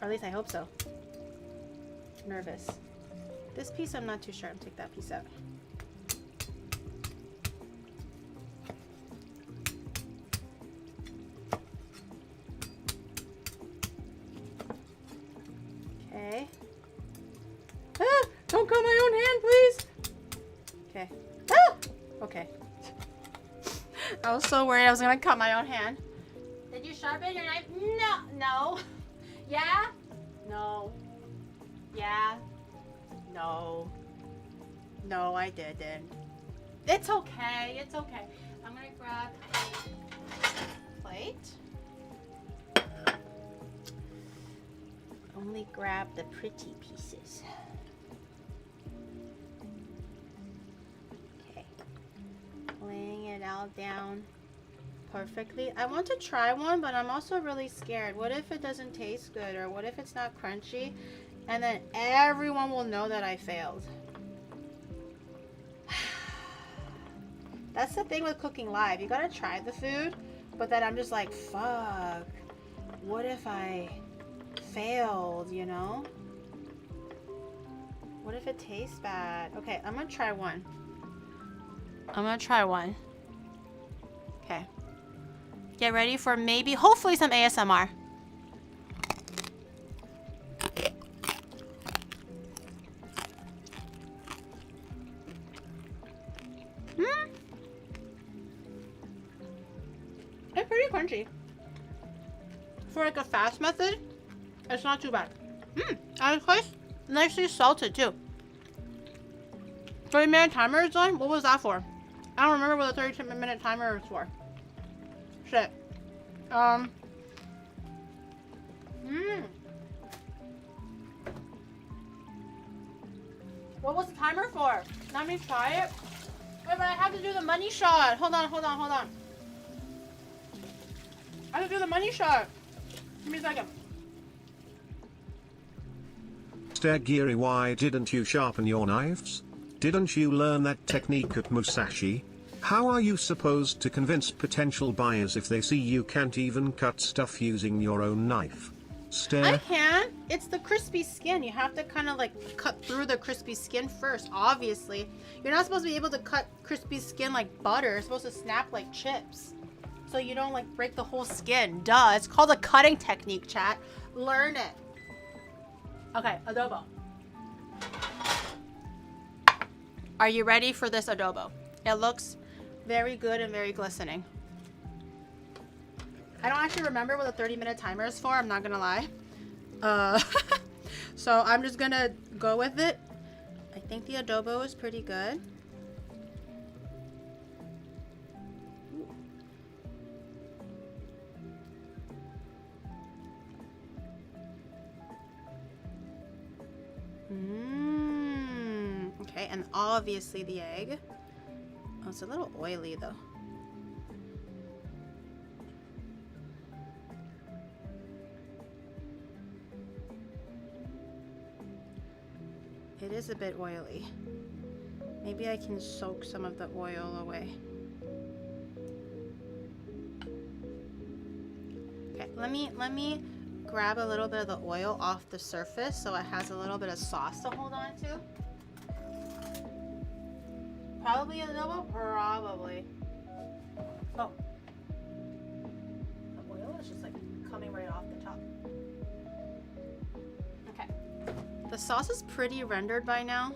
Or at least I hope so. Nervous. This piece I'm not too sure. I'll take that piece out. Okay. Ah! Don't cut my own hand, please! Okay. Ah! Okay. I was so worried I was gonna cut my own hand. Did you sharpen your knife? No! No! Yeah? No. Yeah? No. No, I didn't. It's okay. It's okay. I'm gonna grab a plate. Only grab the pretty pieces. Okay. Laying it all down perfectly. I want to try one, but I'm also really scared. What if it doesn't taste good? Or what if it's not crunchy? And then everyone will know that I failed. That's the thing with cooking live. You gotta try the food, but then I'm just like, fuck. What if I failed, you know? What if it tastes bad? Okay, I'm gonna try one. Okay. Get ready for maybe, hopefully some ASMR. It's pretty crunchy. For like a fast method, it's not too bad. And it's quite nicely salted too. 30-minute timer is on? What was that for? I don't remember what the 30-minute timer is for. Shit. What was the timer for? Let me try it. Wait, but I have to do the money shot. Hold on. I have to do the money shot. Give me a second. OniGiri, why didn't you sharpen your knives? Didn't you learn that technique at Musashi? How are you supposed to convince potential buyers if they see you can't even cut stuff using your own knife? I can. It's the crispy skin. You have to kind of like cut through the crispy skin first, obviously. You're not supposed to be able to cut crispy skin like butter. It's supposed to snap like chips. So you don't like break the whole skin. Duh. It's called a cutting technique, chat. Learn it. Okay, adobo. Are you ready for this adobo? It looks very good and very glistening. I don't actually remember what the 30-minute timer is for. I'm not gonna lie. So I'm just gonna go with it. I think the adobo is pretty good. Okay, and obviously the egg. Oh, it's a little oily though. It is a bit oily. Maybe I can soak some of the oil away. Okay, let me grab a little bit of the oil off the surface so it has a little bit of sauce to hold on to. Probably adobo? Probably. Oh. The oil is just like coming right off the top. Okay. The sauce is pretty rendered by now.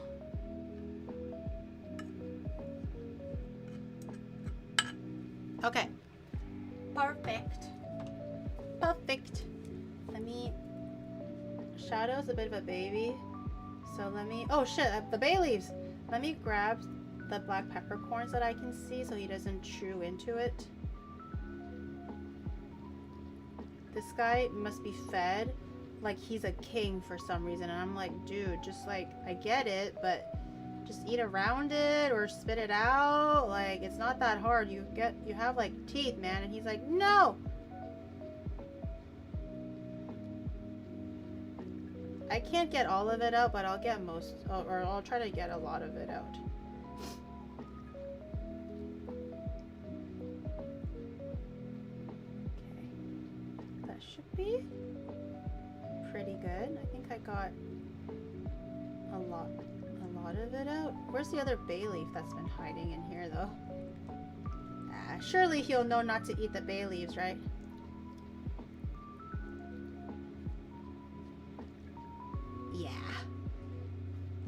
Okay. Perfect. Perfect. Let me... Shadow's a bit of a baby. So let me... Oh shit, the bay leaves. Let me grab the black peppercorns that I can see so he doesn't chew into it. This guy must be fed like he's a king for some reason. And I'm like, dude, just like, I get it, but just eat around it or spit it out. Like, it's not that hard. You have like teeth, man. And he's like, no. I can't get all of it out, but I'll get most, or I'll try to get a lot of it out. Okay, that should be pretty good. I think I got a lot of it out. Where's the other bay leaf that's been hiding in here, though? Surely he'll know not to eat the bay leaves, right?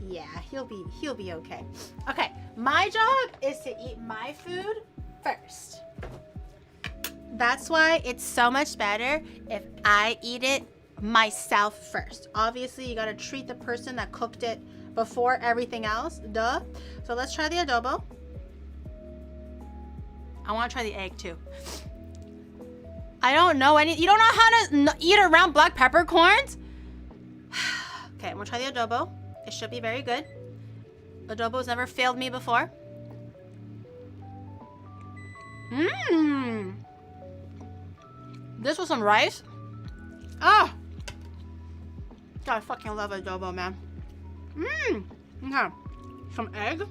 Yeah, he'll be okay. Okay, my job is to eat my food first. That's why it's so much better if I eat it myself first. Obviously, you gotta treat the person that cooked it before everything else, duh. So let's try the adobo. I wanna try the egg too. I don't know you don't know how to eat around black peppercorns? Okay, I'm gonna try the adobo. It should be very good. Adobo's never failed me before. Mmm. This with some rice. Ah. God, I fucking love adobo, man. Mmm. Okay. Some egg.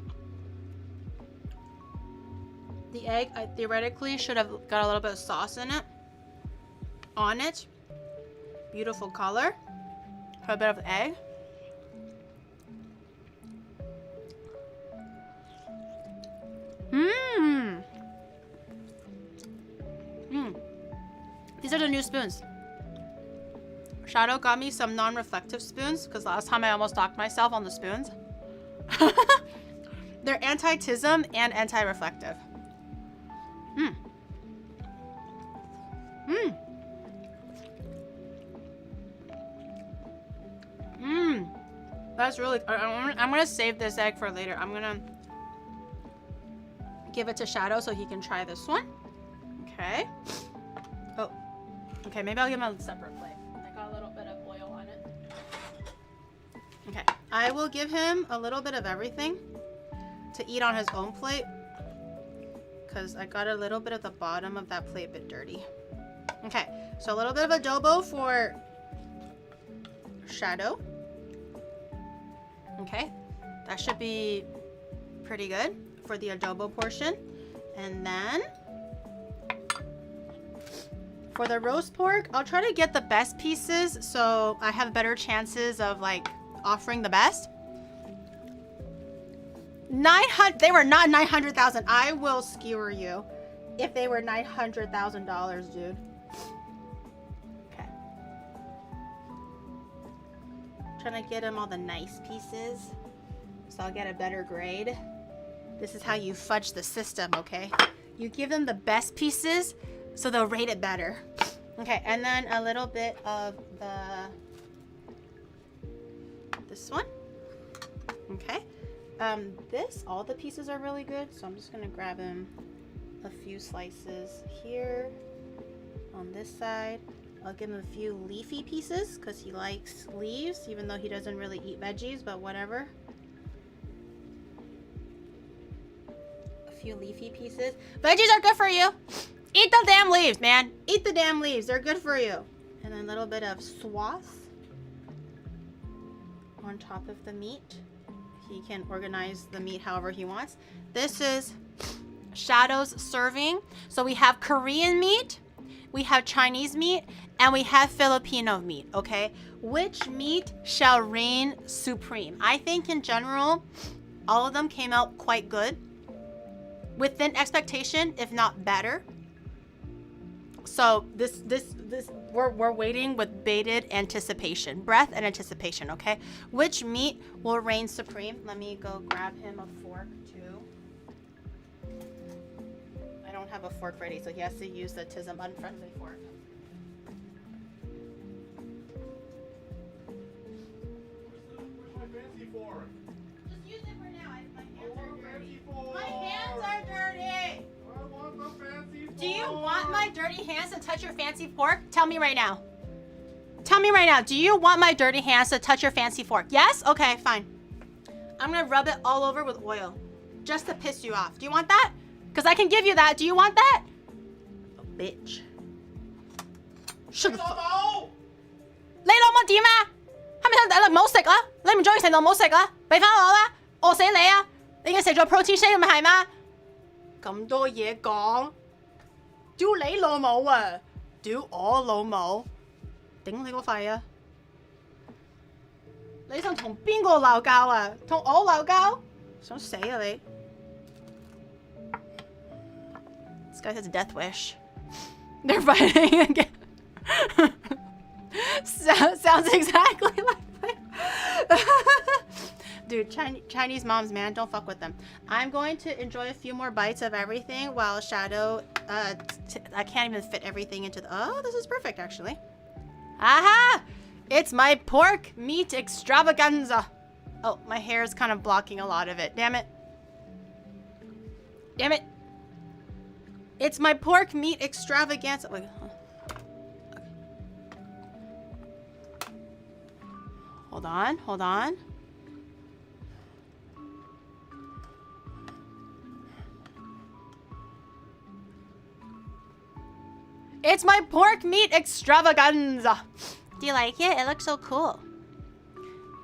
The egg, I theoretically should have got a little bit of sauce in it. On it. Beautiful color. A bit of egg. Mmm. Mmm. These are the new spoons. Shadow got me some non-reflective spoons because last time I almost knocked myself on the spoons. They're anti-tism and anti-reflective. Mmm. Mmm. Mmm. That's really... I'm gonna save this egg for later. I'm gonna give it to Shadow so he can try this one. Okay. Oh. Okay, maybe I'll give him a separate plate. I got a little bit of oil on it. Okay. I will give him a little bit of everything to eat on his own plate because I got a little bit of the bottom of that plate a bit dirty. Okay. So a little bit of adobo for Shadow. Okay. That should be pretty good for the adobo portion. And then for the roast pork, I'll try to get the best pieces so I have better chances of like offering the best. 900, they were not 900,000. I will skewer you if they were $900,000, dude. Okay. Trying to get them all the nice pieces so I'll get a better grade. This is how you fudge the system, okay? You give them the best pieces so they'll rate it better. Okay, and then a little bit of this one. Okay. All the pieces are really good, so I'm just gonna grab him a few slices here on this side. I'll give him a few leafy pieces because he likes leaves, even though he doesn't really eat veggies, but whatever. Few leafy pieces. Veggies are good for you. Eat the damn leaves, man. Eat the damn leaves. They're good for you. And then a little bit of sauce on top of the meat. He can organize the meat however he wants. This is Shadow's serving. So we have Korean meat, we have Chinese meat, and we have Filipino meat, okay? Which meat shall reign supreme? I think in general, all of them came out quite good. Within expectation, if not better. So we're waiting with bated anticipation, breath and anticipation, okay? Which meat will reign supreme? Let me go grab him a fork too. I don't have a fork ready, so he has to use the Tism unfriendly fork. Where's my fancy fork? Just use it for now. My hands I are want a dirty. fancy fork. My hands are dirty. I want the fancy fork. Do you want my dirty hands to touch your fancy fork? Tell me right now. Tell me right now. Do you want my dirty hands to touch your fancy fork? Yes? Okay, fine. I'm gonna rub it all over with oil just to piss you off. Do you want that? Because I can give you that. Do you want that? Oh, bitch. Shut the fuck up. 你攞乜點啊？係咪你唔好食啦？你唔中意食就唔好食啦，俾翻我啦，餓死你啊！你已經食咗 protein shake 咪係嗎？咁多嘢講，屌你老母啊！屌我老母，頂你個肺啊！你想同邊個鬧交啊？同我鬧交？想死啊你 ！This guy has a death wish. They're fighting again. Sounds exactly like my... Dude, Chinese moms, man, don't fuck with them. I'm going to enjoy a few more bites of everything while Shadow... I can't even fit everything into the... Oh, this is perfect, actually. Aha! It's my pork meat extravaganza. Oh, my hair is kind of blocking a lot of it. Damn it. Damn it. It's my pork meat extravaganza. Wait, hold on, hold on. It's my pork meat extravaganza. Do you like it? It looks so cool.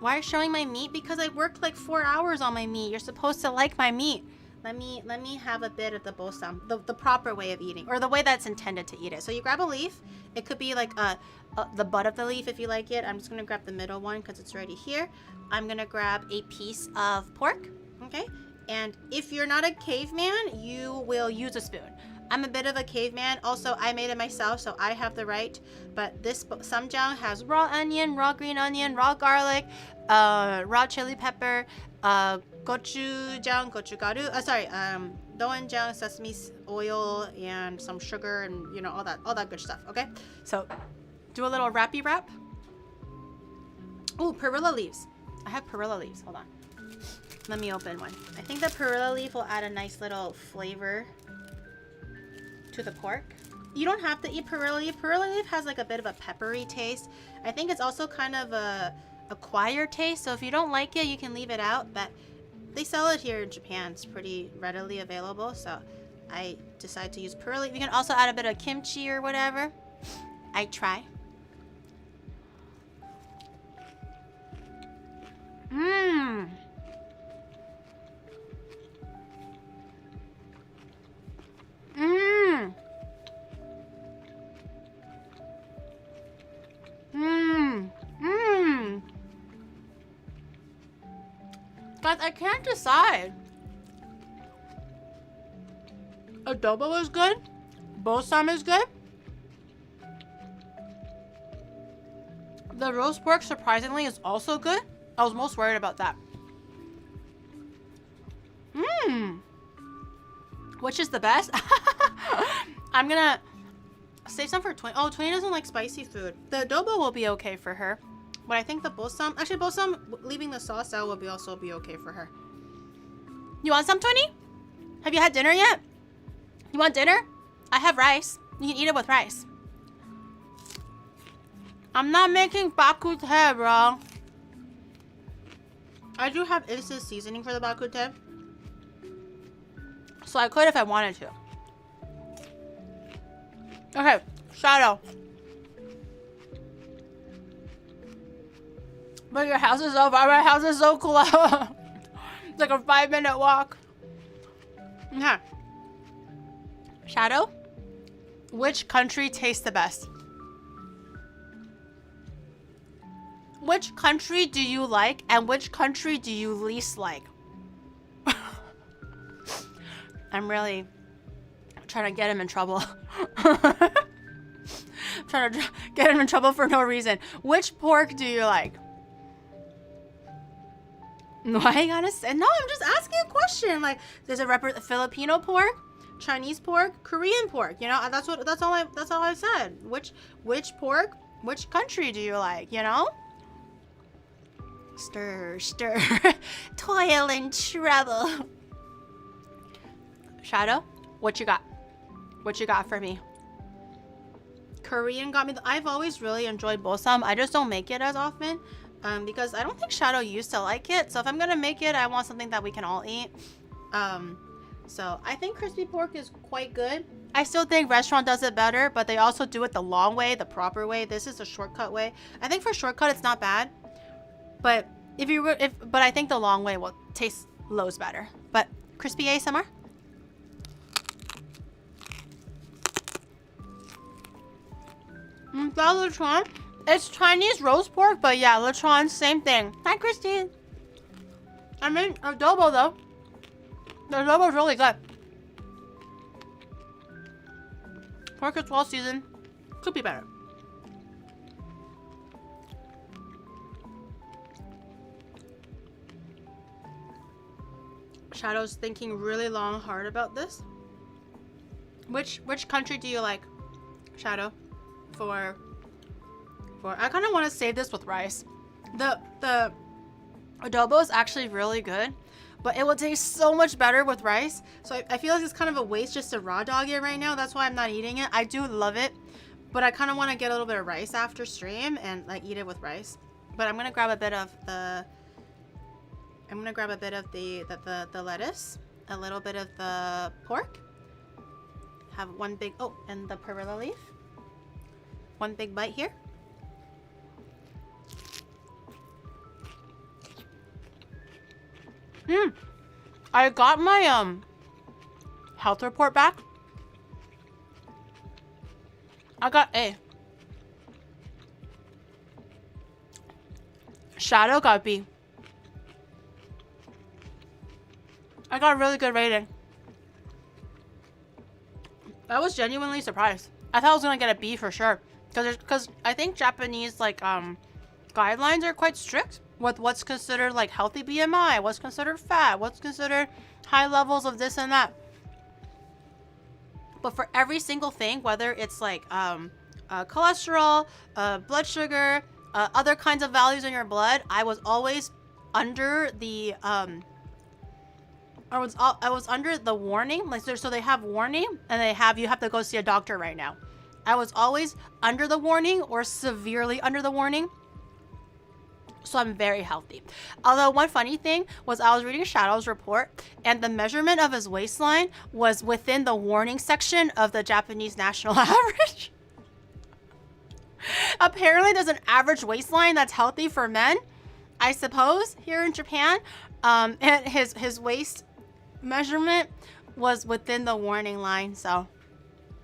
Why are you showing my meat? Because I worked like 4 hours on my meat. You're supposed to like my meat. Let me have a bit of the bosam, the proper way of eating, or the way that's intended to eat it. So you grab a leaf. It could be like the butt of the leaf if you like it. I'm just gonna grab the middle one because it's already here. I'm gonna grab a piece of pork, okay? And if you're not a caveman, you will use a spoon. I'm a bit of a caveman. Also, I made it myself, so I have the right. But this samjang has raw onion, raw green onion, raw garlic, raw chili pepper, gochujang, gochugaru. Doenjang, sesame oil, and some sugar, and you know all that good stuff. Okay, so do a little wrappy wrap. Oh, perilla leaves. I have perilla leaves. Hold on. Let me open one. I think the perilla leaf will add a nice little flavor to the pork. You don't have to eat perilla leaf. Perilla leaf has like a bit of a peppery taste. I think it's also kind of a acquired taste, so if you don't like it, you can leave it out, but they sell it here in Japan. It's pretty readily available, so I decided to use perilla leaf. You can also add a bit of kimchi or whatever. I try. Mmm. Mmm. Mmm. Mmm. Guys, I can't decide. Adobo is good. Bosam is good. The roast pork, surprisingly, is also good. I was most worried about that. Mmm. Which is the best? I'm gonna save some for 20. Oh, 20 doesn't like spicy food. The adobo will be okay for her. But I think the bosam, actually bosam, leaving the sauce out will also be okay for her. You want some, 20? Have you had dinner yet? You want dinner? I have rice. You can eat it with rice. I'm not making bakute, bro. I do have instant seasoning for the bakute. So I could if I wanted to. Okay, Shadow. But your house is so far. My house is so close. It's like a 5-minute walk. Okay. Shadow, which country tastes the best? Which country do you like and which country do you least like? I'm really trying to get him in trouble. Trying to get him in trouble for no reason. Which pork do you like? Why you gotta say? No, I'm just asking a question. Like, does it represent Filipino pork, Chinese pork, Korean pork? You know, that's all I said. Which pork? Which country do you like? You know? Stir, stir, toil and trouble. Shadow, what you got? What you got for me? Korean got me. I've always really enjoyed bosam. I just don't make it as often because I don't think Shadow used to like it. So if I'm gonna make it, I want something that we can all eat. So I think crispy pork is quite good. I still think restaurant does it better, but they also do it the long way, the proper way. This is the shortcut way. I think for shortcut, it's not bad, but but I think the long way will taste loads better. But crispy ASMR. That lechon. It's Chinese roast pork, but yeah, lechon, same thing. Hi, Christine. I mean, adobo though. The adobo is really good. Pork is well seasoned. Could be better. Shadow's thinking really long, hard about this. Which country do you like, Shadow? For I kind of want to save this with rice. The adobo is actually really good, but it will taste so much better with rice. So I feel like it's kind of a waste just to raw dog it right now. That's why I'm not eating it. I do love it, but I kind of want to get a little bit of rice after stream and like eat it with rice. But I'm gonna grab a bit of the lettuce, a little bit of the pork. Have one big and the perilla leaf. One big bite here. I got my health report back. I got A. Shadow got B. I got a really good rating. I was genuinely surprised. I thought I was gonna get a B for sure. Because I think Japanese like guidelines are quite strict with what's considered like healthy BMI, what's considered fat, what's considered high levels of this and that. But for every single thing, whether it's like cholesterol, blood sugar, other kinds of values in your blood, I was always under the I was under the warning. Like so they have warning and you have to go see a doctor right now. I was always under the warning or severely under the warning. So I'm very healthy. Although one funny thing was I was reading Shadow's report and the measurement of his waistline was within the warning section of the Japanese national average. Apparently there's an average waistline that's healthy for men, I suppose, here in Japan. And his waist measurement was within the warning line. So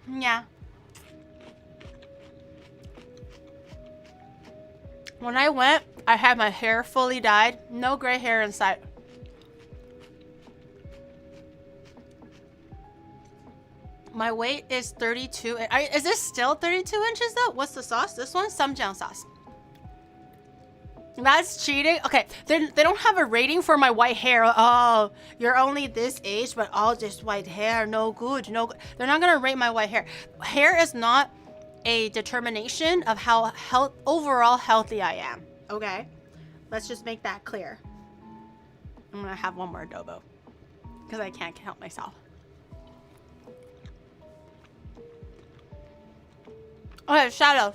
yeah. When I went, I had my hair fully dyed. No gray hair in sight. My weight is 32. Is this still 32 inches though? What's the sauce? This one? Samjang sauce. That's cheating? Okay, they don't have a rating for my white hair. Oh, you're only this age, but all just white hair. No good. No good. They're not going to rate my white hair. Hair is not a determination of how overall healthy I am. Okay, let's just make that clear. I'm gonna have one more adobo because I can't help myself. Okay, Shadow,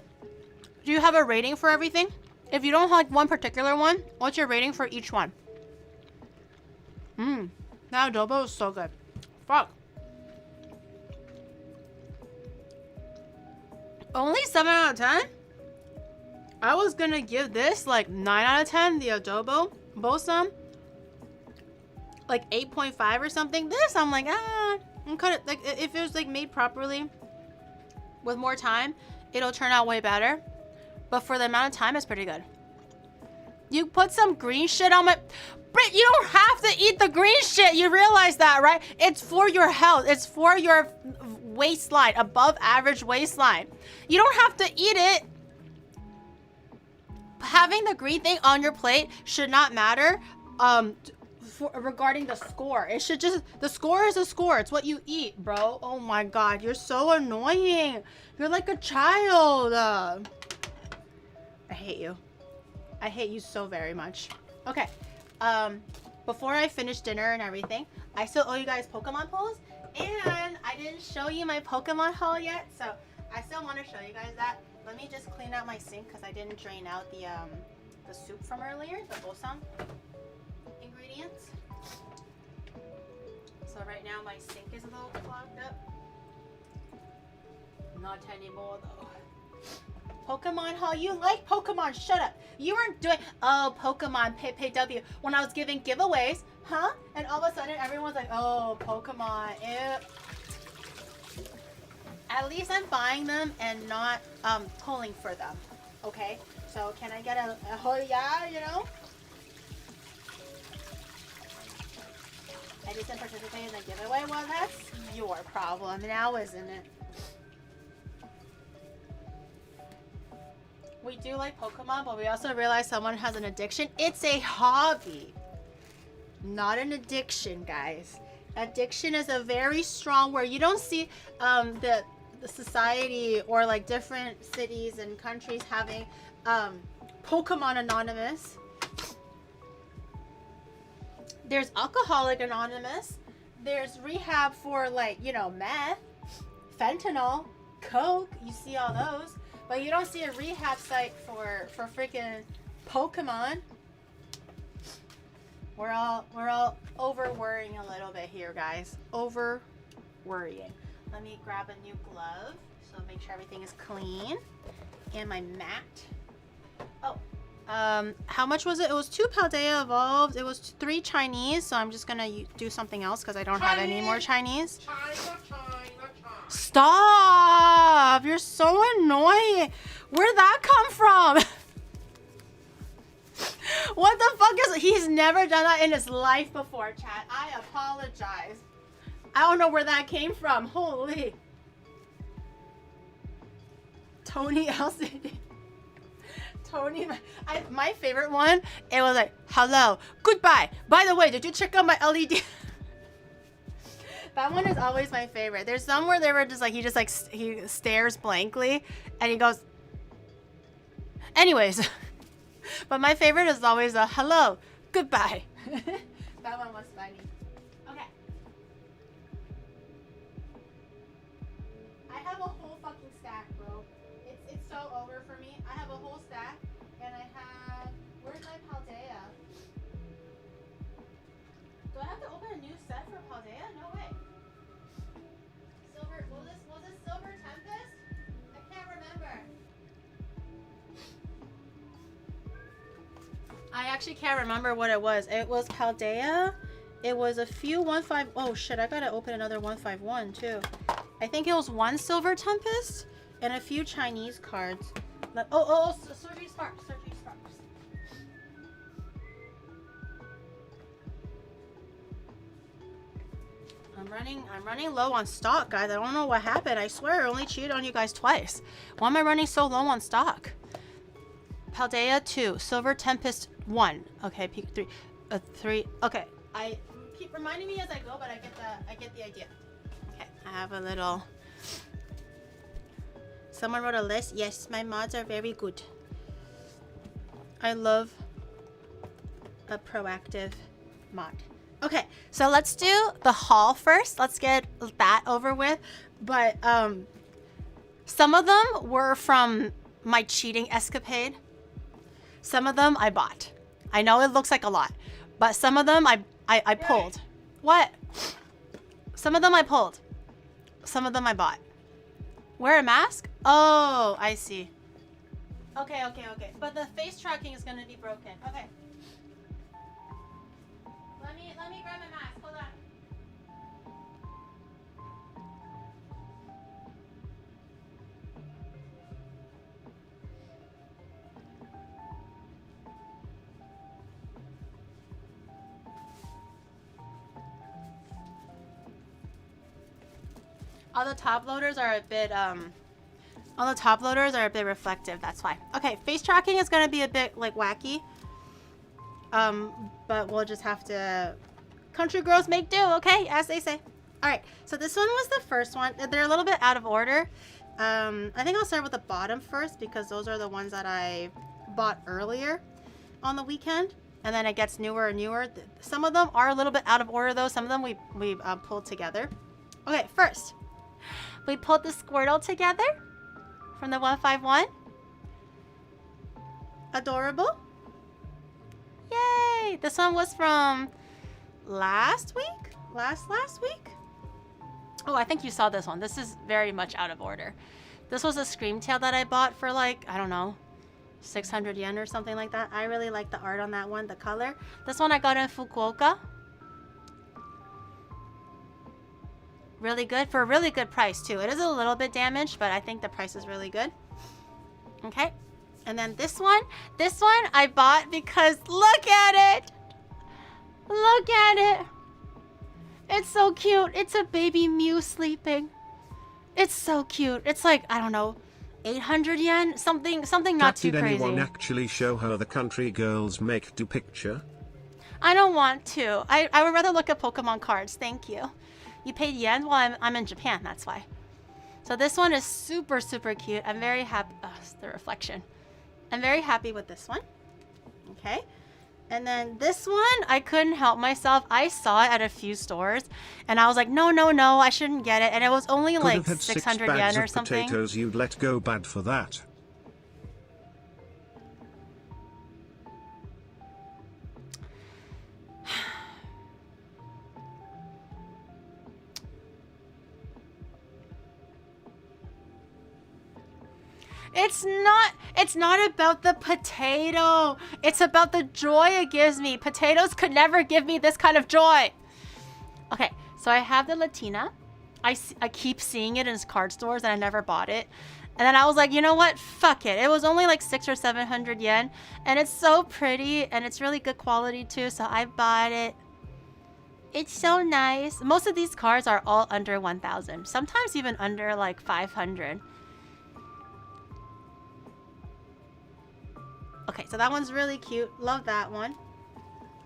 do you have a rating for everything? If you don't like one particular one, what's your rating for each one? That adobo is so good. Fuck. Only 7 out of 10? I was gonna give this like 9 out of 10, the adobo. Bosam. like 8.5 or something. This, I'm like, I'm kind of like, if it was like made properly with more time, it'll turn out way better. But for the amount of time, it's pretty good. You put some green shit on my... Brit, you don't have to eat the green shit. You realize that, right? It's for your health. It's for your waistline, above average waistline. You don't have to eat it. Having the green thing on your plate should not matter regarding the score. It should just... The score is a score. It's what you eat, bro. Oh my god. You're so annoying. You're like a child. I hate you. I hate you so very much. Okay. Before I finish dinner and everything, I still owe you guys Pokemon polls, and I didn't show you my Pokemon haul yet, so I still want to show you guys that. Let me just clean out my sink because I didn't drain out the soup from earlier, the bosan ingredients. So right now my sink is a little clogged up. Not anymore though. Pokemon haul. You like Pokemon. Shut up. You weren't doing... Oh, Pokemon PayW. When I was giving giveaways. Huh? And all of a sudden, everyone's like, oh, Pokemon. Ew. At least I'm buying them and not pulling for them. Okay? So, can I get a oh, yeah, you know? I just didn't participate in the giveaway. Well, that's your problem now, isn't it? We do like Pokemon, but we also realize someone has an addiction. It's a hobby, not an addiction, guys. Addiction is a very strong word. You don't see the society or like different cities and countries having Pokemon Anonymous. There's Alcoholic Anonymous. There's rehab for like, you know, meth, fentanyl, coke. You see all those. But you don't see a rehab site for freaking Pokemon. We're all over worrying a little bit here, guys. Over worrying. Let me grab a new glove so make sure everything is clean. And my mat. Oh, how much was it? It was 2 Paldea evolved. It was 3 Chinese, so I'm just gonna do something else because I don't have any more Chinese. China. Stop! You're so annoying. Where'd that come from? What the fuck is... He's never done that in his life before, chat. I apologize. I don't know where that came from. Holy. Tony LCD. Tony... my favorite one, it was like, hello, goodbye. By the way, did you check out my LED... That one is always my favorite. There's some where they were just like, he stares blankly and he goes, anyways. But my favorite is always a hello, goodbye. That one was funny. Okay. I have a whole fucking stack, bro. It's so over for me. I have a whole stack and I have, where's my Paldea? Do I have to open a new set for Paldea? No way. Silver, was this Silver Tempest? I can't remember. I actually can't remember what it was. It was Paldea. It was a few 1-5. Oh shit, I gotta open another 151 too. I think it was 1 Silver Tempest and a few Chinese cards. Surgery Sparks. I'm running low on stock, guys. I don't know what happened. I swear I only cheated on you guys twice. Why am I running so low on stock? Paldea 2, Silver Tempest 1. Okay, peak 3. 3. Okay. I keep reminding me as I go, but I get the idea. Okay, I have a little... Someone wrote a list. Yes, my mods are very good. I love a proactive mod. Okay, so let's do the haul first. Let's get that over with. But some of them were from my cheating escapade. Some of them I bought. I know it looks like a lot, but some of them I pulled. What? Some of them I pulled. Some of them I bought. Wear a mask? Oh, I see. Okay. But the face tracking is gonna be broken. Okay. Let me grab a mask. All the top loaders are a bit reflective, that's why. Okay, face tracking is gonna be a bit like wacky. But we'll just have to country girls make do, okay? As they say. Alright, so this one was the first one. They're a little bit out of order. I think I'll start with the bottom first because those are the ones that I bought earlier on the weekend. And then it gets newer and newer. Some of them are a little bit out of order though. Some of them we pulled together. Okay, first, we pulled the Squirtle together from the 151. Adorable. Yay! This one was from last week? Last week? Oh, I think you saw this one. This is very much out of order. This was a Screamtail that I bought for like, I don't know, 600 yen or something like that. I really like the art on that one, the color. This one I got in Fukuoka. Really good, for a really good price too. It is a little bit damaged, but I think the price is really good. Okay. And then this one I bought because look at it! Look at it! It's so cute. It's a baby Mew sleeping. It's so cute. It's like, I don't know, 800 yen? Something not too Did crazy. anyone actually show her the country girls make do picture? I don't want to. I would rather look at Pokemon cards. Thank you. You paid yen? Well, I'm in Japan, that's why. So this one is super, super cute. I'm very happy. Oh, it's the reflection. I'm very happy with this one. Okay. And then this one, I couldn't help myself. I saw it at a few stores, and I was like, no, I shouldn't get it. And it was only Could like have had 600 6 bags yen or of something. potatoes you'd let go bad for that. It's not about the potato. It's about the joy it gives me. Potatoes could never give me this kind of joy. Okay, so I have the Latina. I keep seeing it in card stores and I never bought it. And then I was like, you know what? Fuck it. It was only like 600 or 700 yen. And it's so pretty and it's really good quality too. So I bought it. It's so nice. Most of these cards are all under 1,000. Sometimes even under like 500. Okay, so that one's really cute. Love that one.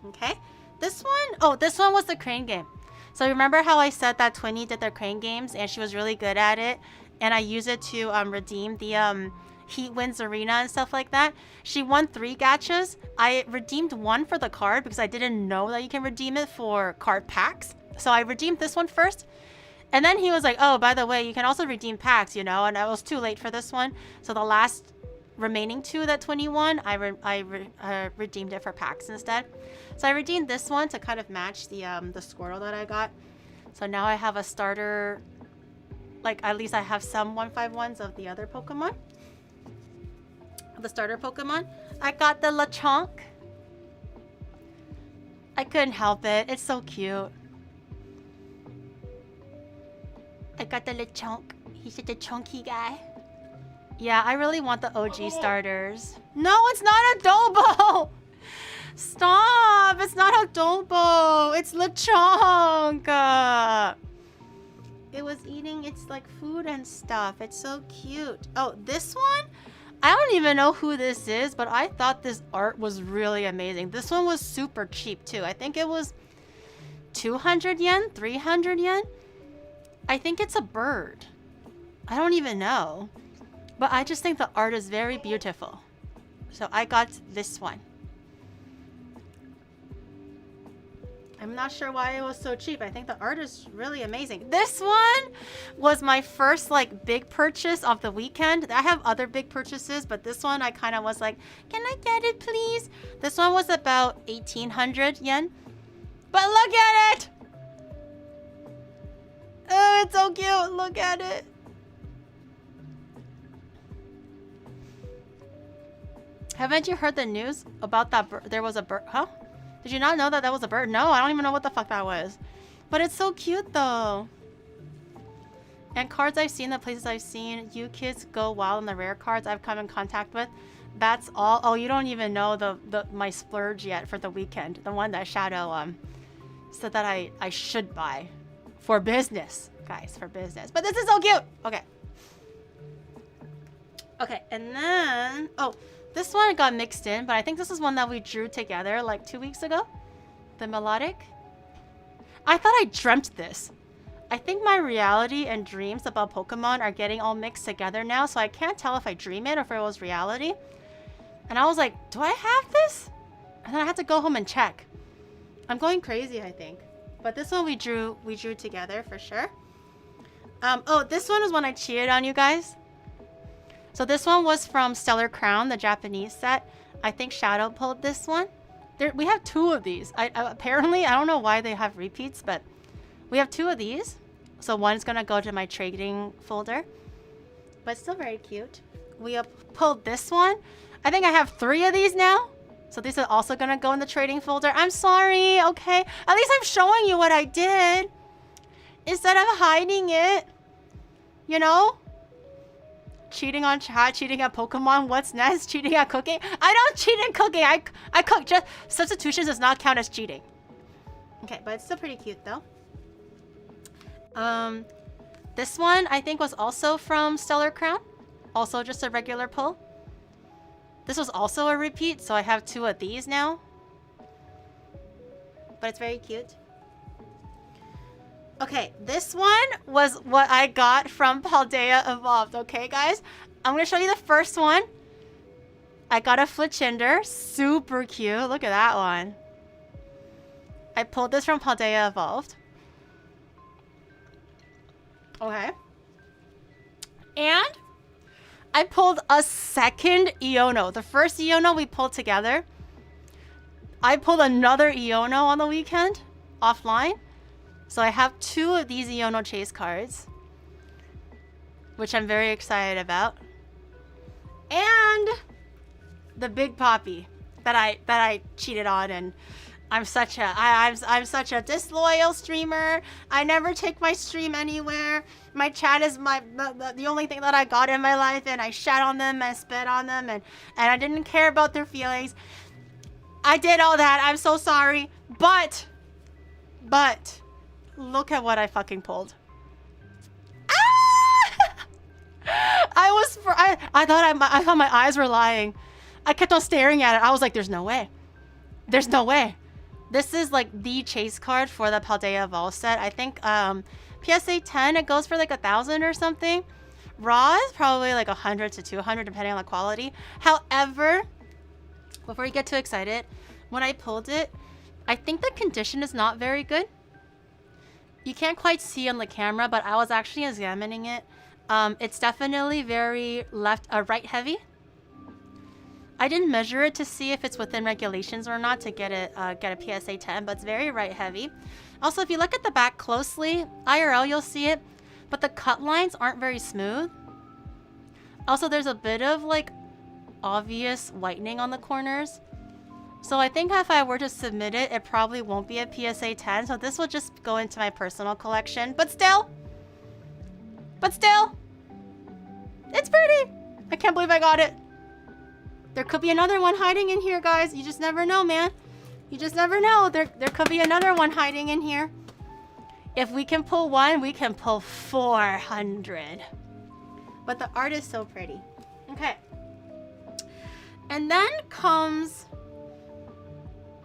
Okay. This one was the crane game. So remember how I said that Twinnie did their crane games and she was really good at it? And I use it to redeem the Heat Winds Arena and stuff like that. She won 3 gachas. I redeemed 1 for the card because I didn't know that you can redeem it for card packs. So I redeemed this one first. And then he was like, oh, by the way, you can also redeem packs, you know? And I was too late for this one. So the last remaining 2 that 21, I redeemed it for packs instead. So I redeemed this one to kind of match the Squirtle that I got. So now I have a starter, like at least I have some 151s of the other Pokemon. The starter Pokemon. I got the Lechonk. I couldn't help it. It's so cute. I got the Lechonk. He's such a chunky guy. Yeah, I really want the OG starters. No, it's not adobo! Stop! It's not adobo! It's Lechonk! It was eating its like food and stuff. It's so cute. Oh, this one? I don't even know who this is, but I thought this art was really amazing. This one was super cheap too. I think it was 200 yen? 300 yen? I think it's a bird. I don't even know. But I just think the art is very beautiful. So I got this one. I'm not sure why it was so cheap. I think the art is really amazing. This one was my first like big purchase of the weekend. I have other big purchases, but this one I kind of was like, can I get it please? This one was about 1,800 yen. But look at it! Oh, it's so cute. Look at it. Haven't you heard the news about that bird? There was a bird. Huh? Did you not know that that was a bird? No, I don't even know what the fuck that was. But it's so cute though. And cards I've seen, the places I've seen, you kids go wild on the rare cards I've come in contact with. That's all. Oh, you don't even know my splurge yet for the weekend. The one that Shadow said that I should buy for business. guys, for business. But this is so cute. Okay. Okay, and then, oh, this one got mixed in, but I think this is one that we drew together like 2 weeks ago. The melodic. I thought I dreamt this. I think my reality and dreams about Pokemon are getting all mixed together now, so I can't tell if I dream it or if it was reality. And I was like, do I have this? And then I had to go home and check. I'm going crazy, I think. But this one we drew together for sure. Oh, this one is when I cheated on you guys. So this one was from Stellar Crown, the Japanese set. I think Shadow pulled this one. We have 2 of these. Apparently, I don't know why they have repeats, but we have 2 of these. So one's gonna go to my trading folder, but still very cute. We pulled this one. I think I have 3 of these now. So these are also gonna go in the trading folder. I'm sorry, okay? At least I'm showing you what I did. Instead of hiding it. You know? Cheating on chat, cheating at Pokemon, what's next? Cheating at cooking? I don't cheat in cooking, I cook. Just substitutions does not count as cheating. Okay, but it's still pretty cute though. This one I think was also from Stellar Crown. Also just a regular pull. This was also a repeat, so I have 2 of these now. But it's very cute. Okay, this one was what I got from Paldea Evolved, okay guys? I'm gonna show you the first one. I got a Fletchinder, super cute. Look at that one. I pulled this from Paldea Evolved. Okay. And I pulled a second Iono. The first Iono we pulled together. I pulled another Iono on the weekend, offline. So I have 2 of these Iono chase cards, which I'm very excited about. And the big Poppy that I cheated on, and I'm such a disloyal streamer. I never take my stream anywhere. My chat is the only thing that I got in my life, and I shat on them and spit on them, and I didn't care about their feelings. I did all that. I'm so sorry. But look at what I fucking pulled. Ah! I thought my eyes were lying. I kept on staring at it. I was like, there's no way. There's no way. This is like the chase card for the Paldea Evolved set. I think PSA 10, it goes for like 1,000 or something. Raw is probably like 100 to 200 depending on the quality. However, before you get too excited, when I pulled it, I think the condition is not very good. You can't quite see on the camera, but I was actually examining it. It's definitely very right heavy. I didn't measure it to see if it's within regulations or not to get a PSA 10, but it's very right heavy. Also, if you look at the back closely, IRL you'll see it, but the cut lines aren't very smooth. Also, there's a bit of like obvious whitening on the corners. So I think if I were to submit it, it probably won't be a PSA 10. So this will just go into my personal collection. But still, it's pretty. I can't believe I got it. There could be another one hiding in here, guys. You just never know, man. You just never know. There could be another one hiding in here. If we can pull one, we can pull 400. But the art is so pretty. Okay. And then comes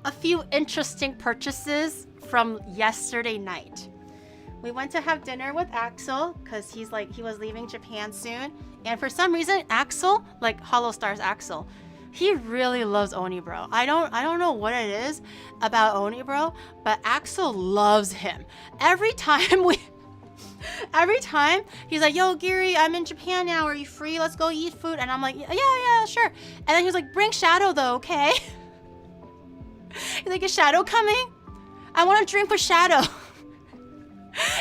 a few interesting purchases from yesterday night. We went to have dinner with Axel because he was leaving Japan soon. And for some reason, Axel, like Hollow Stars Axel, he really loves Onibro. I don't know what it is about Onibro, but Axel loves him. Every time he's like, yo, Giri, I'm in Japan now. Are you free? Let's go eat food. And I'm like, yeah, sure. And then he was like, bring Shadow though, okay? He's like, is Shadow coming? I want to drink with Shadow.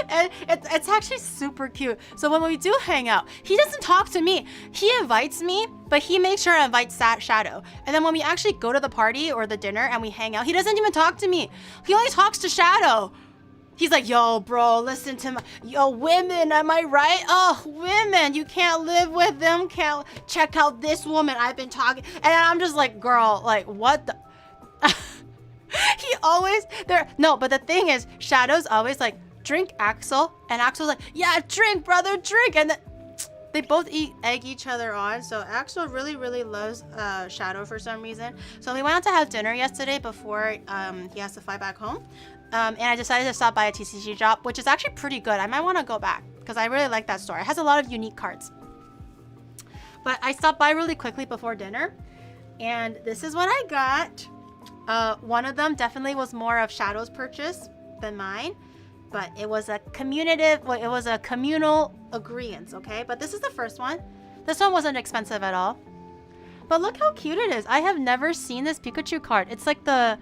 And it's actually super cute. So when we do hang out, he doesn't talk to me. He invites me, but he makes sure I invite Shadow. And then when we actually go to the party or the dinner and we hang out, he doesn't even talk to me. He only talks to Shadow. He's like, yo, bro, listen to yo, women, am I right? Oh, women, you can't live with them. Can't check out this woman I've been talking. And I'm just like, girl, like, what the? He always, no, but the thing is, Shadow's always like, drink Axel. And Axel's like, yeah, drink, brother, drink. And they both egg each other on. So Axel really, really loves Shadow for some reason. So we went out to have dinner yesterday before he has to fly back home. And I decided to stop by a TCG shop, which is actually pretty good. I might want to go back because I really like that store. It has a lot of unique cards. But I stopped by really quickly before dinner. And this is what I got. One of them definitely was more of Shadow's purchase than mine. But it was a communal agreement, okay? But this is the first one. This one wasn't expensive at all. But look how cute it is. I have never seen this Pikachu card. It's like the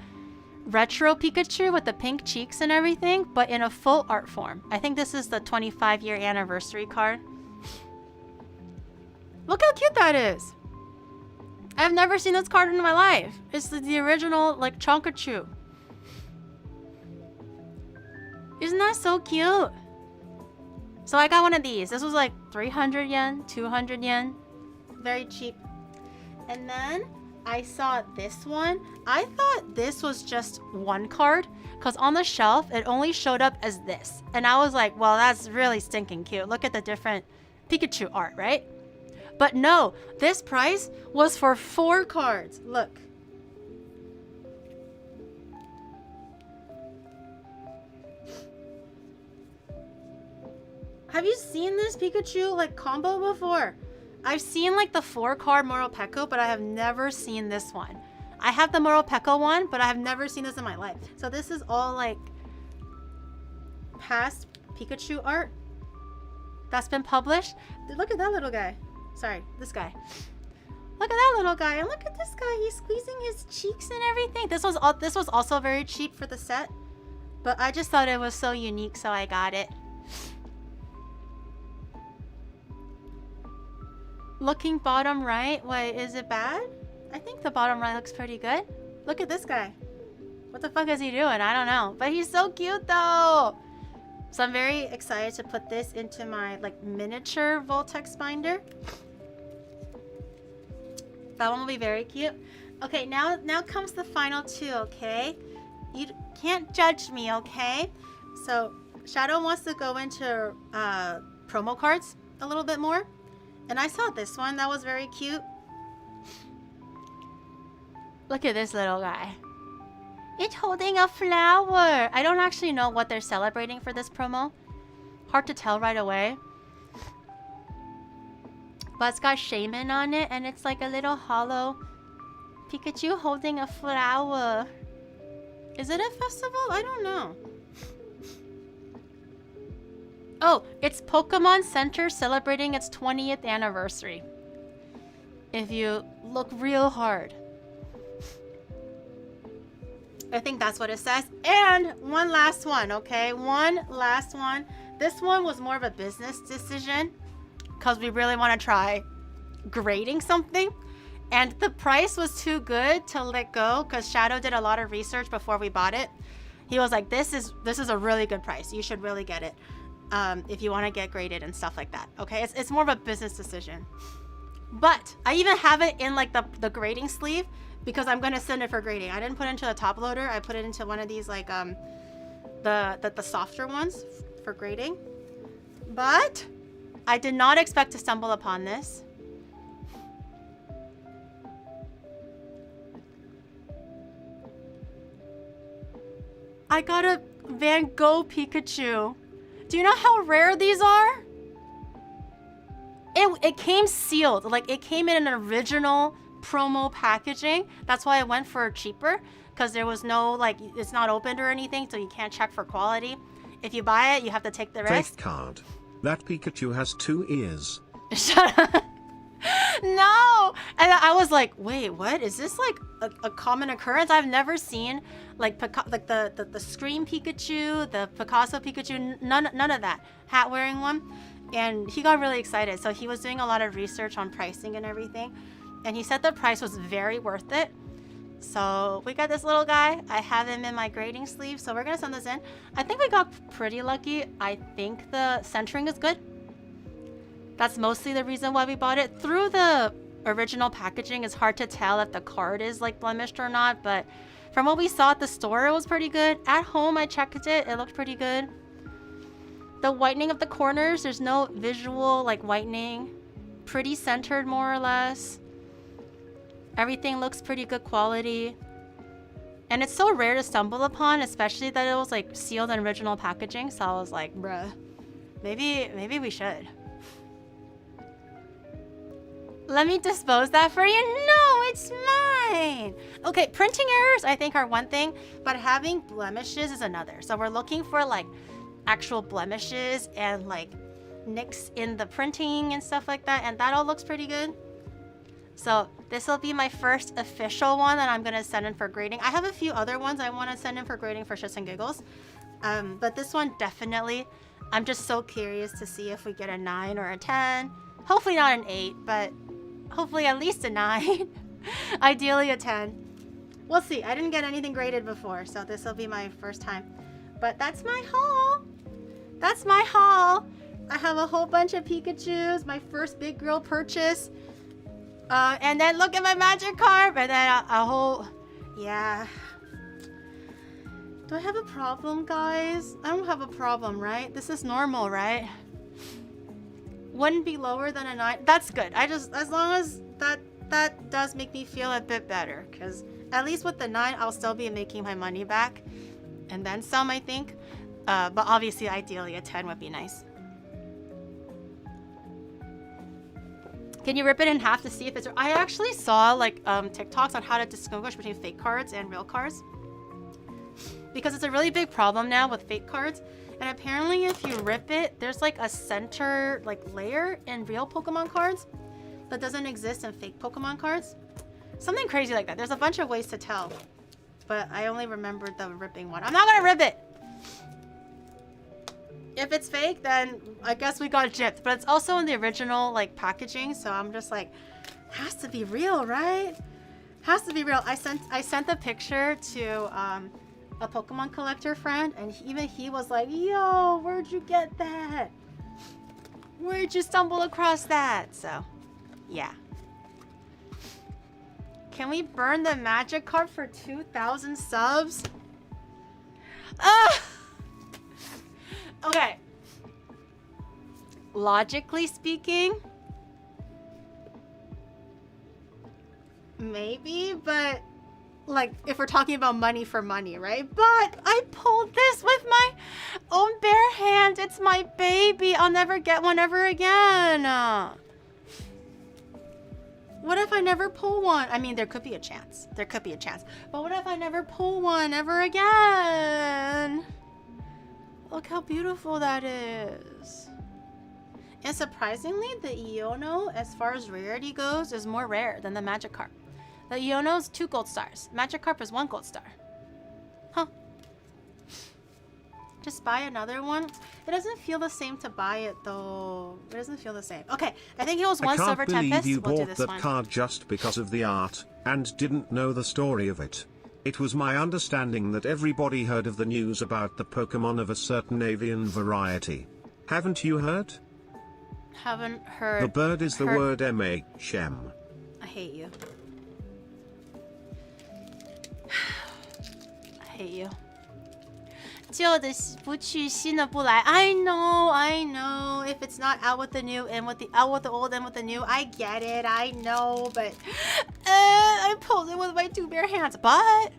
retro Pikachu with the pink cheeks and everything, but in a full art form. I think this is the 25-year anniversary card. Look how cute that is. I've never seen this card in my life. It's the original, like, Chonkachu. Isn't that so cute? So I got one of these. This was like 300 yen, 200 yen. Very cheap. And then I saw this one. I thought this was just one card because on the shelf, it only showed up as this. And I was like, well, that's really stinking cute. Look at the different Pikachu art, right? But no, this price was for 4 cards. Look. Have you seen this Pikachu like combo before? I've seen like the 4-card Morpeko, but I have never seen this one. I have the Morpeko one, but I have never seen this in my life. So this is all like past Pikachu art that's been published. Look at that little guy. Sorry, this guy. Look at that little guy, and look at this guy. He's squeezing his cheeks and everything. This was also very cheap for the set, but I just thought it was so unique, so I got it. Looking bottom right. Wait, is it bad? I think the bottom right looks pretty good. Look at this guy. What the fuck is he doing? I don't know. But he's so cute though. So I'm very excited to put this into my like miniature Voltex binder. That one will be very cute. Okay, now comes the final 2, okay? You can't judge me, okay? So Shadow wants to go into promo cards a little bit more. And I saw this one that was very cute. Look at this little guy. It's holding a flower. I don't actually know what they're celebrating for this promo. Hard to tell right away. But it's got Shaman on it, and it's like a little hollow Pikachu holding a flower. Is it a festival? I don't know. Oh, it's Pokemon Center celebrating its 20th anniversary. If you look real hard. I think that's what it says. And one last one, okay? One last one. This one was more of a business decision because we really want to try grading something. And the price was too good to let go because Shadow did a lot of research before we bought it. He was like, this is a really good price. You should really get it. If you want to get graded and stuff like that, okay? It's more of a business decision. But I even have it in like the grading sleeve because I'm gonna send it for grading. I didn't put it into the top loader. I put it into one of these like the softer ones for grading. But I did not expect to stumble upon this. I got a Van Gogh Pikachu. Do you know how rare these are? It came sealed. Like, it came in an original promo packaging. That's why I went for cheaper. Because there was no, like, it's not opened or anything, so you can't check for quality. If you buy it, you have to take the risk. Fake card. That Pikachu has 2 ears. Shut up. No! And I was like, wait, what? Is this like a common occurrence? I've never seen like the Scream Pikachu, the Picasso Pikachu, none of that. Hat wearing one. And he got really excited. So he was doing a lot of research on pricing and everything. And he said the price was very worth it. So we got this little guy. I have him in my grading sleeve. So we're going to send this in. I think we got pretty lucky. I think the centering is good. That's mostly the reason why we bought it. Through the original packaging, it's hard to tell if the card is like blemished or not. But from what we saw at the store, it was pretty good. At home, I checked it. It looked pretty good. The whitening of the corners, there's no visual like whitening. Pretty centered more or less. Everything looks pretty good quality. And it's so rare to stumble upon, especially that it was like sealed in original packaging. So I was like, bruh, maybe we should. Let me dispose that for you. No, it's mine. Okay, printing errors I think are one thing, but having blemishes is another. So we're looking for like actual blemishes and like nicks in the printing and stuff like that, and that all looks pretty good. So this will be my first official one that I'm gonna send in for grading. I have a few other ones I want to send in for grading for shits and giggles, but this one definitely, I'm just so curious to see if we get a 9 or a 10. Hopefully not an 8, but hopefully at least a 9. Ideally a 10. We'll see. I didn't get anything graded before, so this will be my first time. But that's my haul. That's my haul. I have a whole bunch of Pikachus, my first big girl purchase. And then look at my Magikarp, and then a whole, yeah. Do I have a problem, guys? I don't have a problem, right? This is normal, right? Wouldn't be lower than a 9. That's good. As long as that does make me feel a bit better, because at least with the 9, I'll still be making my money back, and then some, I think. But obviously, ideally, a 10 would be nice. Can you rip it in half to see if it's... I actually saw like TikToks on how to distinguish between fake cards and real cards, because it's a really big problem now with fake cards. And apparently if you rip it, there's like a center like layer in real Pokemon cards that doesn't exist in fake Pokemon cards. Something crazy like that. There's a bunch of ways to tell, but I only remembered the ripping one. I'm not gonna rip it. If it's fake, then I guess we got gypped. But it's also in the original like packaging, so I'm just like, has to be real, right? Has to be real. I sent the picture to a Pokemon collector friend, and even he was like, yo, where'd you get that? Where'd you stumble across that? So, yeah. Can we burn the Magikarp for 2,000 subs? Okay. Logically speaking, maybe, but like if we're talking about money for money, right? But I pulled this with my own bare hand. It's my baby. I'll never get one ever again. What if I never pull one? I mean, there could be a chance. There could be a chance. But what if I never pull one ever again? Look how beautiful that is. And surprisingly, the Iono, as far as rarity goes, is more rare than the Magikarp. The Iono is 2 gold stars. Magikarp is 1 gold star. Huh. Just buy another one. It doesn't feel the same to buy it, though. It doesn't feel the same. Okay, I think it was 1 Silver Tempest. I can't believe you we'll do bought this that one. card just because of the art, and didn't know the story of it. It was my understanding that everybody heard of the news about the Pokemon of a certain avian variety. Haven't you heard? Haven't heard. The bird is the word M-A-H-M. I hate you. I hate you. 旧的不去，新的不来. I know. If it's not out with the new, and with the out with the old, and with the new, I get it. I know, but I pulled it with my 2 bare hands. But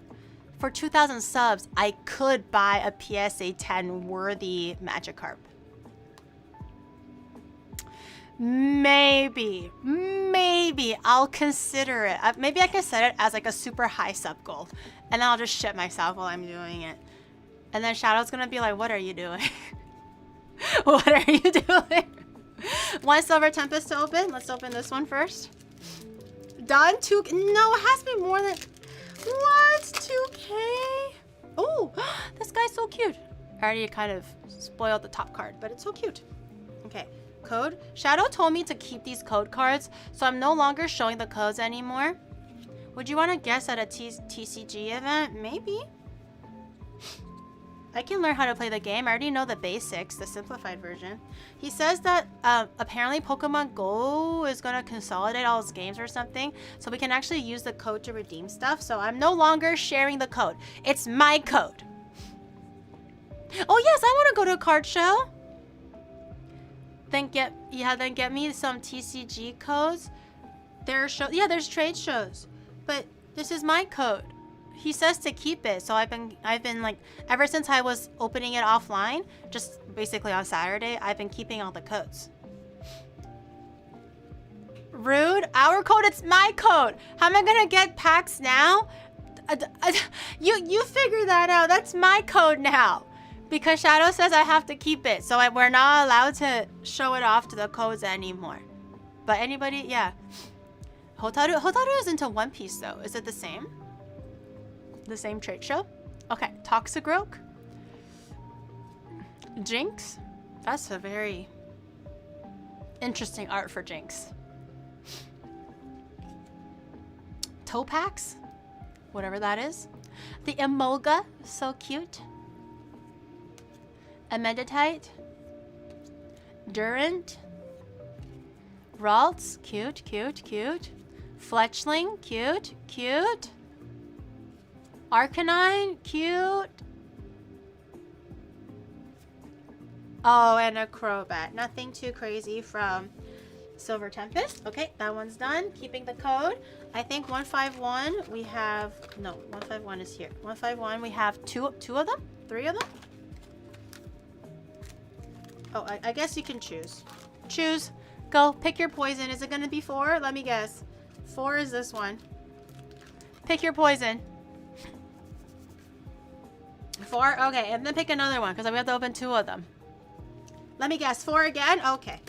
for 2,000 subs, I could buy a PSA 10 worthy Magikarp. Maybe I'll consider it. Maybe I can set it as like a super high sub goal, and I'll just shit myself while I'm doing it. And then Shadow's gonna be like, what are you doing? What are you doing? 1 Silver Tempest to open. Let's open this one first. Done? 2... No, it has to be more than... What? 2K? Oh, this guy's so cute. I already kind of spoiled the top card, but it's so cute. Okay, code. Shadow told me to keep these code cards, so I'm no longer showing the codes anymore. Would you want to guess at a TCG event? Maybe. I can learn how to play the game. I already know the basics, the simplified version. He says that apparently Pokemon Go is going to consolidate all its games or something, so we can actually use the code to redeem stuff. So I'm no longer sharing the code. It's my code. Oh yes, I want to go to a card show. then get me some TCG codes. There's trade shows, but this is my code. He says to keep it, so I've been like, ever since I was opening it offline, just basically on Saturday, I've been keeping all the codes. Rude. Our code, it's my code. How am I gonna get packs now? You figure that out. That's my code now. Because Shadow says I have to keep it. So we're not allowed to show it off to the codes anymore. But anybody, yeah. Hotaru is into One Piece though. Is it the same? The same trade show? Okay. Toxigroke. Jinx. That's a very interesting art for Jinx. Topax? Whatever that is. The Emolga. So cute. Ameditite. Durant. Ralts. Cute, cute, cute. Fletchling. Cute, cute. Arcanine. Cute. Oh, and a Crobat. Nothing too crazy from Silver Tempest. Okay, that one's done. Keeping the code. I think 151 we have... No, 151 is here. 151 we have two of them? 3 of them? Oh, I guess you can choose. Choose. Go. Pick your poison. Is it going to be 4? Let me guess. 4 is this one. Pick your poison. 4? Okay, and then pick another one because we have to open 2 of them. Let me guess. 4 again? Okay.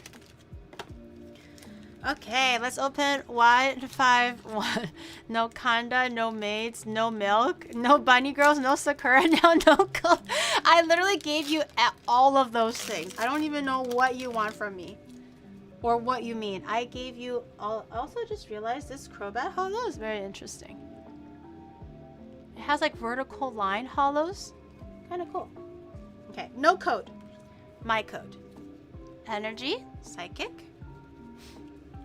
Okay, let's open 151. No Kanda, no maids, no milk, no bunny girls, no Sakura, no code. I literally gave you all of those things. I don't even know what you want from me or what you mean. I gave you all. I also just realized this Crobat hollow is very interesting. It has like vertical line hollows. Kind of cool. Okay, no code. My code. Energy, psychic.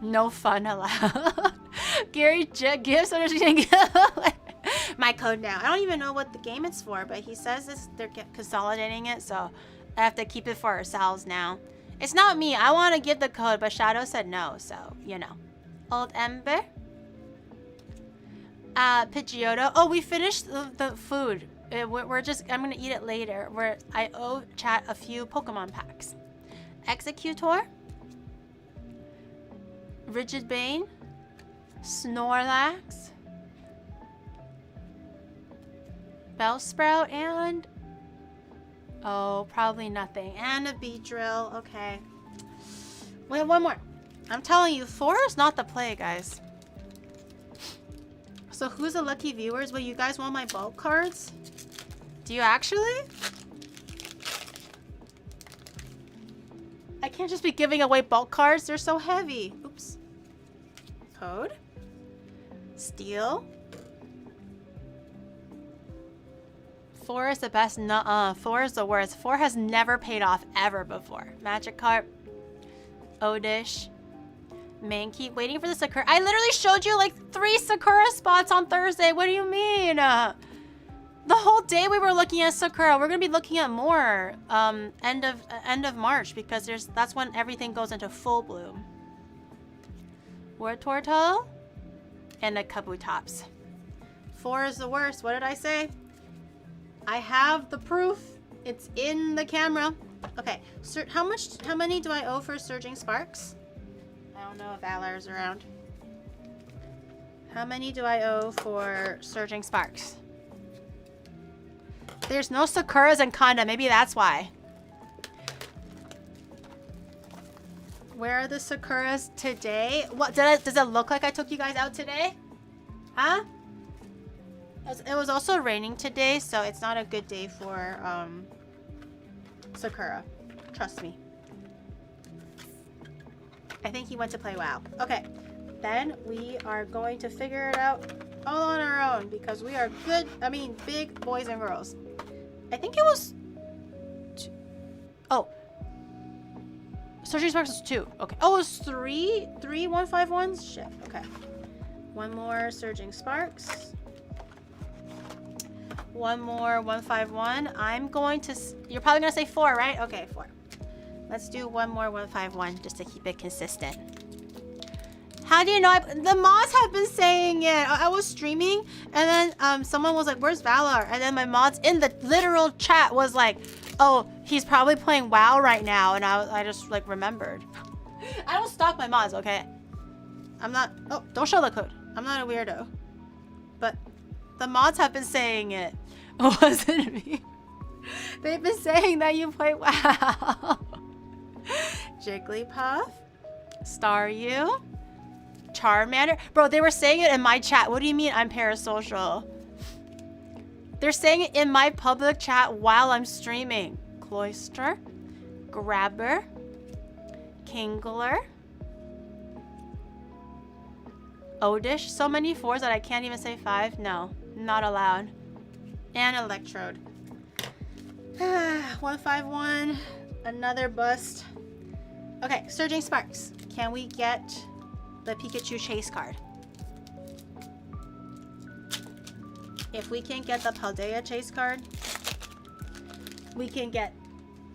No fun allowed. Gary gives understanding. My code now. I don't even know what the game it's for, but he says they're consolidating it, so I have to keep it for ourselves now. It's not me. I want to give the code, but Shadow said no, so you know. Old Ember. Pidgeotto. Oh, we finished the food. We're just. I'm gonna eat it later. I owe chat a few Pokemon packs. Executor. Rigid Bane, Snorlax, Bellsprout, and oh, probably nothing. And a Beedrill. Okay. We have one more. I'm telling you, 4 is not the play, guys. So who's the lucky viewers? Well, you guys want my bulk cards? Do you actually? I can't just be giving away bulk cards. They're so heavy. Oops. Code. Steel. 4 is the best. Nuh-uh. 4 is the worst. 4 has never paid off ever before. Magikarp. Oddish. Mankey. Waiting for the Sakura. I literally showed you like 3 Sakura spots on Thursday. What do you mean? The whole day we were looking at Sakura. We're gonna be looking at more end of March because that's when everything goes into full bloom. Wartortle and a Kabutops. 4 is the worst. What did I say? I have the proof. It's in the camera. Okay. How many do I owe for Surging Sparks? I don't know if Valar's around. How many do I owe for Surging Sparks? There's no Sakuras and Kanda. Maybe that's why. Where are the Sakuras today? What does it look like I took you guys out today? Huh? It was also raining today, so it's not a good day for Sakura. Trust me. I think he went to play WoW. Okay. Then we are going to figure it out all on our own because we are big boys and girls. I think it was... Oh. Surgery Sparks was 2. Okay. Oh, it was 3 151s? Shit. Okay. One more Surging Sparks. One more 151. I'm going to... You're probably going to say 4, right? Okay, 4. Let's do one more 151 just to keep it consistent. How do you know? The mods have been saying it. I was streaming and then someone was like, where's Valor? And then my mods in the literal chat was like, oh, he's probably playing WoW right now. And I just like remembered. I don't stalk my mods, okay? I'm not, oh, don't show the code. I'm not a weirdo. But the mods have been saying it. It wasn't me. They've been saying that you play WoW. Jigglypuff. Staryu. Charmander. Bro, they were saying it in my chat. What do you mean I'm parasocial? They're saying it in my public chat while I'm streaming. Cloyster. Grabber. Kingler. Odish. So many 4s that I can't even say 5. No, not allowed. And Electrode. 151. Another bust. Okay, Surging Sparks. Can we get the Pikachu chase card? If we can get the Paldea chase card, we can get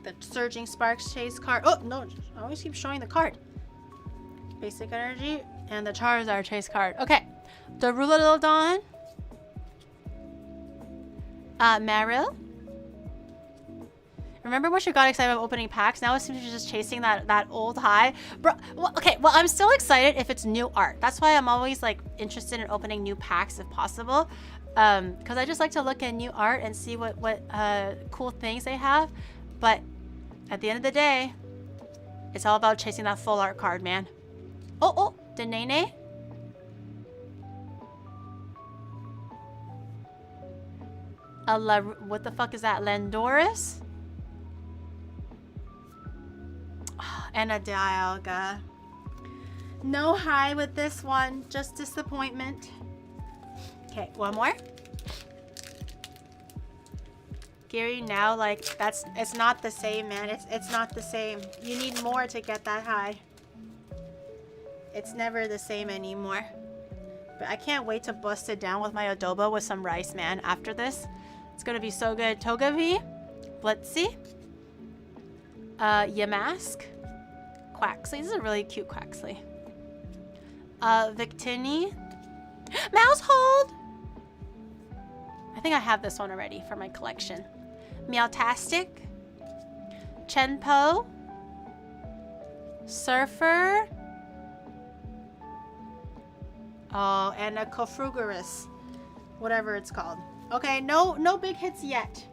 the Surging Sparks chase card. Oh, no, I always keep showing the card. Basic Energy and the Charizard chase card. Okay, the Rulodon. Marill. Remember when she got excited about opening packs? Now it seems she's just chasing that old high. Bro, well, okay, well, I'm still excited if it's new art. That's why I'm always like interested in opening new packs if possible. Because I just like to look at new art and see what cool things they have. But at the end of the day, it's all about chasing that full art card, man. Oh, Denene. What the fuck is that? Landoris? And a Dialga. No high with this one, just disappointment. Okay, one more. Gary, now like it's not the same, man. It's not the same. You need more to get that high. It's never the same anymore. But I can't wait to bust it down with my adobo with some rice, man. After this, it's gonna be so good. Togepi, Blitzy, Yamask. Quaxley. This is a really cute Quaxley. Victini. Mousehold! I think I have this one already for my collection. Meowtastic. Chenpo. Surfer. Oh, and a Cofrugerus. Whatever it's called. Okay, no big hits yet.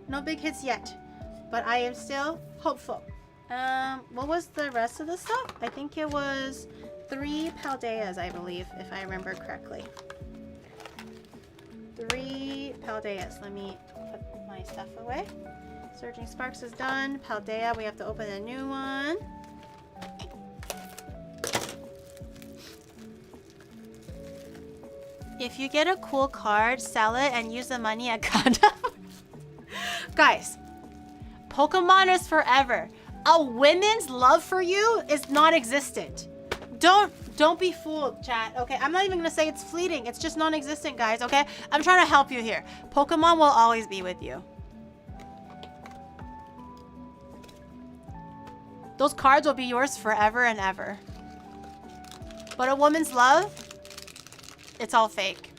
No big hits yet. But I am still hopeful. What was the rest of the stuff? I think it was 3 Paldeas, I believe, if I remember correctly. 3 Paldeas. Let me put my stuff away. Surging Sparks is done. Paldea, we have to open a new one. If you get a cool card, sell it and use the money at Gundam. Guys, Pokemon is forever. A women's love for you is non-existent. Don't be fooled, chat. Okay, I'm not even gonna say it's fleeting. It's just non-existent, guys. Okay, I'm trying to help you here. Pokemon will always be with you. Those cards will be yours forever and ever. But a woman's love, it's all fake.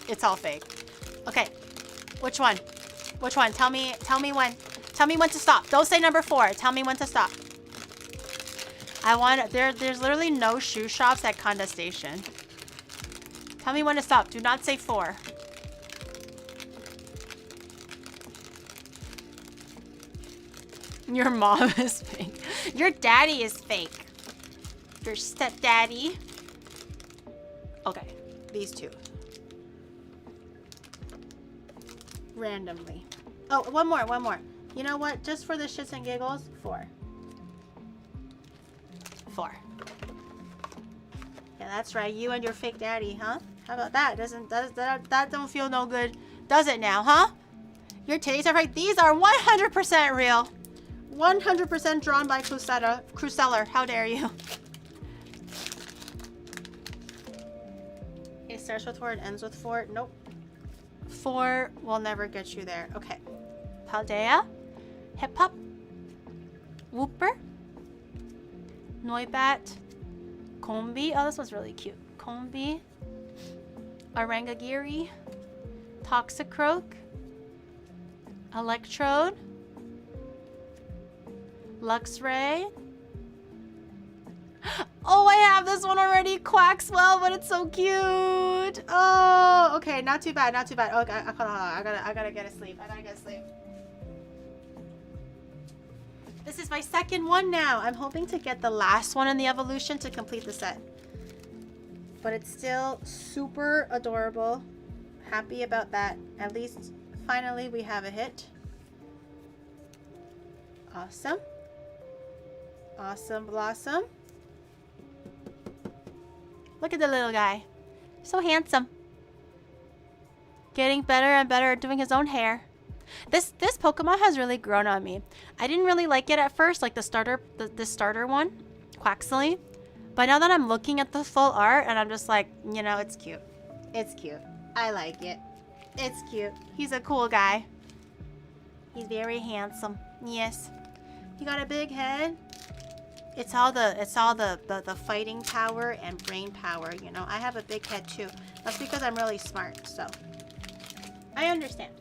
It's all fake. Okay, which one? Which one? Tell me when. Tell me when to stop. Don't say number 4. Tell me when to stop. I want there's literally no shoe shops at Kanda Station. Tell me when to stop. Do not say 4. Your mom is fake. Your daddy is fake. Your stepdaddy. Okay, these 2. Randomly. Oh, one more. You know what? Just for the shits and giggles, 4. 4. Yeah, that's right. You and your fake daddy, huh? How about that? That don't feel no good, does it now, huh? Your titties are right. These are 100% real. 100% drawn by Cruseller. How dare you? It starts with 4 and ends with 4. Nope. 4 will never get you there. Okay. Paldea. Hip Hop. Whooper. Noibat. Combi. Oh, this one's really cute. Combi. OniGiri. Toxicroak. Electrode. Luxray. Oh, I have this one already. Quaxwell, but it's so cute. Oh, okay. Not too bad. Not too bad. Okay, hold on. I gotta get asleep. I gotta get asleep. This is my second one now. I'm hoping to get the last one in the evolution to complete the set. But it's still super adorable. Happy about that. At least, finally, we have a hit. Awesome. Awesome Blossom. Look at the little guy. So handsome. Getting better and better at doing his own hair. This Pokemon has really grown on me. I didn't really like it at first, like the starter one, Quaxley. But now that I'm looking at the full art, and I'm just like, you know, it's cute. It's cute. I like it. It's cute. He's a cool guy. He's very handsome. Yes. He got a big head. It's all the fighting power and brain power, you know. I have a big head too. That's because I'm really smart, so I understand.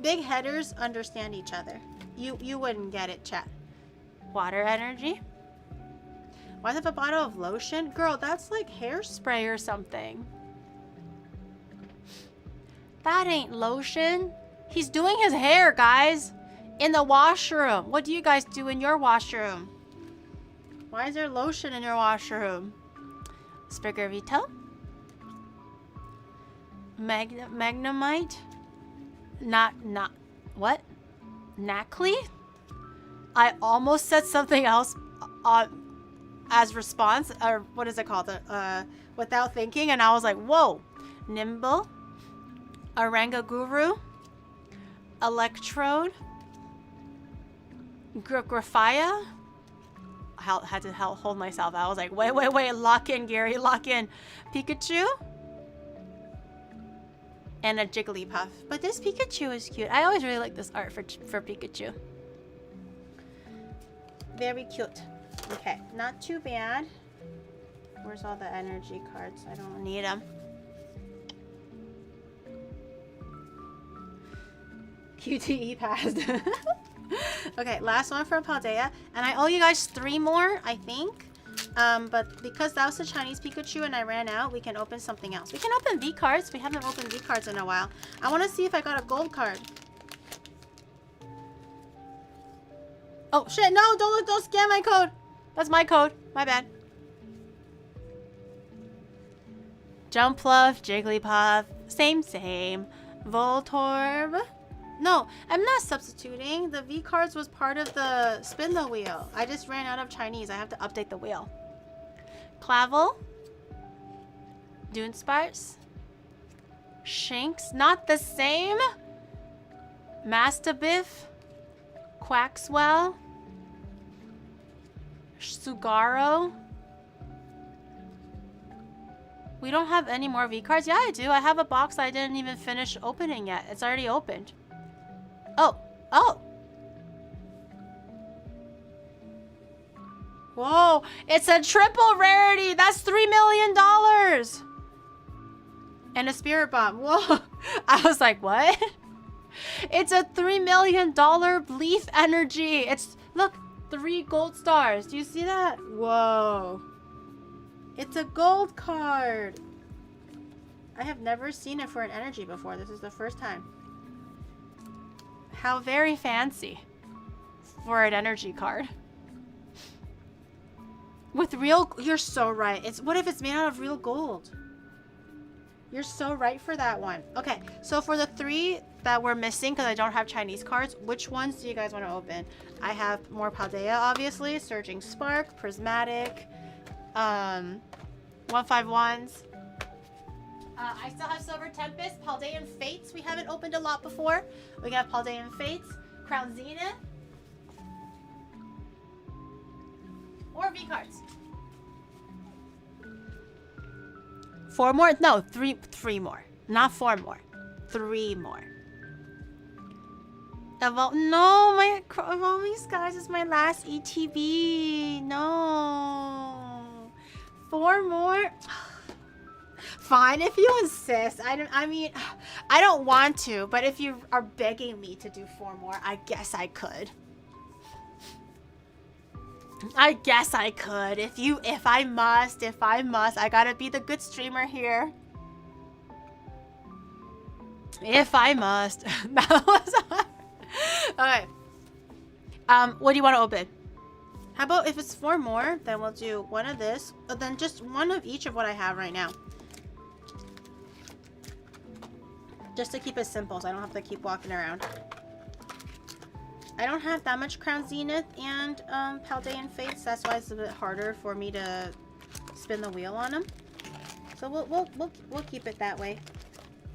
Big headers understand each other. You wouldn't get it, chat. Water energy. Why do I have a bottle of lotion? Girl, that's like hairspray or something. That ain't lotion. He's doing his hair, guys. In the washroom. What do you guys do in your washroom? Why is there lotion in your washroom? Spriggervito. Magnemite. Not, what? Knackley? I almost said something else as response, or what is it called? Without thinking, and I was like, whoa. Nimble. Orangaguru. Electrode. Graphia. I had to hold myself. I was like, wait. Lock in, Gary. Lock in. Pikachu. And a Jigglypuff. But this Pikachu is cute. I always really like this art for Pikachu. Very cute. Okay, not too bad. Where's all the energy cards? I don't need them. QTE passed. Okay, last one from Paldea. And I owe you guys 3 more, I think. But because that was the Chinese Pikachu and I ran out, we can open something else. We can open V cards. We haven't opened V cards in a while. I want to see if I got a gold card. Oh, shit. No, don't scan my code. That's my code. My bad. Jumpluff, Jigglypuff. Same. Voltorb. No, I'm not substituting. The V cards was part of the spin the wheel. I just ran out of Chinese. I have to update the wheel. Clavel. Dunsparce. Shinx. Not the same. Mastibiff. Quaxwell. Sugaro. We don't have any more V cards? Yeah, I do. I have a box I didn't even finish opening yet. It's already opened. Oh. Whoa, it's a triple rarity. That's $3 million. And a spirit bomb. Whoa. I was like, what? It's a $3 million leaf energy. It's, look, 3 gold stars. Do you see that? Whoa. It's a gold card. I have never seen it for an energy before. This is the first time. How very fancy for an energy card. With real, you're so right. What if it's made out of real gold? You're so right for that one. Okay, so for the 3 that we're missing, because I don't have Chinese cards, which ones do you guys want to open? I have more Paldea, obviously. Surging Spark, Prismatic, 151s. I still have Silver Tempest, Paldean Fates. We haven't opened a lot before. We got Paldean Fates, Crown Zenith, or V cards. 4 more? No, 3 more. Not 4 more. 3 more. No, my Evolving Skies is my last ETB. No. 4 more? Fine, if you insist. I mean, I don't want to, but if you are begging me to do 4 more, I guess I could. I guess I could. If I must, I gotta be the good streamer here. If I must. That was hard. Okay. What do you want to open? How about if it's 4 more, then we'll do one of this, but then just one of each of what I have right now. Just to keep it simple, so I don't have to keep walking around. I don't have that much Crown Zenith and Paldean Fates. That's why it's a bit harder for me to spin the wheel on them. So we'll keep it that way.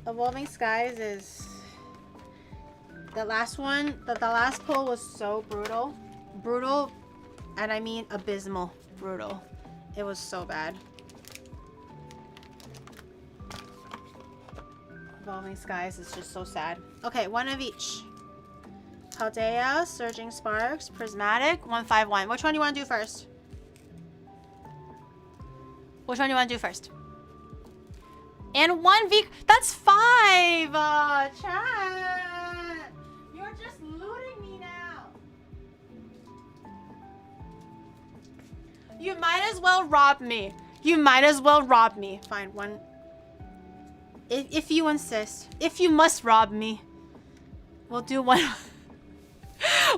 Evolving Skies is the last one. The last pull was so brutal, and I mean abysmal brutal. It was so bad. Evolving Skies is just so sad. Okay, one of each. Paldea, Surging Sparks, Prismatic, 151. Which one do you want to do first? Which one do you want to do first? And 1 V. That's 5! Chat! You're just looting me now. You might as well rob me. You might as well rob me. Fine, one. If you insist. If you must rob me. We'll do one.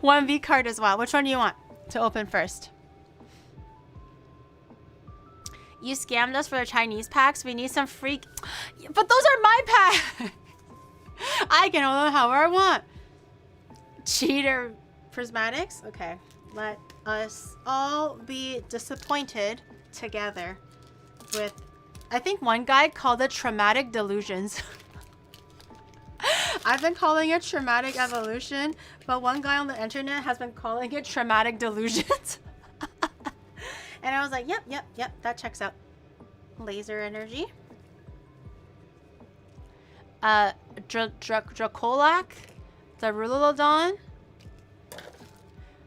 1 V card as well. Which one do you want to open first? You scammed us for the Chinese packs. We need some freak. But those are my packs. I can hold them however I want. Cheater prismatics. Okay. Let us all be disappointed together with, I think one guy called it traumatic delusions. I've been calling it traumatic evolution, but one guy on the internet has been calling it traumatic delusions. And I was like, yep, that checks out. Laser energy. Dracolak, the Rulodon,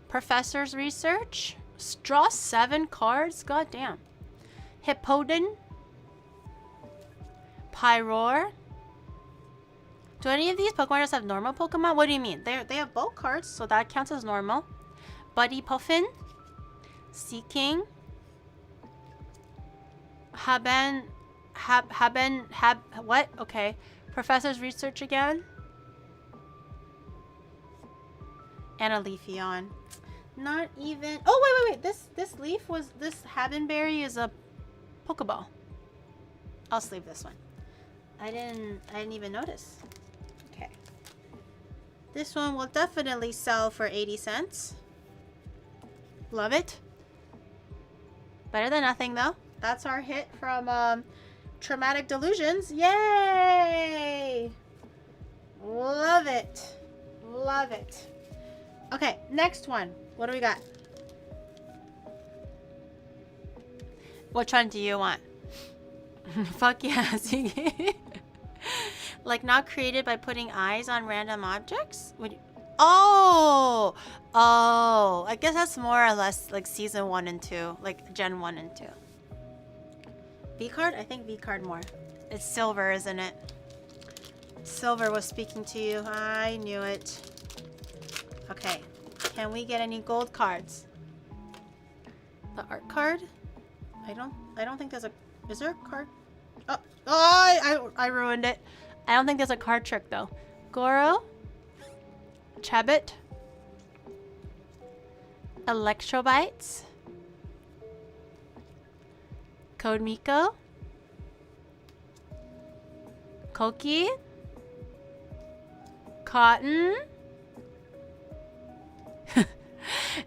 Professor's Research, draw 7 cards, goddamn. Hippodon, Pyroar. Do any of these Pokemon just have normal Pokemon? What do you mean? They have bulk cards, so that counts as normal. Buddy Puffin, Seaking, what? Okay. Professor's Research again. And a Leafeon. Not even. Oh wait. This leaf was this Habenberry is a Pokeball. I'll sleeve this one. I didn't even notice. Okay. This one will definitely sell for 80 cents. Love it. Better than nothing though. That's our hit from Traumatic Delusions. Yay! Love it. Love it. Okay, next one. What do we got? Which one do you want? Fuck yeah. Like not created by putting eyes on random objects? Oh! I guess that's more or less like season 1 and 2. Like gen 1 and 2. V-card? I think V-card more. It's silver, isn't it? Silver was speaking to you. I knew it. Okay. Can we get any gold cards? The art card? I don't think there's a... Is there a card? Oh, I ruined it. I don't think there's a card trick though. Goro? Chabot? Electrobites? Code Miko? Koki? Cotton?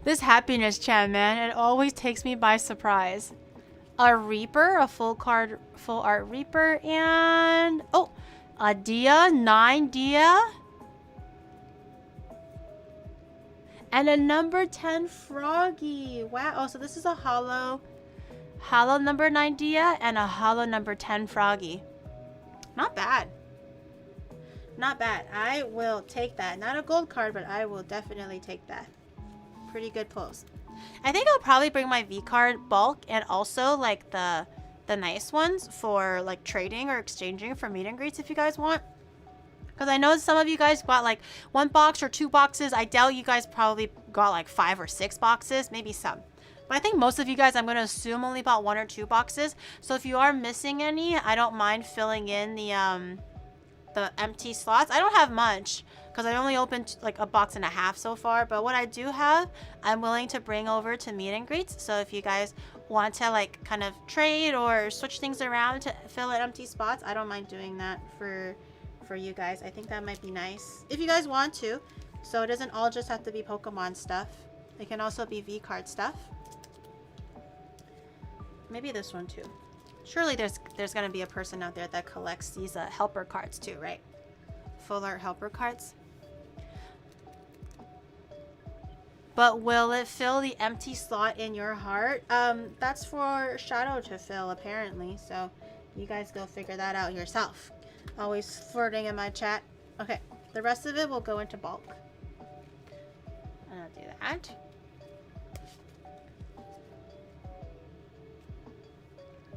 This happiness chat, man, it always takes me by surprise. A Reaper, a full art Reaper, and a Dia, 9 Dia, and a number 10 Froggy. Wow. Oh, so this is a hollow number 9 Dia and a hollow number 10 Froggy. Not bad. Not bad. I will take that. Not a gold card, but I will definitely take that. Pretty good pulls. I think I'll probably bring my V card bulk and also like the nice ones for like trading or exchanging for meet and greets if you guys want. Because I know some of you guys got like 1 box or 2 boxes. I doubt you guys probably got like 5 or 6 boxes, maybe some. But I think most of you guys, I'm going to assume, only bought 1 or 2 boxes. So if you are missing any, I don't mind filling in the empty slots. I don't have much because I only opened like 1.5 boxes so far. But what I do have, I'm willing to bring over to meet and greets. So if you guys want to like kind of trade or switch things around to fill in empty spots, I don't mind doing that for you guys. I think that might be nice if you guys want to. So it doesn't all just have to be Pokemon stuff. It can also be V card stuff. Maybe this one too. Surely there's gonna be a person out there that collects these helper cards too, right? Full art helper cards. But will it fill the empty slot in your heart? That's for Shadow to fill apparently. So you guys go figure that out yourself. Always flirting in my chat. Okay, the rest of it will go into bulk. And I'll do that.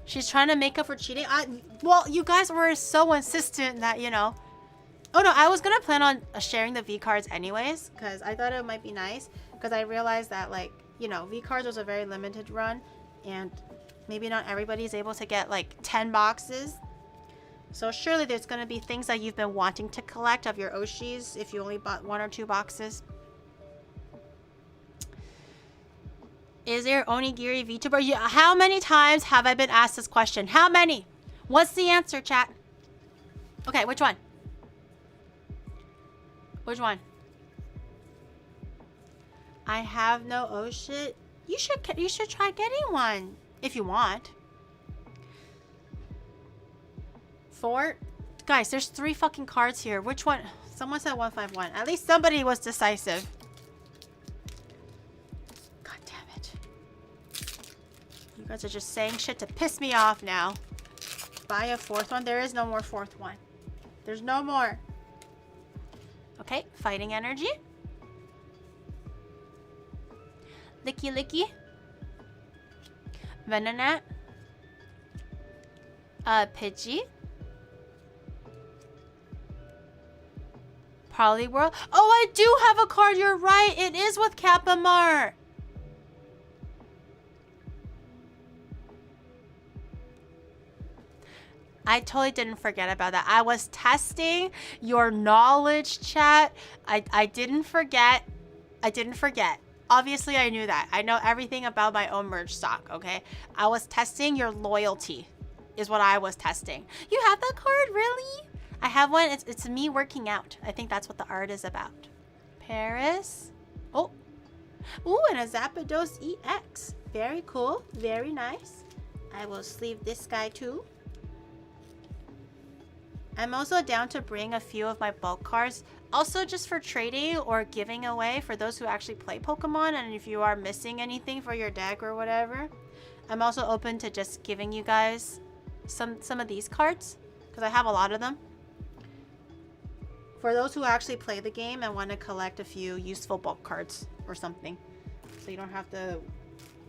She's trying to make up for cheating. Well, you guys were so insistent that, you know. Oh no, I was gonna plan on sharing the V cards anyways, because I thought it might be nice. Because I realized that, like, you know, V cards was a very limited run, and maybe not everybody's able to get like 10 boxes. So surely there's gonna be things that you've been wanting to collect of your Oshis if you only bought 1 or 2 boxes. Is there OniGiri VTuber? Yeah, how many times have I been asked this question? How many? What's the answer, chat? Okay, which one? Which one? I have no Oshi. You should try getting one if you want. 4? Guys, there's 3 fucking cards here. Which one? Someone said 151. At least somebody was decisive. God damn it. You guys are just saying shit to piss me off now. Buy a 4th one. There is no more 4th one. There's no more. Okay, fighting energy. Licky Licky. Venonat. Pidgey. Poliwhirl. Oh, I do have a card. You're right. It is with Kappa Mart. I totally didn't forget about that. I was testing your knowledge, chat. I didn't forget. I didn't forget. Obviously, I knew that. I know everything about my own merch stock, okay? I was testing your loyalty is what I was testing. You have that card? Really? I have one. It's me working out. I think that's what the art is about. Paris. Oh. Ooh, and a Zapdos EX. Very cool. Very nice. I will sleeve this guy too. I'm also down to bring a few of my bulk cards. Also just for trading or giving away for those who actually play Pokemon. And if you are missing anything for your deck or whatever. I'm also open to just giving you guys some of these cards. Because I have a lot of them. For those who actually play the game and want to collect a few useful bulk cards or something. So you don't have to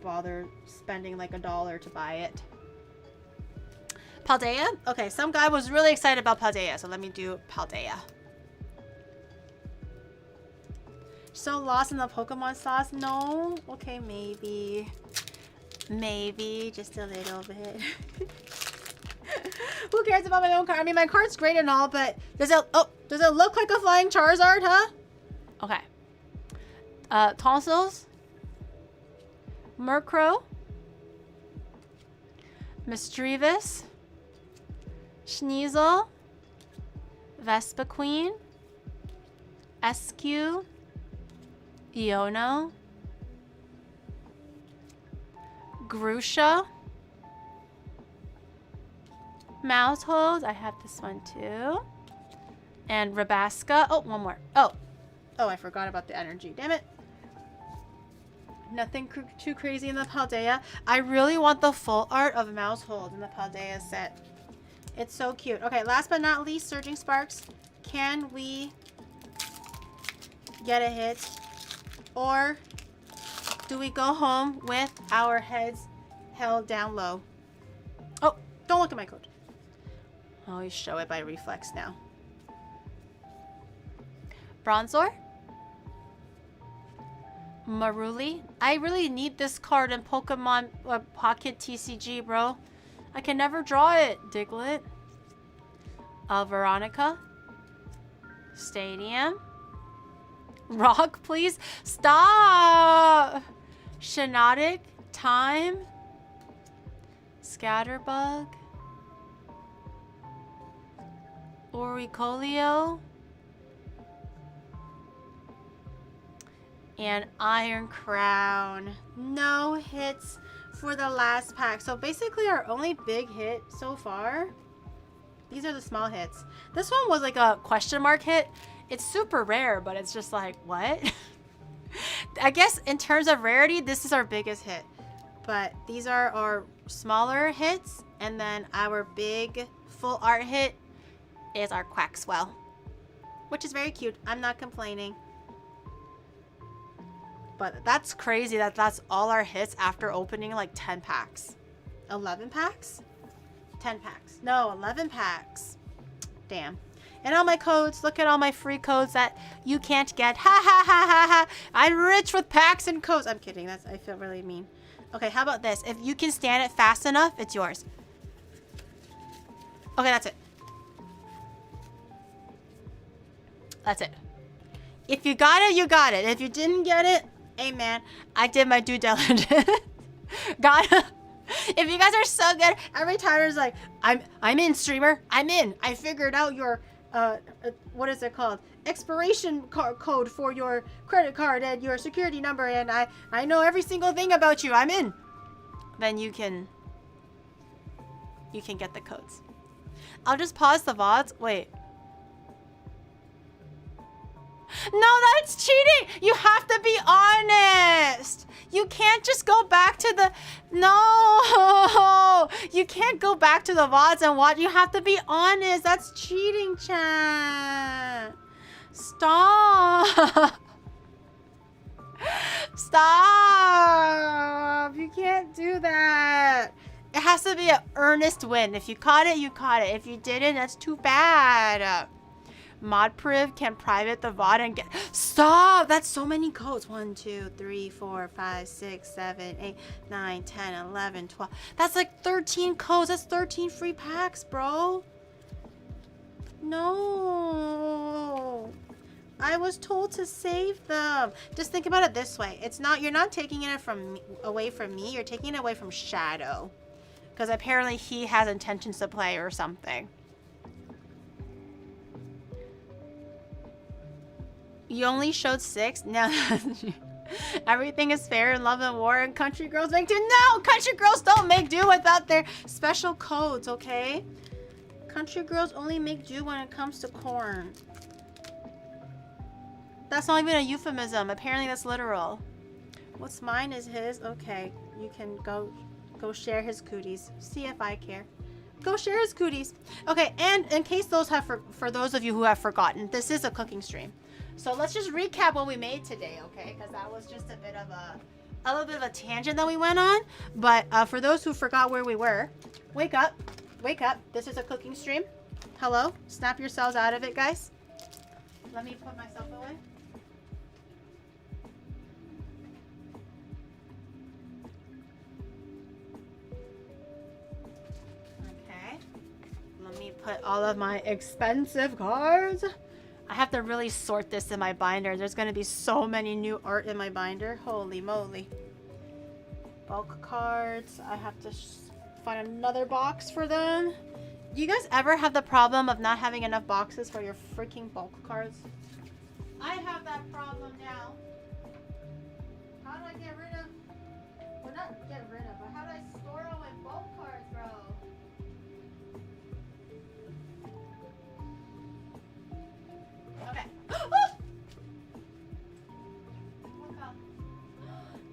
bother spending like $1 to buy it. Paldea? Okay, some guy was really excited about Paldea, so let me do Paldea. So lost in the Pokemon sauce? No? Okay, maybe. Maybe, just a little bit. Who cares about my own card? I mean, my card's great and all, but does it look like a flying Charizard, huh? Okay. Tonsils. Murkrow. Misdreavus. Sneasel. Vespiquen. SQ. Iono. Grusha. Mousehold. I have this one too. And Rabasca. Oh, one more. Oh, I forgot about the energy. Damn it. Nothing too crazy in the Paldea. I really want the full art of Mousehold in the Paldea set. It's so cute. Okay, last but not least, Surging Sparks. Can we get a hit? Or do we go home with our heads held down low? Oh, don't look at my code. I always show it by reflex now. Bronzor? Maruli? I really need this card in Pokemon Pocket TCG, bro. I can never draw it, Diglett. Veronica? Stadium? Rock, please? Stop! Shinotic? Time? Scatterbug? Oricolio? And Iron Crown. No hits for the last pack. So basically our only big hit so far. These are the small hits. This one was like a question mark hit. It's super rare, but it's just like, what? I guess in terms of rarity, this is our biggest hit. But these are our smaller hits. And then our big full art hit is our Quaxwell, which is very cute. I'm not complaining. But that's crazy that that's all our hits after opening like 10 packs. 11 packs? 10 packs. No, 11 packs. Damn. And all my codes. Look at all my free codes that you can't get. Ha ha ha ha ha. I'm rich with packs and codes. I'm kidding. I feel really mean. Okay, how about this? If you can stand it fast enough, it's yours. Okay, that's it. That's it. If you got it, you got it. If you didn't get it, hey man, I did my due diligence. Got it. If you guys are so good, every time it's like, I'm in, streamer. I'm in. I figured out your what is it called? Expiration code for your credit card and your security number, and I know every single thing about you. I'm in. Then you can get the codes. I'll just pause the VODs. Wait. No, that's cheating. You have to be honest. You can't just go back to the... No. You can't go back to the VODs and watch. You have to be honest. That's cheating, chat. Stop. Stop. You can't do that. It has to be an earnest win. If you caught it, you caught it. If you didn't, that's too bad. Modpriv can private the VOD and get... Stop! That's so many codes. 1, 2, 3, 4, 5, 6, 7, 8, 9, 10, 11, 12. That's like 13 codes. That's 13 free packs, bro. No. I was told to save them. Just think about it this way. It's not... You're not taking it away from me. You're taking it away from Shadow. Because apparently he has intentions to play or something. You only showed 6? No. Everything is fair in love and war, and country girls make do. No! Country girls don't make do without their special codes, okay? Country girls only make do when it comes to corn. That's not even a euphemism. Apparently that's literal. What's mine is his. Okay. You can go share his cooties. See if I care. Go share his cooties. Okay, and in case those have for those of you who have forgotten, this is a cooking stream. So let's just recap what we made today, okay? Because that was just a little bit of a tangent that we went on. But for those who forgot where we were, wake up. Wake up. This is a cooking stream. Hello? Snap yourselves out of it, guys. Let me put myself away. Okay. Let me put all of my expensive cards. I have to really sort this in my binder. There's going to be so many new art in my binder. Holy moly. Bulk cards. I have to find another box for them. Do you guys ever have the problem of not having enough boxes for your freaking bulk cards? I have that problem now. How do I get rid of... Well, not get rid of, but how do I store all my bulk cards, bro? Okay.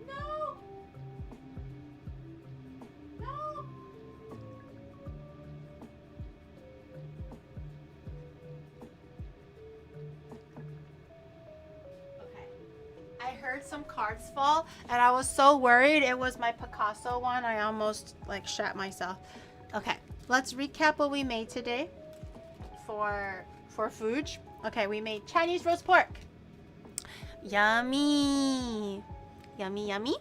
No! No! heard some cards fall, and I was so worried it was my Picasso one. I almost like shat myself. Okay, let's recap what we made today for food. Okay, we made Chinese roast pork. Yummy. Yummy, yummy.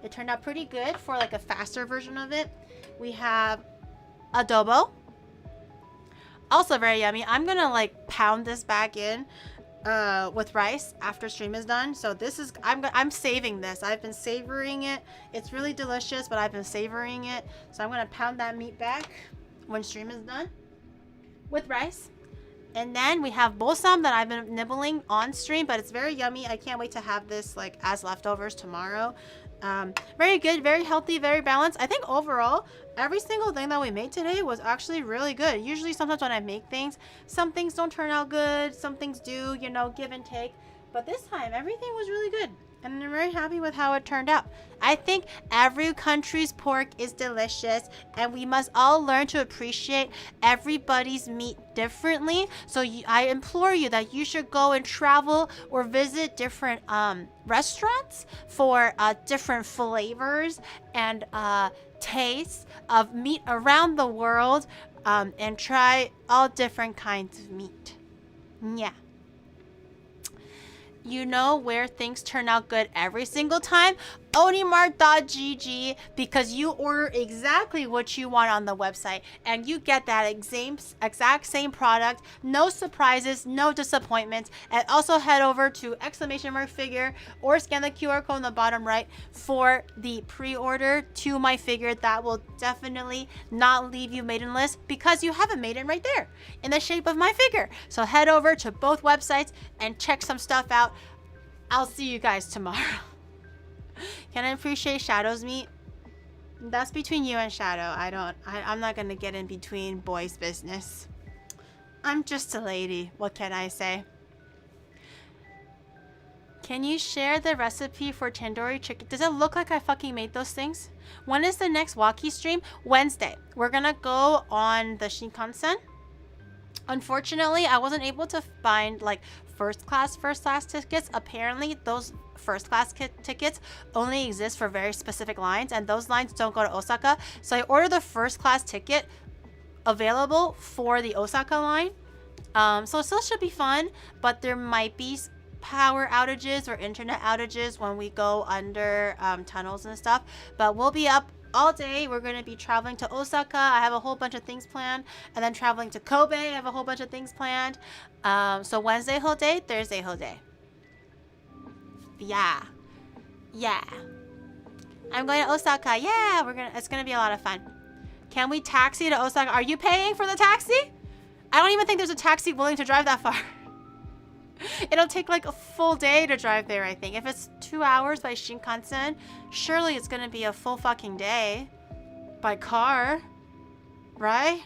It turned out pretty good for like a faster version of it. We have adobo. Also very yummy. I'm gonna like pound this back in with rice after stream is done. So this is, I'm saving this. I've been savoring it. It's really delicious, but I've been savoring it. So I'm gonna pound that meat back when stream is done with rice. And then we have bosam that I've been nibbling on stream, but it's very yummy. I can't wait to have this like as leftovers tomorrow. Very good, very healthy, very balanced. I think overall, every single thing that we made today was actually really good. Usually sometimes when I make things, some things don't turn out good, some things do, you know, give and take. But this time, everything was really good. And I'm very happy with how it turned out. I think every country's pork is delicious, and we must all learn to appreciate everybody's meat differently. So I implore you that you should go and travel or visit different restaurants for different flavors and tastes of meat around the world, and try all different kinds of meat. Yeah. You know where things turn out good every single time? Onimart.gg, because you order exactly what you want on the website and you get that exact same product, no surprises, no disappointments. And also head over to !figure or scan the QR code on the bottom right for the pre-order to my figure. That will definitely not leave you maidenless because you have a maiden right there in the shape of my figure. So head over to both websites and check some stuff out. I'll see you guys tomorrow. Can I appreciate Shadow's meat? That's between you and Shadow. I'm not gonna get in between boys' business. I'm just a lady. What can I say? Can you share the recipe for tandoori chicken? Does it look like I fucking made those things? When is the next walkie stream? Wednesday. We're gonna go on the Shinkansen. Unfortunately, I wasn't able to find like first class tickets. Apparently, those first class tickets only exist for very specific lines, and those lines don't go to Osaka. So I ordered the first class ticket available for the Osaka line. So it still should be fun, but there might be power outages or internet outages when we go under tunnels and stuff. But we'll be up all day. We're going to be traveling to Osaka. I have a whole bunch of things planned. And then traveling to Kobe. I have a whole bunch of things planned. So Wednesday whole day, Thursday whole day. Yeah. I'm going to Osaka. Yeah, it's going to be a lot of fun. Can we taxi to Osaka? Are you paying for the taxi? I don't even think there's a taxi willing to drive that far. It'll take like a full day to drive there, I think. If it's 2 hours by Shinkansen, surely it's gonna be a full fucking day by car, right?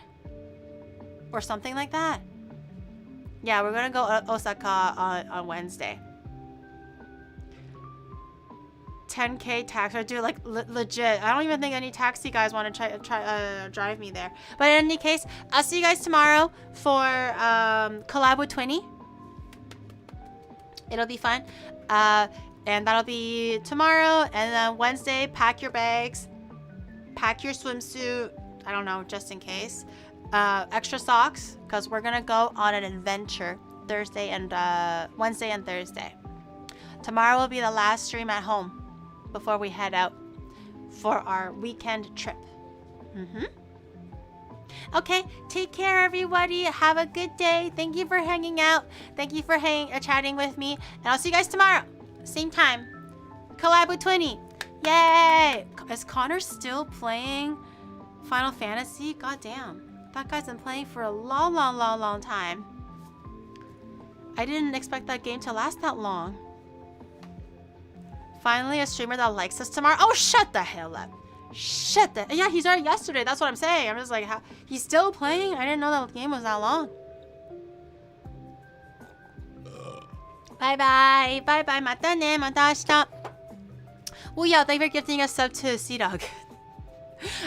Or something like that. Yeah, we're gonna go Osaka on Wednesday. 10K tax, or dude, like legit. I don't even think any taxi guys want to try drive me there. But in any case, I'll see you guys tomorrow for collab with 20. It'll be fun. And that'll be tomorrow. And then Wednesday, pack your bags. Pack your swimsuit. I don't know, just in case. Extra socks, because we're going to go on an adventure Wednesday and Thursday. Tomorrow will be the last stream at home before we head out for our weekend trip. Okay, take care, everybody. Have a good day. Thank you for hanging out. Thank you for chatting with me. And I'll see you guys tomorrow. Same time. Collab with 20. Yay! Is Connor still playing Final Fantasy? God damn. That guy's been playing for a long time. I didn't expect that game to last that long. Finally, a streamer that likes us tomorrow. Oh, shut the hell up. Yeah, he started yesterday. That's what I'm saying. I'm just like, how he's still playing? I didn't know that game was that long. Bye. Mata ne, mata ashita. Oh yeah, thank you for gifting a sub to Sea-Dog.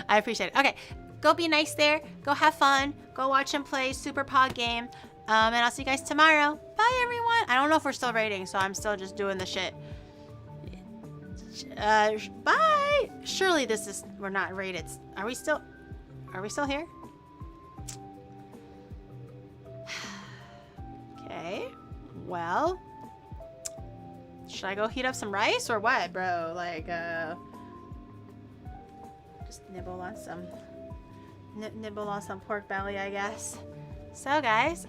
I appreciate it. Okay, go be nice there. Go have fun. Go watch him play Super Pod game. And I'll see you guys tomorrow. Bye, everyone. I don't know if we're still rating, so I'm still just doing the shit. Bye. Surely this is, we're not rated. Are we still here? Okay. Well, should I go heat up some rice or what, bro? Like, just nibble on some pork belly, I guess. So guys,